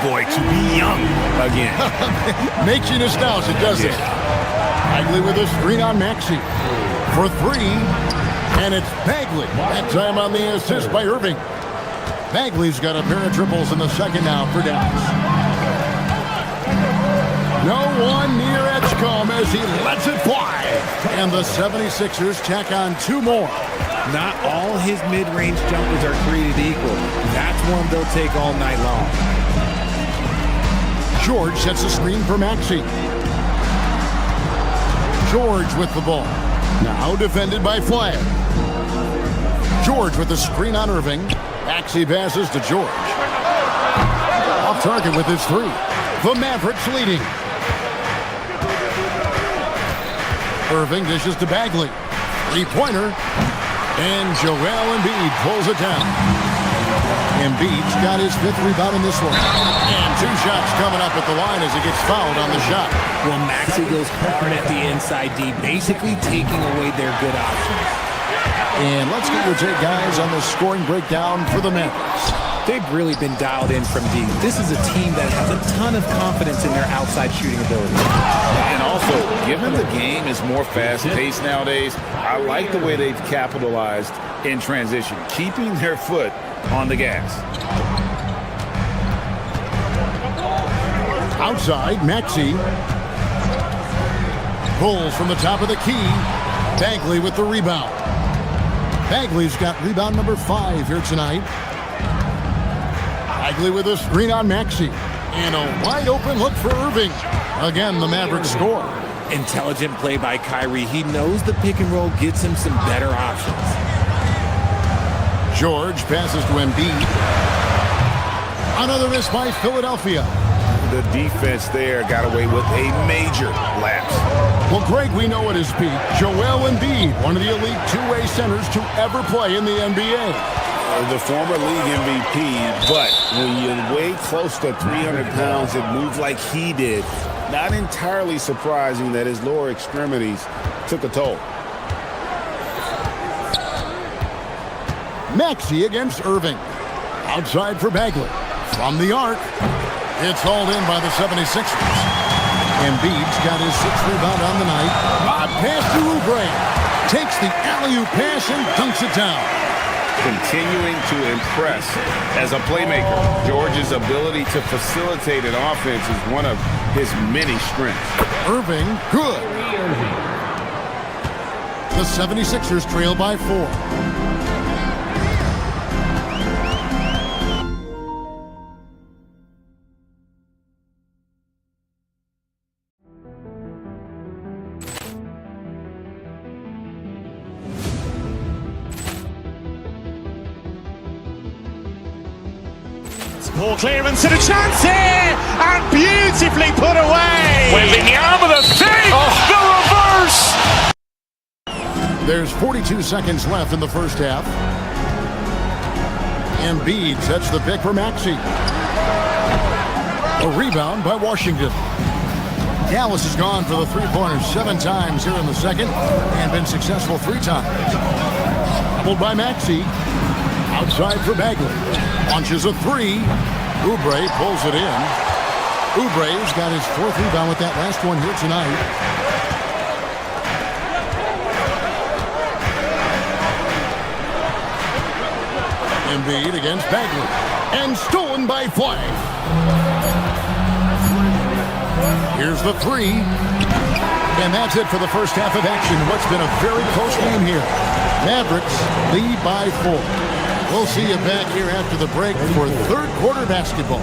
boy, to be young again. Makes you nostalgic, doesn't it? Bagley with a screen on Maxey for 3, and it's Bagley. That time on the assist by Irving. Bagley's got a pair of triples in the second now for Dallas. No one near Edgecombe as he lets it fly. And the 76ers tack on 2 more. Not all his mid-range jumpers are created equal. That's one they'll take all night long. George sets a screen for Maxey. George with the ball. Now defended by Flag. George with the screen on Irving. Maxey passes to George. Off target with his 3. The Mavericks leading. Irving dishes to Bagley. 3-pointer. And Joel Embiid pulls it down. Embiid's got his 5th rebound in this one. And 2 shots coming up at the line as he gets fouled on the shot. Well, Maxey goes hard at the inside D, basically taking away their good options. And let's get your take, guys, on the scoring breakdown for the Mavericks. They've really been dialed in from deep. This is a team that has a ton of confidence in their outside shooting ability. And also, given the game is more fast-paced nowadays, I like the way they've capitalized in transition, keeping their foot on the gas. Outside, Maxey pulls from the top of the key. Bagley with the rebound. Bagley's got rebound number 5 here tonight. Bagley with a screen on Maxey. And a wide open look for Irving. Again, the Mavericks score. Intelligent play by Kyrie. He knows the pick and roll gets him some better options. George passes to Embiid. Another miss by Philadelphia. The defense there got away with a major lapse. Well, Greg, we know at his peak, Joel Embiid, one of the elite 2-way centers to ever play in the NBA. the former league MVP, but when you weigh close to 300 pounds and move like he did, not entirely surprising that his lower extremities took a toll. Maxey against Irving. Outside for Bagley. From the arc. It's hauled in by the 76ers. Embiid's got his 6th rebound on the night. Lob pass to Oubre. Takes the alley-oop pass and dunks it down. Continuing to impress as a playmaker. George's ability to facilitate an offense is one of his many strengths. Irving, good. The 76ers trail by 4. Ball clearance and a chance here, and beautifully put away. Wembanyama the save, the reverse. There's 42 seconds left in the first half. Embiid sets the pick for Maxey. A rebound by Washington. Dallas has gone for the three-pointers 7 times here in the second and been successful 3 times. Doubled by Maxey. Outside for Bagley. Launches a 3. Oubre pulls it in. Oubre's got his 4th rebound with that last one here tonight. Embiid against Bagley. And stolen by Flag. Here's the 3. And that's it for the first half of action. What's been a very close game here. Mavericks lead by 4. We'll see you back here after the break for third quarter basketball.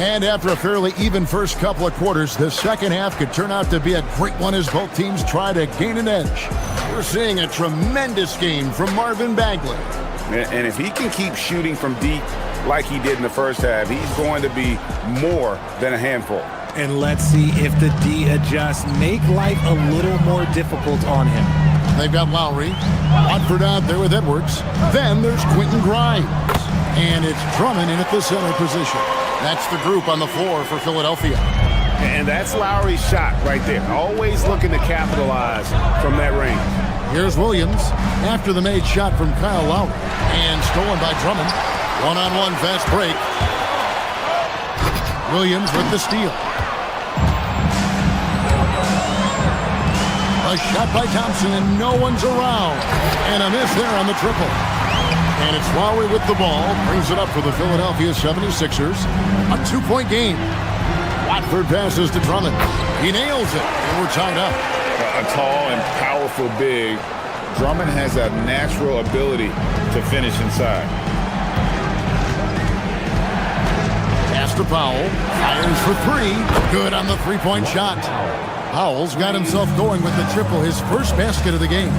And after a fairly even first couple of quarters, the second half could turn out to be a great one as both teams try to gain an edge. We're seeing a tremendous game from Marvin Bagley. And if he can keep shooting from deep like he did in the first half, he's going to be more than a handful. And let's see if the D adjusts, make life a little more difficult on him. They've got Lowry, Watford out there with Edwards. Then there's Quentin Grimes. And it's Drummond in at the center position. That's the group on the floor for Philadelphia. And that's Lowry's shot right there. Always looking to capitalize from that range. Here's Williams after the made shot from Kyle Lowry. And stolen by Drummond. One-on-one fast break. Williams with the steal. A shot by Thompson and no one's around. And a miss there on the triple. And it's Lowry with the ball. Brings it up for the Philadelphia 76ers. A 2-point game. Watford passes to Drummond. He nails it, and we're tied up. A tall and powerful big. Drummond has a natural ability to finish inside. Pass to Powell. Fires for 3. Good on the 3-point shot. Powell's got himself going with the triple, his first basket of the game.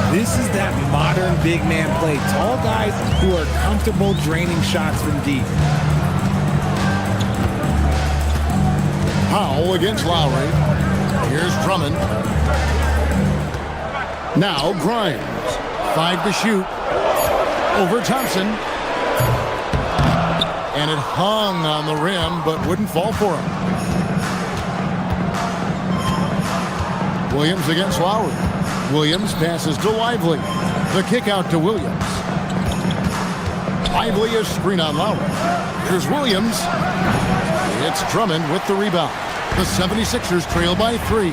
This is that modern big man play. Tall guys who are comfortable draining shots from deep. Powell against Lowry. Here's Drummond. Now Grimes. 5 to shoot. Over Thompson. And it hung on the rim, but wouldn't fall for him. Williams against Lowry. Williams passes to Lively. The kick out to Williams. Lively is screen on Lowry. Here's Williams. It's Drummond with the rebound. The 76ers trail by 3.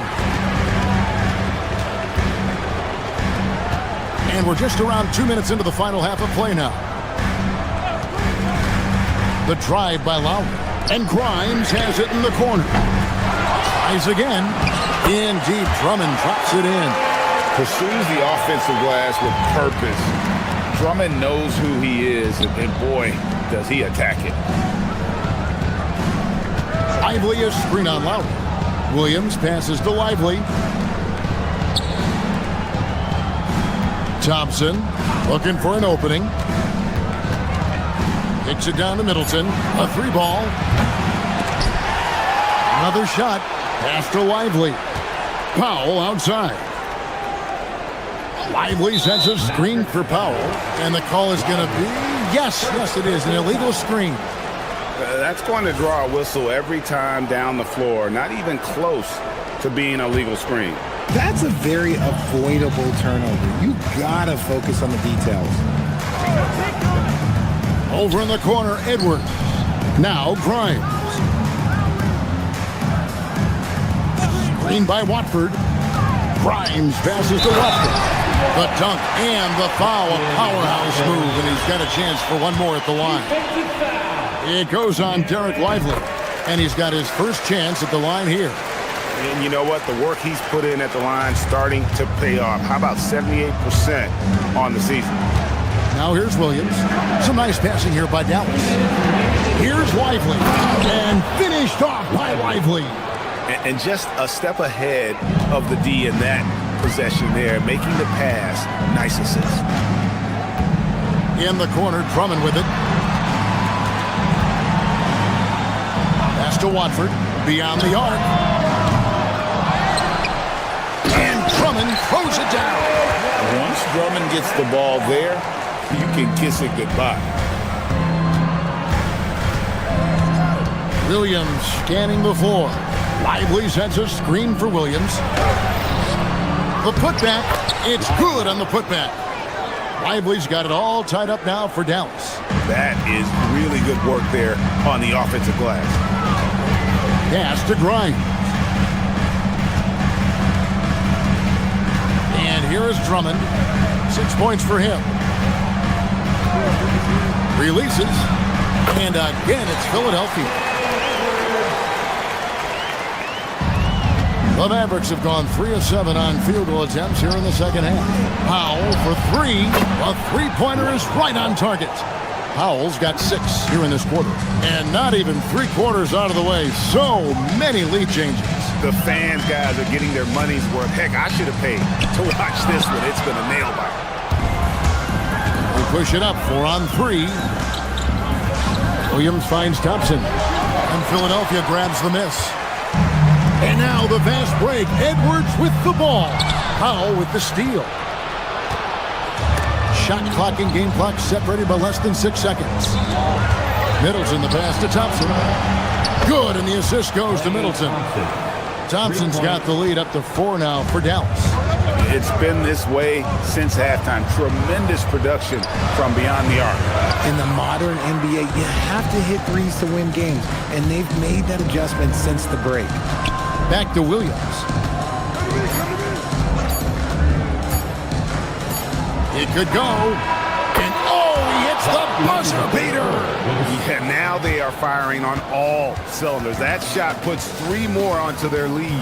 And we're just around 2 minutes into the final half of play now. The drive by Lowry. And Grimes has it in the corner. Tries again. In deep, Drummond drops it in. Pursues the offensive glass with purpose. Drummond knows who he is, and boy, does he attack it. Lively is screen on Lowry. Williams passes to Lively. Thompson looking for an opening. Kicks it down to Middleton. A 3-ball. Another shot. Pass to Lively. Powell outside. Lively sends a screen for Powell. And the call is going to be, yes, it is, an illegal screen. That's going to draw a whistle every time down the floor. Not even close to being a legal screen. That's a very avoidable turnover. You gotta focus on the details. Over in the corner, Edwards. Now Grimes. Screen by Watford. Grimes passes to Watford. The dunk and the foul, a powerhouse move, and he's got a chance for one more at the line. It goes on Derek Lively, and he's got his first chance at the line here. And you know what? The work he's put in at the line starting to pay off. How about 78% on the season? Now here's Williams. Some nice passing here by Dallas. Here's Lively, and finished off by Lively. And just a step ahead of the D in that possession there, making the pass. Nice assist. In the corner, Drummond with it. Pass to Watford, beyond the arc. And Drummond throws it down. Once Drummond gets the ball there, you can kiss it goodbye. Williams scanning the floor. Lively sends a screen for Williams. The putback, it's good on the putback. Lively's got it all tied up now for Dallas. That is really good work there on the offensive glass. Pass to Grimes. And here is Drummond. 6 points for him. Releases. And again, it's Philadelphia. The Mavericks have gone 3 of 7 on field goal attempts here in the second half. Powell for 3. A three-pointer is right on target. Powell's got 6 here in this quarter. And not even 3 quarters out of the way. So many lead changes. The fans, guys, are getting their money's worth. Heck, I should have paid to watch this one. It's been a nail biter. We push it up 4 on 3. Williams finds Thompson. And Philadelphia grabs the miss. And now the fast break. Edwards with the ball. Powell with the steal. Shot clock and game clock separated by less than 6 seconds. Middleton the pass to Thompson. Good, and the assist goes to Middleton. Thompson's got the lead up to 4 now for Dallas. It's been this way since halftime. Tremendous production from beyond the arc. In the modern NBA, you have to hit threes to win games, and they've made that adjustment since the break. Back to Williams. It could go. And he hits the buzzer beater. Yeah, now they are firing on all cylinders. That shot puts 3 more onto their lead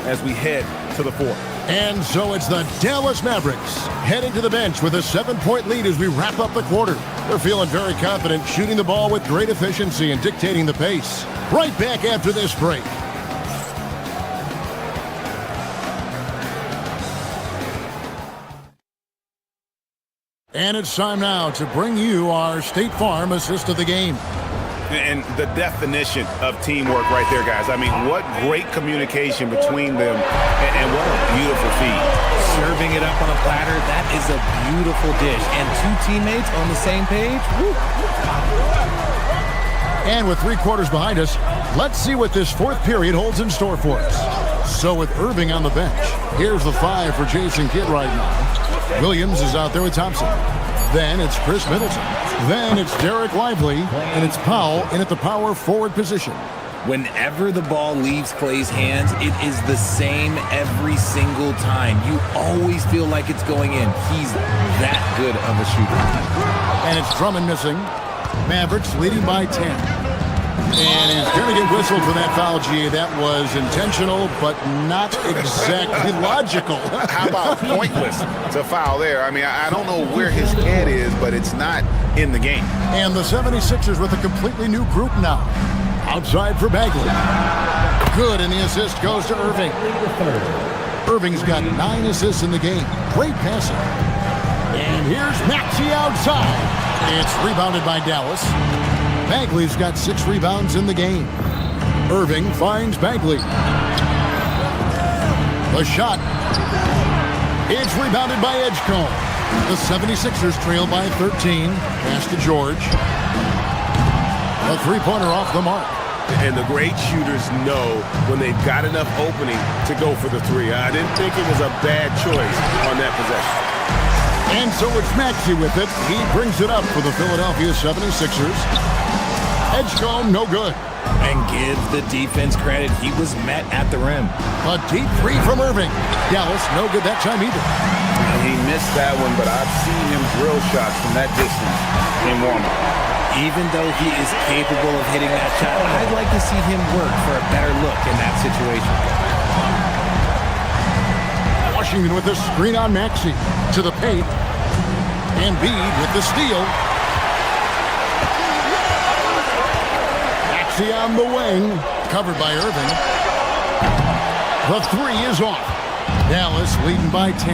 as we head to the 4th. And so it's the Dallas Mavericks heading to the bench with a 7-point lead as we wrap up the quarter. They're feeling very confident, shooting the ball with great efficiency and dictating the pace. Right back after this break. And it's time now to bring you our State Farm assist of the game. And the definition of teamwork right there, guys. I mean, what great communication between them, and what a beautiful feed. Serving it up on a platter, that is a beautiful dish. And 2 teammates on the same page. Woo. And with 3 quarters behind us, let's see what this 4th period holds in store for us. So with Irving on the bench, here's the 5 for Jason Kidd right now. Williams is out there with Thompson. Then it's Chris Middleton. Then it's Derek Lively, and it's Powell in at the power forward position. Whenever the ball leaves Clay's hands, it is the same every single time. You always feel like it's going in. He's that good of a shooter. And it's Drummond missing. Mavericks leading by 10. And he's going to get whistled for that foul, G. That was intentional, but not exactly logical. How about pointless to foul there? I mean, I don't know where his head is, but it's not in the game. And the 76ers with a completely new group now. Outside for Bagley. Good, and the assist goes to Irving. Irving's got 9 assists in the game. Great passing. And here's Maxey outside. It's rebounded by Dallas. Bagley's got 6 rebounds in the game. Irving finds Bagley. The shot. It's rebounded by Edgecombe. The 76ers trail by 13. Pass to George. A three-pointer off the mark. And the great shooters know when they've got enough opening to go for the three. I didn't think it was a bad choice on that possession. And so it's Maxey with it. He brings it up for the Philadelphia 76ers. Edgecombe, no good. And give the defense credit. He was met at the rim. A deep three from Irving. Dallas, no good that time either. He missed that one, but I've seen him drill shots from that distance in warm-up. Even though he is capable of hitting that shot, I'd like to see him work for a better look in that situation. Washington with the screen on Maxey. To the paint. And Embiid with the steal. Maxey on the wing. Covered by Irving. The three is off. Dallas leading by 10.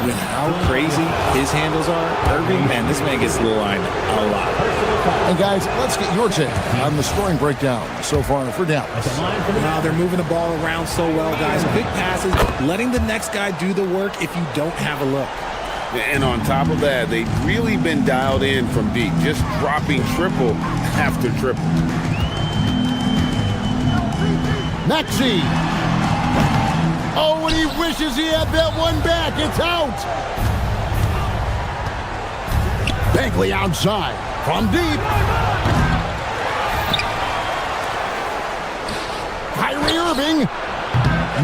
With how crazy his handles are, Irving, man, this man gets the line a lot. And guys, let's get your take on the scoring breakdown so far for Dallas. Wow, they're moving the ball around so well, guys. Quick passes, letting the next guy do the work if you don't have a look. And on top of that, they've really been dialed in from deep, just dropping triple after triple. Maxey. Oh, and he wishes he had that one back. It's out. Bagley outside from deep. Kyrie Irving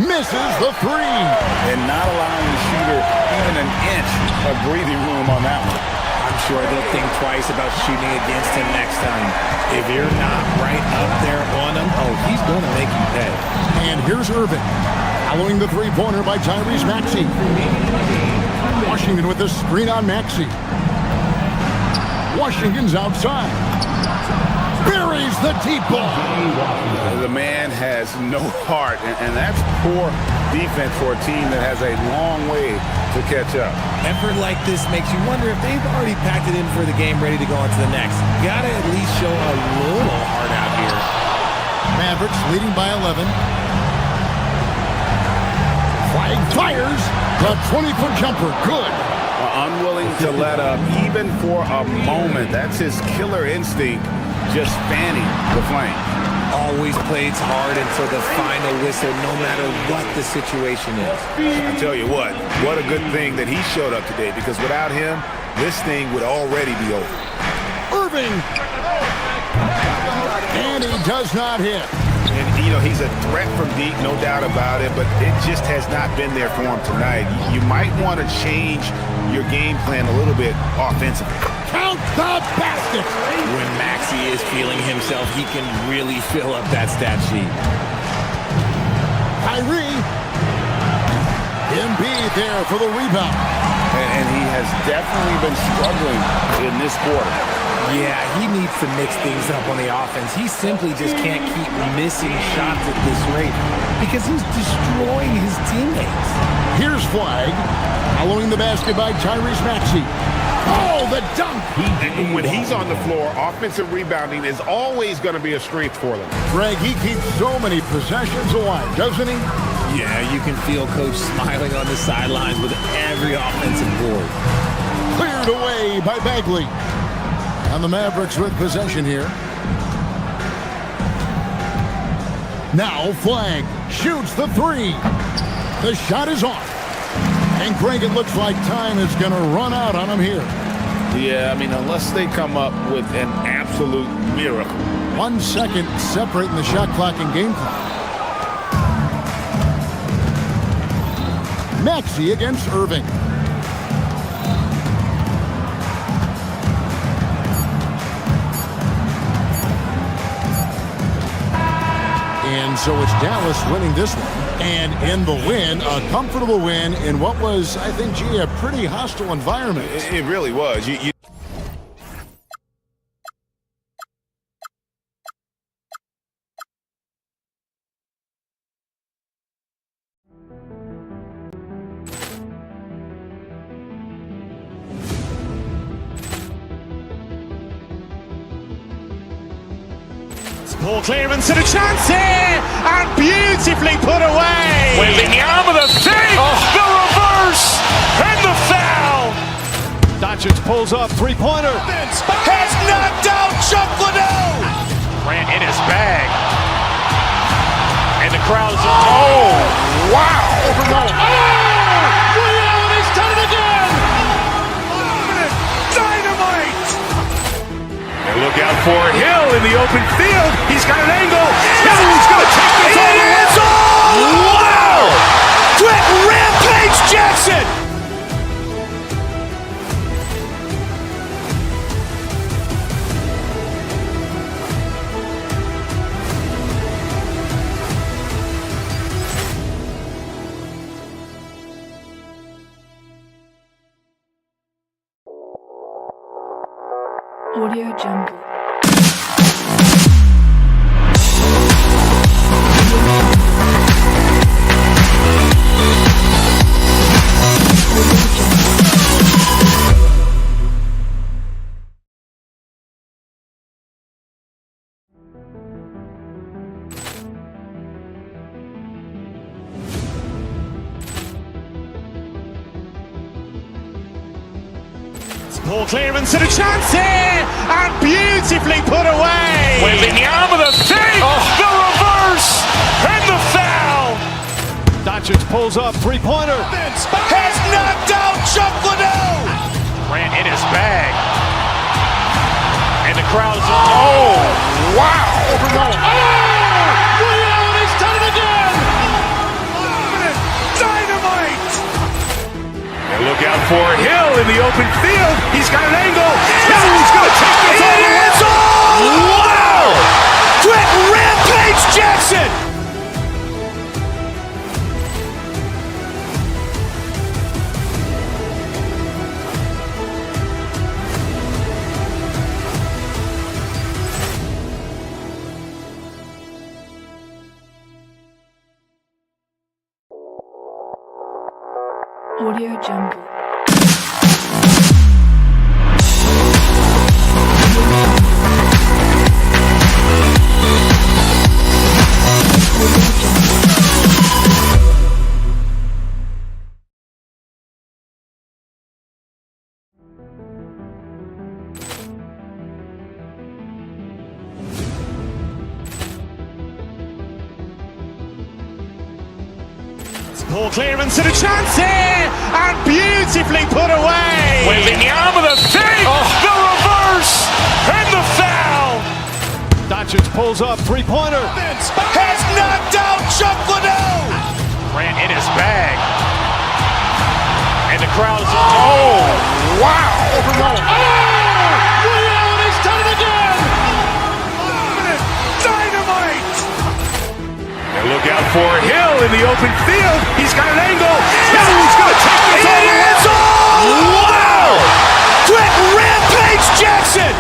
misses the three. And not allowing the shooter even an inch of breathing room on that one. I'm sure they'll think twice about shooting against him next time. If you're not right up there on him, oh, he's going to make you pay. And here's Irving. Following the three-pointer by Tyrese Maxey. Washington with the screen on Maxey. Washington's outside. Buries the deep ball. The man has no heart, and that's poor defense for a team that has a long way to catch up. Effort like this makes you wonder if they've already packed it in for the game ready to go on to the next. Gotta at least show a little heart out here. Mavericks leading by 11. Flag fires. The 20-foot jumper. Good. Unwilling to let up even for a moment. That's his killer instinct, just fanning the flame. Always plays hard until the final whistle, no matter what the situation is. I tell you what a good thing that he showed up today, because without him, this thing would already be over. Irving. And he does not hit. And, you know, he's a threat from deep, no doubt about it, but it just has not been there for him tonight. You might want to change your game plan a little bit offensively. Count the basket. When Maxey is feeling himself, he can really fill up that stat sheet. Kyrie. Embiid there for the rebound. And he has definitely been struggling in this quarter. Yeah, he needs to mix things up on the offense. He simply just can't keep missing shots at this rate because he's destroying his teammates. Here's flag. Following the basket by Tyrese Maxey. Oh, the dunk! When he's on the floor, offensive rebounding is always going to be a strength for them. Greg, he keeps so many possessions alive, doesn't he? Yeah, you can feel Coach smiling on the sidelines with every offensive board. Cleared away by Bagley. And the Mavericks with possession here. Now Flag shoots the three. The shot is off. And Greg, it looks like time is going to run out on him here. Yeah, I mean, unless they come up with an absolute miracle. 1 second separating the shot clock and game clock. Maxey against Irving. And so it's Dallas winning this one. And in the win, a comfortable win in what was, I think, gee, a pretty hostile environment. It really was. Ball clearance and a chance here, and beautifully put away. Waving the arm of the thing, the reverse, and the foul. Doncic pulls up, three-pointer. Has knocked out Chuck Liddell. Ran in his bag. And the crowd's, oh, wow. He's done it again! Dynamite! And look out for Hill in the open field. He's got an angle. He's going to take this all the way. Wow! Quick Rampage Jackson! Audio Jungle. Ball clearance and a chance here, and beautifully put away. Waving the arm of the thing, the reverse, and the foul. Doncic pulls up, three-pointer. Has knocked out Chuck Liddell. Ran in his bag. And the crowd's, oh, wow. He's done it again! Dynamite! And look out for Hill in the open field. He's got an angle. He's going to take this all the way. Wow! Quick Rampage Jackson! Audio Jungle. Ball clearance and a chance here, and beautifully put away. Waving the arm of the thing, the reverse, and the foul. Doncic pulls up, three-pointer. Has knocked out Chuck Liddell. Ran in his bag. And the crowd's, oh, wow. He's done it again! Dynamite! And look out for Hill in the open field. He's got an angle. He's going to take this all the way. Wow! Quick Rampage Jackson!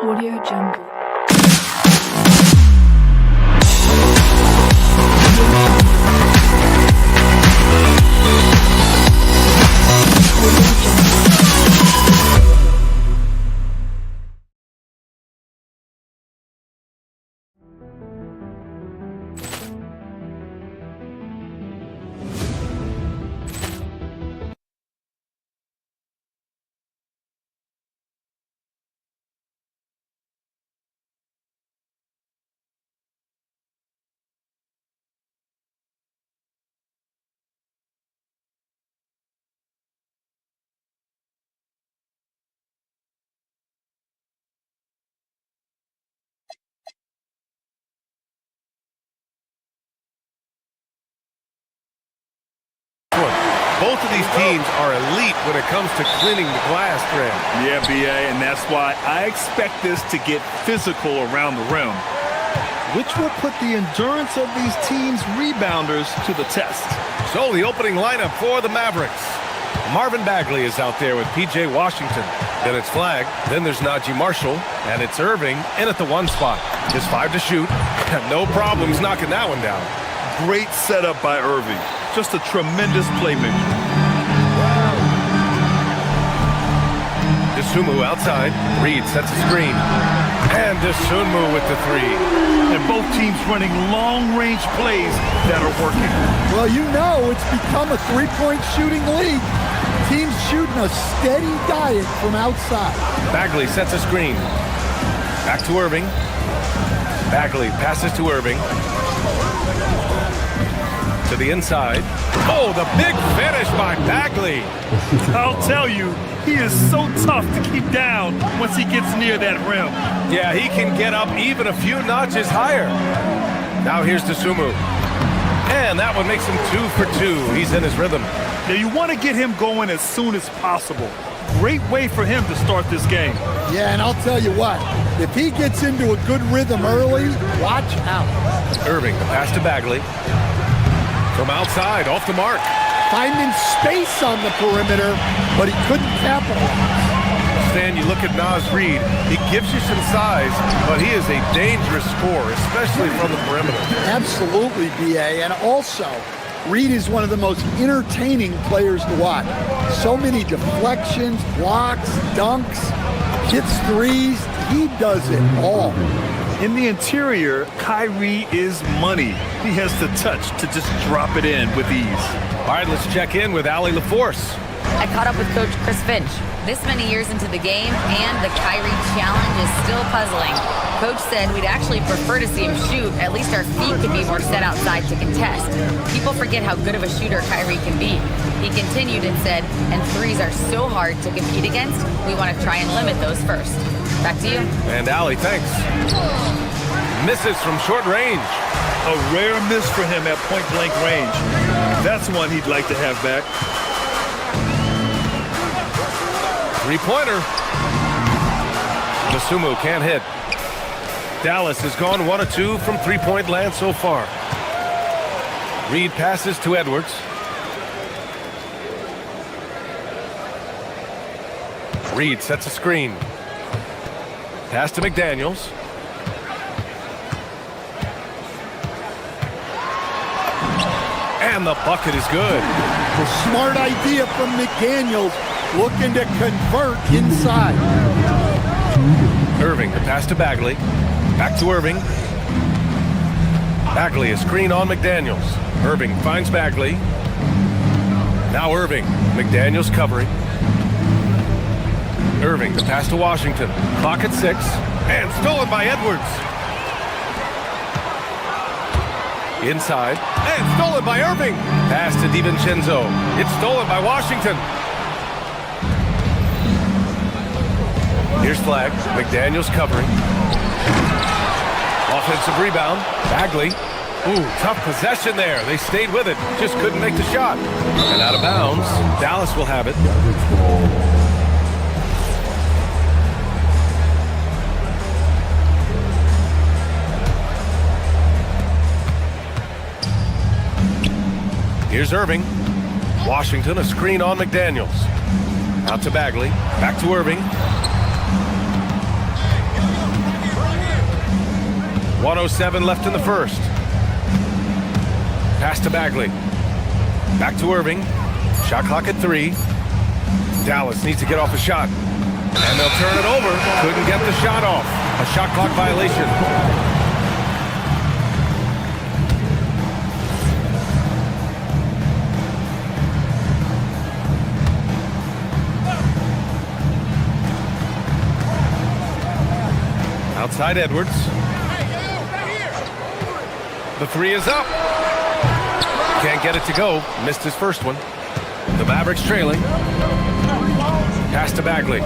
Audio Jungle. teams are elite when it comes to cleaning the glass, Graham. Yeah, B.A., and that's why I expect this to get physical around the rim, which will put the endurance of these teams' rebounders to the test. So the opening lineup for the Mavericks. Marvin Bagley is out there with P.J. Washington. Then it's Flagg. Then there's Najee Marshall. And it's Irving in at the 1 spot. Just 5 to shoot. No problems knocking that one down. Great setup by Irving. Just a tremendous playmaker. Dosunmu outside. Reed sets a screen. And Dosunmu with the 3. And both teams running long-range plays that are working. Well, you know it's become a three-point shooting league. Teams shooting a steady diet from outside. Bagley sets a screen. Back to Irving. Bagley passes to Irving. To the inside. Oh, the big finish by Bagley. I'll tell you, he is so tough to keep down once he gets near that rim. Yeah, he can get up even a few notches higher. Now here's Dosunmu. And that one makes him 2 for 2. He's in his rhythm. Now you want to get him going as soon as possible. Great way for him to start this game. Yeah, and I'll tell you what, if he gets into a good rhythm early, watch out. Irving, the pass to Bagley. From outside, off the mark. Finding space on the perimeter, but he couldn't capitalize. Stan, you look at Naz Reid, he gives you some size, but he is a dangerous scorer, especially from the perimeter. Absolutely, B.A., and also, Reid is one of the most entertaining players to watch. So many deflections, blocks, dunks, hits threes. He does it all. In the interior, Kyrie is money. He has the touch to just drop it in with ease. All right, let's check in with Allie LaForce. I caught up with Coach Chris Finch. This many years into the game, and the Kyrie challenge is still puzzling. Coach said we'd actually prefer to see him shoot. At least our feet could be more set outside to contest. People forget how good of a shooter Kyrie can be. He continued and said, and threes are so hard to compete against, we want to try and limit those first. Back to you. And Allie, thanks. Misses from short range. A rare miss for him at point-blank range. That's one he'd like to have back. Three-pointer. Dosunmu can't hit. Dallas has gone 1 of 2 from three-point land so far. Reed passes to Edwards. Reed sets a screen. Pass to McDaniels. And the bucket is good. A smart idea from McDaniels, looking to convert inside. Irving, the pass to Bagley. Back to Irving. Bagley, a screen on McDaniels. Irving finds Bagley. Now Irving. McDaniels covering. Irving, the pass to Washington. Clock at 6. And stolen by Edwards. Inside. And stolen by Irving. Pass to DiVincenzo. It's stolen by Washington. Here's Flagg. McDaniels covering. Offensive rebound. Bagley. Ooh, tough possession there. They stayed with it. Just couldn't make the shot. And out of bounds. Dallas will have it. Here's Irving. Washington, a screen on McDaniels. Out to Bagley. Back to Irving. 1:07 left in the first. Pass to Bagley. Back to Irving. Shot clock at 3. Dallas needs to get off a shot. And they'll turn it over. Couldn't get the shot off. A shot clock violation. Outside Edwards. The 3 is up. Can't get it to go. Missed his first one. The Mavericks trailing. Pass to Bagley.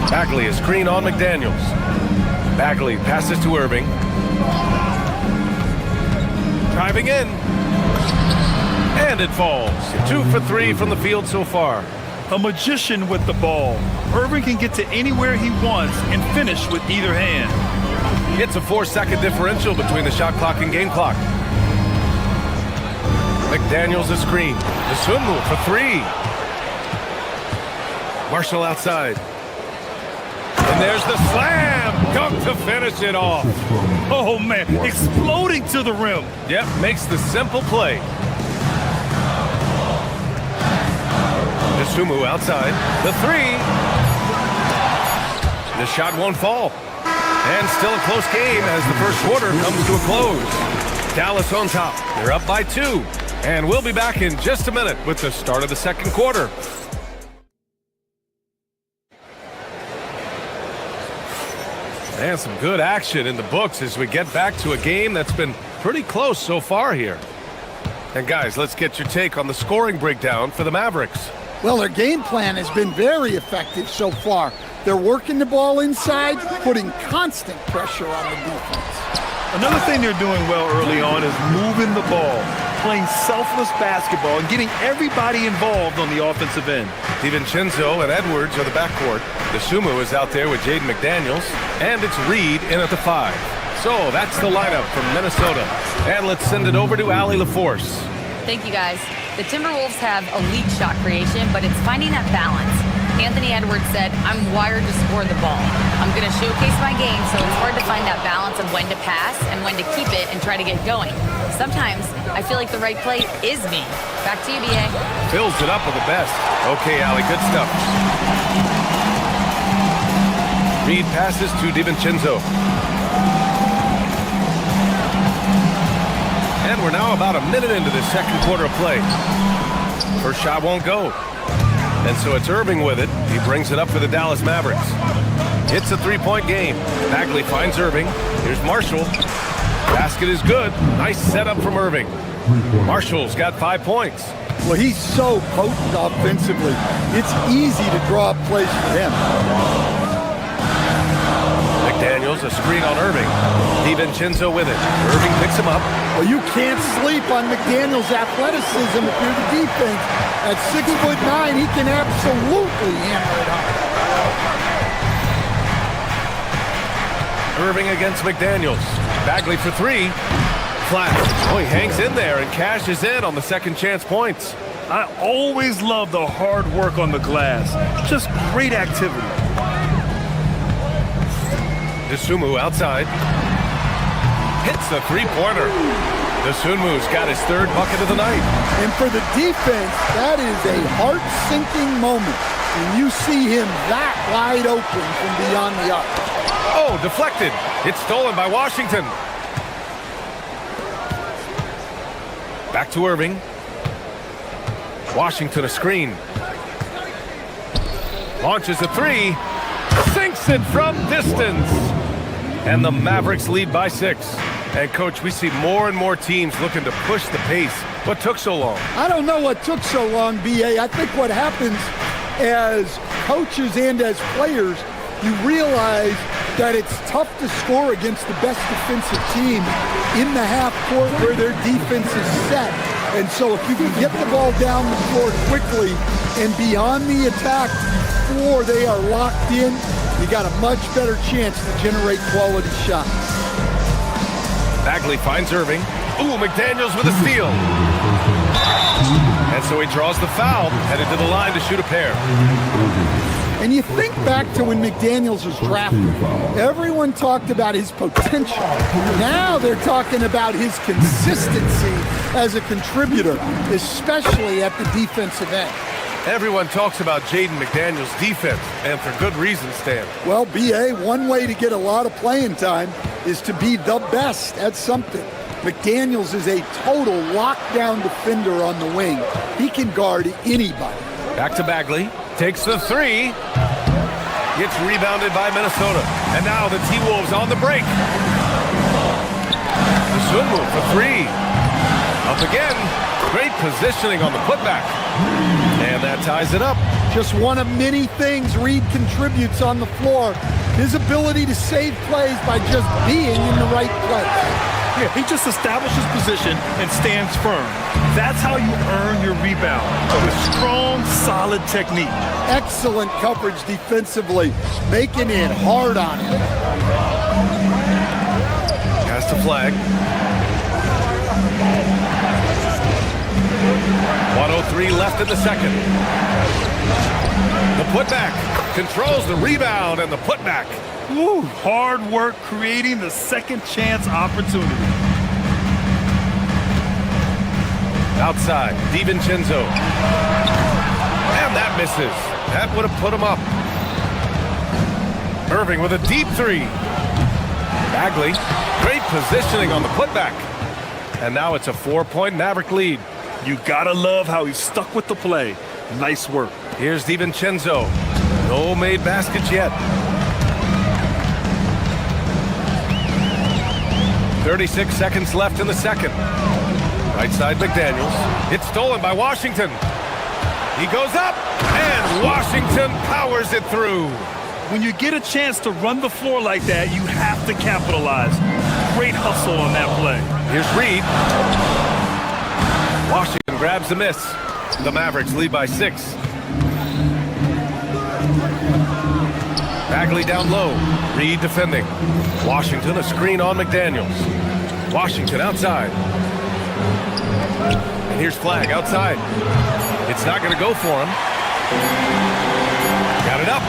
Bagley, a screen on McDaniels. Bagley passes to Irving. Driving in. And it falls. 2 for 3 from the field so far. A magician with the ball. Irving can get to anywhere he wants and finish with either hand. It's a 4-second differential between the shot clock and game clock. McDaniels a screen. The swim move for 3. Marshall outside. And there's the slam. Dunk to finish it off. Oh, man. Exploding to the rim. Yep, makes the simple play. Sumu outside. The 3. The shot won't fall. And still a close game as the first quarter comes to a close. Dallas on top. They're up by 2. And we'll be back in just a minute with the start of the second quarter. And some good action in the books as we get back to a game that's been pretty close so far here. And guys, let's get your take on the scoring breakdown for the Mavericks. Well, their game plan has been very effective so far. They're working the ball inside, putting constant pressure on the defense. Another thing they're doing well early on is moving the ball, playing selfless basketball, and getting everybody involved on the offensive end. DiVincenzo and Edwards are the backcourt. The Sumu is out there with Jaden McDaniels, and it's Reed in at the 5. So that's the lineup from Minnesota. And let's send it over to Allie LaForce. Thank you, guys. The Timberwolves have elite shot creation, but it's finding that balance. Anthony Edwards said, I'm wired to score the ball. I'm going to showcase my game, so it's hard to find that balance of when to pass and when to keep it and try to get going. Sometimes I feel like the right play is me. Back to you, B.A. Fills it up with the best. Okay, Allie, good stuff. Reed passes to DiVincenzo. And we're now about a minute into the second quarter of play. First shot won't go. And so it's Irving with it. He brings it up for the Dallas Mavericks. It's a 3-point game. Bagley finds Irving. Here's Marshall. Basket is good. Nice setup from Irving. Marshall's got 5 points. Well, he's so potent offensively. It's easy to draw up plays for him. McDaniels, a screen on Irving. DiVincenzo with it. Irving picks him up. Well, you can't sleep on McDaniels' athleticism if you're the defense. At 6'9", he can absolutely hammer it home. Irving against McDaniels. Bagley for 3. Flat. Oh, he hangs in there and cashes in on the second chance points. I always love the hard work on the glass. Just great activity. Sumu outside. Hits the 3-pointer. Sunmu's got his 3rd bucket of the night. And for the defense, that is a heart-sinking moment when you see him that wide open from beyond the arc. Oh, deflected. It's stolen by Washington. Back to Irving. Washington a screen. Launches a 3. Sinks it from distance. And the Mavericks lead by 6. And, Coach, we see more and more teams looking to push the pace. What took so long? I don't know what took so long, B.A. I think what happens as coaches and as players, you realize that it's tough to score against the best defensive team in the half court where their defense is set. And so if you can get the ball down the court quickly and beyond the attack floor, they are locked in, you got a much better chance to generate quality shots. Bagley finds Irving. Ooh, McDaniels with a steal. And so he draws the foul, headed to the line to shoot a pair. And you think back to when McDaniels was drafted, everyone talked about his potential. Now they're talking about his consistency as a contributor, especially at the defensive end. Everyone talks about Jaden McDaniels' defense, and for good reason, Stan. Well, B.A., one way to get a lot of playing time is to be the best at something. McDaniels is a total lockdown defender on the wing. He can guard anybody. Back to Bagley. Takes the 3. Gets rebounded by Minnesota. And now the T-Wolves on the break. The Sumu for 3. Up again. Great positioning on the putback. And that ties it up. Just one of many things Reed contributes on the floor. His ability to save plays by just being in the right place. Yeah, he just establishes position and stands firm. That's how you earn your rebound, with strong, solid technique. Excellent coverage defensively, making it hard on him. Has to flag. 1:03 left in the second. The putback controls the rebound and the putback. Ooh, hard work creating the second chance opportunity. Outside, DiVincenzo. And that misses. That would have put him up. Irving with a deep three. Bagley, great positioning on the putback. And now it's a 4-point Maverick lead. You gotta love how he stuck with the play. Nice work. Here's DiVincenzo. No made baskets yet. 36 seconds left in the second. Right side McDaniels. It's stolen by Washington. He goes up, and Washington powers it through. When you get a chance to run the floor like that, you have to capitalize. Great hustle on that play. Here's Reed. Washington grabs the miss. The Mavericks lead by 6. Bagley down low. Reed defending. Washington a screen on McDaniels. Washington outside. And here's Flag outside. It's not going to go for him. Got it up.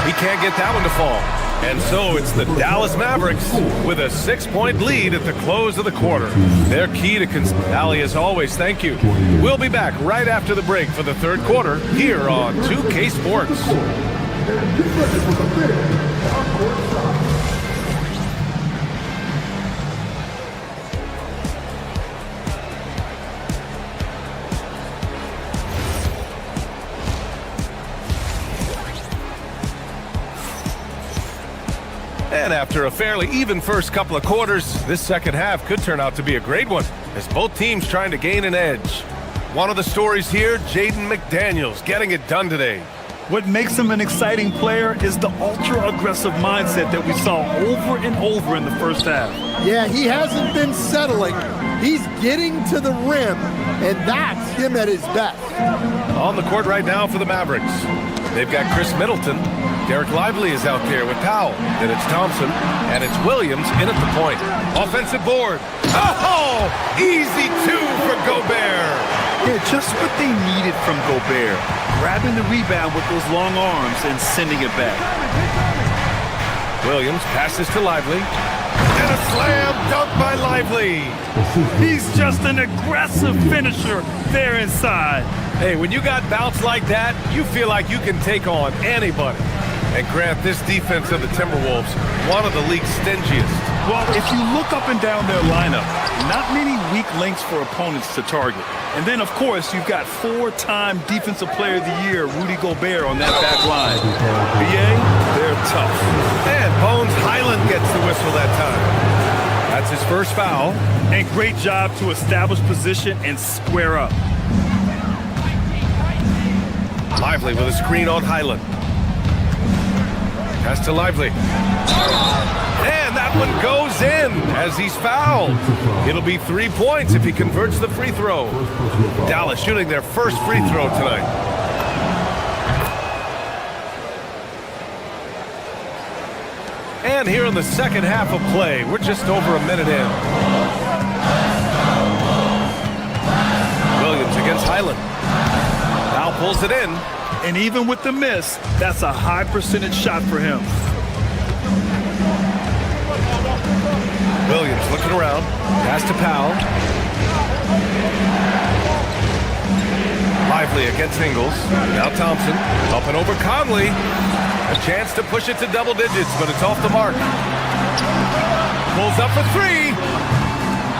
He can't get that one to fall. And so it's the Dallas Mavericks with a 6-point lead at the close of the quarter. Their key to Ali, as always, thank you. We'll be back right after the break for the third quarter here on 2K Sports. And after a fairly even first couple of quarters, this second half could turn out to be a great one, as both teams trying to gain an edge. One of the stories here, Jaden McDaniels getting it done today. What makes him an exciting player is the ultra-aggressive mindset that we saw over and over in the first half. Yeah, he hasn't been settling. He's getting to the rim, and that's him at his best. On the court right now for the Mavericks. They've got Chris Middleton. Derek Lively is out there with Powell. Then it's Thompson, and it's Williams in at the point. Offensive board. Oh, easy 2 for Gobert. Yeah, just what they needed from Gobert. Grabbing the rebound with those long arms and sending it back. Williams passes to Lively. And a slam dunk by Lively. He's just an aggressive finisher there inside. Hey, when you got bounce like that, you feel like you can take on anybody. And Grant, this defense of the Timberwolves, one of the league's stingiest. Well, if you look up and down their lineup, not many weak links for opponents to target. And then, of course, you've got 4-time Defensive Player of the Year, Rudy Gobert, on that back line. BA, they're tough. And Bones Highland gets the whistle that time. That's his first foul. And great job to establish position and square up. Lively with a screen on Highland. Pass to Lively. And that one goes in as he's fouled. It'll be 3 points if he converts the free throw. Dallas shooting their first free throw tonight. And here in the second half of play, we're just over a minute in. Williams against Highland. Now pulls it in. And even with the miss, that's a high percentage shot for him. Williams looking around. Pass to Powell. Lively against Ingles. Now Thompson up and over Conley. A chance to push it to double digits, but it's off the mark. Pulls up for 3.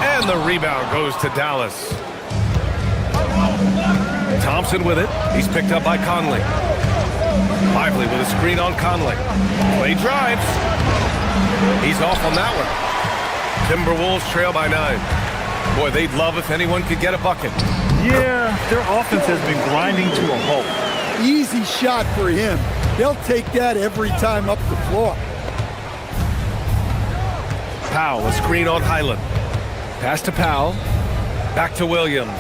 And the rebound goes to Dallas. Thompson with it. He's picked up by Conley. Lively with a screen on Conley. Play drives. He's off on that one. Timberwolves trail by 9. Boy, they'd love if anyone could get a bucket. Yeah, their offense has been grinding to a halt. Easy shot for him. They'll take that every time up the floor. Powell, a screen on Highland. Pass to Powell. Back to Williams.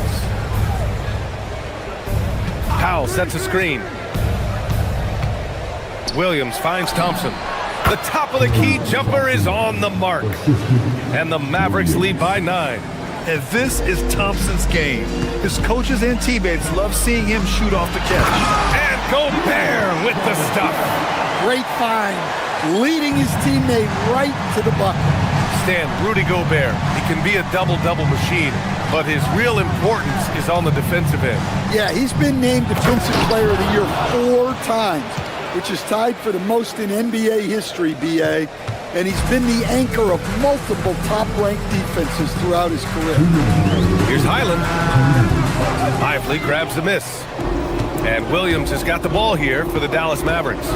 Powell sets a screen. Williams finds Thompson. The top of the key jumper is on the mark. And the Mavericks lead by 9. And this is Thompson's game. His coaches and teammates love seeing him shoot off the catch. And Gobert with the stuff. Great find, leading his teammate right to the bucket. Stan, Rudy Gobert, he can be a double-double machine, but his real importance is on the defensive end. Yeah, he's been named Defensive Player of the Year 4 times, which is tied for the most in NBA history, BA. And he's been the anchor of multiple top-ranked defenses throughout his career. Here's Highland. Lively grabs the miss. And Williams has got the ball here for the Dallas Mavericks.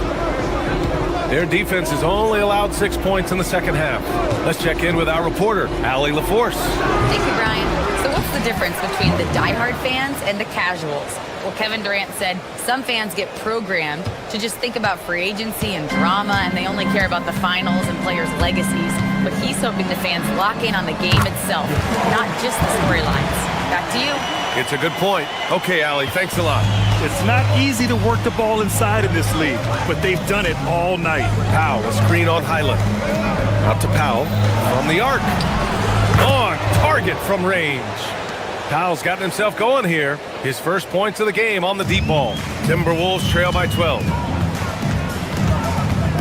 Their defense has only allowed 6 points in the second half. Let's check in with our reporter, Allie LaForce. Thank you, Brian. So what's the difference between the diehard fans and the casuals? Well, Kevin Durant said some fans get programmed to just think about free agency and drama, and they only care about the finals and players' legacies. But he's hoping the fans lock in on the game itself, not just the storylines. Back to you. It's a good point. Okay, Allie, thanks a lot. It's not easy to work the ball inside in this league, but they've done it all night. Powell, a screen on Highland. Out to Powell from the arc. On target from range. Powell's gotten himself going here. His first points of the game on the deep ball. Timberwolves trail by 12.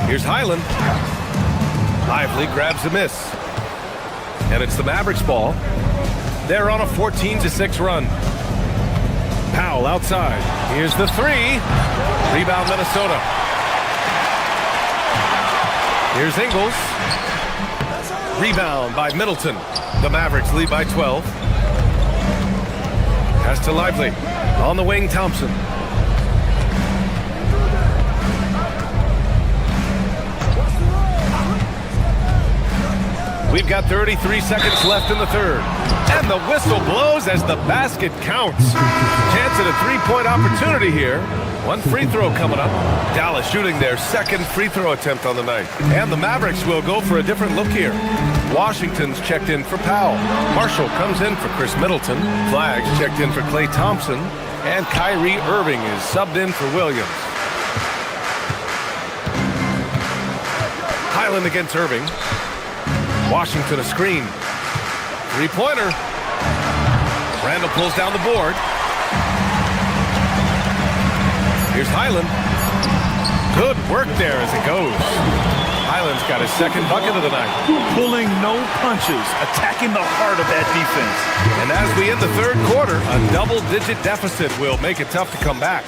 Here's Highland. Lively grabs the miss. And it's the Mavericks ball. They're on a 14-6 run. Powell outside. Here's the three. Rebound Minnesota. Here's Ingles. Rebound by Middleton. The Mavericks lead by 12. Pass to Lively. On the wing, Thompson. We've got 33 seconds left in the third. And the whistle blows as the basket counts. Chance at a three-point opportunity here. One free throw coming up. Dallas shooting their second free throw attempt on the night. And the Mavericks will go for a different look here. Washington's checked in for Powell. Marshall comes in for Chris Middleton. Flags checked in for Klay Thompson. And Kyrie Irving is subbed in for Williams. Highland against Irving. Washington a screen. Three-pointer. Randall pulls down the board. Here's Highland. Good work there as it goes. Highland's got his second bucket of the night. Pulling no punches, attacking the heart of that defense. And as we end the third quarter, a double-digit deficit will make it tough to come back.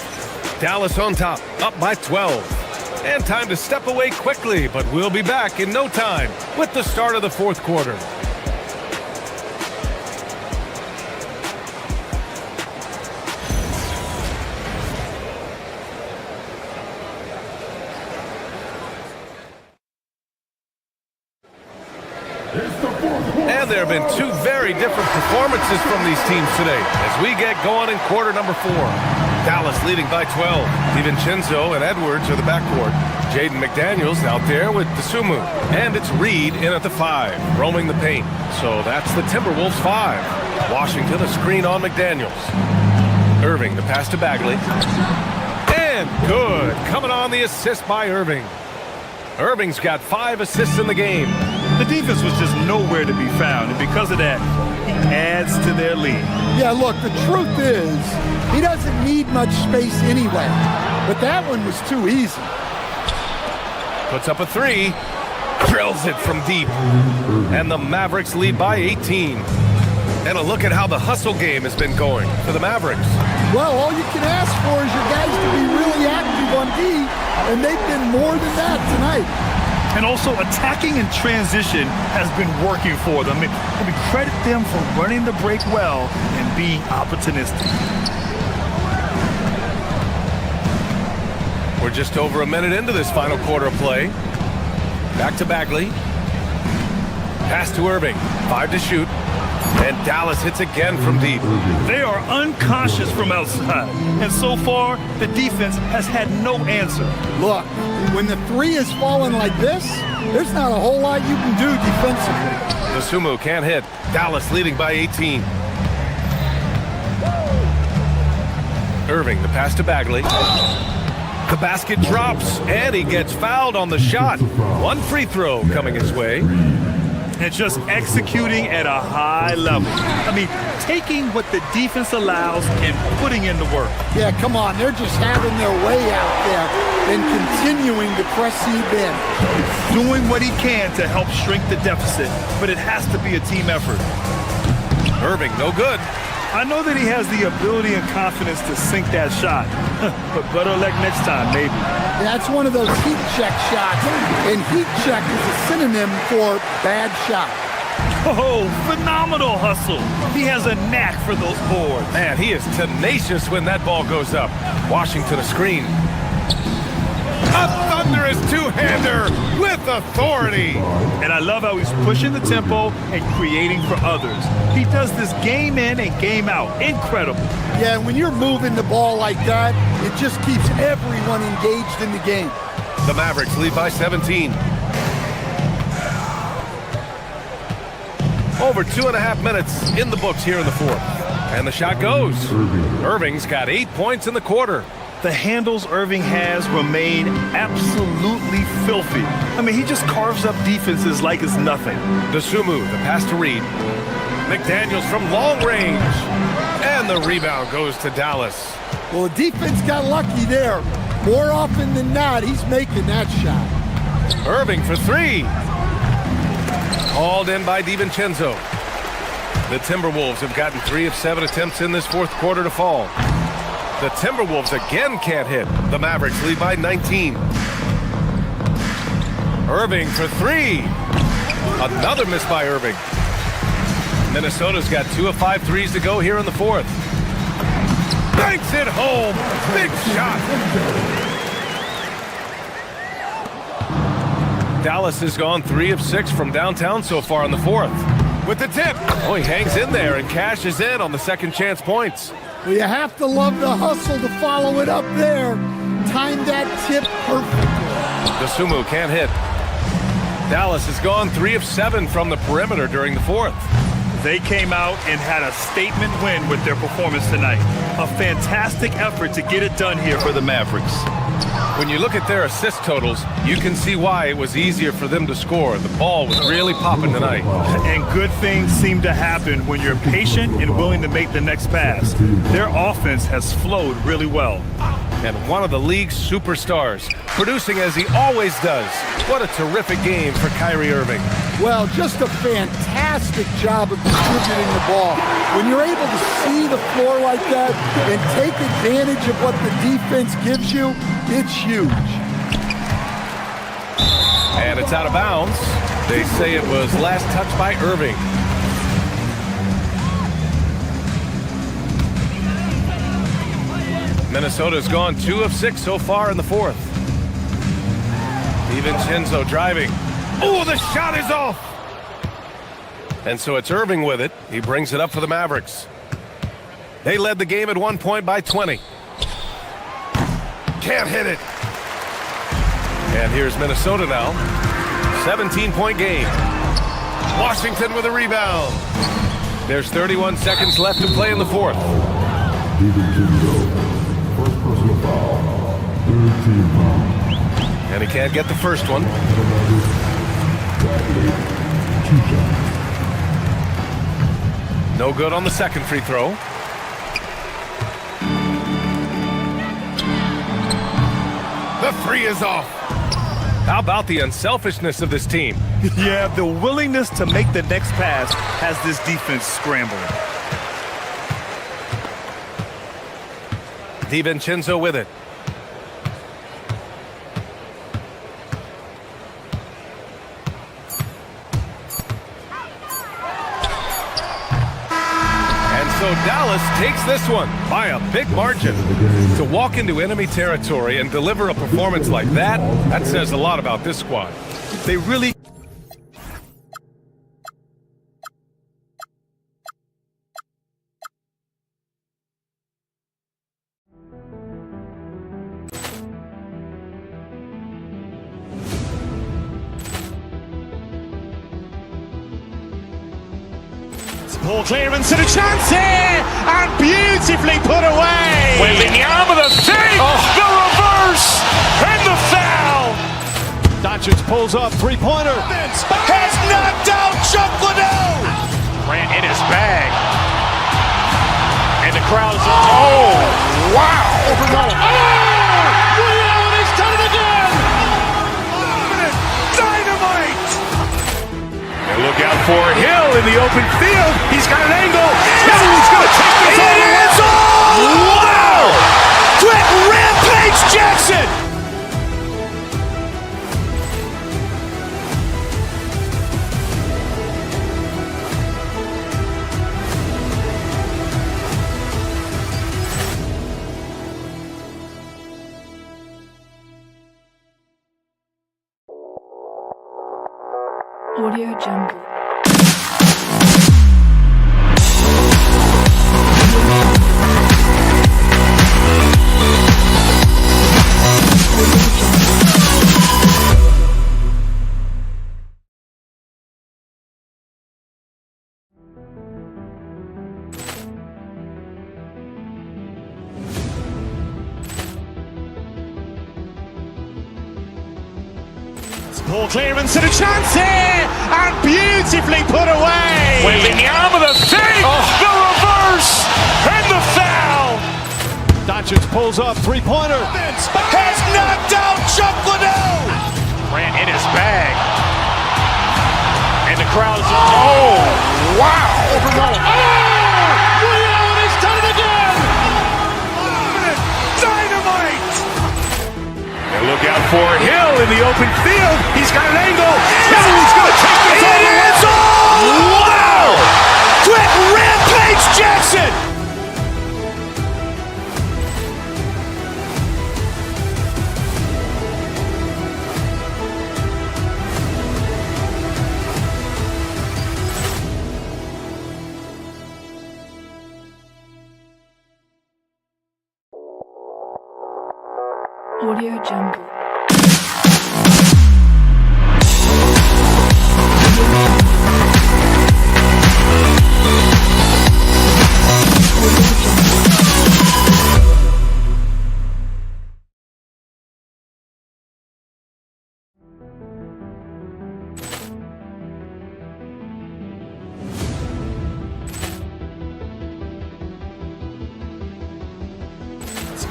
Dallas on top, up by 12. And time to step away quickly, but we'll be back in no time with the start of the fourth quarter. And there have been two very different performances from these teams today as we get going in quarter number 4. Dallas leading by 12. DiVincenzo and Edwards are the backcourt. Jaden McDaniels out there with Dosunmu. And it's Reed in at the 5, roaming the paint. So that's the Timberwolves 5. Washington a screen on McDaniels. Irving the pass to Bagley. And good. Coming on the assist by Irving. Irving's got 5 assists in the game. The defense was just nowhere to be found, and because of that, he adds to their lead. Yeah, look, the truth is, he doesn't need much space anyway, but that one was too easy. Puts up a 3, drills it from deep, and the Mavericks lead by 18. And a look at how the hustle game has been going for the Mavericks. Well, all you can ask for is your guys to be really active on D, and they've been more than that tonight. And also, attacking in transition has been working for them. I mean, credit them for running the break well and being opportunistic. We're just over a minute into this final quarter of play. Back to Bagley. Pass to Irving. 5 to shoot. And Dallas hits again from deep. They are unconscious from outside. And so far, the defense has had no answer. Look, when the 3 is falling like this, there's not a whole lot you can do defensively. The Sumu can't hit. Dallas leading by 18. Irving, the pass to Bagley. The basket drops, and he gets fouled on the shot. One free throw coming his way. And just executing at a high level. I mean, taking what the defense allows and putting in the work. Yeah, come on. They're just having their way out there and continuing to press Ben. Doing what he can to help shrink the deficit, but it has to be a team effort. Irving, no good. I know that he has the ability and confidence to sink that shot, but better luck next time, maybe. That's one of those heat check shots, and heat check is a synonym for bad shot. Oh, phenomenal hustle. He has a knack for those boards. Man, he is tenacious when that ball goes up. Washington a screen. A thunderous two-hander with authority. And I love how he's pushing the tempo and creating for others. He does this game in and game out. Incredible. Yeah, when you're moving the ball like that, it just keeps everyone engaged in the game. The Mavericks lead by 17. Over 2.5 minutes in the books here in the fourth. And the shot goes. Irving's got 8 points in the quarter. The handles Irving has remain absolutely filthy. I mean, he just carves up defenses like it's nothing. DeSumo, the pass to Reed. McDaniels from long range. And the rebound goes to Dallas. Well, the defense got lucky there. More often than not, he's making that shot. Irving for three. Hauled in by DiVincenzo. The Timberwolves have gotten 3 of 7 attempts in this fourth quarter to fall. The Timberwolves again can't hit. The Mavericks lead by 19. Irving for three. Another miss by Irving. Minnesota's got 2 of 5 threes to go here in the fourth. Banks it home. Big shot. Dallas has gone 3 of 6 from downtown so far in the fourth. With the tip. Oh, he hangs in there and cashes in on the second chance points. Well, you have to love the hustle to follow it up there. Timed that tip perfectly. DeSumo can't hit. Dallas has gone 3 of 7 from the perimeter during the fourth. They came out and had a statement win with their performance tonight. A fantastic effort to get it done here for the Mavericks. When you look at their assist totals, you can see why it was easier for them to score. The ball was really popping tonight. And good things seem to happen when you're patient and willing to make the next pass. Their offense has flowed really well. And one of the league's superstars, producing as he always does. What a terrific game for Kyrie Irving. Well, just a fantastic job of distributing the ball. When you're able to see the floor like that and take advantage of what the defense gives you, it's huge. And it's out of bounds. They say it was last touched by Irving. Minnesota's gone 2 of 6 so far in the fourth. DiVincenzo driving. Oh, the shot is off! And so it's Irving with it. He brings it up for the Mavericks. They led the game at 1 point by 20. Can't hit it. And here's Minnesota now. 17-point game. Washington with a rebound. There's 31 seconds left to play in the fourth. First personal foul. Third team foul. And he can't get the first one. 2 shots. No good on the second free throw. The three is off. How about the unselfishness of this team? Yeah, the willingness to make the next pass has this defense scrambling. DiVincenzo with it. And so Dallas takes this one by a big margin. To walk into enemy territory and deliver a performance like that, that says a lot about this squad. They really Ball clearance and a chance here, and beautifully put away. Wembanyama the fake, the reverse, and the foul. Doncic pulls up, three-pointer. Has knocked out Chuck Liddell. Grant in his bag. And the crowd is, oh, wow. Liddell, and he's done it again. Dynamite. And look out for Hill in the open field. He's got an angle. He's going to take this all the way. Wow. Quick Rampage Jackson. Audio Jungle. Ball clearance and a chance here, and beautifully put away. Wembanyama the fake, the reverse, and the foul. Doncic pulls up, three-pointer. Has knocked out Chuck Liddell. Grant in his bag. And the crowd is, oh, wow. Liddell, and he's done it again. Dynamite. And look out for Hill in the open field. He's got an angle. He's going to take this all the way. Wow. Quick Rampage Jackson. Audio Jungle.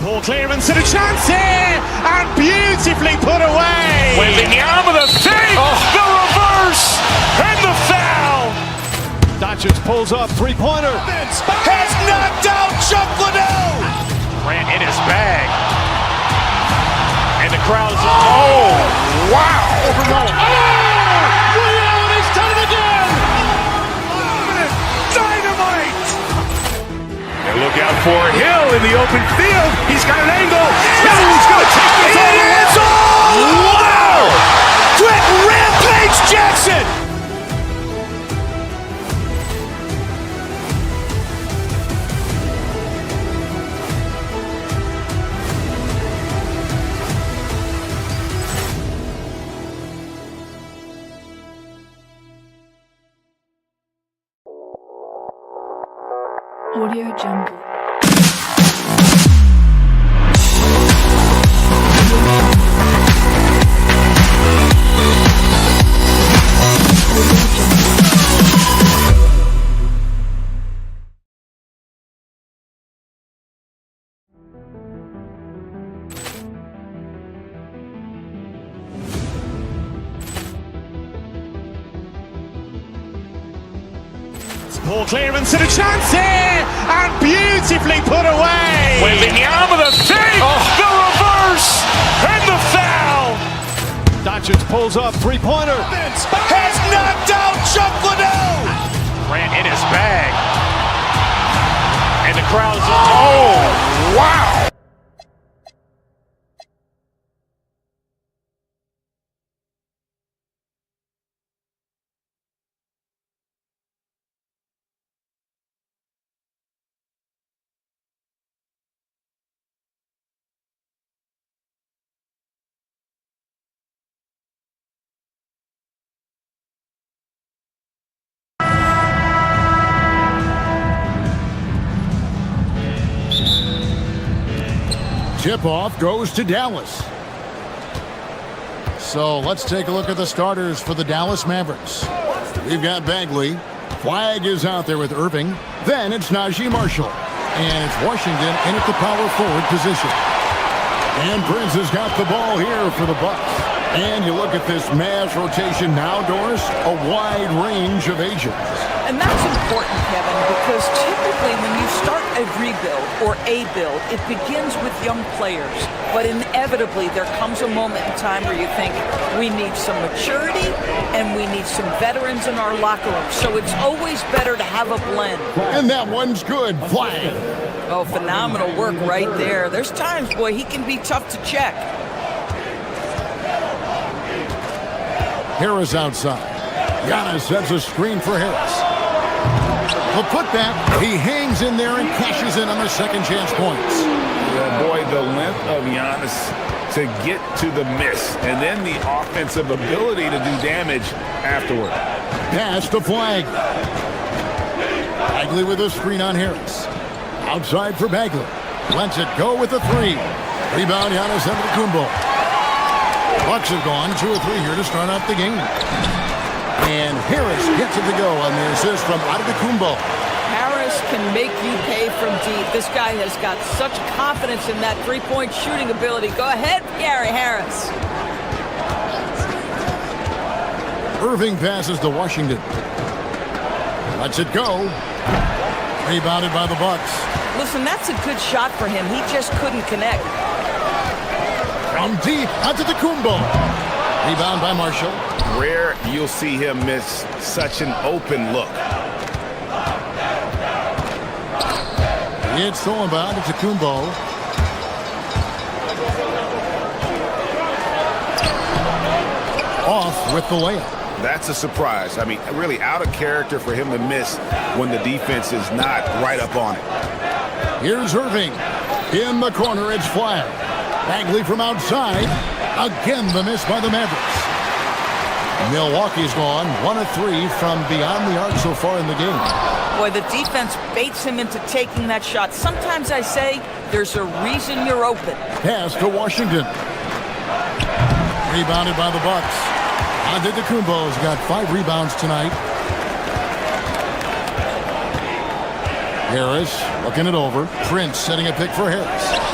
Ball clearance and a chance here, and beautifully put away. Wembanyama the fake, the reverse, and the foul. Doncic pulls up, three-pointer. Has knocked out Chuck Liddell. Grant in his bag. And the crowd is, oh, wow. Liddell, and he's done it again. Dynamite. And look out for Hill in the open field. He's got an angle. He's going to take this all the way. Wow. Quick Rampage Jackson. Audio Jungle. Ball clearance and a chance here, and beautifully put away. Wembanyama the fake, the reverse, and the foul. Doncic pulls up, three-pointer. Has knocked out Chuck Liddell. Grant in his bag. And the crowd is, oh, wow. Tip-off goes to Dallas. So let's take a look at the starters for the Dallas Mavericks. We've got Bagley. Flag is out there with Irving. Then it's Najee Marshall. And it's Washington in at the power forward position. And Prince has got the ball here for the Bucks. And you look at this Mavs rotation now, Doris, a wide range of ages. And that's important, Kevin, because typically when you start a rebuild or a build, it begins with young players. But inevitably, there comes a moment in time where you think we need some maturity and we need some veterans in our locker room. So it's always better to have a blend. And that one's good. Flag. Oh, phenomenal work right there. There's times, boy, he can be tough to check. Harris outside. Giannis sets a screen for Harris. The putback, he hangs in there and cashes in on the second chance points. Boy, the length of Giannis to get to the miss, and then the offensive ability to do damage afterward. Pass to Flag. Bagley with a screen on Harris. Outside for Bagley. Lets it go with the three. Rebound, Giannis Antetokounmpo. Bucks have gone 2 or 3 here to start out the game. And Harris gets it to go on the assist from Antetokounmpo. Harris can make you pay from deep. This guy has got such confidence in that three-point shooting ability. Go ahead, Gary Harris. Irving passes to Washington. Lets it go. Rebounded by the Bucks. Listen, that's a good shot for him. He just couldn't connect. From deep, Antetokounmpo. Rebound by Marshall. Rare you'll see him miss such an open look. It's stolen by Antetokounmpo. Off with the layup. That's a surprise. I mean, really out of character for him to miss when the defense is not right up on it. Here's Irving. In the corner, it's Flag. Bagley from outside. Again, the miss by the Mavericks. Milwaukee's gone 1 of 3 from beyond the arc so far in the game. Boy, the defense baits him into taking that shot. Sometimes I say there's a reason you're open. Pass to Washington. Rebounded by the Bucks. Antetokounmpo's got 5 rebounds tonight. Harris looking it over. Prince setting a pick for Harris.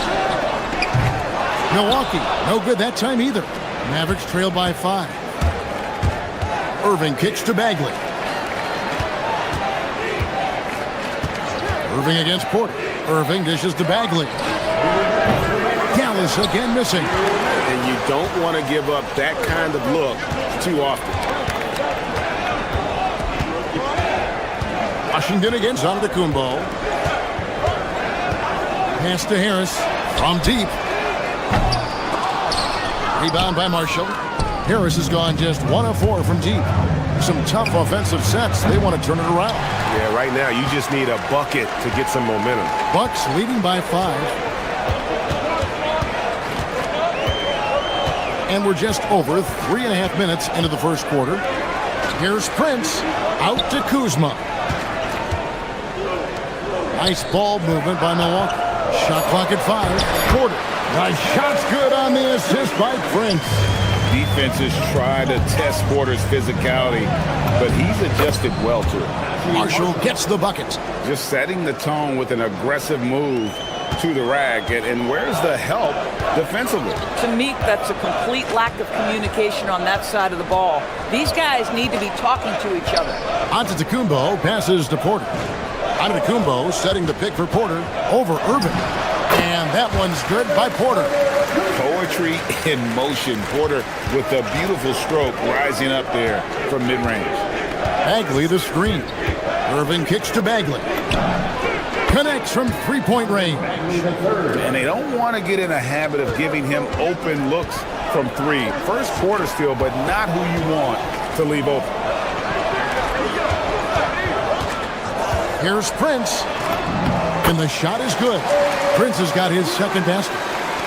Milwaukee, no good that time either. Mavericks trail by 5. Irving kicks to Bagley. Irving against Porter. Irving dishes to Bagley. Dallas again missing. And you don't want to give up that kind of look too often. Washington against Antetokounmpo. Pass to Harris from deep. Rebound by Marshall. Harris has gone just 1 of 4 from deep. Some tough offensive sets. They want to turn it around. Yeah, right now you just need a bucket to get some momentum. Bucks leading by 5. And we're just over 3.5 minutes into the first quarter. Here's Prince out to Kuzma. Nice ball movement by Milwaukee. Shot clock at 5. Porter. Nice shot's good on the assist by Prince. Defenses try to test Porter's physicality, but he's adjusted well to it. Marshall gets the bucket. Just setting the tone with an aggressive move to the rack. And where's the help defensively? To me, that's a complete lack of communication on that side of the ball. These guys need to be talking to each other. Antetokounmpo passes to Porter. Antetokounmpo setting the pick for Porter over Irving. And that one's good by Porter. Poetry in motion. Porter with a beautiful stroke rising up there from mid-range. Bagley the screen. Irving kicks to Bagley. Connects from three-point range. And they don't want to get in a habit of giving him open looks from 3. First quarter steal, but not who you want to leave open. Here's Prince. And the shot is good. Prince has got his second basket.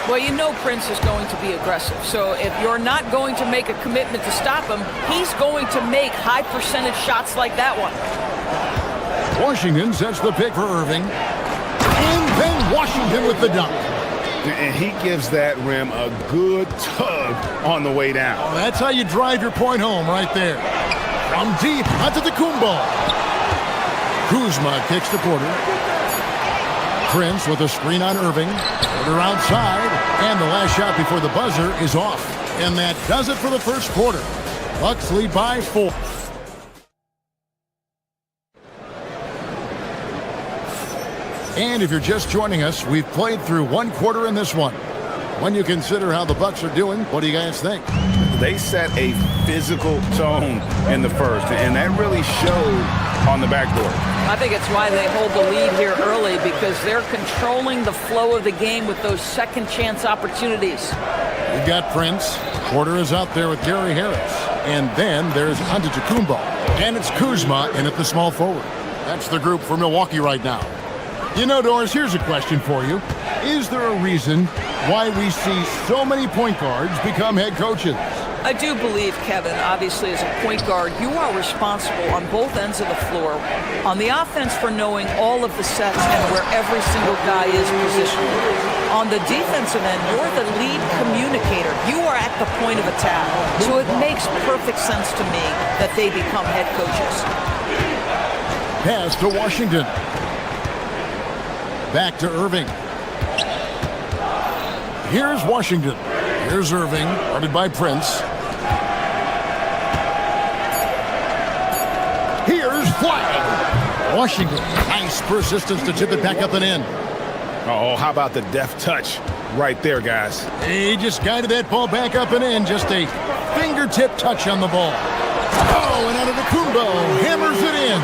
Well, you know Prince is going to be aggressive. So if you're not going to make a commitment to stop him, he's going to make high percentage shots like that one. Washington sets the pick for Irving. And then Washington with the dunk. And he gives that rim a good tug on the way down. Oh, that's how you drive your point home right there. From deep, Antetokounmpo. Kuzma kicks to Porter. Prince with a screen on Irving. Porter outside. And the last shot before the buzzer is off. And that does it for the first quarter. Bucks lead by 4. And if you're just joining us, we've played through one quarter in this one. When you consider how the Bucks are doing, what do you guys think? They set a physical tone in the first, and that really showed on the backboard. I think it's why they hold the lead here early, because they're controlling the flow of the game with those second chance opportunities. We've got Prince. Porter is out there with Gary Harris. And then there's Antetokounmpo. And it's Kuzma in at the small forward. That's the group for Milwaukee right now. You know, Doris, here's a question for you. Is there a reason why we see so many point guards become head coaches? I do believe, Kevin, obviously as a point guard, you are responsible on both ends of the floor. On the offense for knowing all of the sets and where every single guy is positioned. On the defensive end, you're the lead communicator. You are at the point of attack. So it makes perfect sense to me that they become head coaches. Pass to Washington. Back to Irving. Here's Washington. Here's Irving, guarded by Prince. Here's Flag. Washington, nice persistence to tip it back up and in. Oh, how about the deft touch right there, guys? He just guided that ball back up and in. Just a fingertip touch on the ball. Oh, and Antetokounmpo hammers it in.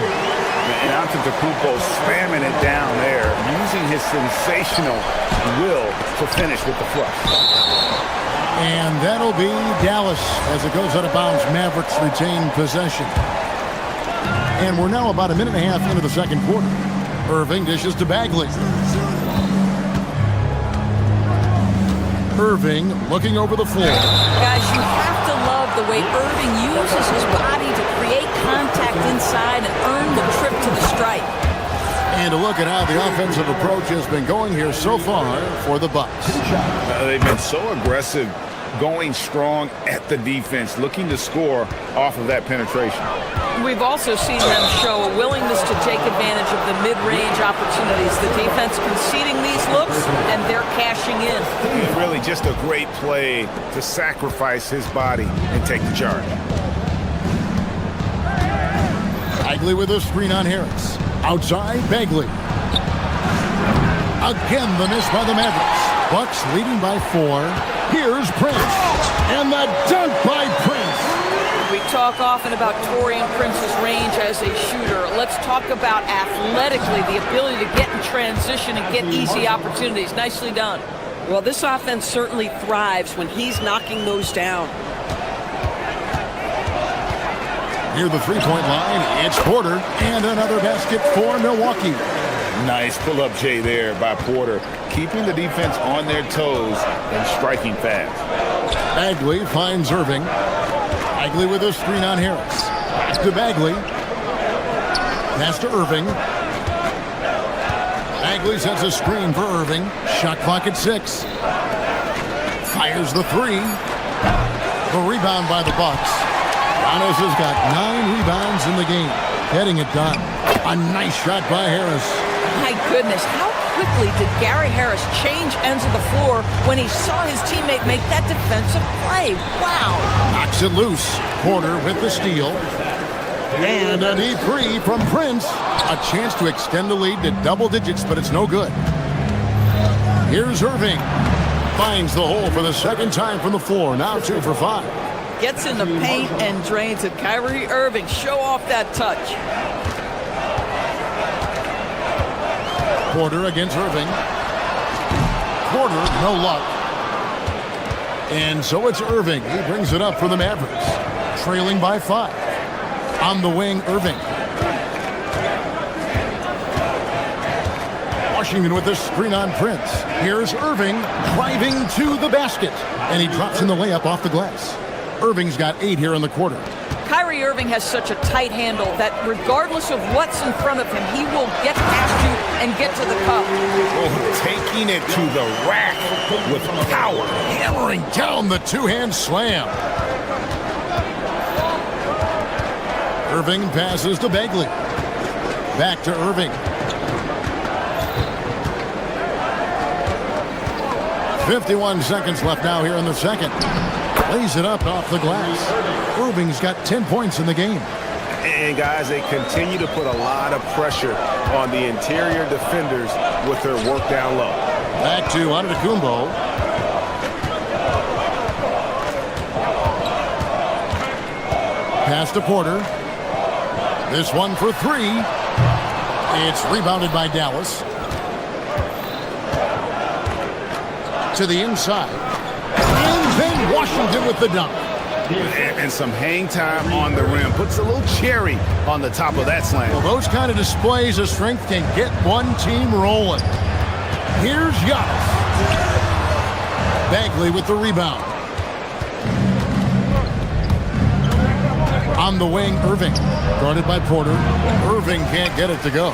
And Antetokounmpo slamming it down there, using his sensational will to finish with the flush. And that'll be Dallas as it goes out of bounds. Mavericks retain possession. And we're now about a minute and a half into the second quarter. Irving dishes to Bagley. Irving looking over the floor. Guys, you have to love the way Irving uses his body to create contact inside and earn the trip to the stripe. And to look at how the offensive approach has been going here so far for the Bucks. They've been so aggressive, going strong at the defense, looking to score off of that penetration. We've also seen them show a willingness to take advantage of the mid-range opportunities. The defense conceding these looks, and they're cashing in. Really just a great play to sacrifice his body and take the charge. Bagley with a screen on Harris. Outside, Bagley. Again, the miss by the Mavericks. Bucks leading by 4. Here's Prince. And the dunk by Prince. We talk often about Taurean Prince's range as a shooter. Let's talk about athletically the ability to get in transition and get easy opportunities. Nicely done. Well, this offense certainly thrives when he's knocking those down. Near the three-point line, it's Porter, and another basket for Milwaukee. Nice pull-up J there by Porter, keeping the defense on their toes and striking fast. Bagley finds Irving. Bagley with a screen on Harris. Pass to Bagley. Pass to Irving. Bagley sets a screen for Irving. Shot clock at 6. Fires the 3. The rebound by the Bucks. Giannis has got 9 rebounds in the game. Getting it done. A nice shot by Harris. My goodness, how quickly did Gary Harris change ends of the floor when he saw his teammate make that defensive play? Wow. Knocks it loose. Porter with the steal. And a deep 3 from Prince. A chance to extend the lead to double digits, but it's no good. Here's Irving. Finds the hole for the second time from the floor. Now 2 for 5. Gets in the paint and drains it. Kyrie Irving, show off that touch. Porter against Irving. Porter, no luck. And so it's Irving. He brings it up for the Mavericks. Trailing by 5. On the wing, Irving. Washington with the screen on Prince. Here's Irving driving to the basket. And he drops in the layup off the glass. Irving's got 8 here in the quarter. Kyrie Irving has such a tight handle that regardless of what's in front of him, he will get past you and get to the cup. Oh, taking it to the rack with power. Hammering down the two-hand slam. Irving passes to Bagley. Back to Irving. 51 seconds left now here in the second. Lays it up off the glass. Irving's got 10 points in the game. And guys, they continue to put a lot of pressure on the interior defenders with their work down low. Back to Antetokounmpo. Pass to Porter. This one for three. It's rebounded by Dallas. To the inside. And then Washington with the dunk. And some hang time on the rim. Puts a little cherry on the top of that slam. Well, those kind of displays of strength can get one team rolling. Here's Giannis. Bagley with the rebound. On the wing, Irving. Guarded by Porter. Irving can't get it to go.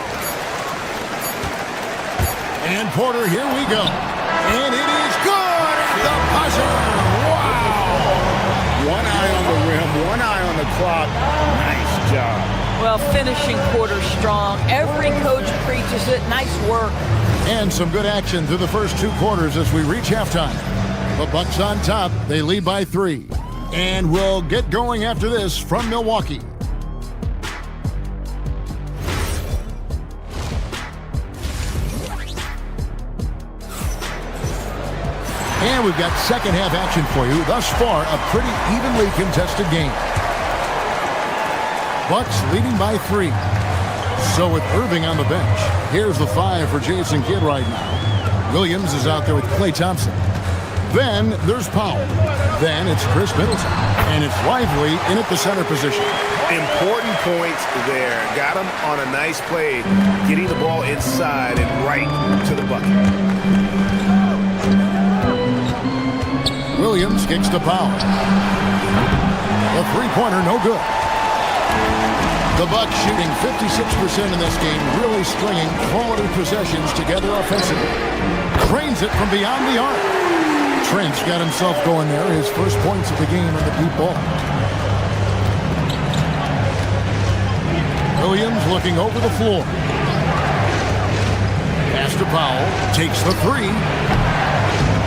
And Porter, here we go. And it is good at the buzzer. Wow! One eye on the rim, one eye on the clock. Nice job. Well, finishing quarter strong. Every coach preaches it. Nice work. And some good action through the first two quarters as we reach halftime. The Bucks on top. They lead by 3. And we'll get going after this from Milwaukee. And we've got second half action for you. Thus far, a pretty evenly contested game. Bucks leading by 3. So with Irving on the bench, here's the 5 for Jason Kidd right now. Williams is out there with Klay Thompson. Then there's Powell. Then it's Chris Middleton. And it's Lively in at the center position. Important points there. Got him on a nice play, getting the ball inside and right to the bucket. Williams kicks to Powell. The three-pointer, no good. The Bucks shooting 56% in this game, really stringing quality possessions together offensively. Cranes it from beyond the arc. Trent's got himself going there, his first points of the game on the deep ball. Williams looking over the floor. Pass to Powell, takes the 3.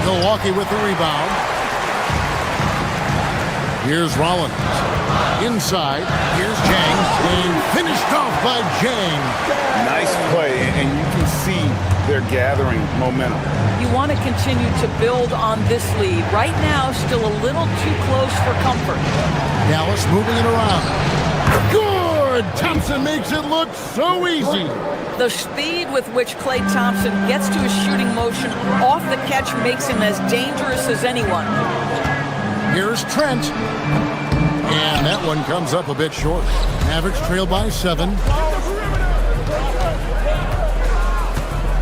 Milwaukee with the rebound. Here's Rollins. Inside, here's Jang. And finished off by Jang. Nice play, and you can see they're gathering momentum. You want to continue to build on this lead. Right now, still a little too close for comfort. Dallas moving it around. Good! Thompson makes it look so easy. The speed with which Klay Thompson gets to his shooting motion off the catch makes him as dangerous as anyone. Here's Trent. And that one comes up a bit short. Mavericks trail by 7.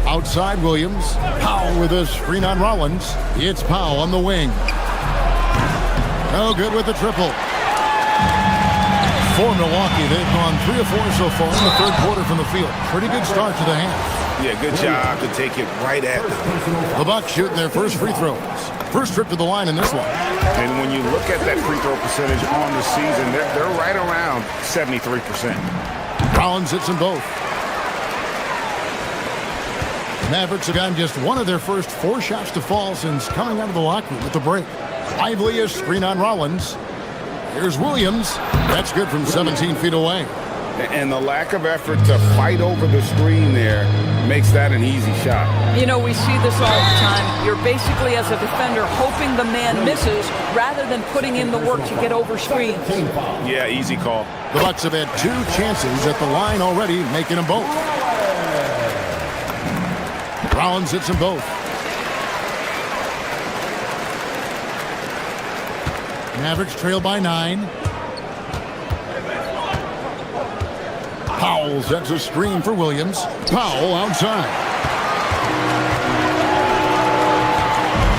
Outside Williams. Powell with a screen on Rollins. It's Powell on the wing. No good with the triple. For Milwaukee, they've gone 3 of 4 so far in the third quarter from the field. Pretty good start to the half. Yeah, good job to take it right at them. The Bucks shooting their first free throws. First trip to the line in this one. And when you look at that free throw percentage on the season, they're right around 73%. Rollins hits them both. Mavericks have gotten just one of their first 4 shots to fall since coming out of the locker room at the break. Lively a screen on Rollins. Here's Williams. That's good from 17 feet away. And the lack of effort to fight over the screen there makes that an easy shot. You know, we see this all the time. You're basically, as a defender, hoping the man misses rather than putting in the work to get over screens. Yeah, easy call. The Bucks have had 2 chances at the line already, making them both. Rollins hits them both. Mavericks trail by 9. Powell sets a screen for Williams. Powell outside.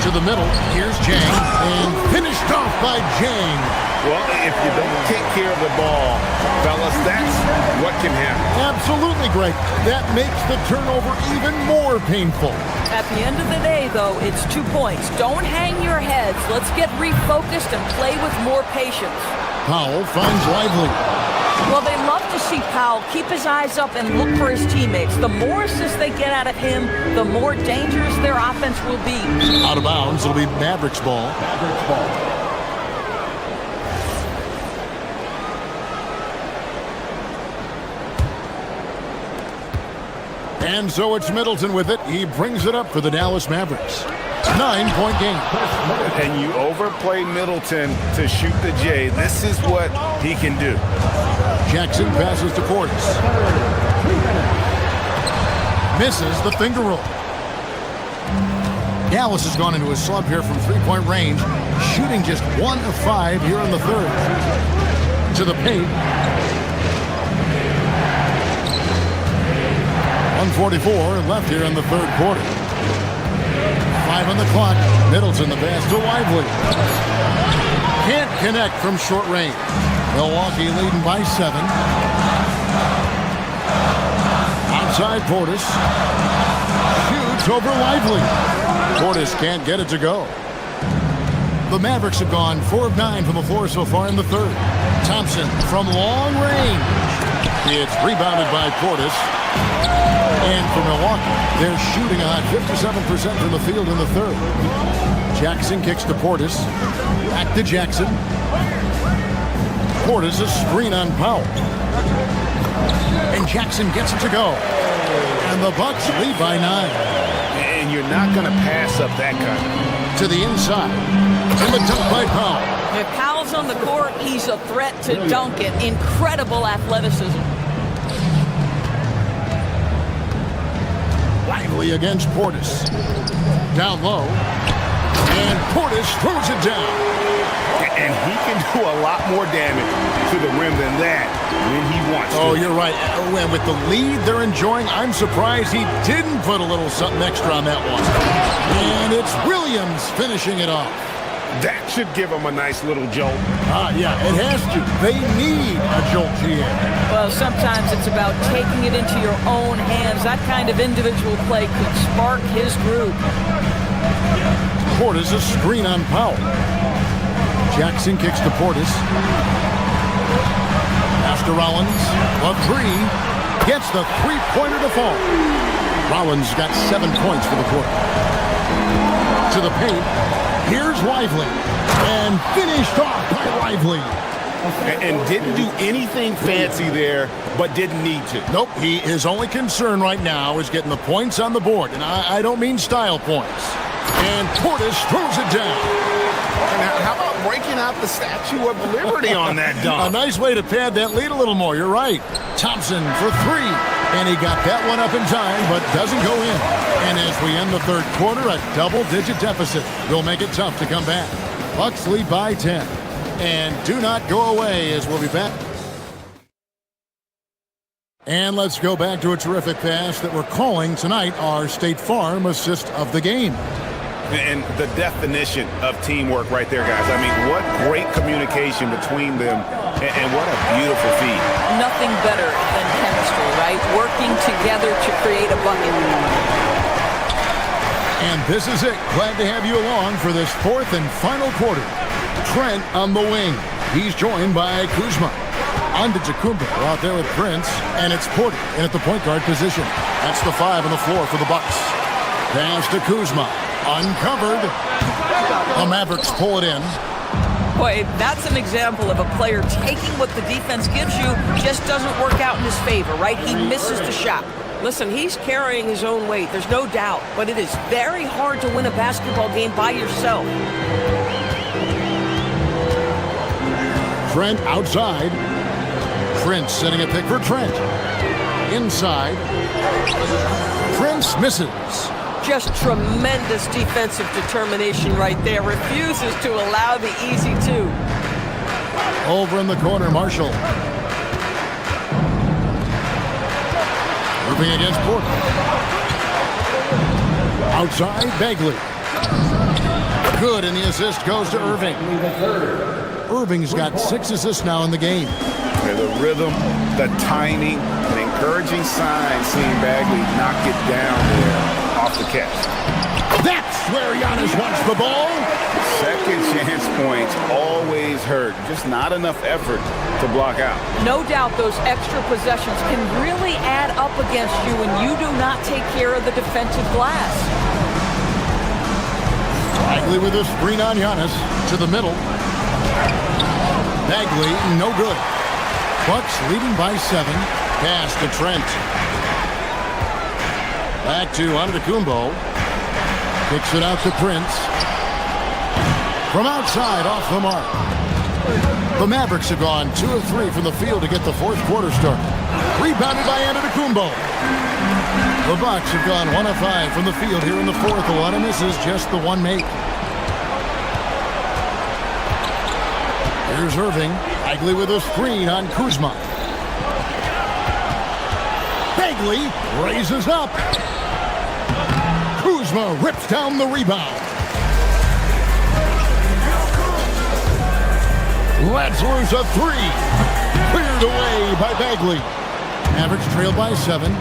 To the middle, here's Jang, and finished off by Jang. Well, if you don't take care of the ball, fellas, that's what can happen. Absolutely, Greg. That makes the turnover even more painful. At the end of the day, though, it's 2 points. Don't hang your heads. Let's get refocused and play with more patience. Powell finds Lively. Well, they love to see Powell keep his eyes up and look for his teammates. The more assists they get out of him, the more dangerous their offense will be. Out of bounds, it'll be Mavericks ball. And so it's Middleton with it. He brings it up for the Dallas Mavericks. 9-point game. And you overplay Middleton to shoot the J. This is what he can do. Jackson passes to Portis. Misses the finger roll. Dallas has gone into a slump here from three-point range, shooting just 1 of 5 here in the third. To the paint. 1:44 left here in the third quarter. 5 on the clock. Middleton the pass to Lively. Can't connect from short range. Milwaukee leading by 7. Outside Portis. Shoots over Lively. Portis can't get it to go. The Mavericks have gone 4 of 9 from the floor so far in the third. Thompson from long range. It's rebounded by Portis. And for Milwaukee, they're shooting a hot 57% from the field in the third. Jackson kicks to Portis. Back to Jackson. Portis a screen on Powell. And Jackson gets it to go. And the Bucks lead by 9. And you're not going to pass up that kind. To the inside. And the dunk by Powell. If Powell's on the court, he's a threat to dunk it. Incredible athleticism. Lively against Portis. Down low. And Portis throws it down. And he can do a lot more damage to the rim than that when he wants to. Oh, you're right. And with the lead they're enjoying, I'm surprised he didn't put a little something extra on that one. And it's Williams finishing it off. That should give them a nice little jolt. Yeah, it has to. They need a jolt, GM. Well, sometimes it's about taking it into your own hands. That kind of individual play could spark his group. Portis a screen on Powell. Jackson kicks to Portis. After Rollins, a 3. Gets the three-pointer to fall. Rollins got 7 points for the quarter. To the paint. Here's Lively. And finished off by Lively. And didn't do anything fancy there, but didn't need to. Nope, his only concern right now is getting the points on the board. And I don't mean style points. And Portis throws it down. Now, how about breaking out the Statue of Liberty on that dunk? A nice way to pad that lead a little more. You're right. Thompson for 3. And he got that one up in time, but doesn't go in. And as we end the third quarter, a double-digit deficit will make it tough to come back. Bucks lead by 10. And do not go away as we'll be back. And let's go back to a terrific pass that we're calling tonight our State Farm assist of the game. And the definition of teamwork right there, guys. I mean, what great communication between them, and what a beautiful feat. Nothing better than chemistry, right? Working together to create a bucket. And this is it. Glad to have you along for this fourth and final quarter. Trent on the wing. He's joined by Kuzma. Antetokounmpo out there with Prince, and it's Porter in at the point guard position. That's the 5 on the floor for the Bucks. Pass to Kuzma. Uncovered. The Mavericks pull it in. Boy, that's an example of a player taking what the defense gives you, just doesn't work out in his favor, right? He misses the shot. Listen, he's carrying his own weight, there's no doubt, but it is very hard to win a basketball game by yourself. Trent outside. Prince setting a pick for Trent. Inside. Prince misses. Just tremendous defensive determination right there. Refuses to allow the easy 2. Over in the corner, Marshall. Moving against Porter. Outside, Bagley. Good, and the assist goes to Irving. Irving's got 6 assists now in the game. The rhythm, the timing, an encouraging sign seeing Bagley knock it down there off the catch. That's where Giannis wants the ball. Second chance points always hurt. Just not enough effort to block out. No doubt those extra possessions can really add up against you when you do not take care of the defensive glass. Bagley with a screen on Giannis to the middle. Bagley, no good. Bucks leading by 7. Pass to Trent. Back to Antetokounmpo. Kicks it out to Prince. From outside, off the mark. The Mavericks have gone 2 of 3 from the field to get the fourth quarter started. Rebounded by Antetokounmpo. The Bucks have gone 1 of 5 from the field here in the fourth. A lot of misses, just the one make. Here's Irving. Bagley with a screen on Kuzma. Bagley raises up. Kuzma rips down the rebound. Lets loose a 3. Cleared away by Bagley. Mavericks trail by 7.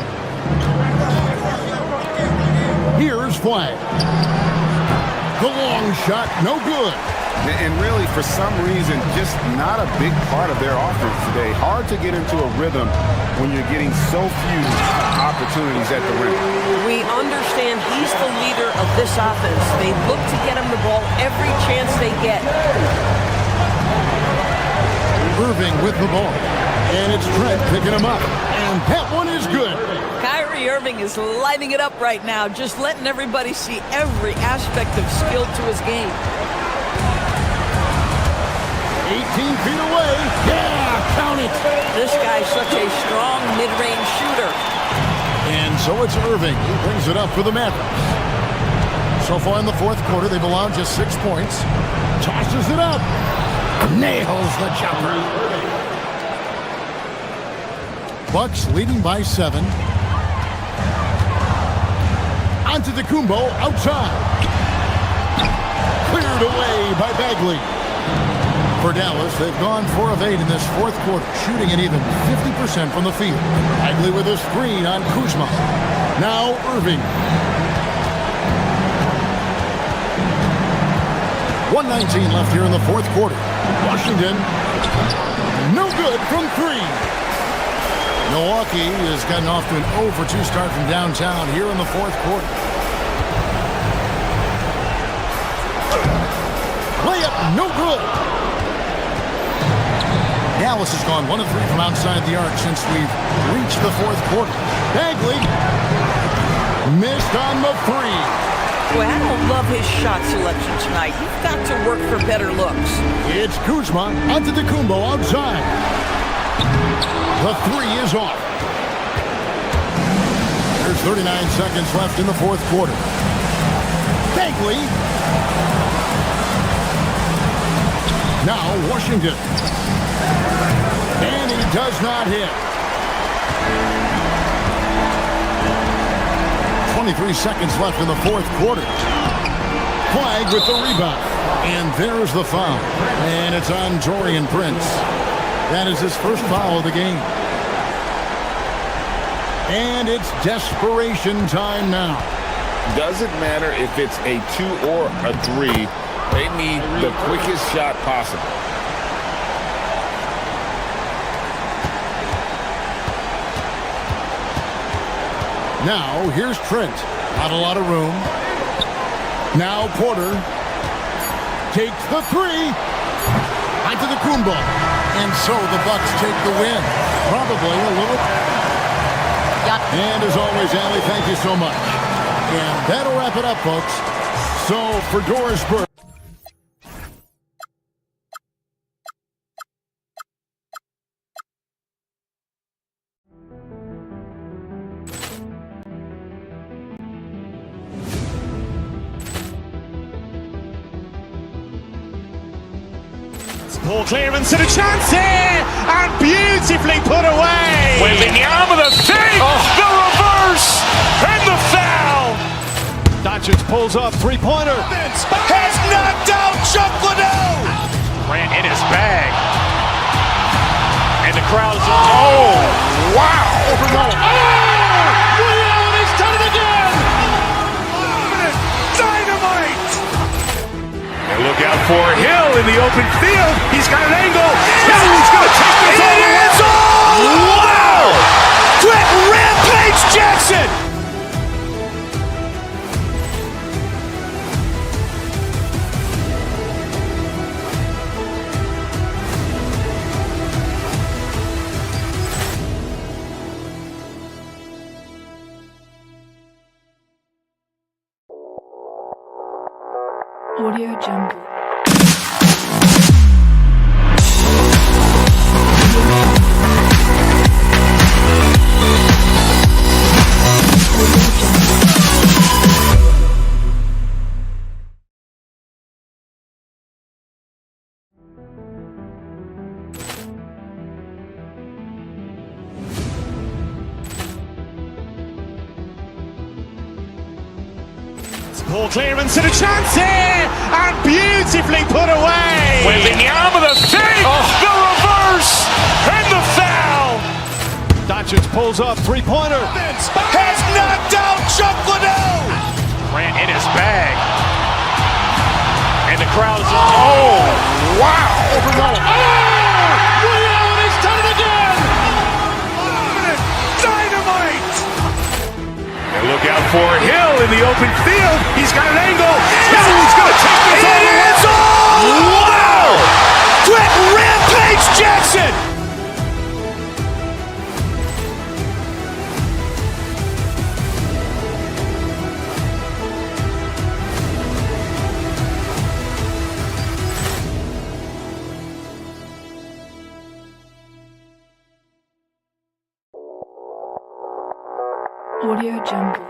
Here's Flag. The long shot, no good. And really, for some reason, just not a big part of their offense today. Hard to get into a rhythm when you're getting so few opportunities at the rim. We understand he's the leader of this offense. They look to get him the ball every chance they get. Irving with the ball. And it's Trent picking him up. And that one is good. Kyrie Irving is lighting it up right now, just letting everybody see every aspect of skill to his game. 18 feet away. Yeah, count it. This guy's such a strong mid-range shooter. And so it's Irving. He brings it up for the Mavericks. So far in the fourth quarter, they've allowed just 6 points. Tosses it up. Nails the jumper. Bucks leading by 7. Antetokounmpo outside. Cleared away by Bagley. For Dallas, they've gone 4 of 8 in this fourth quarter, shooting at even 50% from the field. Bagley with a screen on Kuzma. Now Irving. 1:19 left here in the fourth quarter. Washington, no good from 3. Milwaukee has gotten off to an 0 for 2 start from downtown here in the fourth quarter. Layup, no good. Dallas has gone 1 of 3 from outside the arc since we've reached the fourth quarter. Bagley missed on the 3. Boy, I don't love his shot selection tonight. You've got to work for better looks. It's Kuzma Antetokounmpo outside. The 3 is off. There's 39 seconds left in the fourth quarter. Bagley. Now Washington. And he does not hit. 23 seconds left in the fourth quarter. Flag with the rebound. And there's the foul. And it's on Taurean Prince. That is his first foul of the game. And it's desperation time now. Doesn't matter if it's a 2 or a 3. They need the quickest shot possible. Now, here's Trent. Not a lot of room. Now Porter takes the 3. Antetokounmpo. And so the Bucks take the win. Probably a little. And as always, Allie, thank you so much. And that'll wrap it up, folks. So for Doris Burke. Ball clearance and a chance here, and beautifully put away. Waving the arm of the fake, the reverse, and the foul. Doncic pulls up, three-pointer. Has knocked out Chuck Liddell. Grant in his bag. And the crowd is... Oh, wow. Liddell, he's done it again! Dynamite. And look out for Hill in the open field. He's got an angle. Hill's going to take this all the way. Wow! Quick Rampage Jackson. Audio Jungle. Ball clearance and a chance here! And beautifully put away! Wembanyama the fake! The reverse! And the foul! Doncic pulls up, three-pointer. Has knocked out Chuck Liddell! Grant in his bag. And the crowd is... Oh, wow! Liddell, he's done it again! Dynamite! And look out for Hill in the open field. He's got an angle. Hill's going to take this all the way. Wow! Quick Rampage Jackson. Audio Jungle.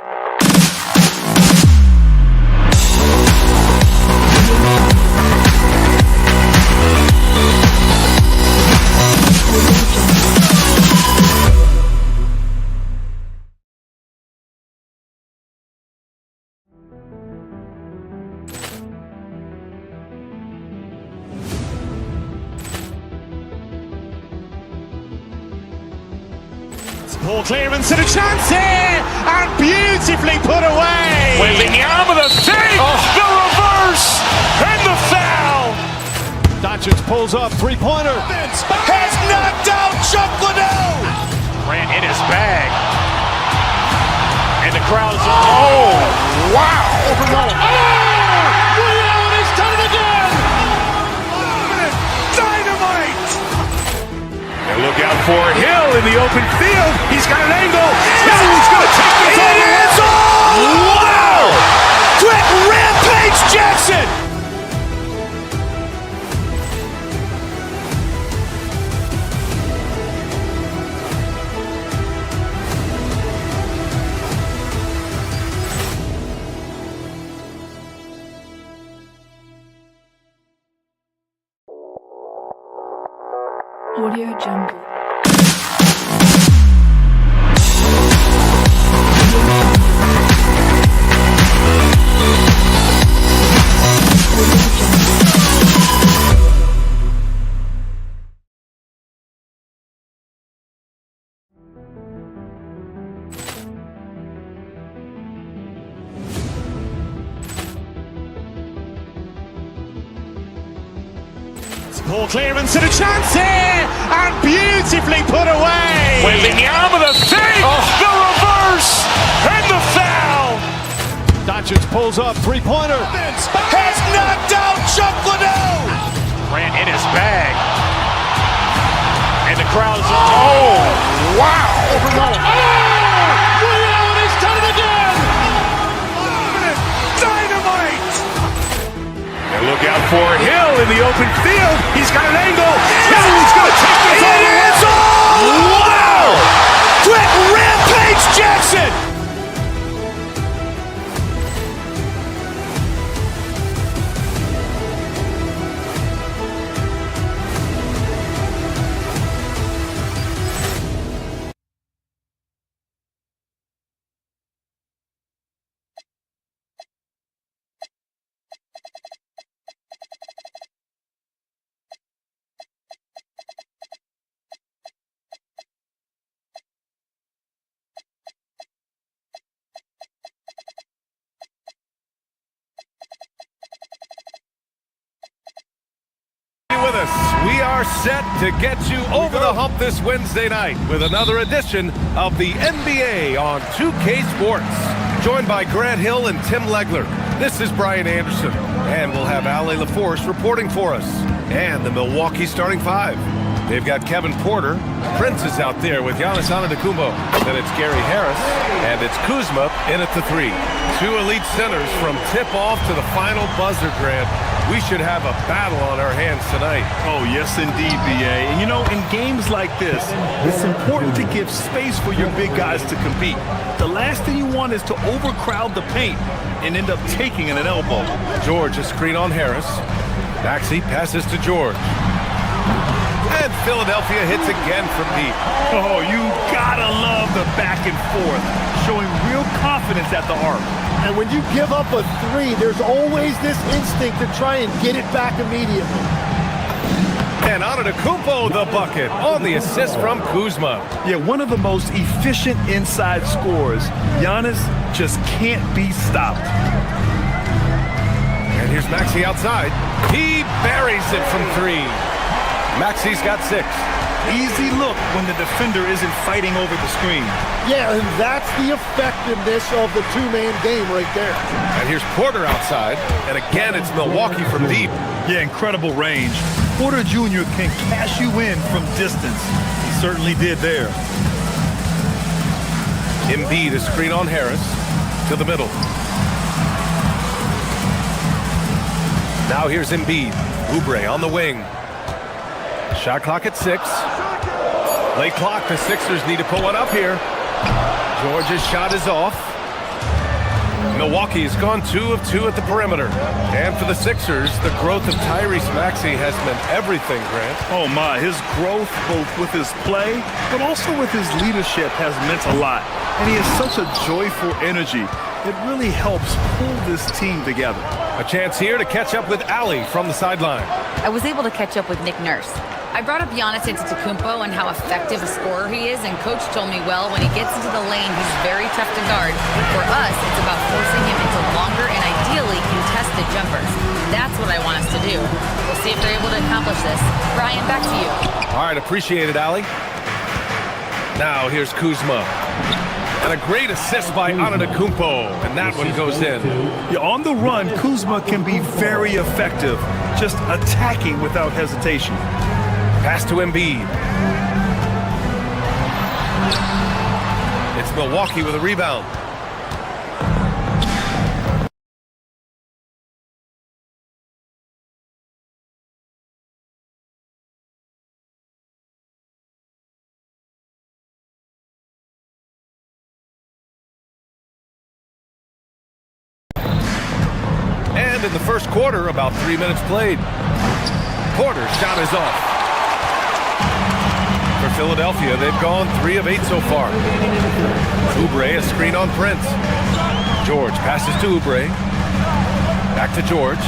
Ball clearance and a chance here! And beautifully put away! Wembanyama the fake! The reverse! And the foul! Doncic pulls up, three-pointer. Has knocked out Chuck Liddell! Grant in his bag. And the crowd is... Oh, wow! Liddell, he's done it again! Dynamite! And look out for Hill in the open field. He's got an angle. Hill's going to take this all the way. Wow! Quick Rampage Jackson. Audio Jungle. Ball clearance and a chance here! And beautifully put away! Wembanyama the fake! The reverse! And the foul! Doncic pulls up, three-pointer. Has knocked out Chuck Liddell! Grant in his bag. And the crowd is... Oh, wow! Liddell, he's done it again! Dynamite! And look out for Hill in the open field. He's got an angle. Hill's going to take this all the way. Wow! Quick Rampage Jackson. are set to get you over the hump this Wednesday night with another edition of the NBA on 2K Sports. Joined by Grant Hill and Tim Legler. This is Brian Anderson, and we'll have Ale LaForce reporting for us. And the Milwaukee starting five. They've got Kevin Porter. Prince is out there with Giannis Antetokounmpo. Then it's Gary Harris, and it's Kuzma in at the three. Two elite centers from tip-off to the final buzzer, Grant. We should have a battle on our hands tonight. Oh, yes, indeed, B.A. And, you know, in games like this, it's important to give space for your big guys to compete. The last thing you want is to overcrowd the paint and end up taking an elbow. George, a screen on Harris. Maxey passes to George. And Philadelphia hits again from deep. Oh, you gotta love the back and forth, showing real confidence at the arc. And when you give up a three, there's always this instinct to try and get it back immediately. And Antetokounmpo the bucket on the assist from Kuzma. Yeah, one of the most efficient inside scorers. Giannis just can't be stopped. And here's Maxey outside. He buries it from three. Maxey's got 6. Easy look when the defender isn't fighting over the screen. Yeah, and that's the effectiveness of the two-man game right there. And here's Porter outside. And again, it's Milwaukee from deep. Yeah, incredible range. Porter Jr. can cash you in from distance. He certainly did there. Embiid, a screen on Harris. To the middle. Now here's Embiid. Oubre on the wing. Shot clock at 6. Late clock. The Sixers need to put one up here. George's shot is off. Milwaukee has gone 2 of 2 at the perimeter. And for the Sixers, the growth of Tyrese Maxey has meant everything, Grant. Oh my, his growth both with his play, but also with his leadership has meant a lot. And he has such a joyful energy. It really helps pull this team together. A chance here to catch up with Ali from the sideline. I was able to catch up with Nick Nurse. I brought up Giannis Antetokounmpo and how effective a scorer he is, and Coach told me, well, when he gets into the lane, he's very tough to guard. For us, it's about forcing him into longer and ideally contested jumpers. That's what I want us to do. We'll see if they're able to accomplish this. Brian, back to you. All right, appreciate it, Ali. Now here's Kuzma. And a great assist by Antetokounmpo, and that one goes in. Yeah, on the run, Kuzma can be very effective, just attacking without hesitation. Pass to Embiid. It's Milwaukee with a rebound. And in the first quarter, about 3 minutes played. Porter's shot is off. For Philadelphia, they've gone 3 of 8 so far. Oubre, a screen on Prince. George passes to Oubre. Back to George.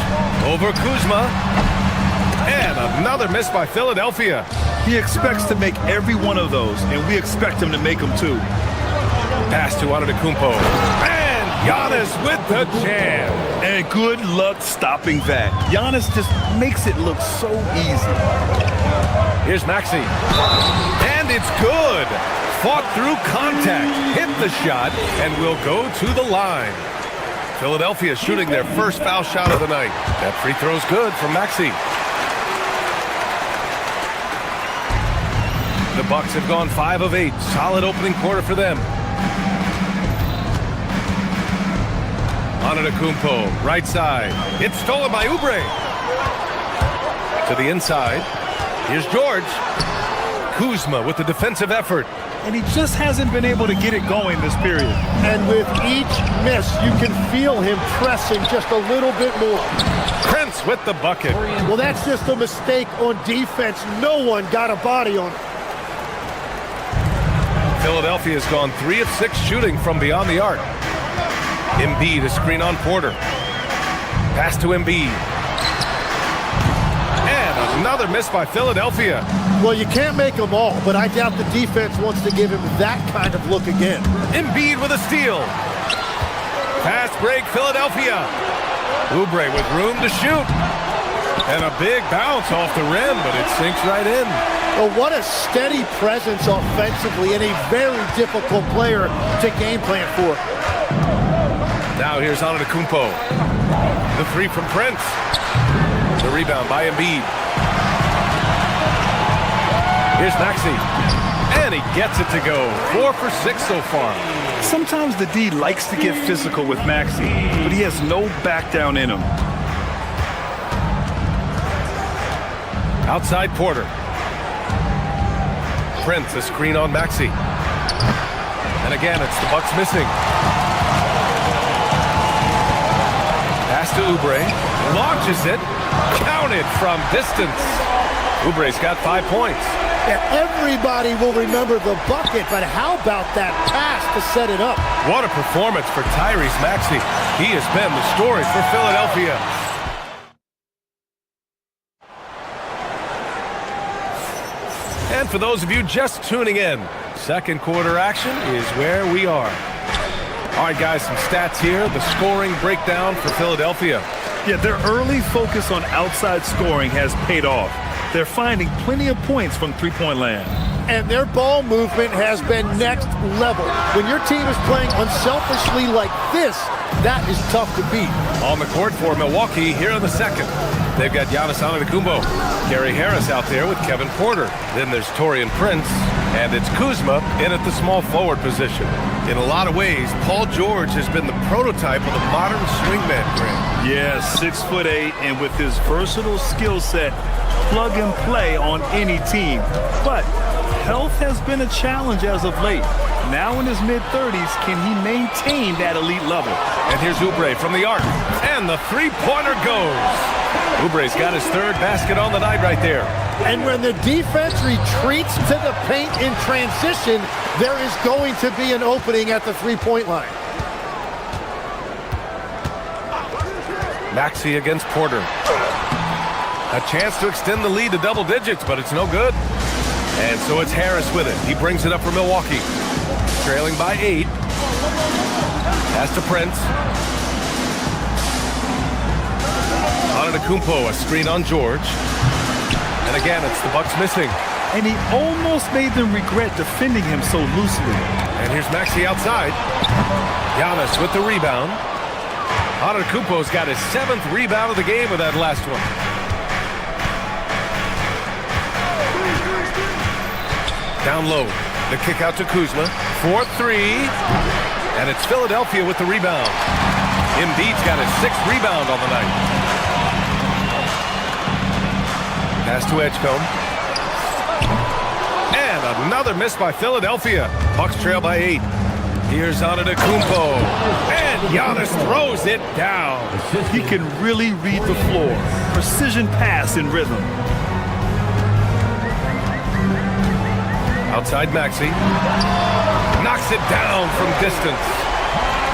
Over Kuzma. And another miss by Philadelphia. He expects to make every one of those, and we expect him to make them too. Pass to Antetokounmpo. And Giannis with the jam. And good luck stopping that. Giannis just makes it look so easy. Here's Maxey. And it's good. Fought through contact. Hit the shot and will go to the line. Philadelphia shooting their first foul shot of the night. That free throw's good from Maxey. The Bucks have gone 5 of 8. Solid opening quarter for them. Antetokounmpo, right side. It's stolen by Oubre. To the inside. Here's George. Kuzma with the defensive effort. And he just hasn't been able to get it going this period. And with each miss, you can feel him pressing just a little bit more. Prince with the bucket. Well, that's just a mistake on defense. No one got a body on it. Philadelphia has gone 3 of 6 shooting from beyond the arc. Embiid, a screen on Porter. Pass to Embiid. And another miss by Philadelphia. Well, you can't make them all, but I doubt the defense wants to give him that kind of look again. Embiid with a steal. Fast break, Philadelphia. Oubre with room to shoot. And a big bounce off the rim, but it sinks right in. Well, what a steady presence offensively and a very difficult player to game plan for. Now here's Antetokounmpo. The three from Prince. The rebound by Embiid. Here's Maxey. And he gets it to go. 4 for 6 so far. Sometimes the D likes to get physical with Maxey, but he has no back down in him. Outside Porter. Prince, a screen on Maxey. And again, it's the Bucks missing. Pass to Oubre. Launches it. Counted from distance. Oubre's got 5 points. Yeah, everybody will remember the bucket, but how about that pass to set it up? What a performance for Tyrese Maxey. He has been the story for Philadelphia. And for those of you just tuning in, second quarter action is where we are. All right, guys, some stats here. The scoring breakdown for Philadelphia. Yeah, their early focus on outside scoring has paid off. They're finding plenty of points from three-point land. And their ball movement has been next level. When your team is playing unselfishly like this, that is tough to beat. On the court for Milwaukee here in the second. They've got Giannis Antetokounmpo. Gary Harris out there with Kevin Porter. Then there's Taurean Prince. And it's Kuzma in at the small forward position. In a lot of ways, Paul George has been the prototype of the modern swingman, Grant. Yeah, 6'8", and with his versatile skill set, plug and play on any team. But health has been a challenge as of late. Now in his mid-30s, can he maintain that elite level? And here's Oubre from the arc. And the three-pointer goes. Oubre's got his third basket on the night right there. And when the defense retreats to the paint in transition, there is going to be an opening at the three-point line. Maxey against Porter. A chance to extend the lead to double digits, but it's no good. And so it's Harris with it. He brings it up for Milwaukee. Trailing by 8. Pass to Prince. Antetokounmpo, a screen on George. And again, it's the Bucks missing. And he almost made them regret defending him so loosely. And here's Maxey outside. Giannis with the rebound. Antetokounmpo's got his 7th rebound of the game with that last one. Down low. The kick out to Kuzma. 4-3. And it's Philadelphia with the rebound. Embiid's got his 6th rebound on the night. Pass to Edgecombe. And another miss by Philadelphia. Bucks trail by 8. Here's Antetokounmpo. And Giannis throws it down. He can really read the floor. Precision pass in rhythm. Outside Maxey. Knocks it down from distance.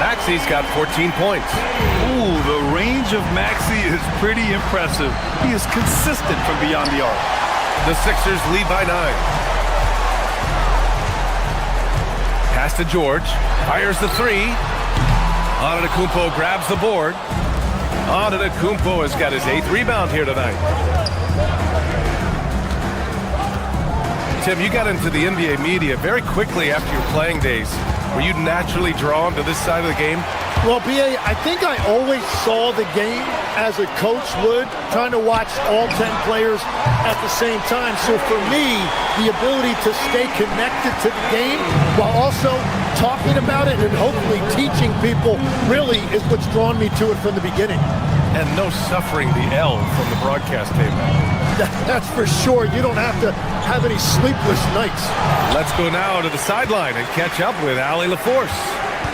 Maxey's got 14 points. Ooh, the range of Maxey is pretty impressive. He is consistent from beyond the arc. The Sixers lead by 9. Pass to George. Fires the 3. Antetokounmpo grabs the board. Antetokounmpo has got his 8th rebound here tonight. Tim, you got into the NBA media very quickly after your playing days. Were you naturally drawn to this side of the game? Well, B.A., I think I always saw the game as a coach would, trying to watch all 10 players at the same time. So for me, the ability to stay connected to the game while also talking about it and hopefully teaching people really is what's drawn me to it from the beginning. And no suffering the L from the broadcast table. That's for sure. You don't have to have any sleepless nights. Let's go now to the sideline and catch up with Allie LaForce.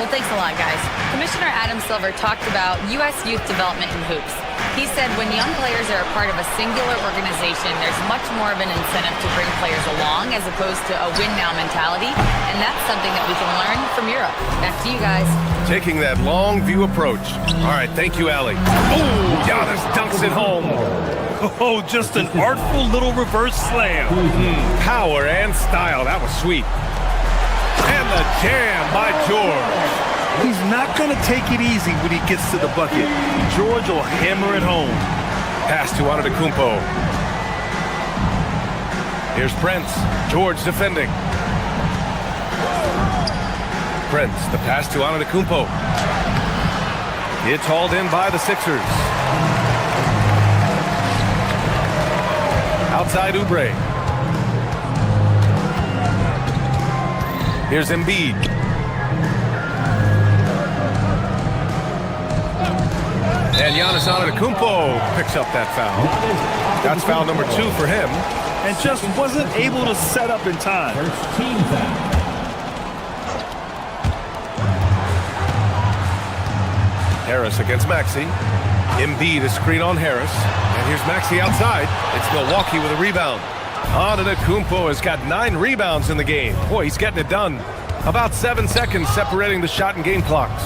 Well, thanks a lot, guys. Commissioner Adam Silver talked about U.S. youth development in hoops. He said when young players are a part of a singular organization, there's much more of an incentive to bring players along as opposed to a win-now mentality, and that's something that we can learn from Europe. Back to you guys. Taking that long view approach. All right, thank you, Allie. Oh, Giannis dunks it home. Oh, just an artful little reverse slam. Power and style. That was sweet. And the jam by George. He's not going to take it easy when he gets to the bucket. George will hammer it home. Pass to Antetokounmpo. Here's Prince. George defending. Prince, the pass to Antetokounmpo. It's hauled in by the Sixers. Outside Oubre. Here's Embiid. And Giannis Antetokounmpo picks up that foul. That's foul number 2 for him. And just wasn't able to set up in time. Harris against Maxey. Embiid, a screen on Harris. And here's Maxey outside. It's Milwaukee with a rebound. Antetokounmpo has got 9 rebounds in the game. Boy, he's getting it done. About 7 seconds separating the shot and game clocks.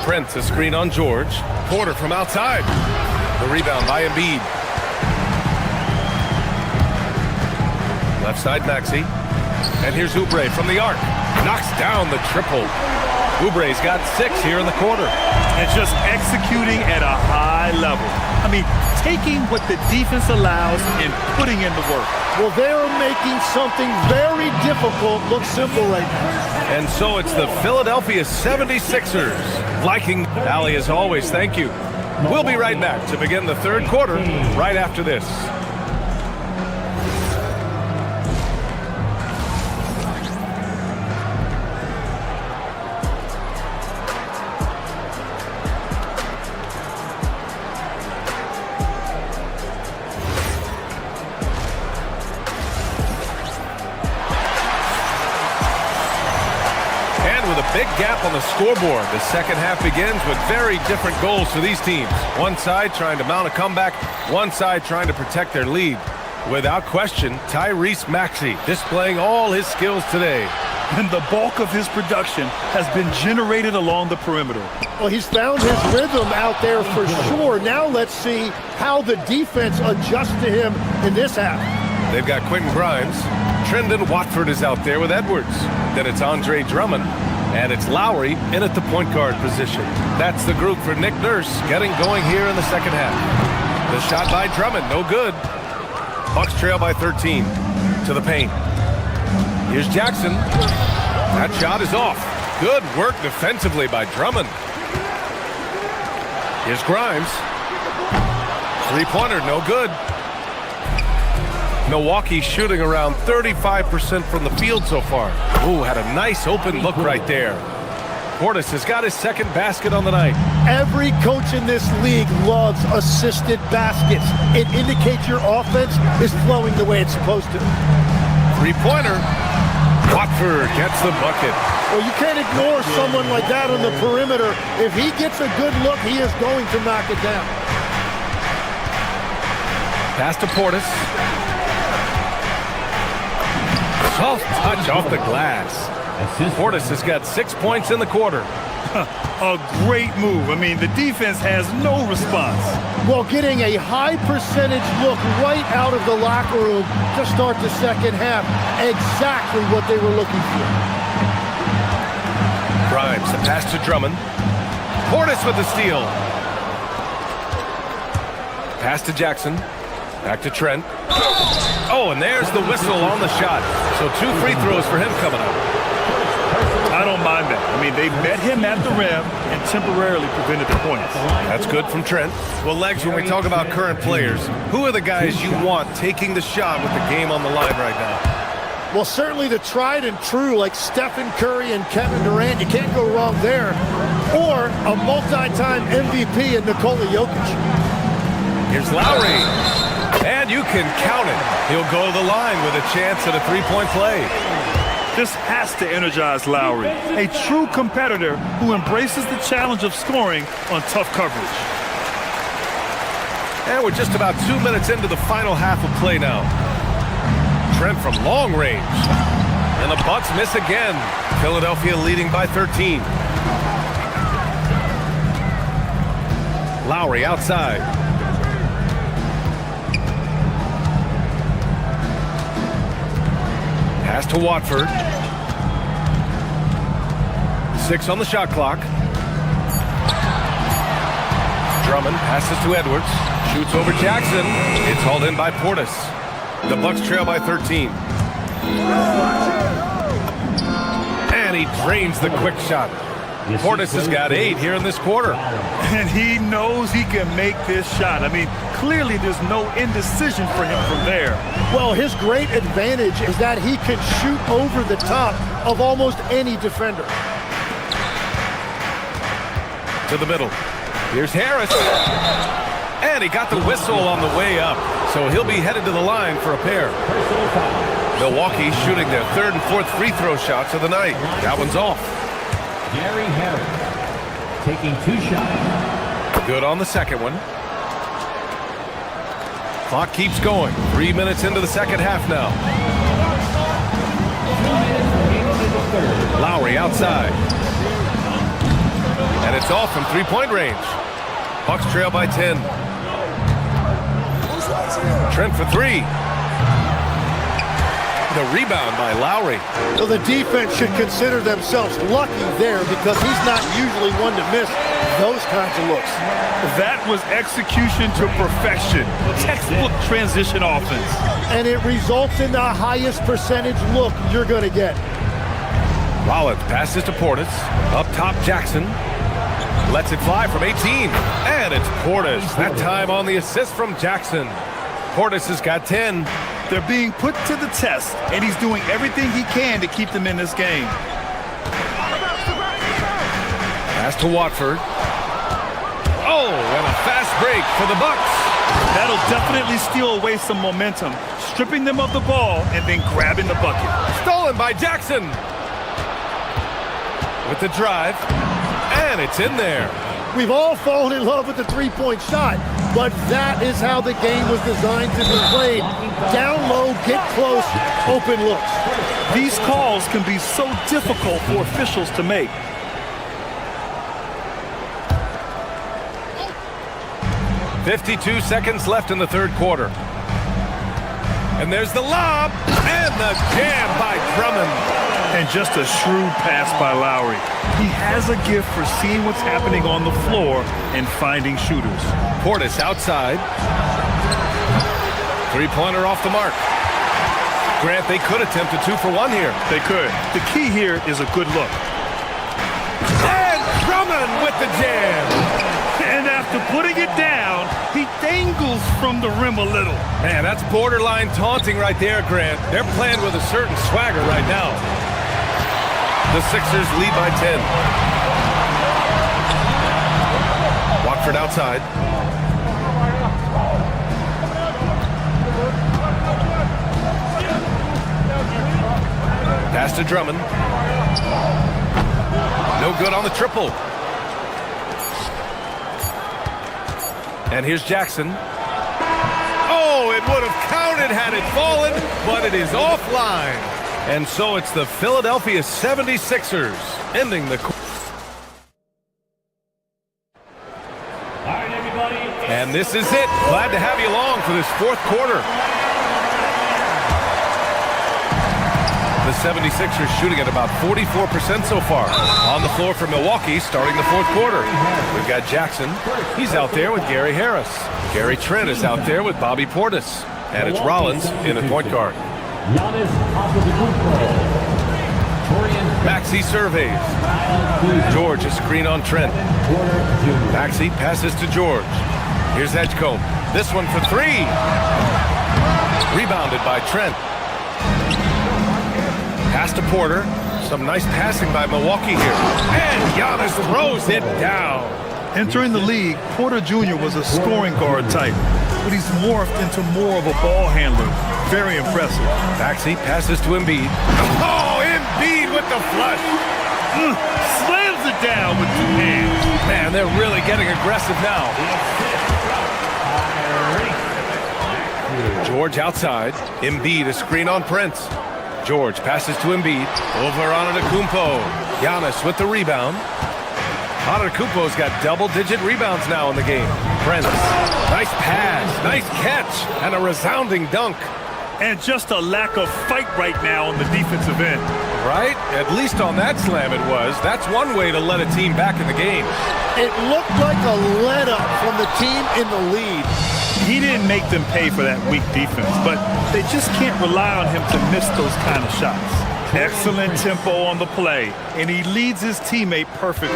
Prince, a screen on George. Porter from outside. The rebound by Embiid. Left side, Maxey. And here's Oubre from the arc. Knocks down the triple. Oubre's got 6 here in the quarter. And just executing at a high level. I mean, taking what the defense allows and putting in the work. Well, they're making something very difficult look simple right now. And so it's the Philadelphia 76ers. Liking Allie, as always, thank you. We'll be right back to begin the third quarter right after this. Big gap on the scoreboard. The second half begins with very different goals for these teams. One side trying to mount a comeback, one side trying to protect their lead. Without question, Tyrese Maxey displaying all his skills today. And the bulk of his production has been generated along the perimeter. Well, he's found his rhythm out there for sure. Now let's see how the defense adjusts to him in this half. They've got Quentin Grimes. Trendon Watford is out there with Edwards. Then it's Andre Drummond. And it's Lowry in at the point guard position. That's the group for Nick Nurse getting going here in the second half. The shot by Drummond, no good. Bucks trail by 13 to the paint. Here's Jackson. That shot is off. Good work defensively by Drummond. Here's Grimes. Three-pointer, no good. Milwaukee shooting around 35% from the field so far. Ooh, had a nice open look right there. Portis has got his second basket on the night. Every coach in this league loves assisted baskets. It indicates your offense is flowing the way it's supposed to. Three-pointer. Watford gets the bucket. Well, you can't ignore someone like that on the perimeter. If he gets a good look, he is going to knock it down. Pass to Portis. Soft touch off the glass. Portis has got 6 points in the quarter. A great move. I mean, the defense has no response. Well, getting a high percentage look right out of the locker room to start the second half. Exactly what they were looking for. Grimes, the pass to Drummond. Portis with the steal. Pass to Jackson. Back to Trent. Oh, and there's the whistle on the shot. So 2 free throws for him coming up. I don't mind that. I mean, they met him at the rim and temporarily prevented the points. That's good from Trent. Well, Legs, when we talk about current players, who are the guys you want taking the shot with the game on the line right now? Well, certainly the tried and true like Stephen Curry and Kevin Durant. You can't go wrong there. Or a multi-time MVP in Nikola Jokic. Here's Lowry. And you can count it. He'll go to the line with a chance at a three-point play. This has to energize Lowry, a true competitor who embraces the challenge of scoring on tough coverage. And we're just about 2 minutes into the final half of play now. Trent from long range. And the Bucks miss again. Philadelphia leading by 13. Lowry outside. Pass to Watford. 6 on the shot clock. Drummond passes to Edwards. Shoots over Jackson. It's hauled in by Portis. The Bucks trail by 13. And he drains the quick shot. Portis has got 8 here in this quarter. And he knows he can make this shot. I mean, clearly there's no indecision for him from there. Well, his great advantage is that he can shoot over the top of almost any defender. To the middle. Here's Harris. And he got the whistle on the way up. So he'll be headed to the line for a pair. Milwaukee shooting their 3rd and 4th free throw shots of the night. That one's off. Gary Harris taking 2 shots. Good on the second one. Clock keeps going. 3 minutes into the second half now. 2 minutes remaining in the third. Lowry outside. And it's off from three-point range. Bucks trail by 10. Trent for 3. The rebound by Lowry. So the defense should consider themselves lucky there because he's not usually one to miss those kinds of looks. That was execution to perfection. Textbook transition offense. And it results in the highest percentage look you're going to get. Rollins passes to Portis. Up top, Jackson. Lets it fly from 18. And it's Portis. That time on the assist from Jackson. Portis has got 10. They're being put to the test, and he's doing everything he can to keep them in this game. Pass to Watford. Oh, and a fast break for the Bucks. That'll definitely steal away some momentum, stripping them of the ball and then grabbing the bucket. Stolen by Jackson. With the drive, and it's in there. We've all fallen in love with the three-point shot, but that is how the game was designed to be played. Down low, get close, open looks. These calls can be so difficult for officials to make. .52 seconds left in the third quarter. And there's the lob, and the jam by Drummond. And just a shrewd pass by Lowry. He has a gift for seeing what's happening on the floor and finding shooters. Portis outside. Three-pointer off the mark. Grant, they could attempt a 2 for 1 here. They could. The key here is a good look. And Drummond with the jam. And after putting it down, he dangles from the rim a little. Man, that's borderline taunting right there, Grant. They're playing with a certain swagger right now. The Sixers lead by 10. Watford outside. Pass to Drummond. No good on the triple. And here's Jackson. Oh, it would have counted had it fallen, but it is offline. And so it's the Philadelphia 76ers ending the quarter. All right, everybody. And this is it. Glad to have you along for this fourth quarter. The 76ers shooting at about 44% so far. On the floor for Milwaukee starting the fourth quarter. We've got Jackson. He's out there with Gary Harris. Gary Trent is out there with Bobby Portis. And it's Rollins in the point guard. Maxey surveys. George a screen on Trent. Maxey passes to George. Here's Edgecombe. This one for 3. Rebounded by Trent. Pass to Porter. Some nice passing by Milwaukee here. And Giannis throws it down. Entering the league, Porter Jr. was a scoring guard type, but he's morphed into more of a ball handler. Very impressive. Maxey passes to Embiid. Oh, Embiid with the flush. Slams it down with 2 hands. Man, they're really getting aggressive now. George outside. Embiid a screen on Prince. George passes to Embiid. Over Antetokounmpo. Giannis with the rebound. Antetokounmpo's got double-digit rebounds now in the game. Prince. Nice pass. Nice catch. And a resounding dunk. And just a lack of fight right now on the defensive end. Right? At least on that slam it was. That's one way to let a team back in the game. It looked like a let-up from the team in the lead. He didn't make them pay for that weak defense, but they just can't rely on him to miss those kind of shots. Excellent tempo on the play, and he leads his teammate perfectly.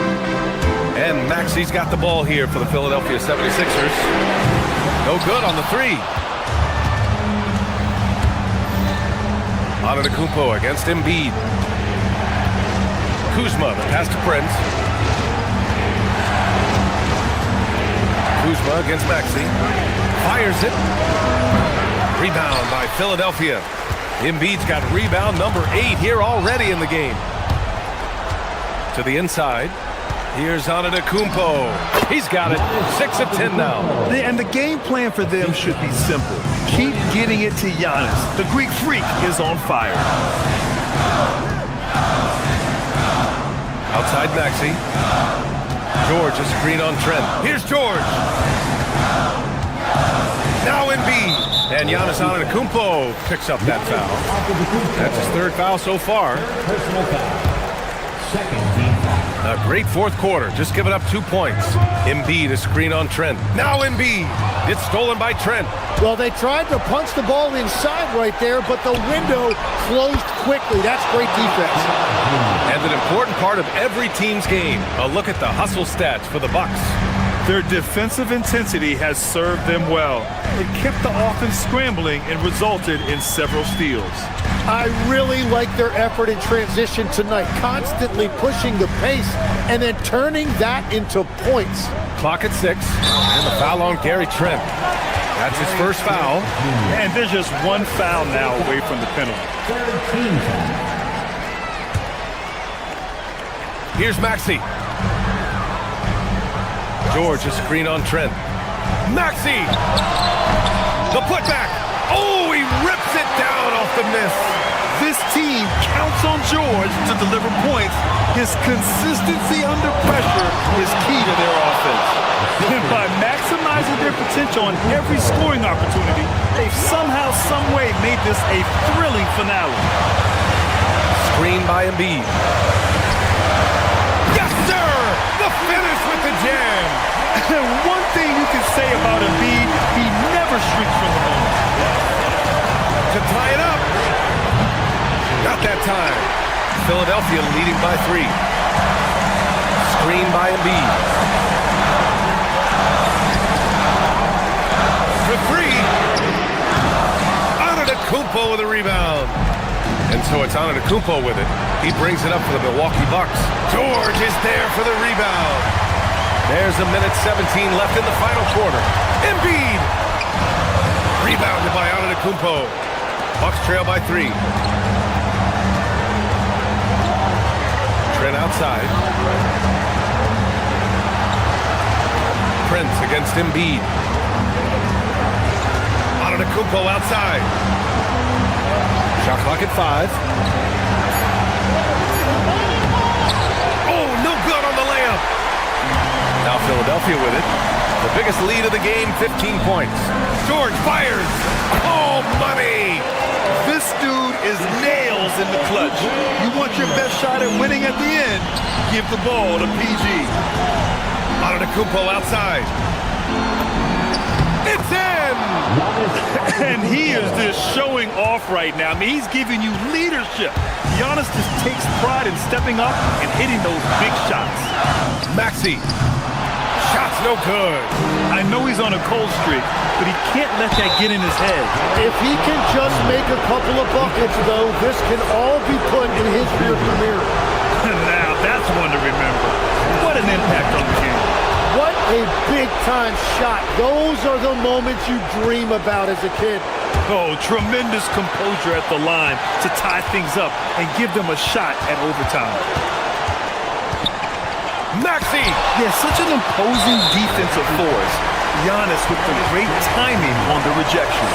And Maxi's got the ball here for the Philadelphia 76ers. No good on the three. Antetokounmpo against Embiid. Kuzma, the pass to Prince. Kuzma against Maxey. Fires it. Rebound by Philadelphia. Embiid's got rebound number 8 here already in the game. To the inside. Here's Antetokounmpo. He's got it. 6 of 10 now. And the game plan for them should be simple. Keep getting it to Giannis. The Greek freak is on fire. Outside Maxey. George is screen on Trent. Here's George. Now Embiid. And Giannis Antetokounmpo picks up that foul. That's his 3rd foul so far. Personal foul. Second team foul. A great 4th quarter. Just giving up 2 points. Embiid, a screen on Trent. Now Embiid. It's stolen by Trent. Well, they tried to punch the ball inside right there, but the window closed quickly. That's great defense. And an important part of every team's game. A look at the hustle stats for the Bucks. Their defensive intensity has served them well. It kept the offense scrambling and resulted in several steals. I really like their effort in transition tonight, constantly pushing the pace and then turning that into points. Clock at 6, and the foul on Gary Trent. That's his 1st foul. And there's just 1 foul now away from the penalty. Third team foul. Here's Maxey. George, a screen on Trent. Maxey! The putback! Oh, he rips it down off the miss. This team counts on George to deliver points. His consistency under pressure is key to their offense. And by maximizing their potential on every scoring opportunity, they've somehow, someway made this a thrilling finale. Screen by Embiid. Yes, sir! The finish with the jam. And one thing you can say about Embiid, he never shrinks from the moment. To tie it up. Not that time. Philadelphia leading by 3. Screen by Embiid. For 3. Antetokounmpo with a rebound. And so it's Antetokounmpo with it. He brings it up for the Milwaukee Bucks. George is there for the rebound. There's a minute 17 left in the final quarter. Embiid. Rebounded by Antetokounmpo. Bucks trail by 3. Trent outside. Prince against Embiid. Antetokounmpo outside. Shot clock at 5. Oh, no good on the layup. Now Philadelphia with it. The biggest lead of the game, 15 points. George fires. Oh, money. This dude is nails in the clutch. You want your best shot at winning at the end, give the ball to PG. Antetokounmpo outside. It's in! And he is just showing off right now. I mean, he's giving you leadership. Giannis just takes pride in stepping up and hitting those big shots. Maxey. Shot's no good. I know he's on a cold streak, but he can't let that get in his head. If he can just make a couple of buckets, though, this can all be put in his rearview mirror. Now, that's one to remember. What an impact on the game. What a big-time shot. Those are the moments you dream about as a kid. Oh, tremendous composure at the line to tie things up and give them a shot at overtime. Maxey! Yeah, such an imposing defensive force. Giannis with the great timing on the rejection.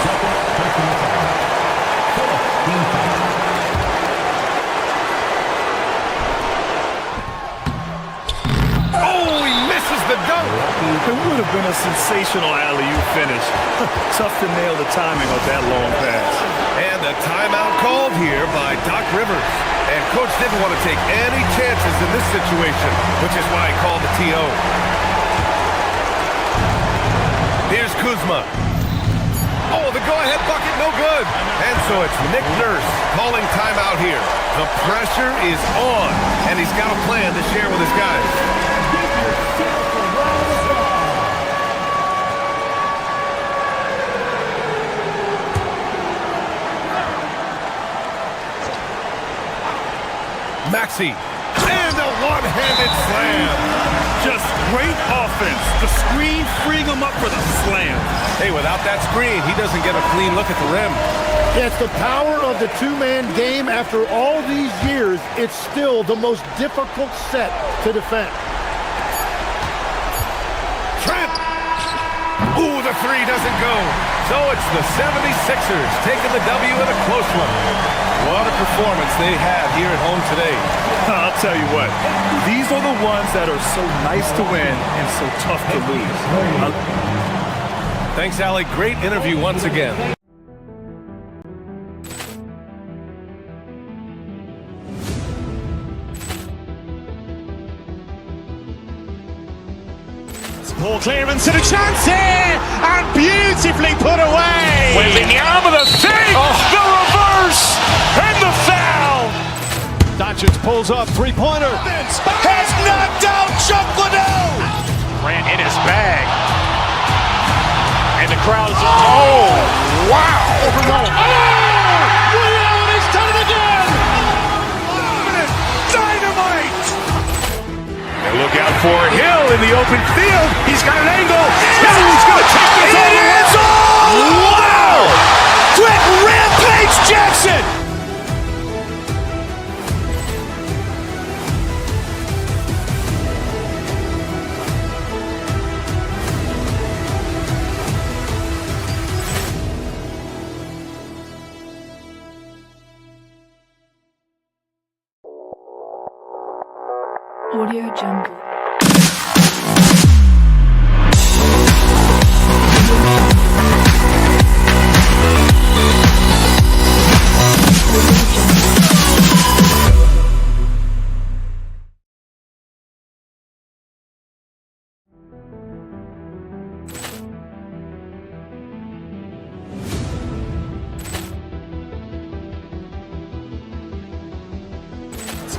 Oh, he misses the dunk! It would have been a sensational alley-oop finish. Tough to nail the timing of that long pass. And a timeout called here by Doc Rivers. And Coach didn't want to take any chances in this situation, which is why he called the TO. Kuzma. Oh, the go-ahead bucket, no good. And so it's Nick Nurse calling timeout here. The pressure is on, and he's got a plan to share with his guys. Maxey, and a one-handed slam. Just great offense. The screen freeing him up for the slam. Hey, without that screen, he doesn't get a clean look at the rim. Yeah, it's the power of the two-man game. After all these years, it's still the most difficult set to defend. Trent! Ooh, the three doesn't go. So it's the 76ers taking the W in a close one. What a performance they had here at home today. I'll tell you what, these are the ones that are so nice to win and so tough to lose. Thanks, Allie. Great interview once again. Ball clearance and a chance here, and beautifully put away. Wembanyama the save, the reverse, and the foul. Doncic pulls up, three-pointer. Has knocked out Chuck Liddell. Ran in his bag. And the crowd is, oh, wow. He's done it again. Dynamite. And look out for Hill in the open field. He's got an angle. Hill is going to take this all the way. Wow! Quick Rampage Jackson. Audio Jungle.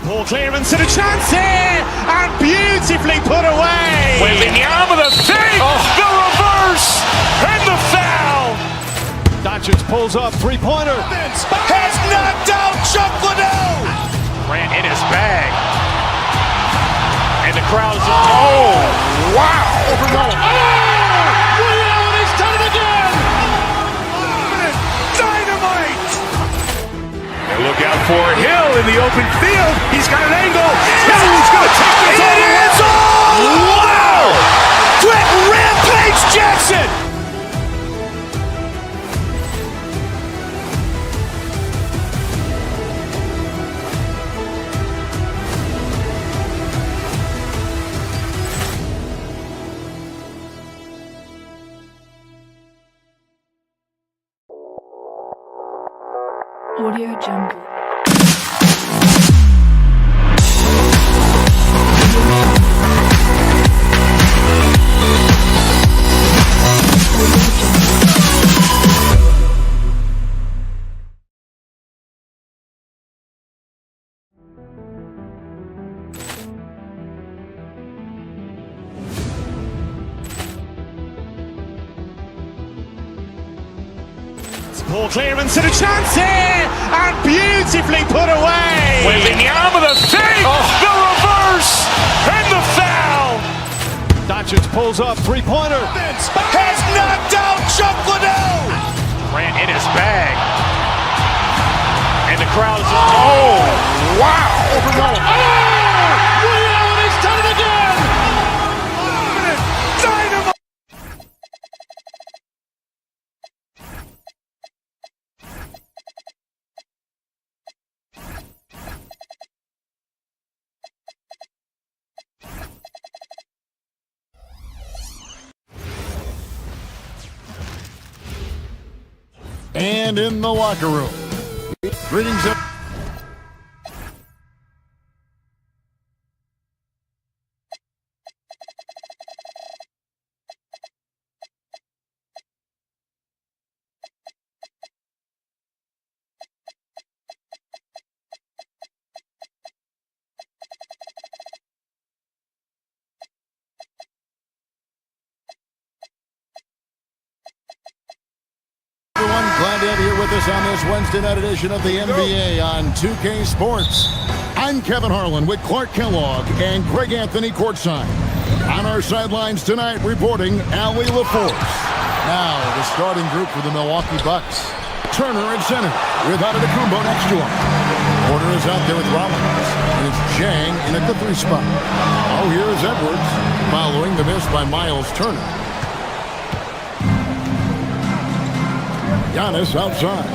Ball clearance and a chance here, and beautifully put away. Wembanyama the save, the reverse, and the foul. Doncic pulls up, three-pointer. Has knocked out Chuck Liddell. Ran in his bag. And the crowd is, oh, wow. He's done it again. Dynamite. And look out for Hill in the open field. He's got an angle. Hill is going to take this all the way. Wow! Quick Rampage Jackson. Audio Jungle. Ball clearance and a chance here, and beautifully put away. Wembanyama the save, the reverse, and the foul. Doncic pulls up, three-pointer. Has knocked out Chuck Liddell. Ran in his bag. And the crowd is, oh, wow. He's done it again. Dynamite. And in the locker room, greetings. us on this Wednesday night edition of the NBA on 2K Sports. I'm Kevin Harlan with Clark Kellogg and Greg Anthony courtside. On our sidelines tonight, reporting Allie LaForce. Now, the starting group for the Milwaukee Bucks. Turner at center with Antetokounmpo next to him. Porter is out there with Rollins. And it's Chang in at the 3 spot. Oh, here's Edwards following the miss by Miles Turner. Giannis outside.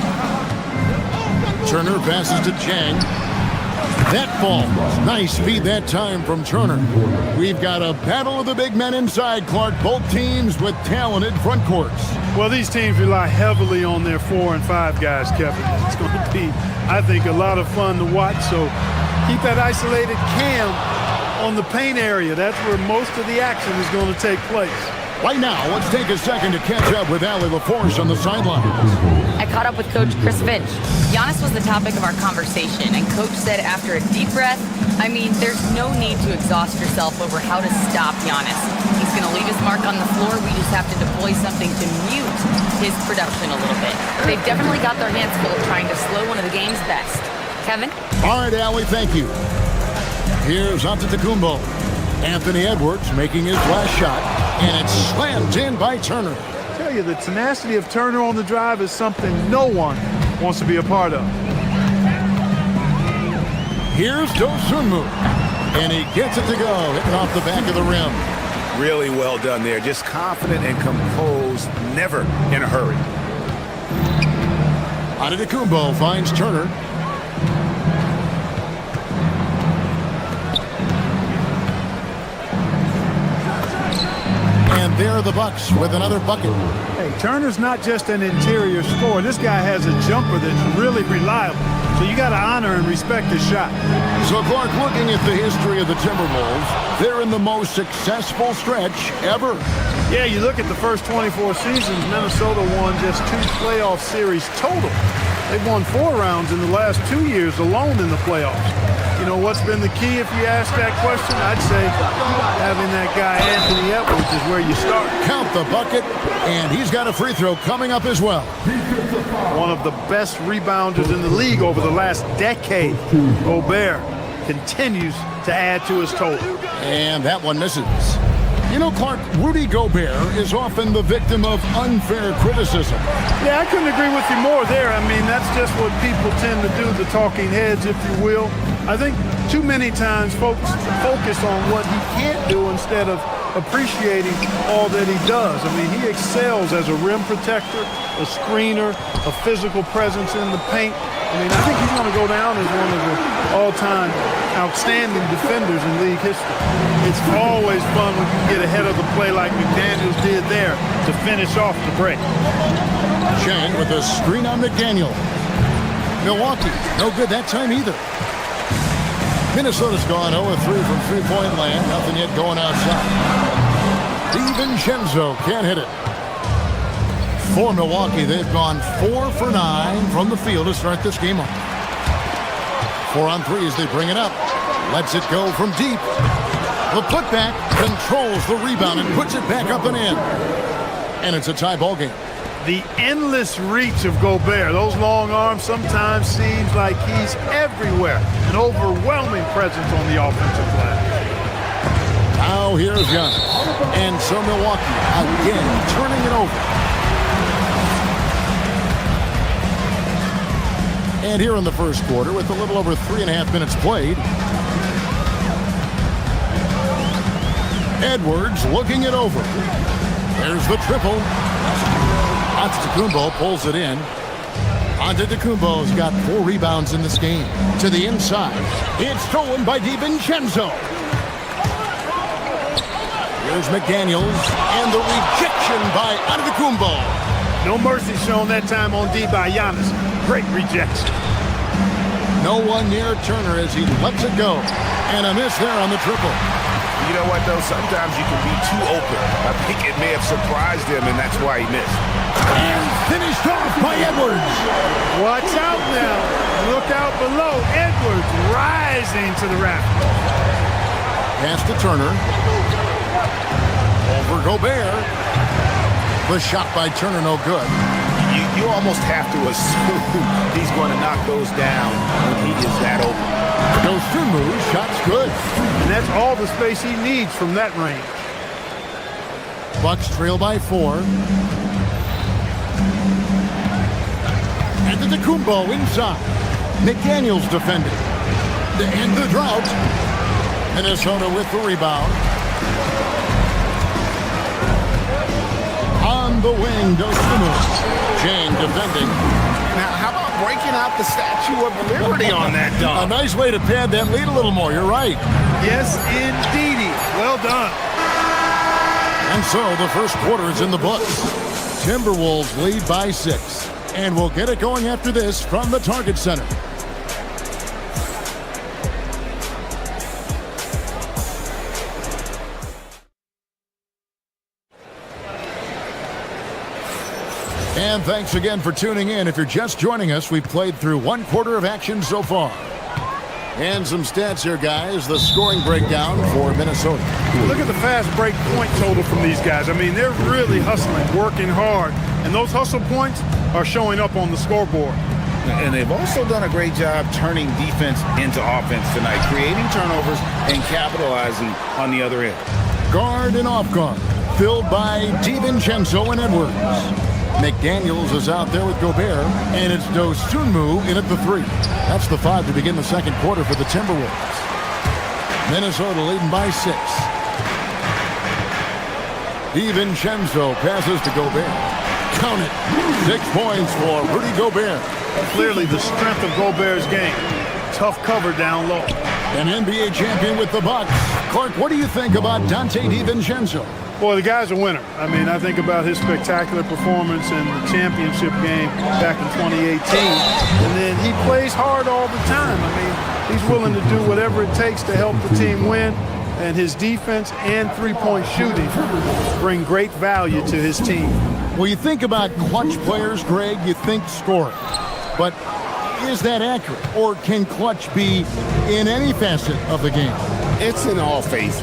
Turner passes to Chang. That falls. Nice feed that time from Turner. We've got a battle of the big men inside, Clark. Both teams with talented front courts. Well, these teams rely heavily on their 4 and 5 guys, Kevin. It's going to be, I think, a lot of fun to watch. So keep that isolated cam on the paint area. That's where most of the action is going to take place. Right now, let's take a second to catch up with Allie LaForce on the sidelines. I caught up with Coach Chris Finch. Giannis was the topic of our conversation, and Coach said after a deep breath, there's no need to exhaust yourself over how to stop Giannis. He's going to leave his mark on the floor. We just have to deploy something to mute his production a little bit. They've definitely got their hands full trying to slow one of the game's best. Kevin? All right, Allie, thank you. Here's Antetokounmpo. Anthony Edwards making his last shot, and it's slammed in by Turner. I tell you, the tenacity of Turner on the drive is something no one wants to be a part of. Here's Dosunmu, and he gets it to go, hitting off the back of the rim. Really well done there. Just confident and composed, never in a hurry. Antetokounmpo finds Turner. And there are the Bucks with another bucket. Hey, Turner's not just an interior scorer. This guy has a jumper that's really reliable. So you got to honor and respect his shot. So, Clark, looking at the history of the Timberwolves, they're in the most successful stretch ever. Yeah, you look at the first 24 seasons, Minnesota won just 2 playoff series total. They've won 4 rounds in the last 2 years alone in the playoffs. You know what's been the key if you ask that question? I'd say having that guy Anthony Edwards is where you start. Count the bucket, and he's got a free throw coming up as well. One of the best rebounders in the league over the last decade. Gobert continues to add to his total. And that one misses. You know, Clark, Rudy Gobert is often the victim of unfair criticism. Yeah, I couldn't agree with you more there. That's just what people tend to do, the talking heads, if you will. I think too many times folks focus on what he can't do instead of appreciating all that he does. He excels as a rim protector, a screener, a physical presence in the paint. I think he's going to go down as one of the all-time outstanding defenders in league history. It's always fun when you get ahead of the play like McDaniels did there to finish off the break. Chang with a screen on McDaniel. Milwaukee, no good that time either. Minnesota's gone 0-3 from three-point land. Nothing yet going outside. DiVincenzo can't hit it. For Milwaukee, they've gone 4 for 9 from the field to start this game off. 4 on 3 as they bring it up. Lets it go from deep. The putback controls the rebound and puts it back up and in. And it's a tie ball game. The endless reach of Gobert, those long arms, sometimes seems like he's everywhere. An overwhelming presence on the offensive glass. Now here's Giannis. And so Milwaukee again turning it over. And here in the first quarter, with a little over 3.5 minutes played, Edwards looking it over. There's the triple. Antetokounmpo pulls it in. Antetokounmpo's got 4 rebounds in this game. To the inside. It's stolen by DiVincenzo. Here's McDaniels. And the rejection by Antetokounmpo. No mercy shown that time on D by Giannis. Great rejection. No one near Turner as he lets it go. And a miss there on the triple. You know what, though? Sometimes you can be too open. I think it may have surprised him, and that's why he missed. And finished off by Edwards. Watch out now. Look out below. Edwards rising to the rafters. Pass to Turner. Over Gobert. The shot by Turner no good. You almost have to assume he's going to knock those down when he is that open. Dosunmu, shot's good. And that's all the space he needs from that range. Bucks trail by 4. Antetokounmpo inside. McDaniels defending. To end the drought. Minnesota with the rebound. On the wing, Dosunmu. Jane defending. Now, how about breaking out the Statue of Liberty on that dunk? A nice way to pad that lead a little more. You're right. Yes, indeedy. Well done. And so the first quarter is in the books. Timberwolves lead by 6. And we'll get it going after this from the Target Center. And thanks again for tuning in. If you're just joining us, we've played through one quarter of action so far. And some stats here, guys. The scoring breakdown for Minnesota. Look at the fast break point total from these guys. I mean, they're really hustling, working hard. And those hustle points are showing up on the scoreboard. And they've also done a great job turning defense into offense tonight, creating turnovers and capitalizing on the other end. Guard and off guard, filled by DiVincenzo and Edwards. McDaniels is out there with Gobert, and it's Dosunmu in at the 3. That's the 5 to begin the second quarter for the Timberwolves. Minnesota leading by 6. DiVincenzo passes to Gobert. Count it. 6 points for Rudy Gobert. Clearly the strength of Gobert's game. Tough cover down low. An NBA champion with the Bucks. Clark, what do you think about Dante DiVincenzo? Boy, the guy's a winner. I mean, I think about his spectacular performance in the championship game back in 2018. And then he plays hard all the time. I mean, he's willing to do whatever it takes to help the team win. And his defense and three-point shooting bring great value to his team. Well, you think about clutch players, Greg, you think scoring. But is that accurate? Or can clutch be in any facet of the game? It's in all phases.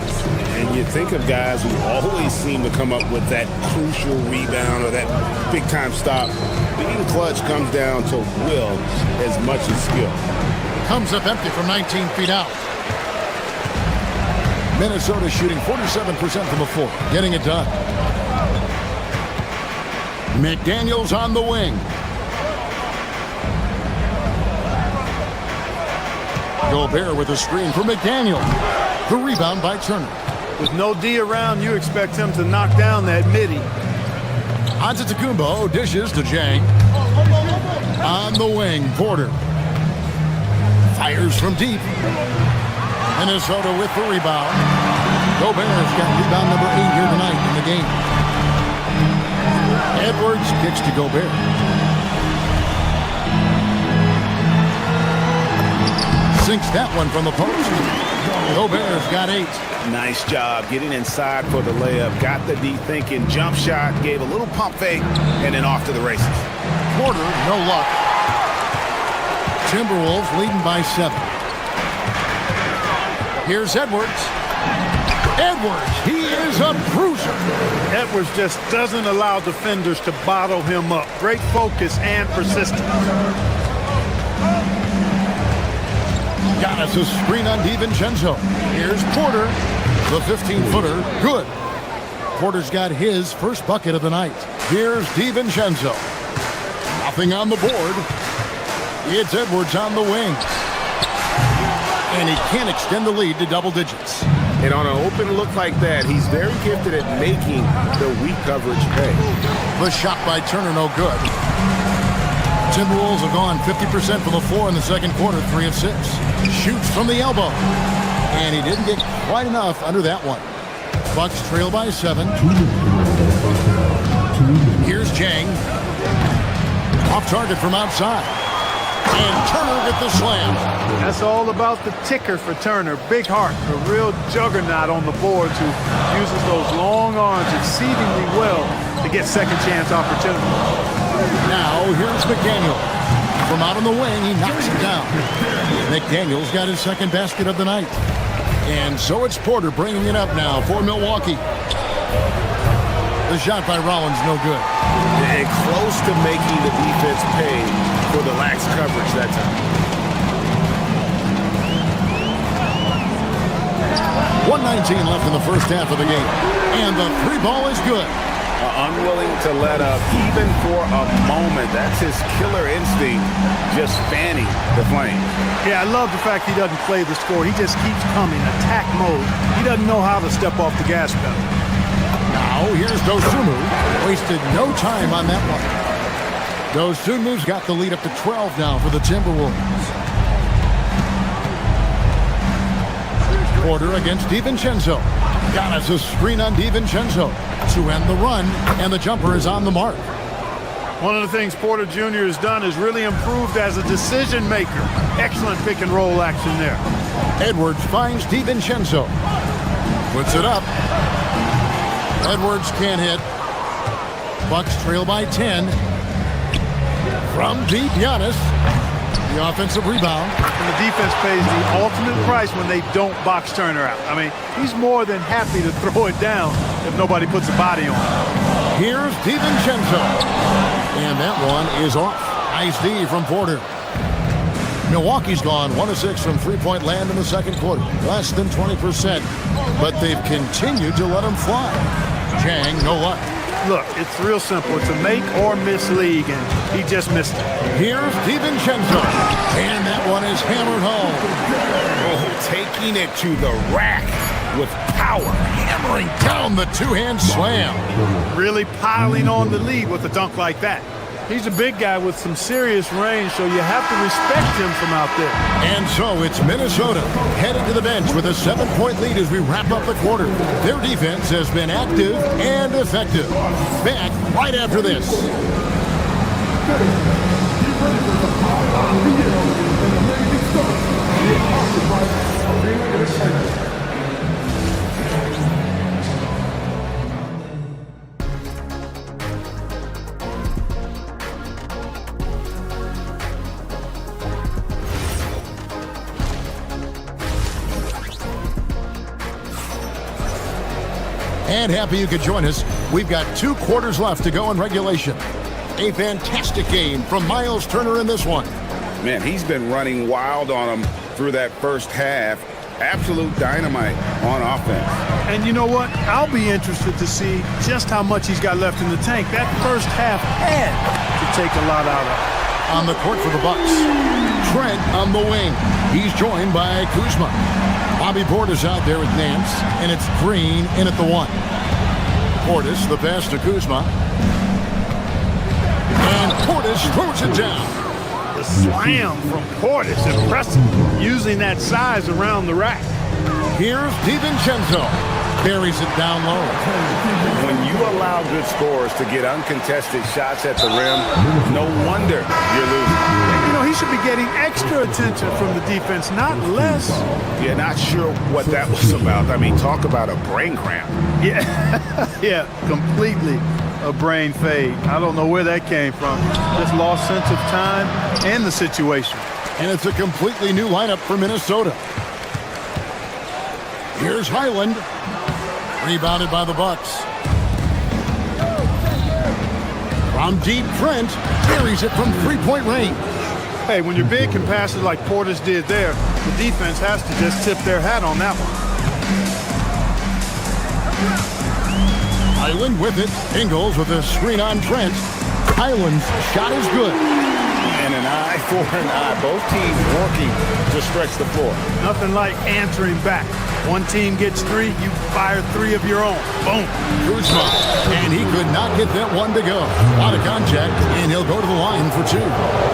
And you think of guys who always seem to come up with that crucial rebound or that big-time stop. Being clutch comes down to will as much as skill. Comes up empty from 19 feet out. Minnesota shooting 47% from the floor, getting it done. McDaniels on the wing. Gobert with a screen for McDaniel. The rebound by Turner. With no D around, you expect him to knock down that midi. Antetokounmpo dishes to Jang. On the wing, Porter. Fires from deep. Minnesota with the rebound. Gobert's got rebound number 8 here tonight in the game. Edwards kicks to Gobert. Sinks that one from the post. Gobert's got 8. Nice job getting inside for the layup. Got the D thinking, jump shot, gave a little pump fake, and then off to the races. Porter, no luck. Timberwolves leading by 7. Here's Edwards. Edwards, he is a bruiser. Edwards just doesn't allow defenders to bottle him up. Great focus and persistence. Giannis' a screen on DiVincenzo. Here's Porter. The 15-footer, good. Porter's got his first bucket of the night. Here's DiVincenzo. Nothing on the board. It's Edwards on the wing. And he can't extend the lead to double digits. And on an open look like that, he's very gifted at making the weak coverage pay. The shot by Turner, no good. Timberwolves have gone 50% from the floor in the second quarter, 3 of 6. Shoots from the elbow. And he didn't get quite enough under that one. Bucks trail by 7. Here's Jang. Off target from outside. And Turner with the slam. That's all about the ticker for Turner. Big heart, a real juggernaut on the boards who uses those long arms exceedingly well to get second chance opportunities. Now here's McDaniel. From out on the wing, he knocks it down. McDaniel's got his second basket of the night. And so it's Porter bringing it up now for Milwaukee. The The shot by Rollins, no good. And close to making the defense pay for the lax coverage that time. 1:19 left in the first half of the game. And the three ball is good. Unwilling to let up even for a moment. That's his killer instinct, just fanning the flame. Yeah, I love the fact he doesn't play the score. He just keeps coming, attack mode. He doesn't know how to step off the gas pedal. Now, here's Dosunmu. Wasted no time on that one. Dosunmu's got the lead up to 12 now for the Timberwolves. Porter against DiVincenzo. Got us a screen on DiVincenzo to end the run, and the jumper is on the mark. One of the things Porter Jr. has done is really improved as a decision maker. Excellent pick and roll action there. Edwards finds DiVincenzo. Puts it up. Edwards can't hit. Bucks trail by 10. From deep, Giannis. The offensive rebound. And the defense pays the ultimate price when they don't box Turner out. I mean, he's more than happy to throw it down if nobody puts a body on it. Here's DiVincenzo. And that one is off. Nice D from Porter. Milwaukee's gone 1 of 6 from three-point land in the second quarter. Less than 20%. But they've continued to let them fly. Chang, no luck. Look, it's real simple. It's a make or miss league, and he just missed it. Here's DiVincenzo. And that one is hammered home. Oh, taking it to the rack with power. Hammering down the two-hand slam. Really piling on the lead with a dunk like that. He's a big guy with some serious range, so you have to respect him from out there. And so it's Minnesota headed to the bench with a 7-point lead as we wrap up the quarter. Their defense has been active and effective. Back right after this. And happy you could join us. We've got 2 quarters left to go in regulation. A fantastic game from Miles Turner in this one. Man, he's been running wild on them through that first half. Absolute dynamite on offense. And you know what? I'll be interested to see just how much he's got left in the tank. That first half had to take a lot out of it. On the court for the Bucks, Trent on the wing. He's joined by Kuzma. Bobby Portis out there with Nance, and it's Green in at the 1. Portis, the pass to Kuzma. And Portis throws it down. The slam from Portis, impressive, using that size around the rack. Here's DiVincenzo. Buries it down low. When you allow good scorers to get uncontested shots at the rim, no wonder you're losing. You know, he should be getting extra attention from the defense, not less. Yeah, not sure what that was about. I mean, talk about a brain cramp. Yeah, yeah, completely a brain fade. I don't know where that came from. Just lost sense of time and the situation. And it's a completely new lineup for Minnesota. Here's Highland. Rebounded by the Bucks. From deep, Trent carries it from three-point range. Hey, when you're big and pass it like Portis did there, the defense has to just tip their hat on that one. Highland with it. Ingles with a screen on Trent. Highland's shot is good. And an eye for an eye. Both teams working to stretch the floor. Nothing like answering back. One team gets 3, you fire 3 of your own. Boom. Kuzma. And he could not get that one to go. Out of contact, and he'll go to the line for 2.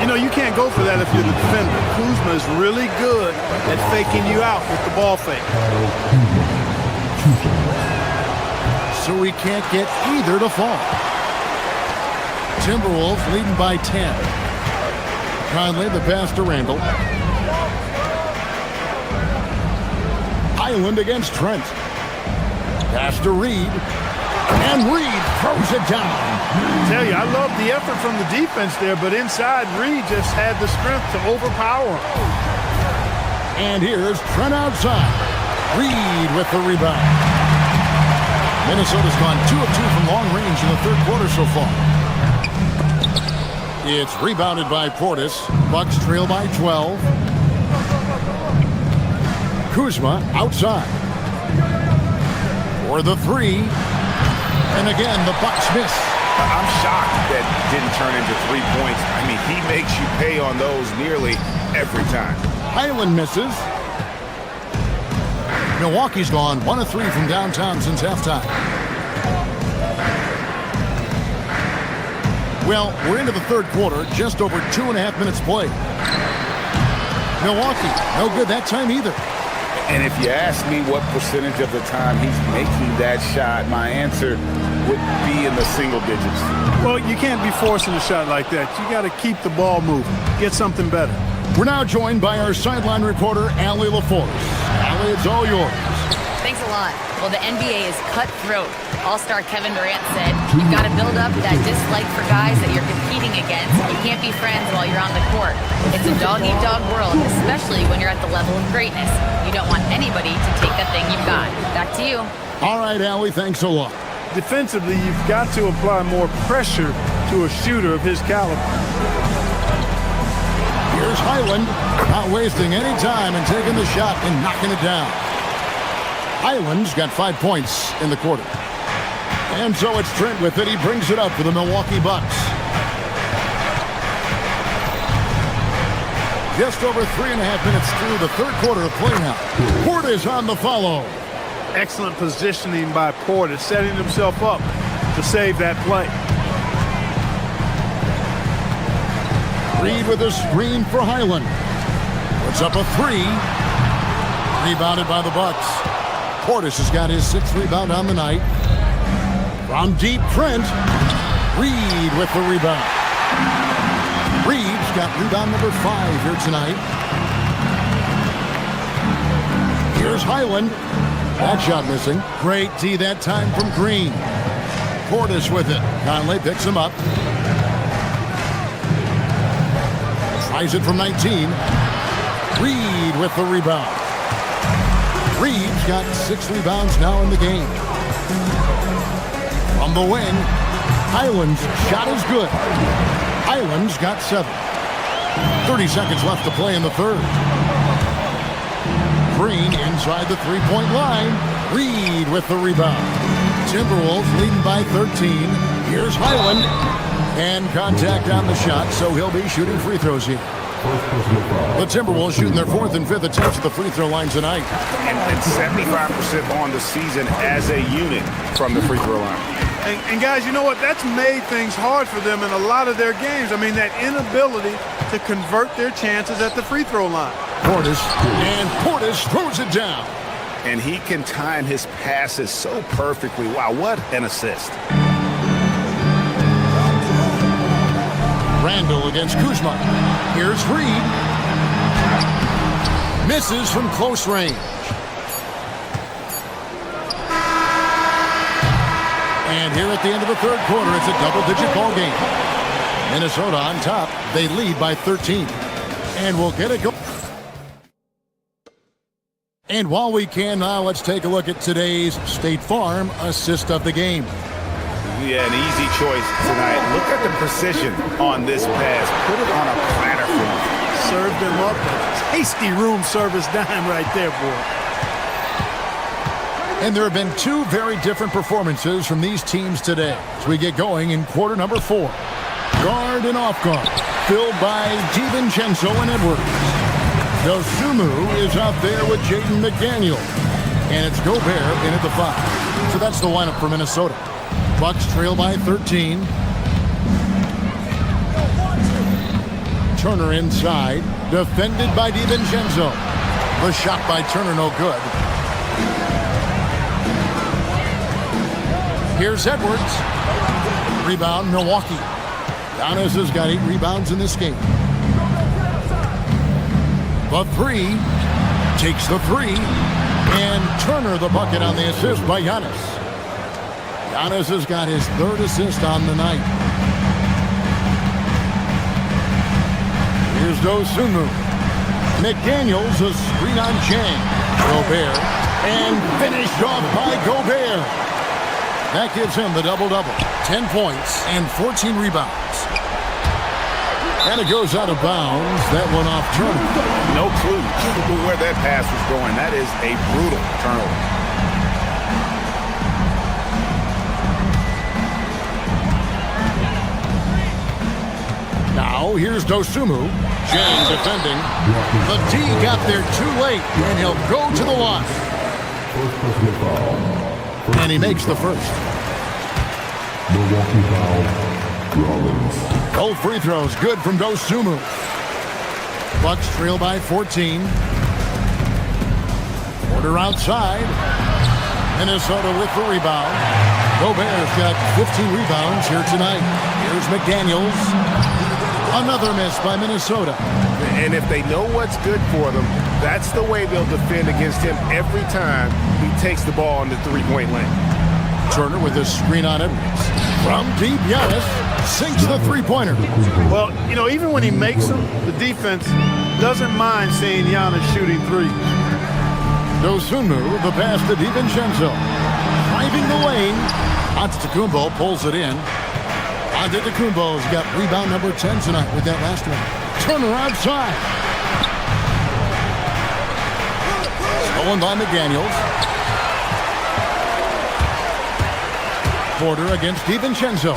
You know, you can't go for that if you're the defender. Kuzma is really good at faking you out with the ball fake. So he can't get either to fall. Timberwolves leading by 10. Conley, the pass to Randall. Highland against Trent. Pass to Reed. And Reed throws it down. I tell you, I love the effort from the defense there, but inside, Reed just had the strength to overpower him. And here's Trent outside. Reed with the rebound. Minnesota's gone 2 of 2 from long range in the third quarter so far. It's rebounded by Portis. Bucks trail by 12. Kuzma outside. For the three. And again, the Bucks miss. I'm shocked that didn't turn into 3 points. I mean, he makes you pay on those nearly every time. Highland misses. Milwaukee's gone 1 of 3 from downtown since halftime. Well, we're into the third quarter, just over 2.5 minutes played. Milwaukee, no good that time either. And if you ask me what percentage of the time he's making that shot, my answer would be in the single digits. Well, you can't be forcing a shot like that. You got to keep the ball moving. Get something better. We're now joined by our sideline reporter, Allie LaForce. Allie, it's all yours. Thanks a lot. Well, the NBA is cutthroat. All-star Kevin Durant said, you've got to build up that dislike for guys that you're competing against. You can't be friends while you're on the court. It's a dog-eat-dog world, especially when you're at the level of greatness. You don't want anybody to take a thing you've got. Back to you. All right, Allie, thanks a lot. Defensively, you've got to apply more pressure to a shooter of his caliber. Here's Highland, not wasting any time and taking the shot and knocking it down. Highland's got 5 points in the quarter. And so it's Trent with it. He brings it up for the Milwaukee Bucks. Just over 3.5 minutes through the third quarter of play now. Portis on the follow. Excellent positioning by Portis, setting himself up to save that play. Reed with a screen for Highland. Puts up a three. Rebounded by the Bucks. Portis has got his 6th rebound on the night. From deep, Trent. Reed with the rebound. Reed's got rebound number 5 here tonight. Here's Highland. That shot missing. Great D that time from Green. Portis with it. Conley picks him up. Tries it from 19. Reed with the rebound. Reed's got 6 rebounds now in the game. From the wing, Highland's shot is good. Highland's got 7. 30 seconds left to play in the third. Green inside the three-point line. Reed with the rebound. Timberwolves leading by 13. Here's Highland. And contact on the shot, so he'll be shooting free throws here. The Timberwolves shooting their 4th and 5th attempts at the free throw line tonight. And 75% on the season as a unit from the free throw line. And guys, you know what? That's made things hard for them in a lot of their games. I mean, that inability to convert their chances at the free throw line. Portis throws it down. And he can time his passes so perfectly. Wow, what an assist. Randall against Kuzma. Here's Reed. Misses from close range. And here at the end of the third quarter, it's a double-digit ball game. Minnesota on top. They lead by 13. And we'll get it going. And while we can now, let's take a look at today's State Farm assist of the game. Yeah, an easy choice tonight. Look at the precision on this pass. Put it on a platter for him. Served him up a tasty room service dime right there, boy. And there have been 2 very different performances from these teams today as we get going in quarter number 4. Guard and off guard, filled by DiVincenzo and Edwards. Dosunmu is out there with Jaden McDaniel. And it's Gobert in at the 5. So that's the lineup for Minnesota. Bucks trail by 13. Turner inside. Defended by DiVincenzo. The shot by Turner no good. Here's Edwards. Rebound, Milwaukee. Giannis has got 8 rebounds in this game. The 3. Takes the 3. And Turner the bucket on the assist by Giannis. Giannis has got his 3rd assist on the night. Here's Dosunmu. McDaniels a screen on Chang. Gobert. And finished off by Gobert. That gives him the double-double. 10 points and 14 rebounds. And it goes out of bounds. That one off Turner. No clue where that pass was going. That is a brutal turnover. Now, here's Dosunmu. Jang defending. The D got there too late, and he'll go to the line. And he makes the first. Milwaukee foul, Rollins. Both free throws good from Dosunmu. Bucks trail by 14. Porter outside. Minnesota with the rebound. Gobert's got 15 rebounds here tonight. Here's McDaniels. Another miss by Minnesota. And if they know what's good for them, that's the way they'll defend against him every time he takes the ball in the three-point lane. Turner with a screen on Edwards. From deep, Giannis sinks the three-pointer. Well, you know, even when he makes them, the defense doesn't mind seeing Giannis shooting threes. Dosunmu, the pass to DiVincenzo. Driving the lane. Antetokounmpo pulls it in. Antetokounmpo's got rebound number 10 tonight with that last one. Turner outside. Stolen by McDaniels. Porter against DiVincenzo.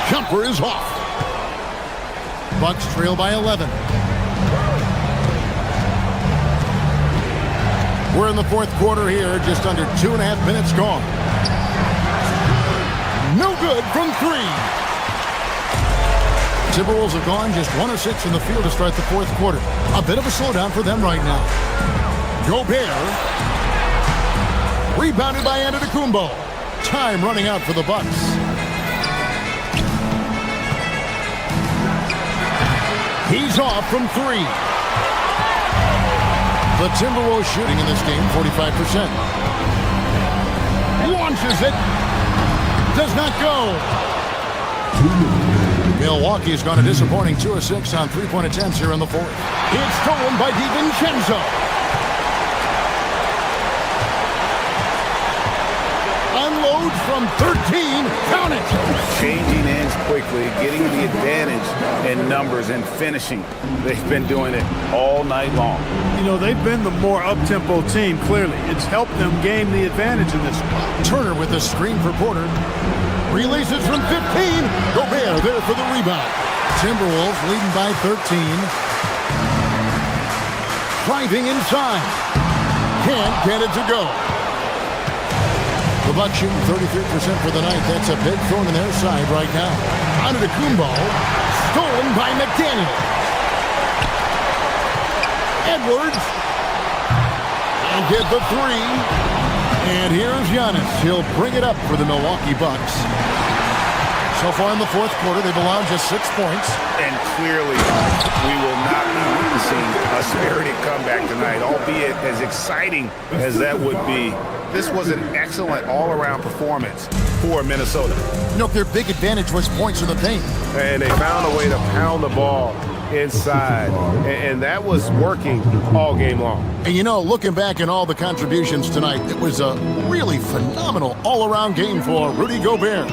Jumper is off. Bucks trail by 11. We're in the fourth quarter here, just under 2.5 minutes gone. No good from three. Timberwolves have gone just 1 of 6 in the field to start the fourth quarter. A bit of a slowdown for them right now. Gobert. Rebounded by Antetokounmpo. Time running out for the Bucks. He's off from three. The Timberwolves shooting in this game, 45%. Launches it. Does not go. Milwaukee's gone a disappointing 2 of 6 on three-point attempts here in the fourth. It's stolen by DiVincenzo. Unloads from 13. Count it. Changing ends quickly, getting the advantage in numbers and finishing. They've been doing it all night long. You know, they've been the more up-tempo team, clearly. It's helped them gain the advantage in this one. Turner with a screen for Porter. Releases from 15. Gobert there for the rebound. Timberwolves leading by 13. Driving inside. Can't get it to go. The Bucks shooting 33% for the night. That's a big thrown in their side right now. Antetokounmpo. Stolen by McDaniel. Edwards. And get the three. And here's Giannis. He'll bring it up for the Milwaukee Bucks. So far in the fourth quarter, they've allowed just 6 points. And clearly, we will not be witnessing a spirited comeback tonight, albeit as exciting as that would be. This was an excellent all-around performance for Minnesota. You know, their big advantage was points in the paint. And they found a way to pound the ball inside, and that was working all game long. And you know, looking back at all the contributions tonight, it was a really phenomenal all-around game for Rudy Gobert.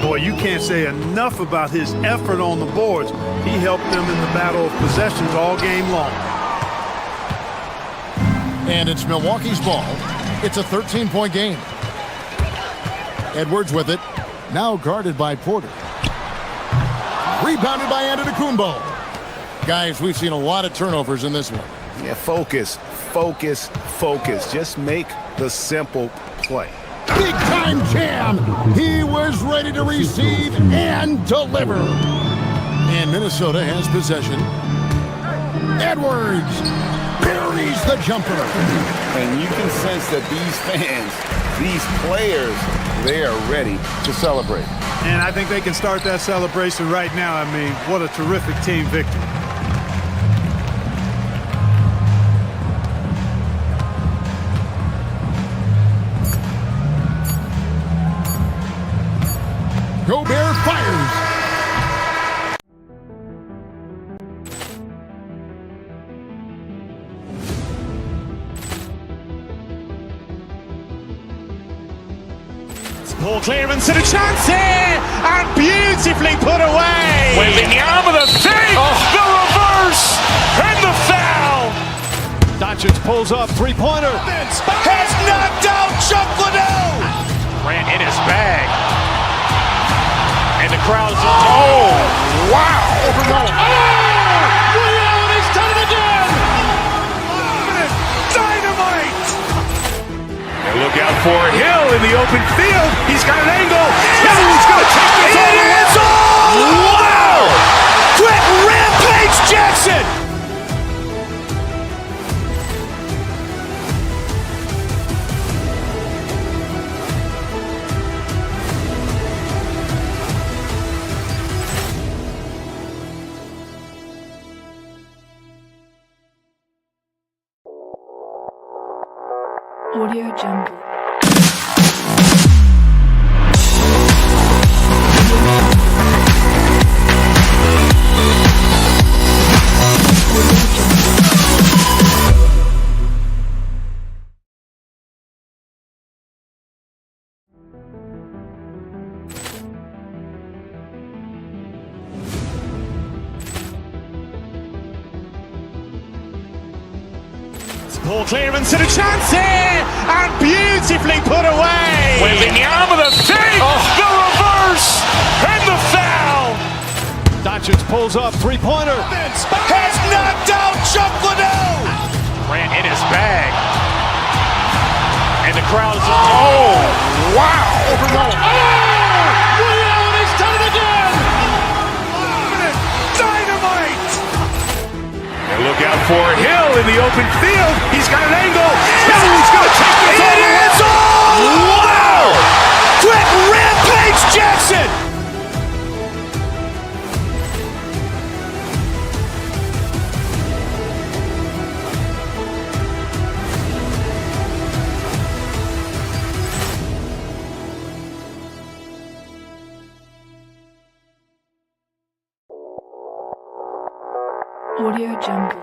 Boy, you can't say enough about his effort on the boards. He helped them in the battle of possessions all game long. And it's Milwaukee's ball. It's a 13-point game. Edwards with it. Now guarded by Porter. Rebounded by Antetokounmpo. Guys, we've seen a lot of turnovers in this one. Yeah, focus, focus, focus. Just make the simple play. Big time jam. He was ready to receive and deliver. And Minnesota has possession. Edwards buries the jumper. And you can sense that these fans, these players, they are ready to celebrate. And I think they can start that celebration right now. I mean, what a terrific team victory. Gobert fires. Ball clearance and a chance here, and beautifully put away. Wembanyama the fake, the reverse, and the foul. Doncic pulls up, three-pointer. Has knocked out Chuck Liddell. Ran in his bag. And the crowd's wow. He's done it again. Dynamite. And look out for Hill in the open field. He's got an angle. He's going to take this all the way. Wow. Quick Rampage Jackson. Audio Jungle. Ball clearance and a chance here, and beautifully put away. Wembanyama the fake, the reverse, and the foul. Doncic pulls up, three-pointer. Has knocked out Chuck Liddell. Ran in his bag. And the crowd's wow. He's done it again. Dynamite. And look out for Hill in the open field. He's got an angle. He's going to take this all the way. Wow. Quick Rampage Jackson. Audio Jungle.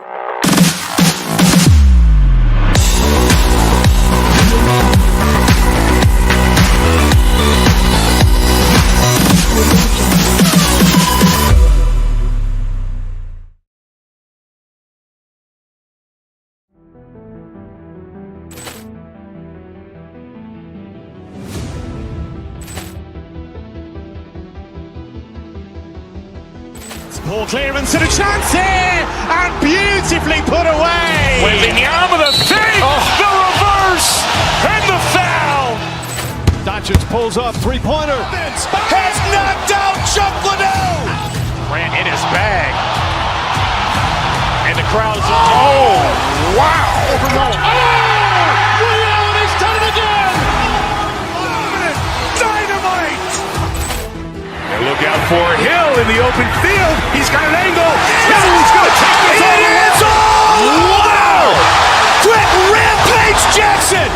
Ball clearance and a chance here, and beautifully put away. Wembanyama the fake, the reverse, and the foul. Doncic pulls up, three-pointer. Has knocked out Chuck Liddell. Ran in his bag. And the crowd's wow. He's done it again. Dynamite. And look out for Hill in the open field. He's got an angle. He's going to take this all the way. Wow. Quick Rampage Jackson.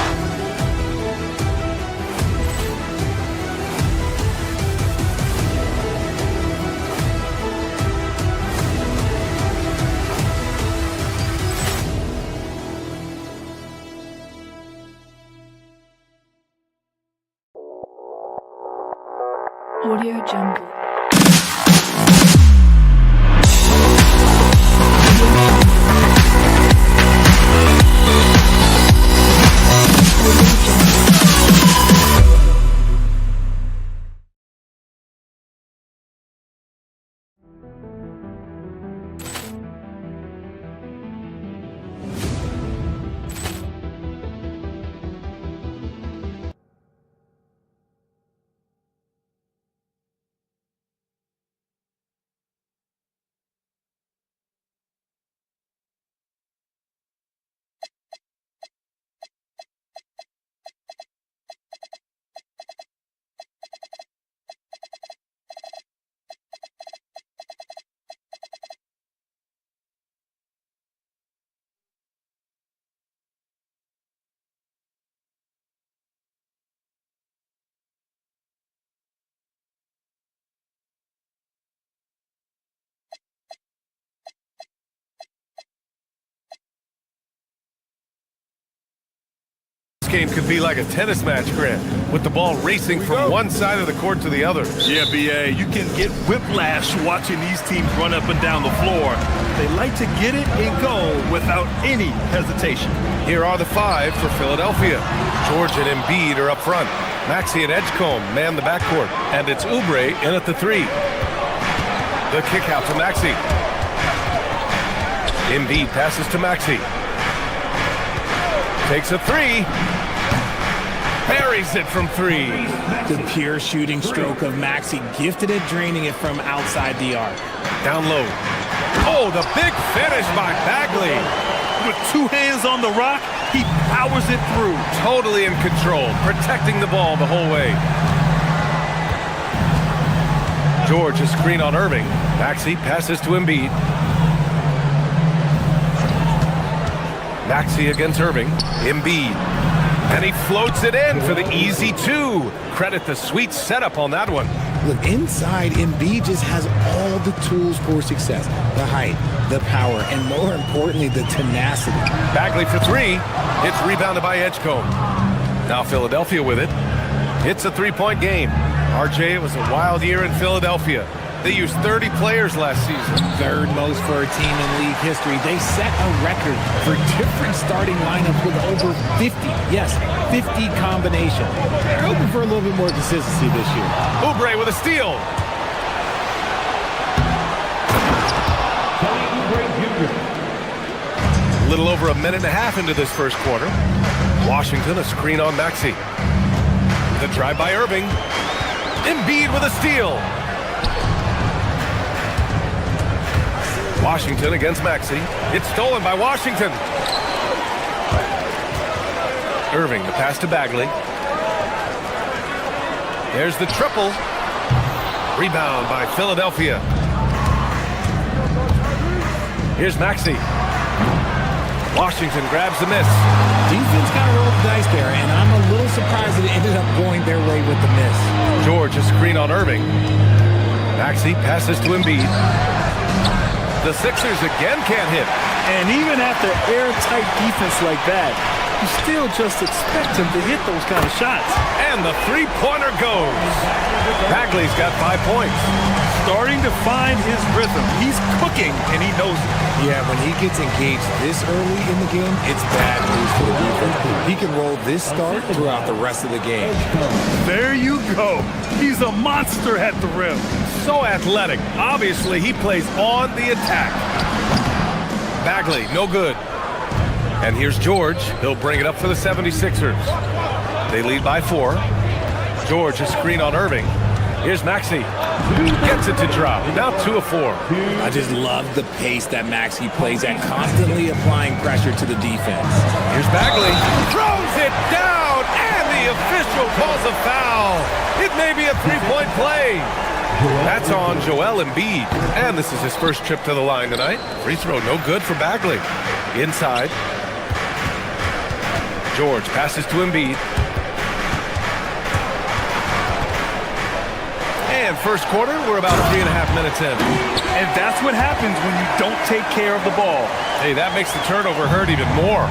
Audio Jungle. game could be like a tennis match, Grant, with the ball racing from one side of the court to the other. Yeah, B.A., you can get whiplash watching these teams run up and down the floor. They like to get it and go without any hesitation. Here are the 5 for Philadelphia. George and Embiid are up front. Maxey and Edgecombe man the backcourt. And it's Oubre in at the 3. The kick out to Maxey. Embiid passes to Maxey. Takes a 3. Buries it from 3. The pure shooting stroke of Maxey, gifted at draining it from outside the arc. Down low. Oh, the big finish by Bagley. With 2 hands on the rock, he powers it through. Totally in control, protecting the ball the whole way. George a screen on Irving. Maxey passes to Embiid. Maxey against Irving. Embiid. And he floats it in for the easy 2. Credit the sweet setup on that one. Look, inside, Embiid just has all the tools for success. The height, the power, and more importantly, the tenacity. Bagley for 3. It's rebounded by Edgecombe. Now Philadelphia with it. It's a 3-point game. RJ, it was a wild year in Philadelphia. They used 30 players last season. Third most for a team in league history. They set a record for different starting lineups with over 50. Yes, 50 combinations. They're hoping for a little bit more consistency this year. Oubre with a steal. A little over a minute and a half into this first quarter. Washington a screen on Maxey. The drive by Irving. Embiid with a steal. Washington against Maxey. It's stolen by Washington. Irving, the pass to Bagley. There's the triple. Rebound by Philadelphia. Here's Maxey. Washington grabs the miss. Defense got to roll the dice there, and I'm a little surprised that it ended up going their way with the miss. George a screen on Irving. Maxey passes to Embiid. The Sixers again can't hit. And even after airtight defense like that, you still just expect him to hit those kind of shots. And the 3-pointer goes. Bagley's got 5 points. Starting to find his rhythm. He's cooking, and he knows it. Yeah, when he gets engaged this early in the game, it's bad news for the defense. He can roll this start throughout the rest of the game. There you go. He's a monster at the rim. So athletic. Obviously, he plays on the attack. Bagley, no good. And here's George. He'll bring it up for the 76ers. They lead by 4. George a screen on Irving. Here's Maxey. Gets it to drop. Now 2 of 4. I just love the pace that Maxey plays at, constantly applying pressure to the defense. Here's Bagley. Throws it down, and the official calls a foul. It may be a 3-point play. That's on Joel Embiid. And this is his first trip to the line tonight. Free throw no good for Bagley. Inside. George passes to Embiid. And first quarter, we're about 3.5 minutes in. And that's what happens when you don't take care of the ball. Hey, that makes the turnover hurt even more.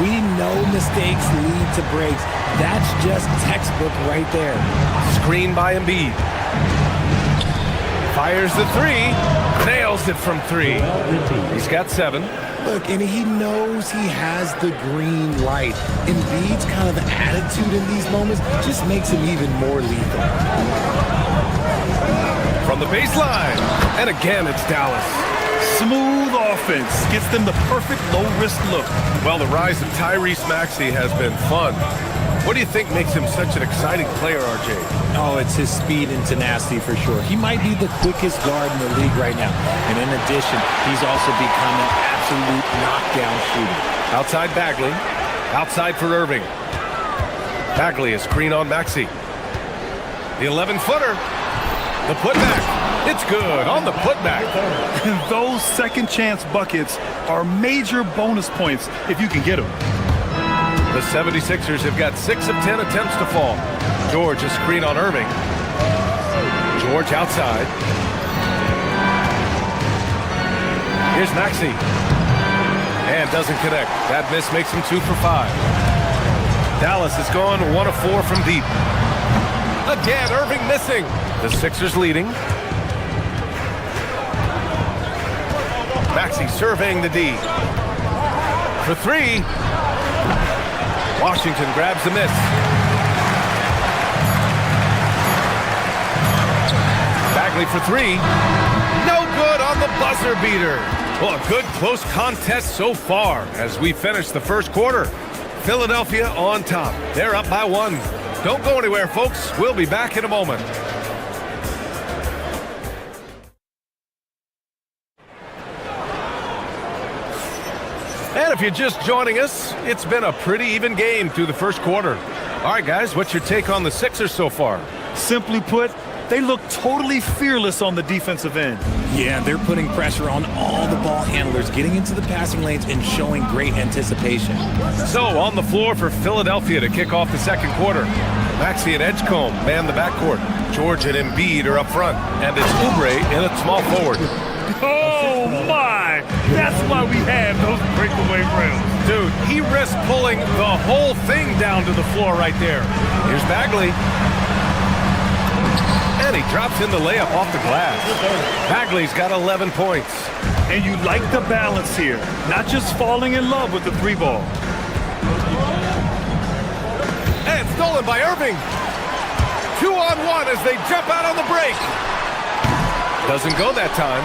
We know mistakes lead to breaks. That's just textbook right there. Screen by Embiid. Fires the 3. Nails it from 3. He's got 7. Look, and he knows he has the green light. Embiid's kind of attitude in these moments just makes him even more lethal. From the baseline. And again, it's Dallas. Smooth offense gets them the perfect low-risk look. Well, the rise of Tyrese Maxey has been fun. What do you think makes him such an exciting player, RJ? Oh, it's his speed and tenacity for sure. He might be the quickest guard in the league right now. And in addition, he's also become an absolute knockdown shooter. Outside Bagley. Outside for Irving. Bagley, a screen on Maxey. The 11-footer. The putback. It's good on the putback. Those second chance buckets are major bonus points if you can get them. The 76ers have got 6 of 10 attempts to fall. George a screen on Irving. George outside. Here's Maxey. And doesn't connect. That miss makes him 2 for 5. Dallas has gone 1 of 4 from deep. Again, Irving missing. The Sixers leading. Maxey surveying the D. For 3. Washington grabs the miss. Bagley for 3. No good on the buzzer beater. Well, a good close contest so far as we finish the first quarter. Philadelphia on top. They're up by 1. Don't go anywhere, folks. We'll be back in a moment. And if you're just joining us, it's been a pretty even game through the first quarter. All right, guys, what's your take on the Sixers so far? Simply put, they look totally fearless on the defensive end. Yeah, they're putting pressure on all the ball handlers, getting into the passing lanes and showing great anticipation. So on the floor for Philadelphia to kick off the second quarter. Maxey and Edgecombe man the backcourt. George and Embiid are up front. And it's Oubre in at small forward. Oh, my! That's why we have those breakaway rims. Dude, he risks pulling the whole thing down to the floor right there. Here's Bagley. And he drops in the layup off the glass. Bagley's got 11 points. And you like the balance here. Not just falling in love with the 3-ball. And stolen by Irving. 2-on-1 as they jump out on the break. Doesn't go that time.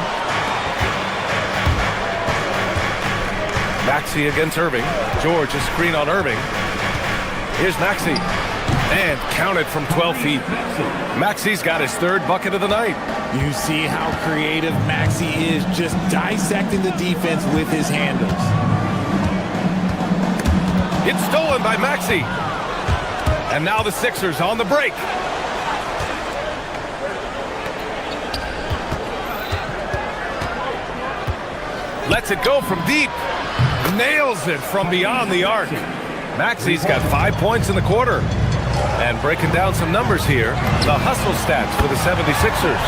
Maxey against Irving. George a screen on Irving. Here's Maxey. And counted from 12 feet. Maxey's got his 3rd bucket of the night. You see how creative Maxey is, just dissecting the defense with his handles. It's stolen by Maxey. And now the Sixers on the break. Lets it go from deep. Nails it from beyond the arc. Maxey's got 5 points in the quarter. And breaking down some numbers here, the hustle stats for the 76ers.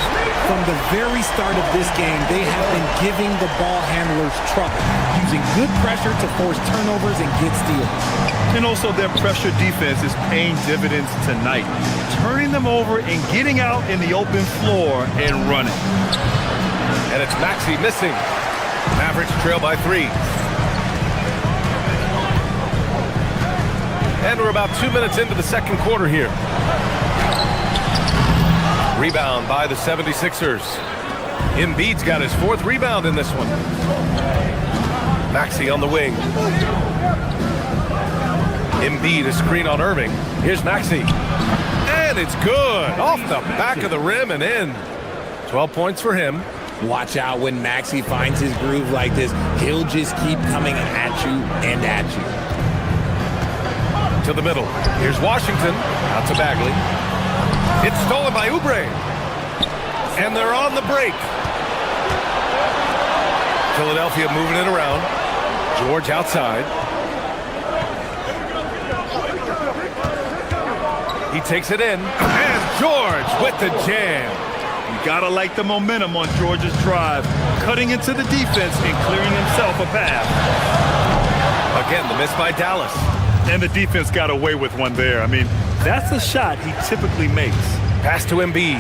From the very start of this game, they have been giving the ball handlers trouble, using good pressure to force turnovers and get steals. And also their pressure defense is paying dividends tonight, turning them over and getting out in the open floor and running. And it's Maxey missing. Mavericks trail by 3. And we're about 2 minutes into the second quarter here. Rebound by the 76ers. Embiid's got his 4th rebound in this one. Maxey on the wing. Embiid a screen on Irving. Here's Maxey. And it's good. Off the back of the rim and in. 12 points for him. Watch out when Maxey finds his groove like this. He'll just keep coming at you and at you. To the middle. Here's Washington. Out to Bagley. It's stolen by Oubre. And they're on the break. Philadelphia moving it around. George outside. He takes it in. And George with the jam. You gotta like the momentum on George's drive. Cutting into the defense and clearing himself a path. Again, the miss by Dallas. And the defense got away with one there. I mean, that's a shot he typically makes. Pass to Embiid.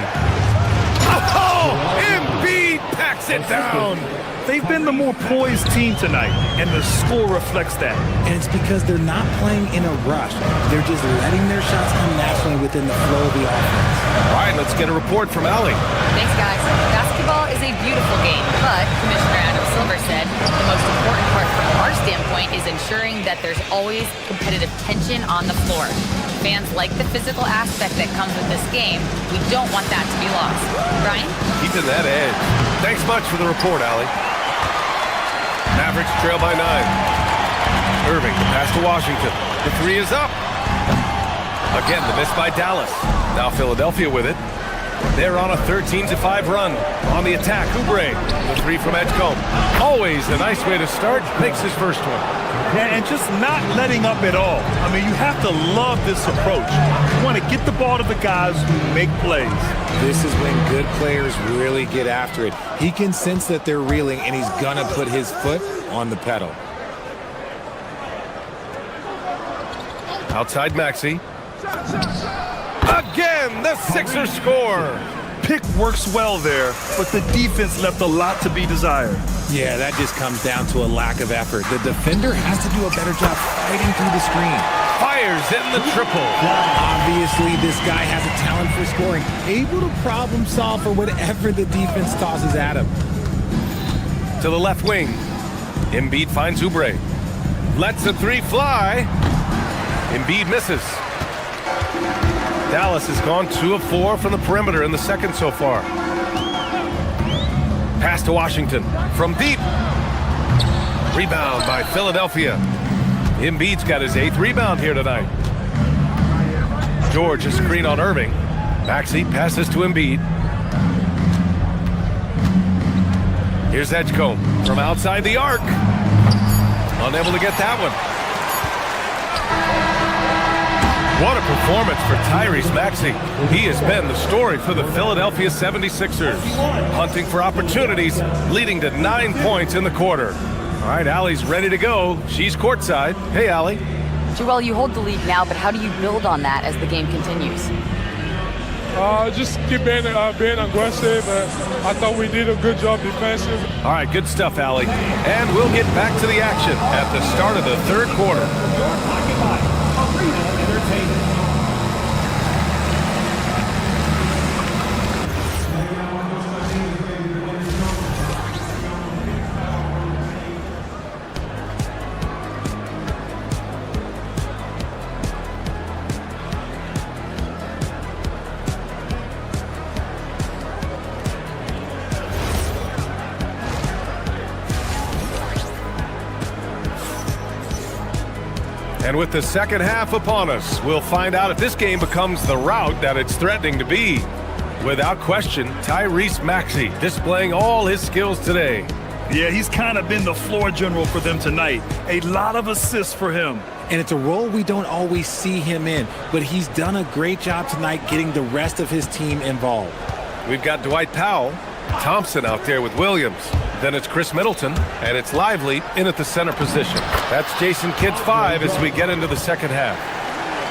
Oh! Embiid packs it down. They've been the more poised team tonight, and the score reflects that. And it's because they're not playing in a rush. They're just letting their shots come naturally within the flow of the offense. All right, let's get a report from Allie. Thanks, guys. Basketball is a beautiful game, but Commissioner Adam Silver said the most important part from our standpoint is ensuring that there's always competitive tension on the floor. Fans like the physical aspect that comes with this game. We don't want that to be lost. Brian? Keeping that edge. Thanks much for the report, Allie. Mavericks trail by 9. Irving, the pass to Washington. The 3 is up. Again, the miss by Dallas. Now Philadelphia with it. They're on a 13-5 run. On the attack, Oubre. The 3 from Edgecombe. Always a nice way to start. Makes his first one. Yeah, and just not letting up at all. I mean, you have to love this approach. You want to get the ball to the guys who make plays. This is when good players really get after it. He can sense that they're reeling, and he's going to put his foot on the pedal. Outside Maxey. Again, the Sixers score. Pick works well there, but the defense left a lot to be desired. Yeah, that just comes down to a lack of effort. The defender has to do a better job fighting through the screen. Fires in the triple. Obviously, this guy has a talent for scoring, able to problem solve for whatever the defense tosses at him. To the left wing. Embiid finds Oubre. Lets the three fly. Embiid misses. Dallas has gone 2 of 4 from the perimeter in the second so far. Pass to Washington from deep. Rebound by Philadelphia. Embiid's got his 8th rebound here tonight. George a screen on Irving. Maxey passes to Embiid. Here's Edgecombe from outside the arc. Unable to get that one. What a performance for Tyrese Maxey. He has been the story for the Philadelphia 76ers. Hunting for opportunities, leading to 9 points in the quarter. All right, Allie's ready to go. She's courtside. Hey, Allie. Joel, you hold the lead now, but how do you build on that as the game continues? Just keep being aggressive. I thought we did a good job defensive. All right, good stuff, Allie. And we'll get back to the action at the start of the third quarter. And with the second half upon us, we'll find out if this game becomes the rout that it's threatening to be. Without question, Tyrese Maxey displaying all his skills today. Yeah, he's kind of been the floor general for them tonight. A lot of assists for him. And it's a role we don't always see him in, but he's done a great job tonight getting the rest of his team involved. We've got Dwight Powell, Thompson out there with Williams. Then it's Chris Middleton, and it's Lively in at the center position. That's Jason Kidd's 5 as we get into the second half.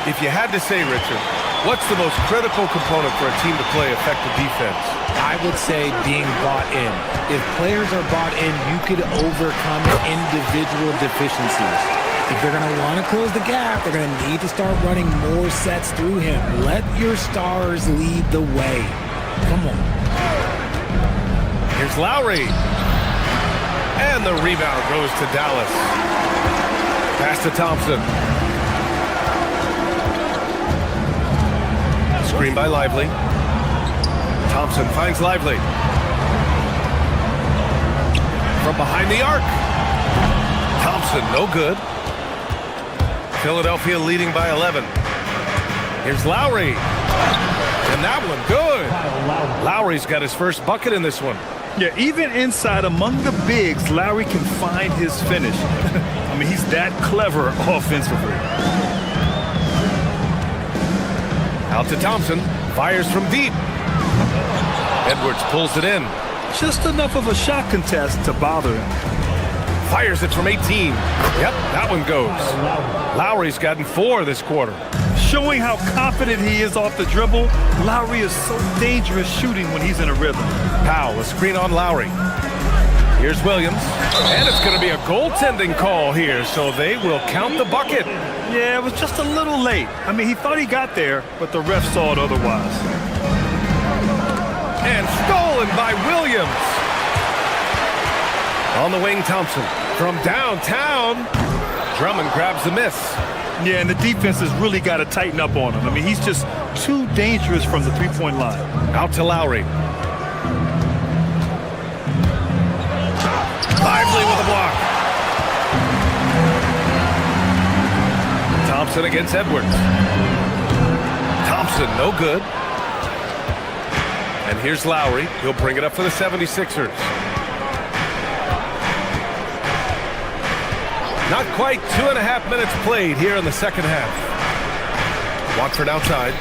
If you had to say, Richard, what's the most critical component for a team to play effective defense? I would say being bought in. If players are bought in, you could overcome individual deficiencies. If they're going to want to close the gap, they're going to need to start running more sets through him. Let your stars lead the way. Come on. Here's Lowry. And the rebound goes to Dallas. Pass to Thompson. Screen by Lively. Thompson finds Lively. From behind the arc. Thompson, no good. Philadelphia leading by 11. Here's Lowry. And that one, good. Lowry's got his first bucket in this one. Yeah, even inside among the bigs, Lowry can find his finish. I mean, he's that clever offensively. Out to Thompson. Fires from deep. Edwards pulls it in. Just enough of a shot contest to bother him. Fires it from 18. Yep, that one goes. Lowry's gotten 4 this quarter. Showing how confident he is off the dribble, Lowry is so dangerous shooting when he's in a rhythm. Powell, a screen on Lowry. Here's Williams. And it's going to be a goaltending call here, so they will count the bucket. Yeah, it was just a little late. I mean, he thought he got there, but the ref saw it otherwise. And stolen by Williams. On the wing, Thompson. From downtown, Drummond grabs the miss. Yeah, and the defense has really got to tighten up on him. I mean, he's just too dangerous from the three-point line. Out to Lowry. Lively with a block. Thompson against Edwards. Thompson, no good. And here's Lowry. He'll bring it up for the 76ers. Not quite 2.5 minutes played here in the second half. Watford outside.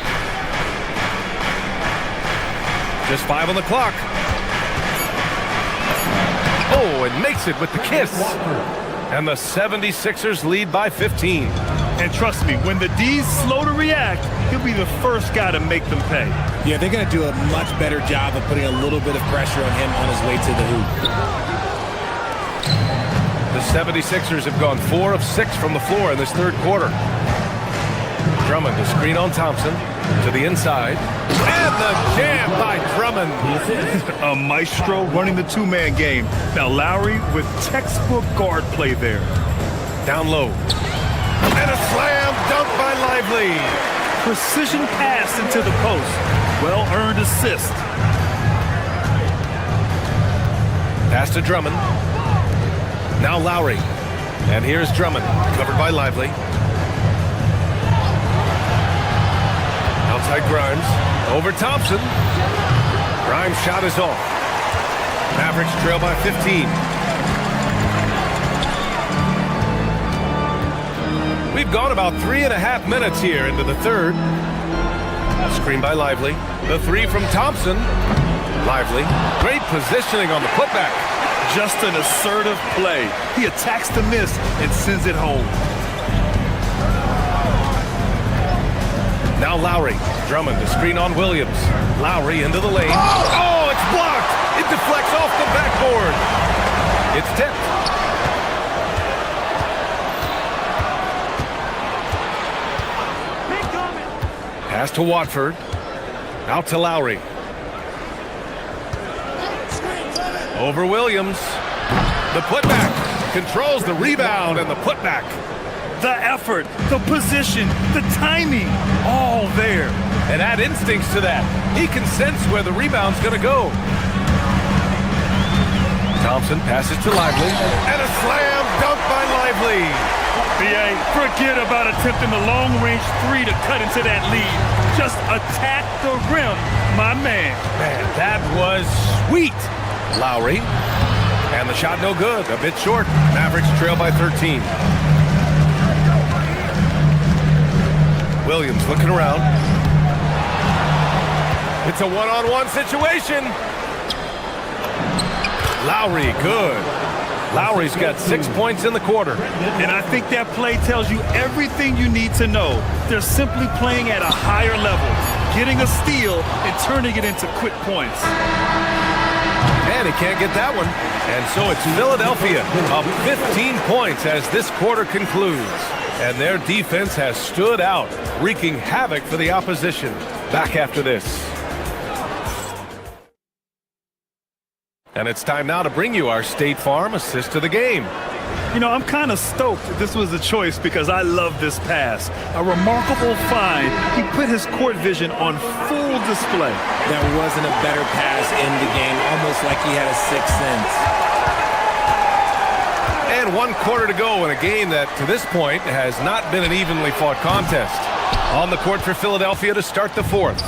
Just 5 on the clock. Oh, and makes it with the kiss. And the 76ers lead by 15. And trust me, when the D's slow to react, he'll be the first guy to make them pay. Yeah, they're going to do a much better job of putting a little bit of pressure on him on his way to the hoop. The 76ers have gone 4 of 6 from the floor in this third quarter. Drummond, a screen on Thompson to the inside. And the jam by Drummond. A maestro running the two-man game. Now Lowry with textbook guard play there. Down low. And a slam dunk by Lively. Precision pass into the post. Well-earned assist. Pass to Drummond. Now Lowry. And here's Drummond, covered by Lively. Outside Grimes. Over Thompson. Grimes' shot is off. Mavericks trail by 15. We've gone about 3.5 minutes here into the third. Screen by Lively. The three from Thompson. Lively. Great positioning on the putback. Just an assertive play. He attacks the miss and sends it home. Now Lowry. Drummond, the screen on Williams. Lowry into the lane. Oh, it's blocked. It deflects off the backboard. It's tipped. Pass to Watford. Out to Lowry. Over Williams. The putback. Controls the rebound and the putback. The effort, the position, the timing, all there. And add instincts to that. He can sense where the rebound's going to go. Thompson passes to Lively. And a slam dunk by Lively. B.A., forget about attempting the long-range three to cut into that lead. Just attack the rim, my man. Man, that was sweet. Lowry. And the shot no good. A bit short. Mavericks trail by 13. Williams looking around. It's a one-on-one situation. Lowry, good. Lowry's got 6 points in the quarter. And I think that play tells you everything you need to know. They're simply playing at a higher level, getting a steal and turning it into quick points. And he can't get that one. And so it's Philadelphia up 15 points as this quarter concludes. And their defense has stood out, wreaking havoc for the opposition. Back after this. And it's time now to bring you our State Farm assist of the game. You know, I'm kind of stoked this was a choice because I love this pass. A remarkable find. He put his court vision on full display. There wasn't a better pass in the game, almost like he had a sixth sense. And 1 quarter to go in a game that, to this point, has not been an evenly fought contest. On the court for Philadelphia to start the fourth.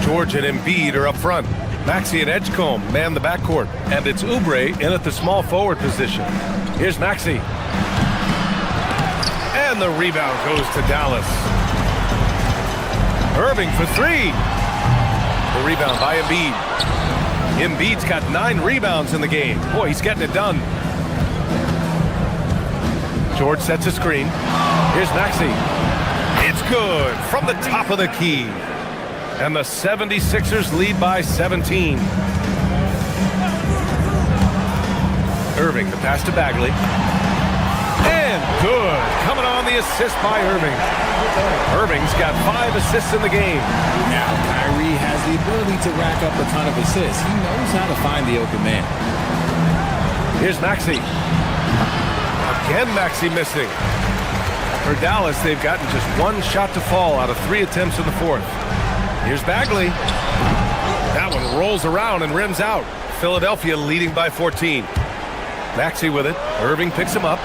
George and Embiid are up front. Maxey and Edgecombe man the backcourt. And it's Oubre in at the small forward position. Here's Maxey. And the rebound goes to Dallas. Irving for three. The rebound by Embiid. Embiid's got 9 rebounds in the game. Boy, he's getting it done. George sets a screen. Here's Maxey. It's good from the top of the key. And the 76ers lead by 17. Irving, the pass to Bagley. And good. Coming on the assist by Irving. Irving's got 5 assists in the game. Now Kyrie has the ability to rack up a ton of assists. He knows how to find the open man. Here's Maxey. Again, Maxey missing. For Dallas, they've gotten just 1 shot to fall out of 3 attempts in the fourth. Here's Bagley. That one rolls around and rims out. Philadelphia leading by 14. Maxey with it. Irving picks him up.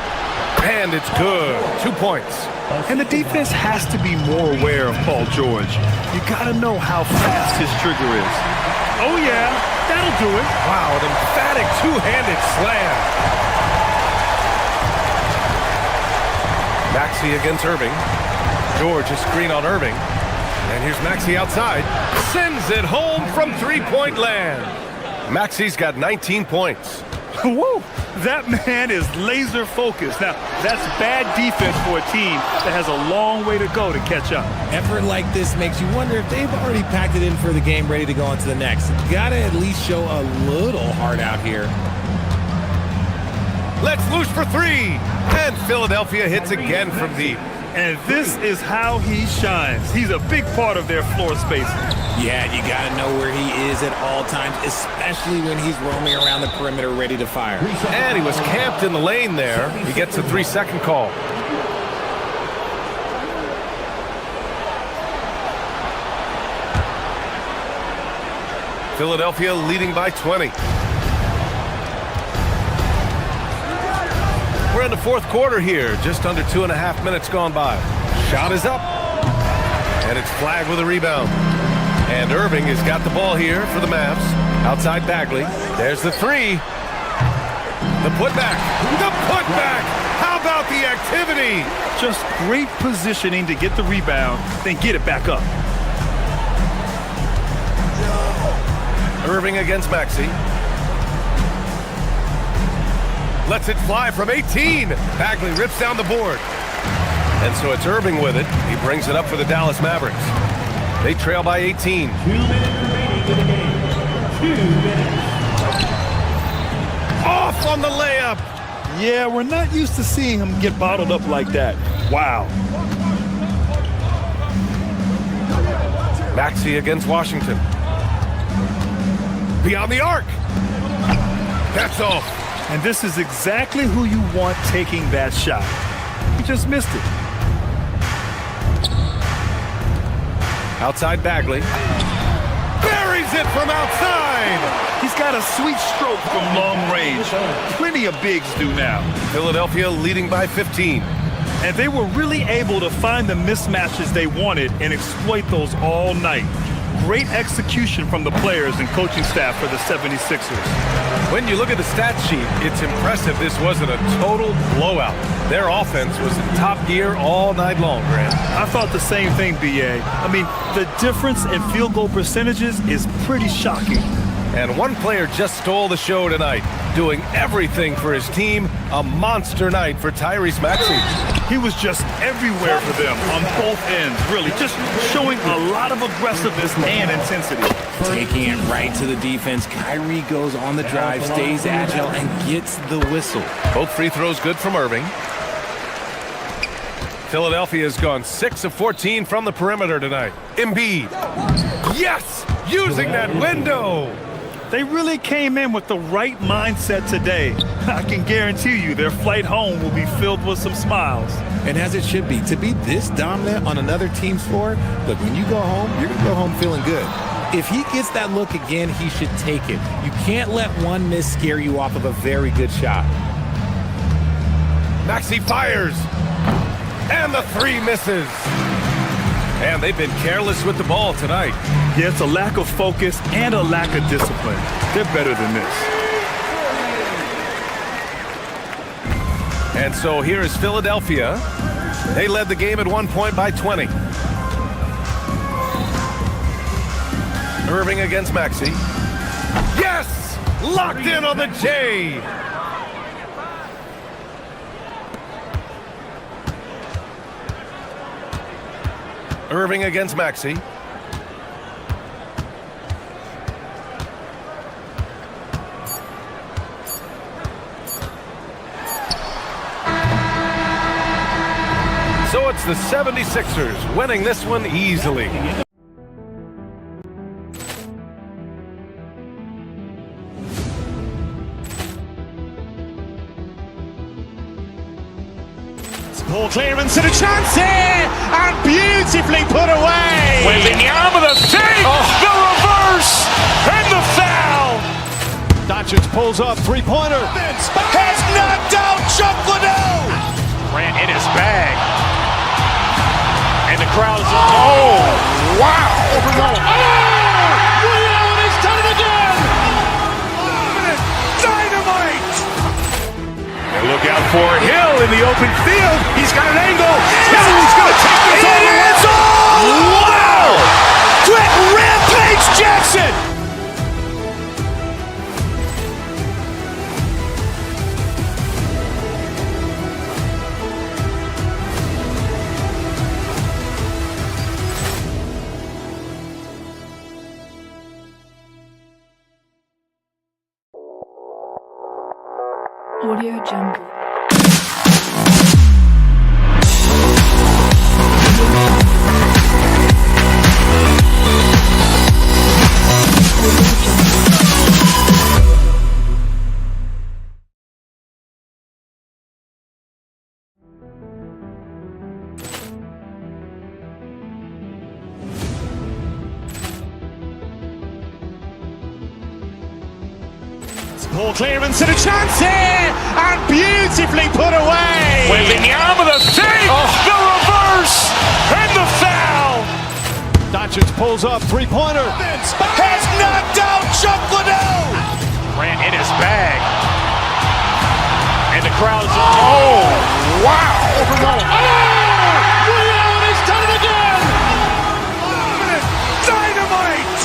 And it's good. 2 points. And the defense has to be more aware of Paul George. You got to know how fast his trigger is. Oh, yeah. That'll do it. Wow, an emphatic two-handed slam. Maxey against Irving. George a screen on Irving. And here's Maxey outside. Sends it home from three-point land. Maxey's got 19 points. Woo! That man is laser focused. Now, that's bad defense for a team that has a long way to go to catch up. Effort like this makes you wonder if they've already packed it in for the game, ready to go on to the next. Gotta at least show a little heart out here. Let's loose for three. And Philadelphia hits again from deep. And this is how he shines. He's a big part of their floor spacing. Yeah, you got to know where he is at all times, especially when he's roaming around the perimeter ready to fire. And he was camped in the lane there. He gets a 3-second call. Philadelphia leading by 20. We're in the fourth quarter here, just under 2.5 minutes gone by. Shot is up, and it's flagged with a rebound. And Irving has got the ball here for the Mavs. Outside Bagley. There's the three. The putback. The putback. How about the activity? Just great positioning to get the rebound, then get it back up. Irving against Maxey. Lets it fly from 18. Bagley rips down the board. And so it's Irving with it. He brings it up for the Dallas Mavericks. They trail by 18. 2 minutes remaining in the game. 2 minutes. Off on the layup. Yeah, we're not used to seeing him get bottled up like that. Wow. Maxey against Washington. Beyond the arc. That's off. And this is exactly who you want taking that shot. He just missed it. Outside Bagley. Buries it from outside. He's got a sweet stroke from long range. Plenty of bigs do now. Philadelphia leading by 15. And they were really able to find the mismatches they wanted and exploit those all night. Great execution from the players and coaching staff for the 76ers. When you look at the stat sheet, it's impressive this wasn't a total blowout. Their offense was in top gear all night long, Grant. I thought the same thing, B.A. I mean, the difference in field goal percentages is pretty shocking. And one player just stole the show tonight, doing everything for his team. A monster night for Tyrese Maxey. He was just everywhere for them on both ends, really, just showing a lot of aggressiveness and intensity. Taking it right to the defense. Kyrie goes on the drive, stays agile, and gets the whistle. Both free throws good from Irving. Philadelphia has gone 6 of 14 from the perimeter tonight. Embiid. Yes! Using that window! They really came in with the right mindset today. I can guarantee you their flight home will be filled with some smiles. And as it should be, to be this dominant on another team's floor, look, when you go home, you're going to go home feeling good. If he gets that look again, he should take it. You can't let one miss scare you off of a very good shot. Maxey fires. And the three misses. And they've been careless with the ball tonight. Yeah, it's a lack of focus and a lack of discipline. They're better than this. And so here is Philadelphia. They led the game at 1 point by 20. Irving against Maxey. Yes! Locked in on the J. Irving against Maxey. So it's the 76ers winning this one easily. Ball clearance and a chance here, and beautifully put away. With the arm of the fake, the reverse, and the foul. Doncic pulls up, three-pointer. Has knocked out Chuck Liddell. Ran in his bag. And the crowd is, oh, wow. Allen has done it again. Dynamite. And look out for Hill in the open field. He's got an angle. Hill's going to take this all the way. Wow! Quick Rampage Jackson. Audio Jungle. Ball clearance and a chance here, and beautifully put away. Wembanyama the save, the reverse, and the foul. Doncic pulls up, three-pointer. Has knocked out Chuck Liddell. Grant in his bag. And the crowd's oh, wow. Liddell, he's done it again. Dynamite.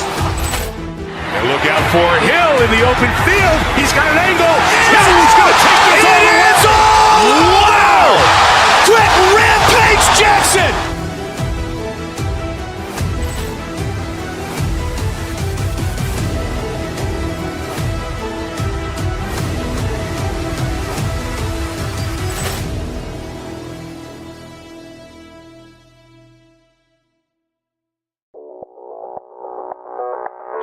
And look out for Hill in the open field. He's got an angle. He's going to take this all the way. Wow! Quick Rampage Jackson.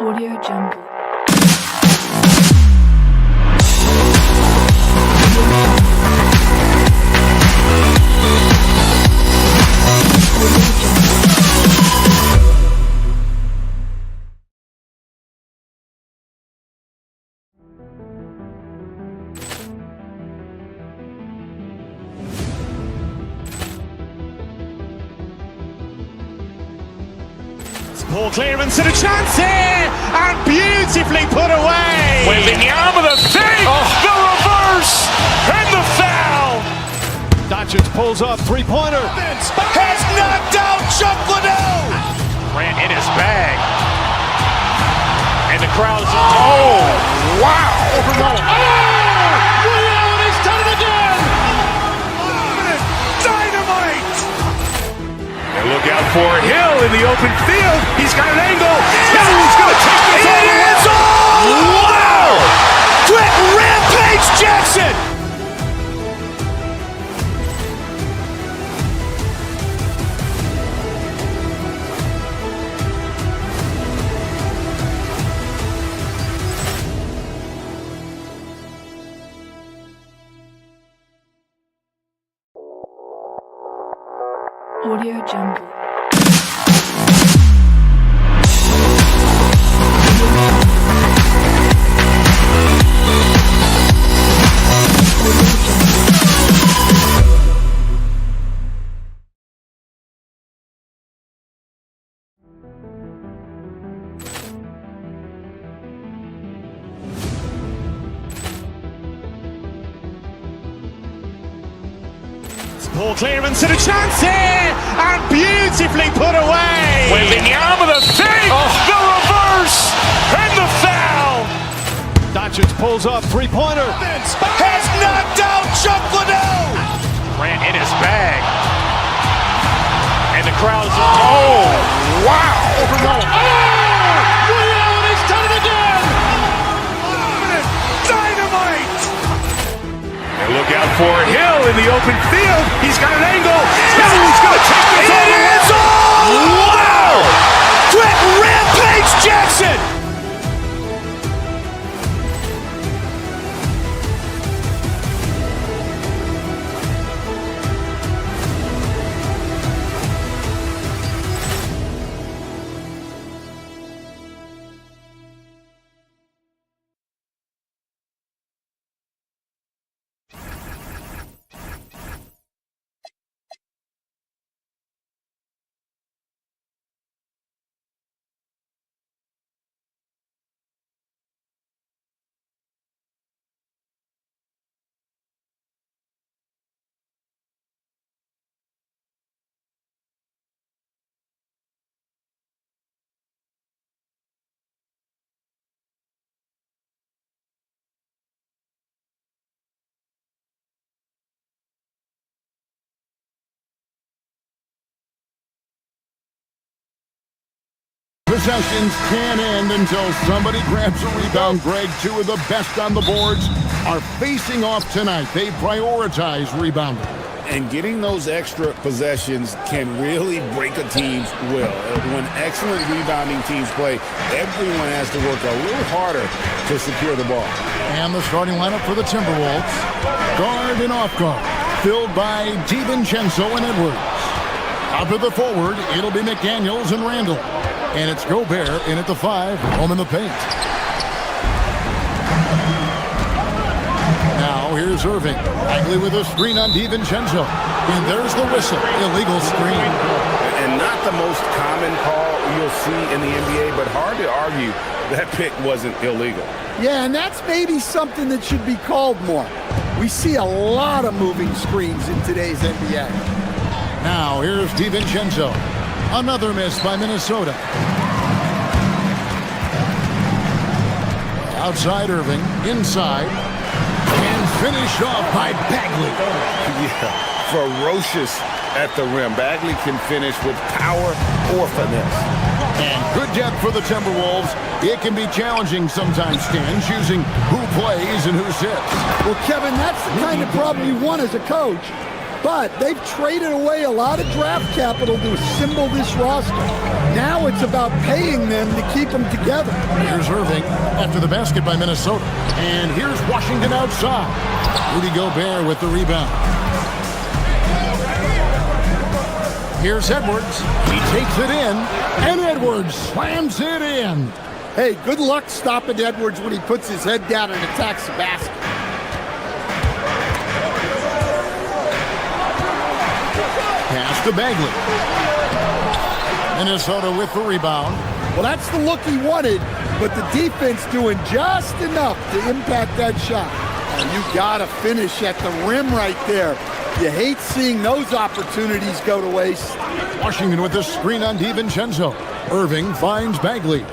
Audio Jungle. Ball clearance and a chance here, and beautifully put away. Wembanyama the save, the reverse, and the foul. Doncic pulls up, three-pointer. Has knocked out Chuck Liddell. Grant in his bag. And the crowd's oh, wow. Liddell, he's done it again. Dynamite. And look out for Hill in the open field. He's got an angle. He's going to take this all the way. Wow! Quick Rampage Jackson. Audio Jungle. Ball clearance and a chance here, and beautifully put away. Wembanyama the save, the reverse, and the foul. Doncic pulls up, three-pointer. Has knocked out Chuck Liddell. Grant in his bag. And the crowd's oh, wow. Liddell, he's done it again. Dynamite. And look out for Hill in the open field. He's got an angle. He's going to take this all the way. Wow! Quick Rampage Jackson. Possessions can't end until somebody grabs a rebound. Greg, two of the best on the boards. are facing off tonight. They prioritize rebounding. And getting those extra possessions can really break a team's will. When excellent rebounding teams play, everyone has to work a little harder to secure the ball. And the starting lineup for the Timberwolves. Guard and off guard, filled by DiVincenzo and Edwards. Out to the forward, it'll be McDaniels and Randall. And it's Gobert in at the 5, home in the paint. Now here's Irving. Bagley with a screen on DiVincenzo. And there's the whistle. Illegal screen. And not the most common call you'll see in the NBA, but hard to argue that pick wasn't illegal. Yeah, and that's maybe something that should be called more. We see a lot of moving screens in today's NBA. Now here's DiVincenzo. Another miss by Minnesota. Outside Irving, inside, and finished off by Bagley. Yeah, ferocious at the rim. Bagley can finish with power or finesse. And good depth for the Timberwolves. It can be challenging sometimes, Stan, choosing who plays and who sits. Well, Kevin, that's the kind of problem you want as a coach. But they've traded away a lot of draft capital to assemble this roster. Now it's about paying them to keep them together. Here's Irving after the basket by Minnesota. And here's Washington outside. Rudy Gobert with the rebound. Here's Edwards. He takes it in, and Edwards slams it in. Hey, good luck stopping Edwards when he puts his head down and attacks the basket. Pass to Bagley. Minnesota with the rebound. Well, that's the look he wanted, but the defense doing just enough to impact that shot. And you gotta finish at the rim right there. You hate seeing those opportunities go to waste. Washington with the screen on DiVincenzo. Irving finds Bagley.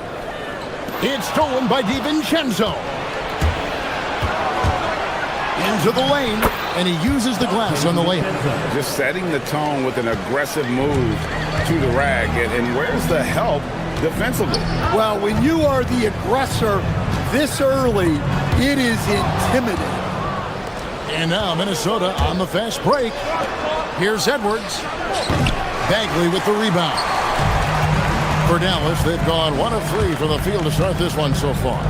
It's stolen by DiVincenzo. Into the lane, and he uses the glass on the layup. Just setting the tone with an aggressive move to the rack. And where's the help defensively? Well, when you are the aggressor this early, it is intimidating. And now Minnesota on the fast break. Here's Edwards. Bagley with the rebound. For Dallas, they've gone 1 of 3 from the field to start this one so far.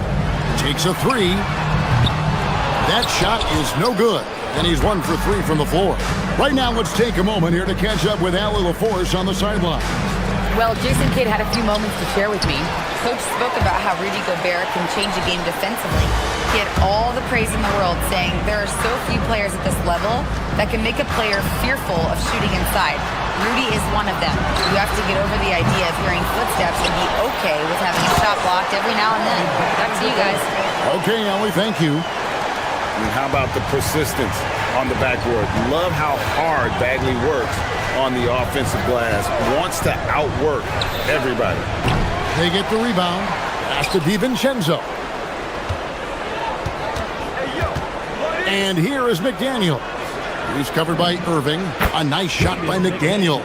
Takes a 3. That shot is no good, and he's 1 for 3 from the floor. Right now, let's take a moment here to catch up with Allie LaForce on the sideline. Well, Jason Kidd had a few moments to share with me. Coach spoke about how Rudy Gobert can change a game defensively. He had all the praise in the world, saying there are so few players at this level that can make a player fearful of shooting inside. Rudy is one of them. You have to get over the idea of hearing footsteps and be okay with having a shot blocked every now and then. Back to you guys. Okay, Allie, thank you. And how about the persistence on the backboard? Love how hard Bagley works on the offensive glass. Wants to outwork everybody. They get the rebound. Pass to DiVincenzo. And here is McDaniels. He's covered by Irving. A nice shot by McDaniels.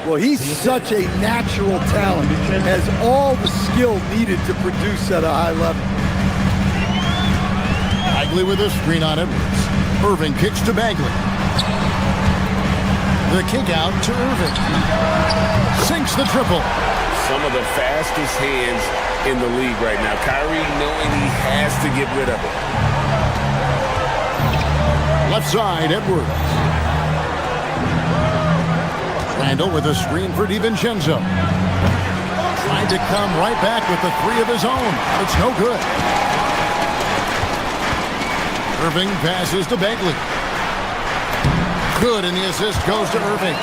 Well, he's such a natural talent. Has all the skill needed to produce at a high level. Bagley with a screen on Edwards. Irving kicks to Bagley. The kick out to Irving. Sinks the triple. Some of the fastest hands in the league right now. Kyrie knowing he has to get rid of it. Left side, Edwards. Randall with a screen for DiVincenzo. Tried to come right back with the 3 of his own. It's no good. Irving passes to Bagley. Good, and the assist goes to Irving.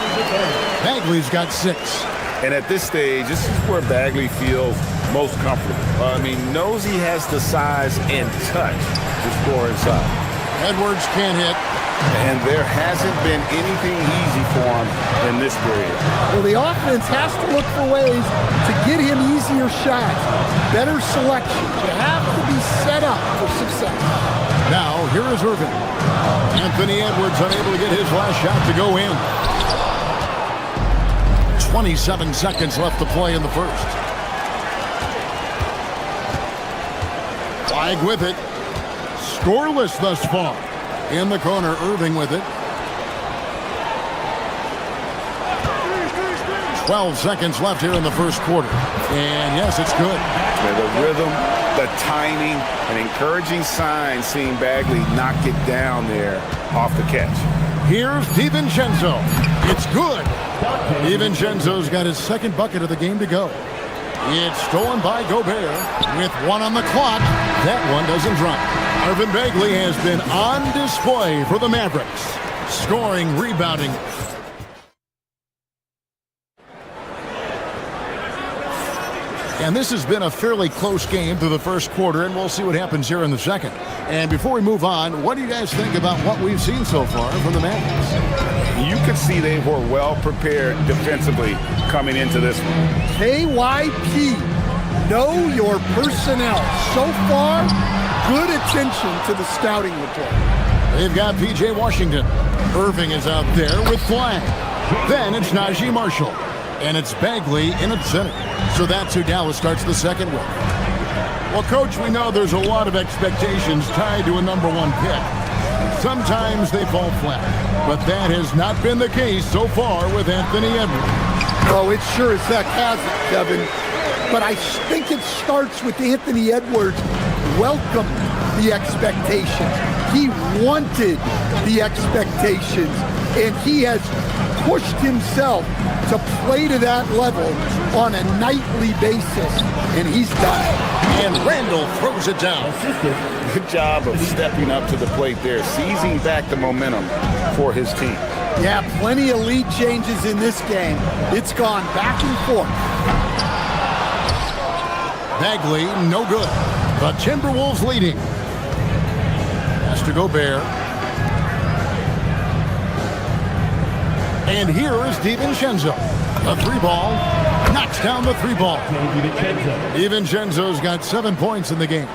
Bagley's got 6. And at this stage, this is where Bagley feels most comfortable. Knows he has the size and touch to score inside. Edwards can't hit. And there hasn't been anything easy for him in this period. Well, the offense has to look for ways to get him easier shots, better selection. You have to be set up for success. Now, here is Irving. Anthony Edwards unable to get his last shot to go in. 27 seconds left to play in the first. Flag with it. Scoreless thus far. In the corner, Irving with it. 12 seconds left here in the first quarter. And yes, it's good. The rhythm, the timing, an encouraging sign seeing Bagley knock it down there off the catch. Here's DiVincenzo. It's good. DiVincenzo's got his second bucket of the game to go. It's stolen by Gobert with 1 on the clock. That one doesn't drop. Marvin Bagley has been on display for the Mavericks. Scoring, rebounding. And this has been a fairly close game through the first quarter, and we'll see what happens here in the second. And before we move on, what do you guys think about what we've seen so far from the Mavericks? You could see they were well prepared defensively coming into this one. KYP, know your personnel. So far, good attention to the scouting report. They've got P.J. Washington. Irving is out there with Flag. Then it's Najee Marshall. And it's Bagley in at center. So that's who Dallas starts the second with. Well, Coach, we know there's a lot of expectations tied to a number 1 pick. Sometimes they fall flat, but that has not been the case so far with Anthony Edwards. Oh, it sure as heck hasn't, Kevin. But I think it starts with Anthony Edwards welcomed the expectations. He wanted the expectations, and he has pushed himself to play to that level on a nightly basis, and he's done it. And Randall throws it down. Good job of stepping up to the plate there, seizing back the momentum for his team. Yeah, plenty of lead changes in this game. It's gone back and forth. Bagley, no good. The Timberwolves leading. Has to Gobert. And here is DiVincenzo. The 3-ball. Knocks down the 3-ball. DiVincenzo's got 7 points in the game.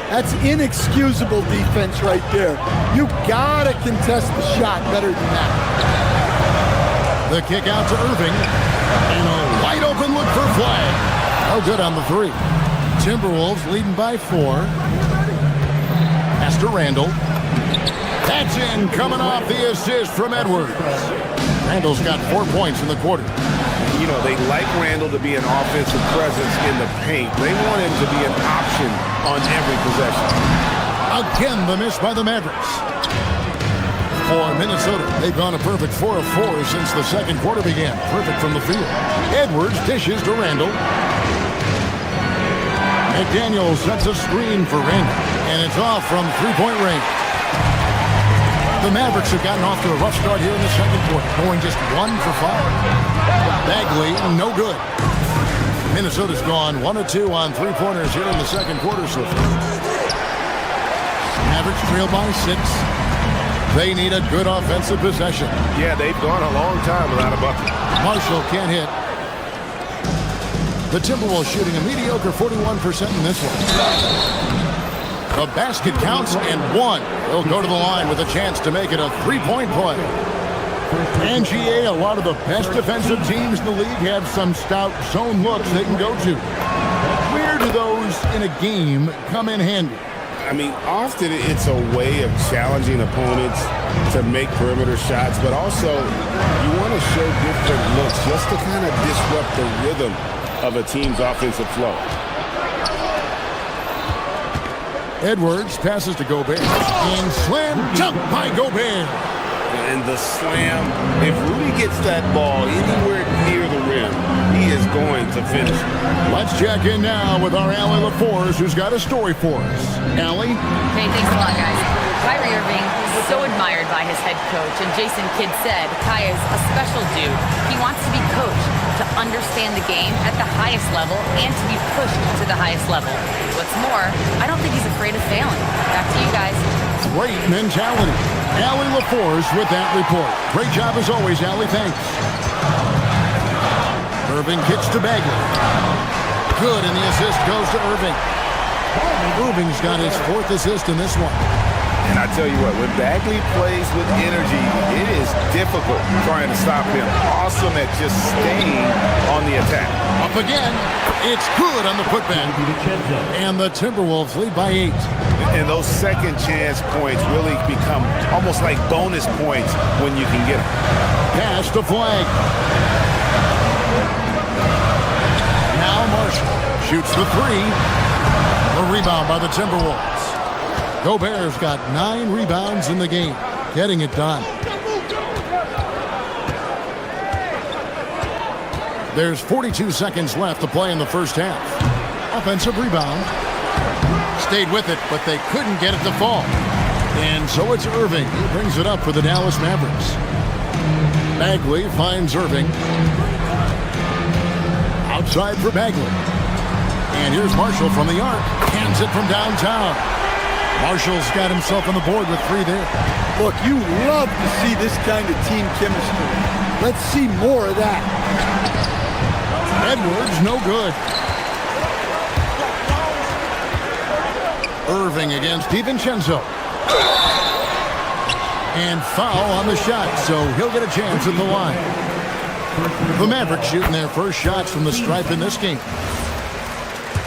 That's inexcusable defense right there. You gotta contest the shot better than that. The kick out to Irving. And a wide open look for Flag. No good on the 3. Timberwolves leading by 4. Pass to Randall. That's in, coming off the assist from Edwards. Randall's got 4 points in the quarter. You know, they like Randall to be an offensive presence in the paint. They want him to be an option on every possession. Again, the miss by the Mavericks. For Minnesota, they've gone a perfect 4 of 4 since the second quarter began. Perfect from the field. Edwards dishes to Randall. McDaniel sets a screen for Randall, and it's off from 3-point range. The Mavericks have gotten off to a rough start here in the second quarter, going just 1 for 5. Bagley, no good. Minnesota's gone 1 of 2 on 3-pointers here in the second quarter so far. Mavericks trail by 6. They need a good offensive possession. Yeah, they've gone a long time without a bucket. Marshall can't hit. The Timberwolves shooting a mediocre 41% in this one. The basket counts and 1. They'll go to the line with a chance to make it a 3-point play. And GA, a lot of the best defensive teams in the league have some stout zone looks they can go to. Where do those in a game come in handy? I mean, often it's a way of challenging opponents to make perimeter shots, but also you want to show different looks just to kind of disrupt the rhythm of a team's offensive flow. Edwards passes to Gobert. And slam dunk by Gobert. And the slam, if Rudy gets that ball anywhere near the rim, he is going to finish. Let's check in now with our Allie LaForce, who's got a story for us. Allie? Hey, thanks a lot, guys. Kyrie Irving is so admired by his head coach, and Jason Kidd said Kai is a special dude. He wants to be coached to understand the game at the highest level and to be pushed to the highest level. What's more, I don't think he's afraid of failing. Back to you guys. Great mentality. Allie LaForce with that report. Great job as always, Allie. Thanks. Irving kicks to Bagley. Good, and the assist goes to Irving. Irving's got his 4th assist in this one. And I tell you what, when Bagley plays with energy, it is difficult trying to stop him. Awesome at just staying on the attack. Up again. It's good on the putback. And the Timberwolves lead by 8. And those second chance points really become almost like bonus points when you can get them. Pass to Flag. Now Marshall shoots the 3. A rebound by the Timberwolves. Gobert's got 9 rebounds in the game, getting it done. There's 42 seconds left to play in the first half. Offensive rebound. Stayed with it, but they couldn't get it to fall. And so it's Irving. He brings it up for the Dallas Mavericks. Bagley finds Irving. Outside for Bagley. And here's Marshall from the arc. Hands it from downtown. Marshall's got himself on the board with 3 there. Look, you love to see this kind of team chemistry. Let's see more of that. Edwards, no good. Irving against DiVincenzo. And foul on the shot, so he'll get a chance at the line. The Mavericks shooting their first shots from the stripe in this game.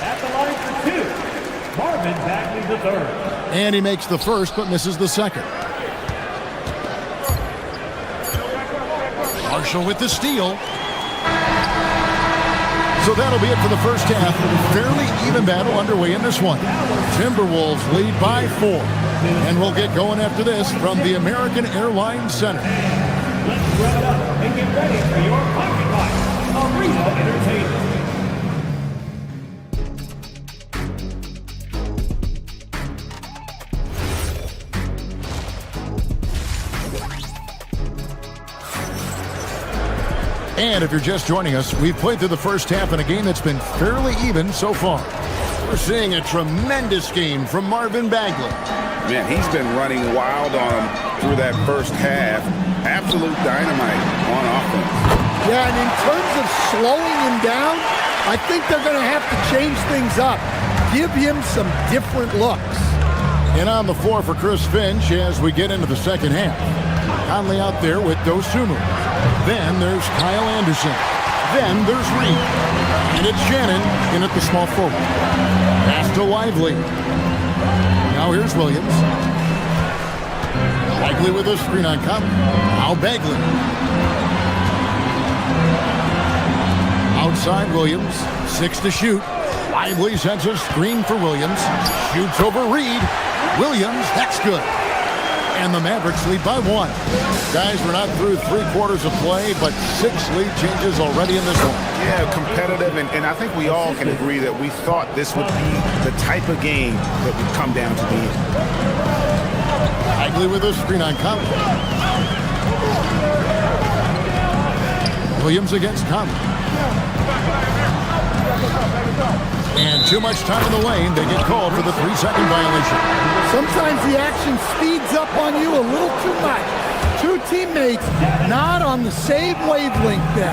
At the line for 2, Marvin Bagley the third. And he makes the first, but misses the second. Marshall with the steal. So that'll be it for the first half. Fairly even battle underway in this one. Timberwolves lead by 4. And we'll get going after this from the American Airlines Center. Let's wrap it up and get ready for your Occupy Arena Entertainment. And if you're just joining us, we've played through the first half in a game that's been fairly even so far. We're seeing a tremendous game from Marvin Bagley. Man, he's been running wild on him through that first half. Absolute dynamite on offense. Yeah, and in terms of slowing him down, I think they're going to have to change things up. Give him some different looks. And on the floor for Chris Finch as we get into the second half. Conley out there with Dosunmu. Then there's Kyle Anderson. Then there's Reed. And it's Shannon in at the small forward. Pass to Lively. Now here's Williams. Bagley with a screen on Conley. Now Bagley. Outside Williams. 6 to shoot. Lively sends a screen for Williams. Shoots over Reed. Williams, that's good. And the Mavericks lead by 1. Guys, we're not through 3 quarters of play, but 6 lead changes already in this one. Yeah, competitive, and I think we all can agree that we thought this would be the type of game that would come down to the end. Bagley with a screen on Conley. Williams against Conley. And too much time in the lane. They get called for the 3-second violation. Sometimes the action speeds up on you a little too much. 2 teammates not on the same wavelength there.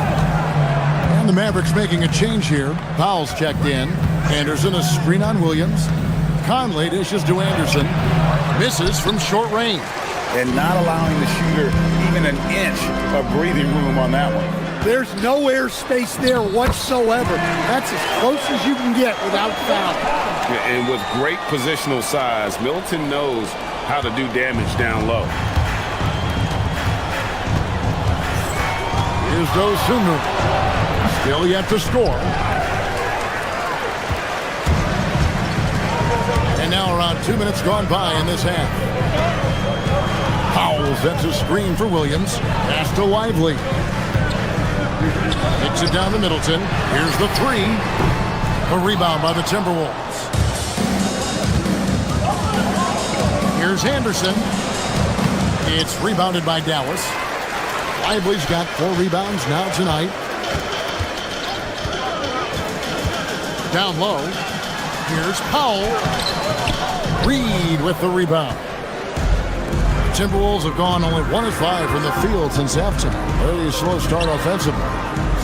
And the Mavericks making a change here. Powell's checked in. Anderson a screen on Williams. Conley dishes to Anderson. Misses from short range. And not allowing the shooter even an inch of breathing room on that one. There's no airspace there whatsoever. That's as close as you can get without foul. And with great positional size, Middleton knows how to do damage down low. Here's Dosunmu. Still yet to score. And now around 2 minutes gone by in this half. Powell sets a screen for Williams. Pass to Lively. Kicks it down to Middleton. Here's the 3. A rebound by the Timberwolves. Here's Anderson. It's rebounded by Dallas. Lively's got 4 rebounds now tonight. Down low. Here's Powell. Reed with the rebound. The Timberwolves have gone only 1 of 5 from the field since halftime. Early slow start offensively.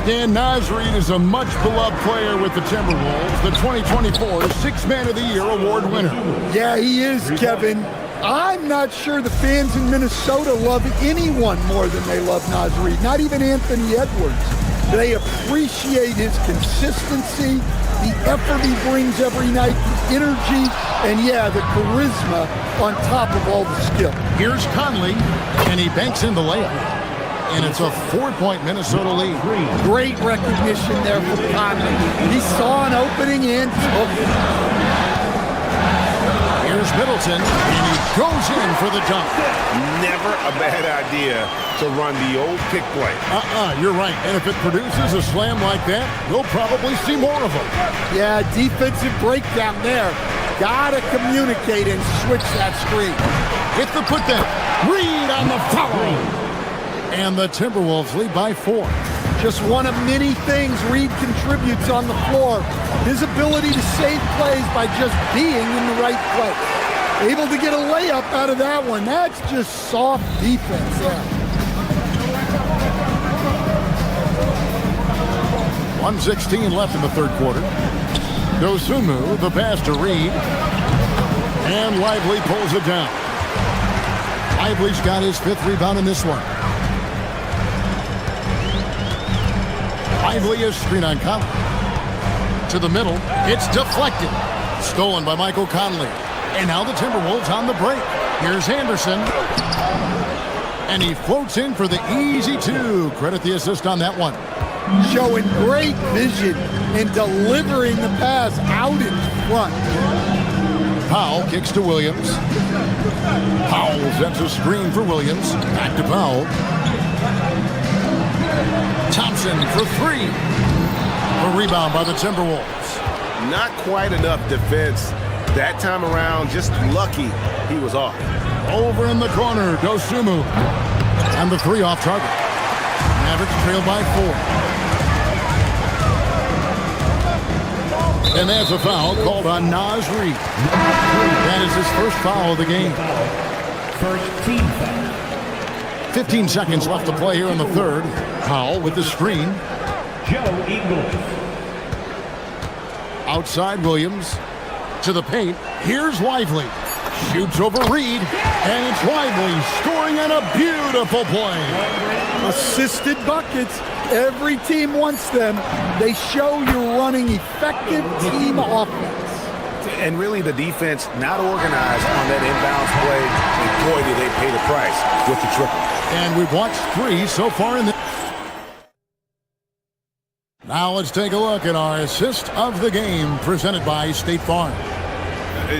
Stan Nasreed is a much-beloved player with the Timberwolves, the 2024 Sixth Man of the Year award winner. Yeah, he is, Kevin. I'm not sure the fans in Minnesota love anyone more than they love Naz Reid, not even Anthony Edwards. They appreciate his consistency, the effort he brings every night, the energy, and yeah, the charisma on top of all the skill. Here's Conley, and he banks in the layup. And it's a 4-point Minnesota lead. Great recognition there from Conley. He saw an opening and took it. Here's Middleton, and he goes in for the dunk. Never a bad idea to run the old pick play. You're right. And if it produces a slam like that, we'll probably see more of them. Yeah, defensive breakdown there. Gotta communicate and switch that screen. Hit the putdown. Reid on the foul. And the Timberwolves lead by 4. Just one of many things Reid contributes on the floor. His ability to save plays by just being in the right place. Able to get a layup out of that one. That's just soft defense there. 1:16 left in the third quarter. Dosunmu, the pass to Reid. And Lively pulls it down. Lively's got his 5th rebound in this one. Lively is screen on Conley. To the middle. It's deflected. Stolen by Michael Conley. And now the Timberwolves on the break. Here's Anderson. And he floats in for the easy 2. Credit the assist on that one. Showing great vision and delivering the pass out in front. Powell kicks to Williams. Powell sets a screen for Williams. Back to Powell. Thompson for 3. A rebound by the Timberwolves. Not quite enough defense that time around. Just lucky he was off. Over in the corner, Dosunmu. And the 3 off target. Mavericks trail by 4. And there's a foul called on Naz Reid. That is his first foul of the game. First team foul. 15 seconds left to play here in the third. Powell with the screen. Joe Ingles. Outside Williams. To the paint. Here's Lively. Shoots over Reid. And it's Lively scoring on a beautiful play. Assisted buckets. Every team wants them. They show you're running effective team offense. And really the defense not organized on that inbounds play. And boy, did they pay the price with the triple. And we've watched 3 so far in the... Now let's take a look at our assist of the game presented by State Farm.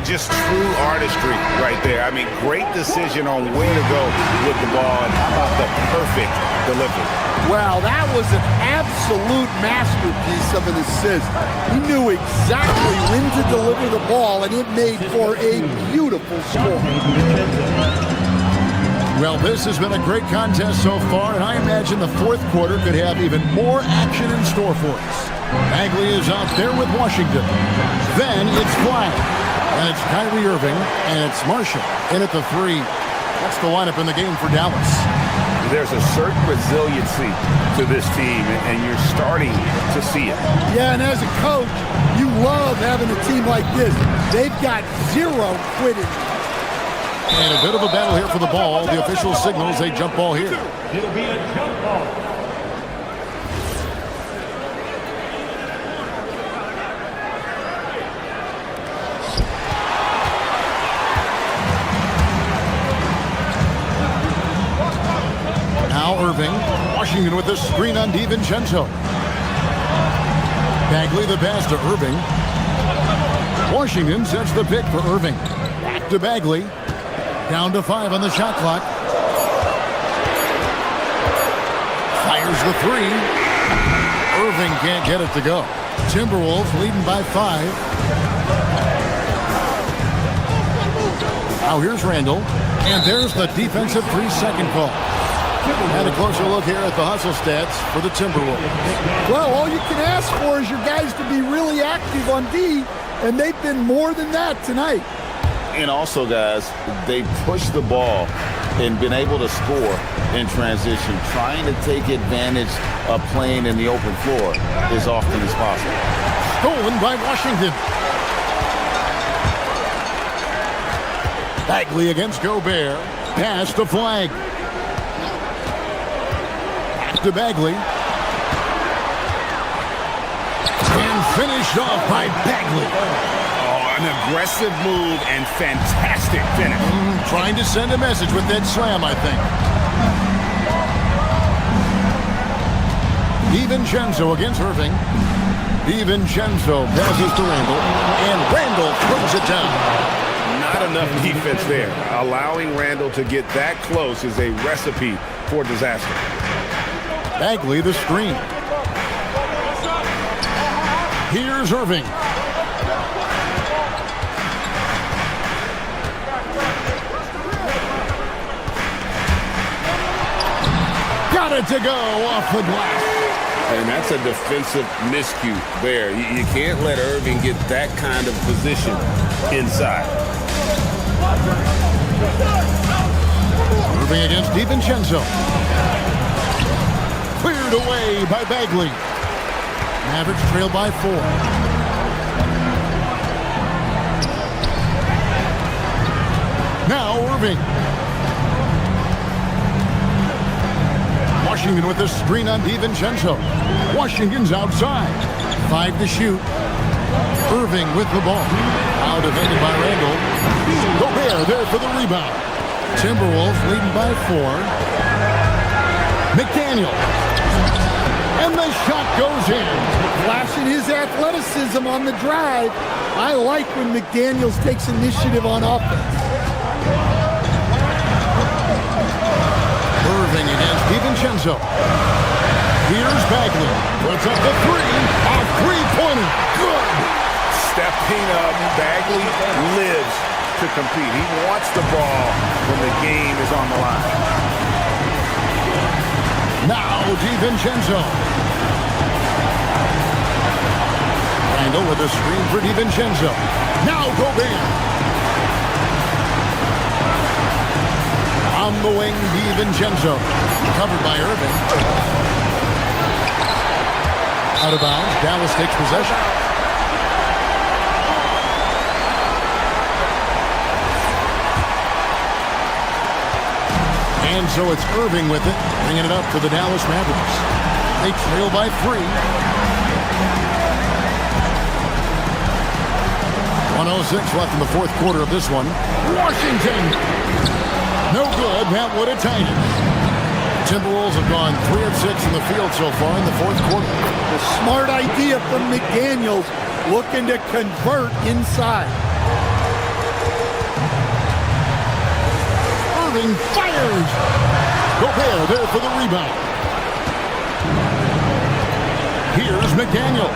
Just true artistry right there. I mean, great decision on where to go with the ball. And how about the perfect delivery? Wow, that was an absolute masterpiece of an assist. He knew exactly when to deliver the ball, and it made for a beautiful score. Well, this has been a great contest so far, and I imagine the fourth quarter could have even more action in store for us. Bagley is out there with Washington. Then it's Flag, and it's Kyrie Irving, and it's Marshall in at the 3. That's the lineup in the game for Dallas. There's a certain resiliency to this team, and you're starting to see it. Yeah, and as a coach, you love having a team like this. They've got 0 quitting. And a bit of a battle here for the ball. The official signals a jump ball here. It'll be a jump ball. Now Irving. Washington with the screen on DiVincenzo. Bagley the pass to Irving. Washington sets the pick for Irving. Back to Bagley. Down to 5 on the shot clock. Fires the 3. Irving can't get it to go. Timberwolves leading by 5. Now here's Randall. And there's the defensive 3-second call. And a closer look here at the hustle stats for the Timberwolves. Well, all you can ask for is your guys to be really active on D, and they've been more than that tonight. And also, guys, they pushed the ball and been able to score in transition, trying to take advantage of playing in the open floor as often as possible. Stolen by Washington. Bagley against Gobert. Pass to Flag. Back to Bagley. And finished off by Bagley. Oh, an aggressive move and fantastic finish. Trying to send a message with that slam, I think. DiVincenzo against Irving. DiVincenzo passes to Randall, and Randall throws it down. Not enough defense there. Allowing Randall to get that close is a recipe for disaster. Bagley the screen. Here's Irving. Got it to go off the glass. And that's a defensive miscue there. You can't let Irving get that kind of position inside. Irving against DiVincenzo. Cleared away by Bagley. Mavericks trail by 4. Now Irving. Washington with the screen on DiVincenzo. Washington's outside. 5 to shoot. Irving with the ball. Now defended by Randall. Gobert there for the rebound. Timberwolves leading by 4. McDaniel. And the shot goes in. Flashing his athleticism on the drive. I like when McDaniels takes initiative on offense. Irving against DiVincenzo. Here's Bagley. Puts up the 3. A three-pointer. Good. Stepping up, Bagley lives to compete. He wants the ball when the game is on the line. Now DiVincenzo. Randall with a screen for DiVincenzo. Now Gobert. On the wing, DiVincenzo. Covered by Irving. Out of bounds. Dallas takes possession. And so it's Irving with it, bringing it up for the Dallas Mavericks. They trail by 3. 1:06 left in the fourth quarter of this one. Washington. No good. That would have tied it. Timberwolves have gone 3 of 6 in the field so far in the fourth quarter. The smart idea from McDaniels, looking to convert inside. Irving fires. Gobert there for the rebound. Here's McDaniel.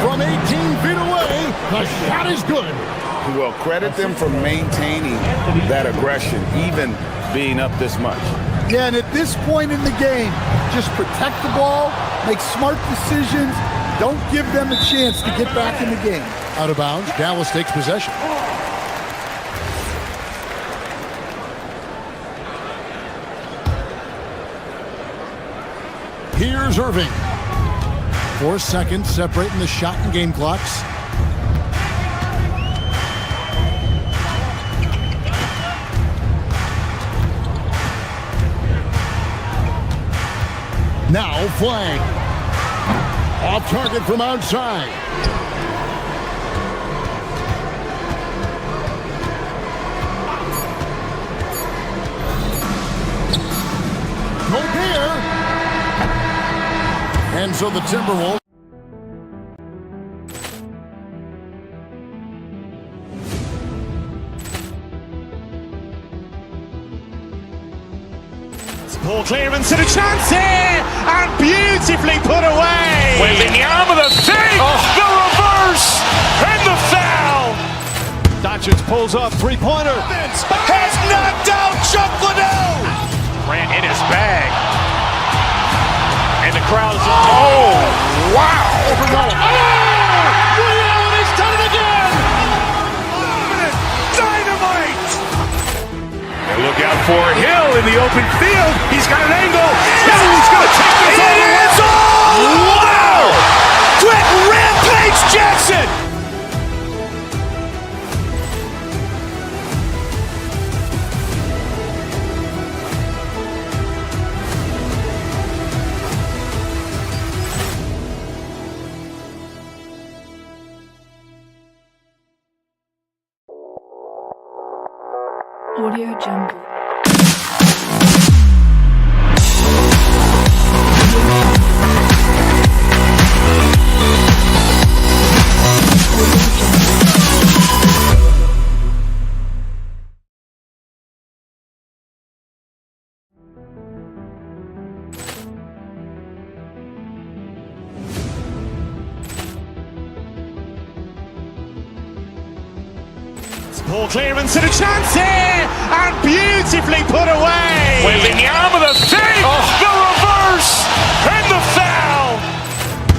From 18 feet away, the shot is good. Well, credit them for maintaining that aggression, even being up this much. Yeah, and at this point in the game, just protect the ball, make smart decisions, don't give them a chance to get back in the game. Out of bounds, Dallas takes possession. Here's Irving. 4 seconds separating the shot and game clocks. Now Flag. Off target from outside. Gobert. And so the Timberwolves. Ball clearance and a chance here, and beautifully put away. Wembanyama the fake, the reverse, and the foul. Doncic pulls up, three-pointer. Has knocked out Chuck Liddell. Ran in his bag. And the crowd is... Oh, wow. He's done it again. Dynamite. And look out for Hill in the open field. He's got an angle. He's going to take this all the way. Wow! Quick Rampage Jackson. Audio Jungle. Ball clearance and a chance here, and beautifully put away. Wembanyama the fake, the reverse, and the foul.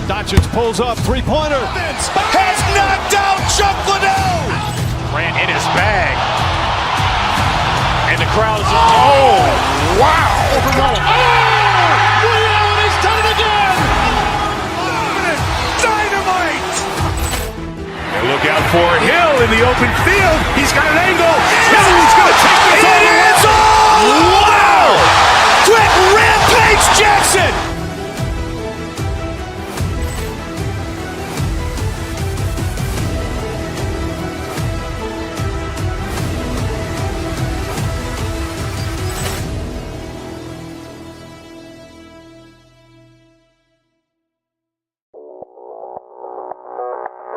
Doncic pulls up, three-pointer. Has knocked out Chuck Liddell. Ran in his bag. And the crowd is, oh, wow. Ray Allen has done it again. Dynamite. And look out for Hill in the open field. He's got an angle. Hill's going to take this all the way. It is all! Wow! Quick Rampage Jackson!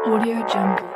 Audio Jungle.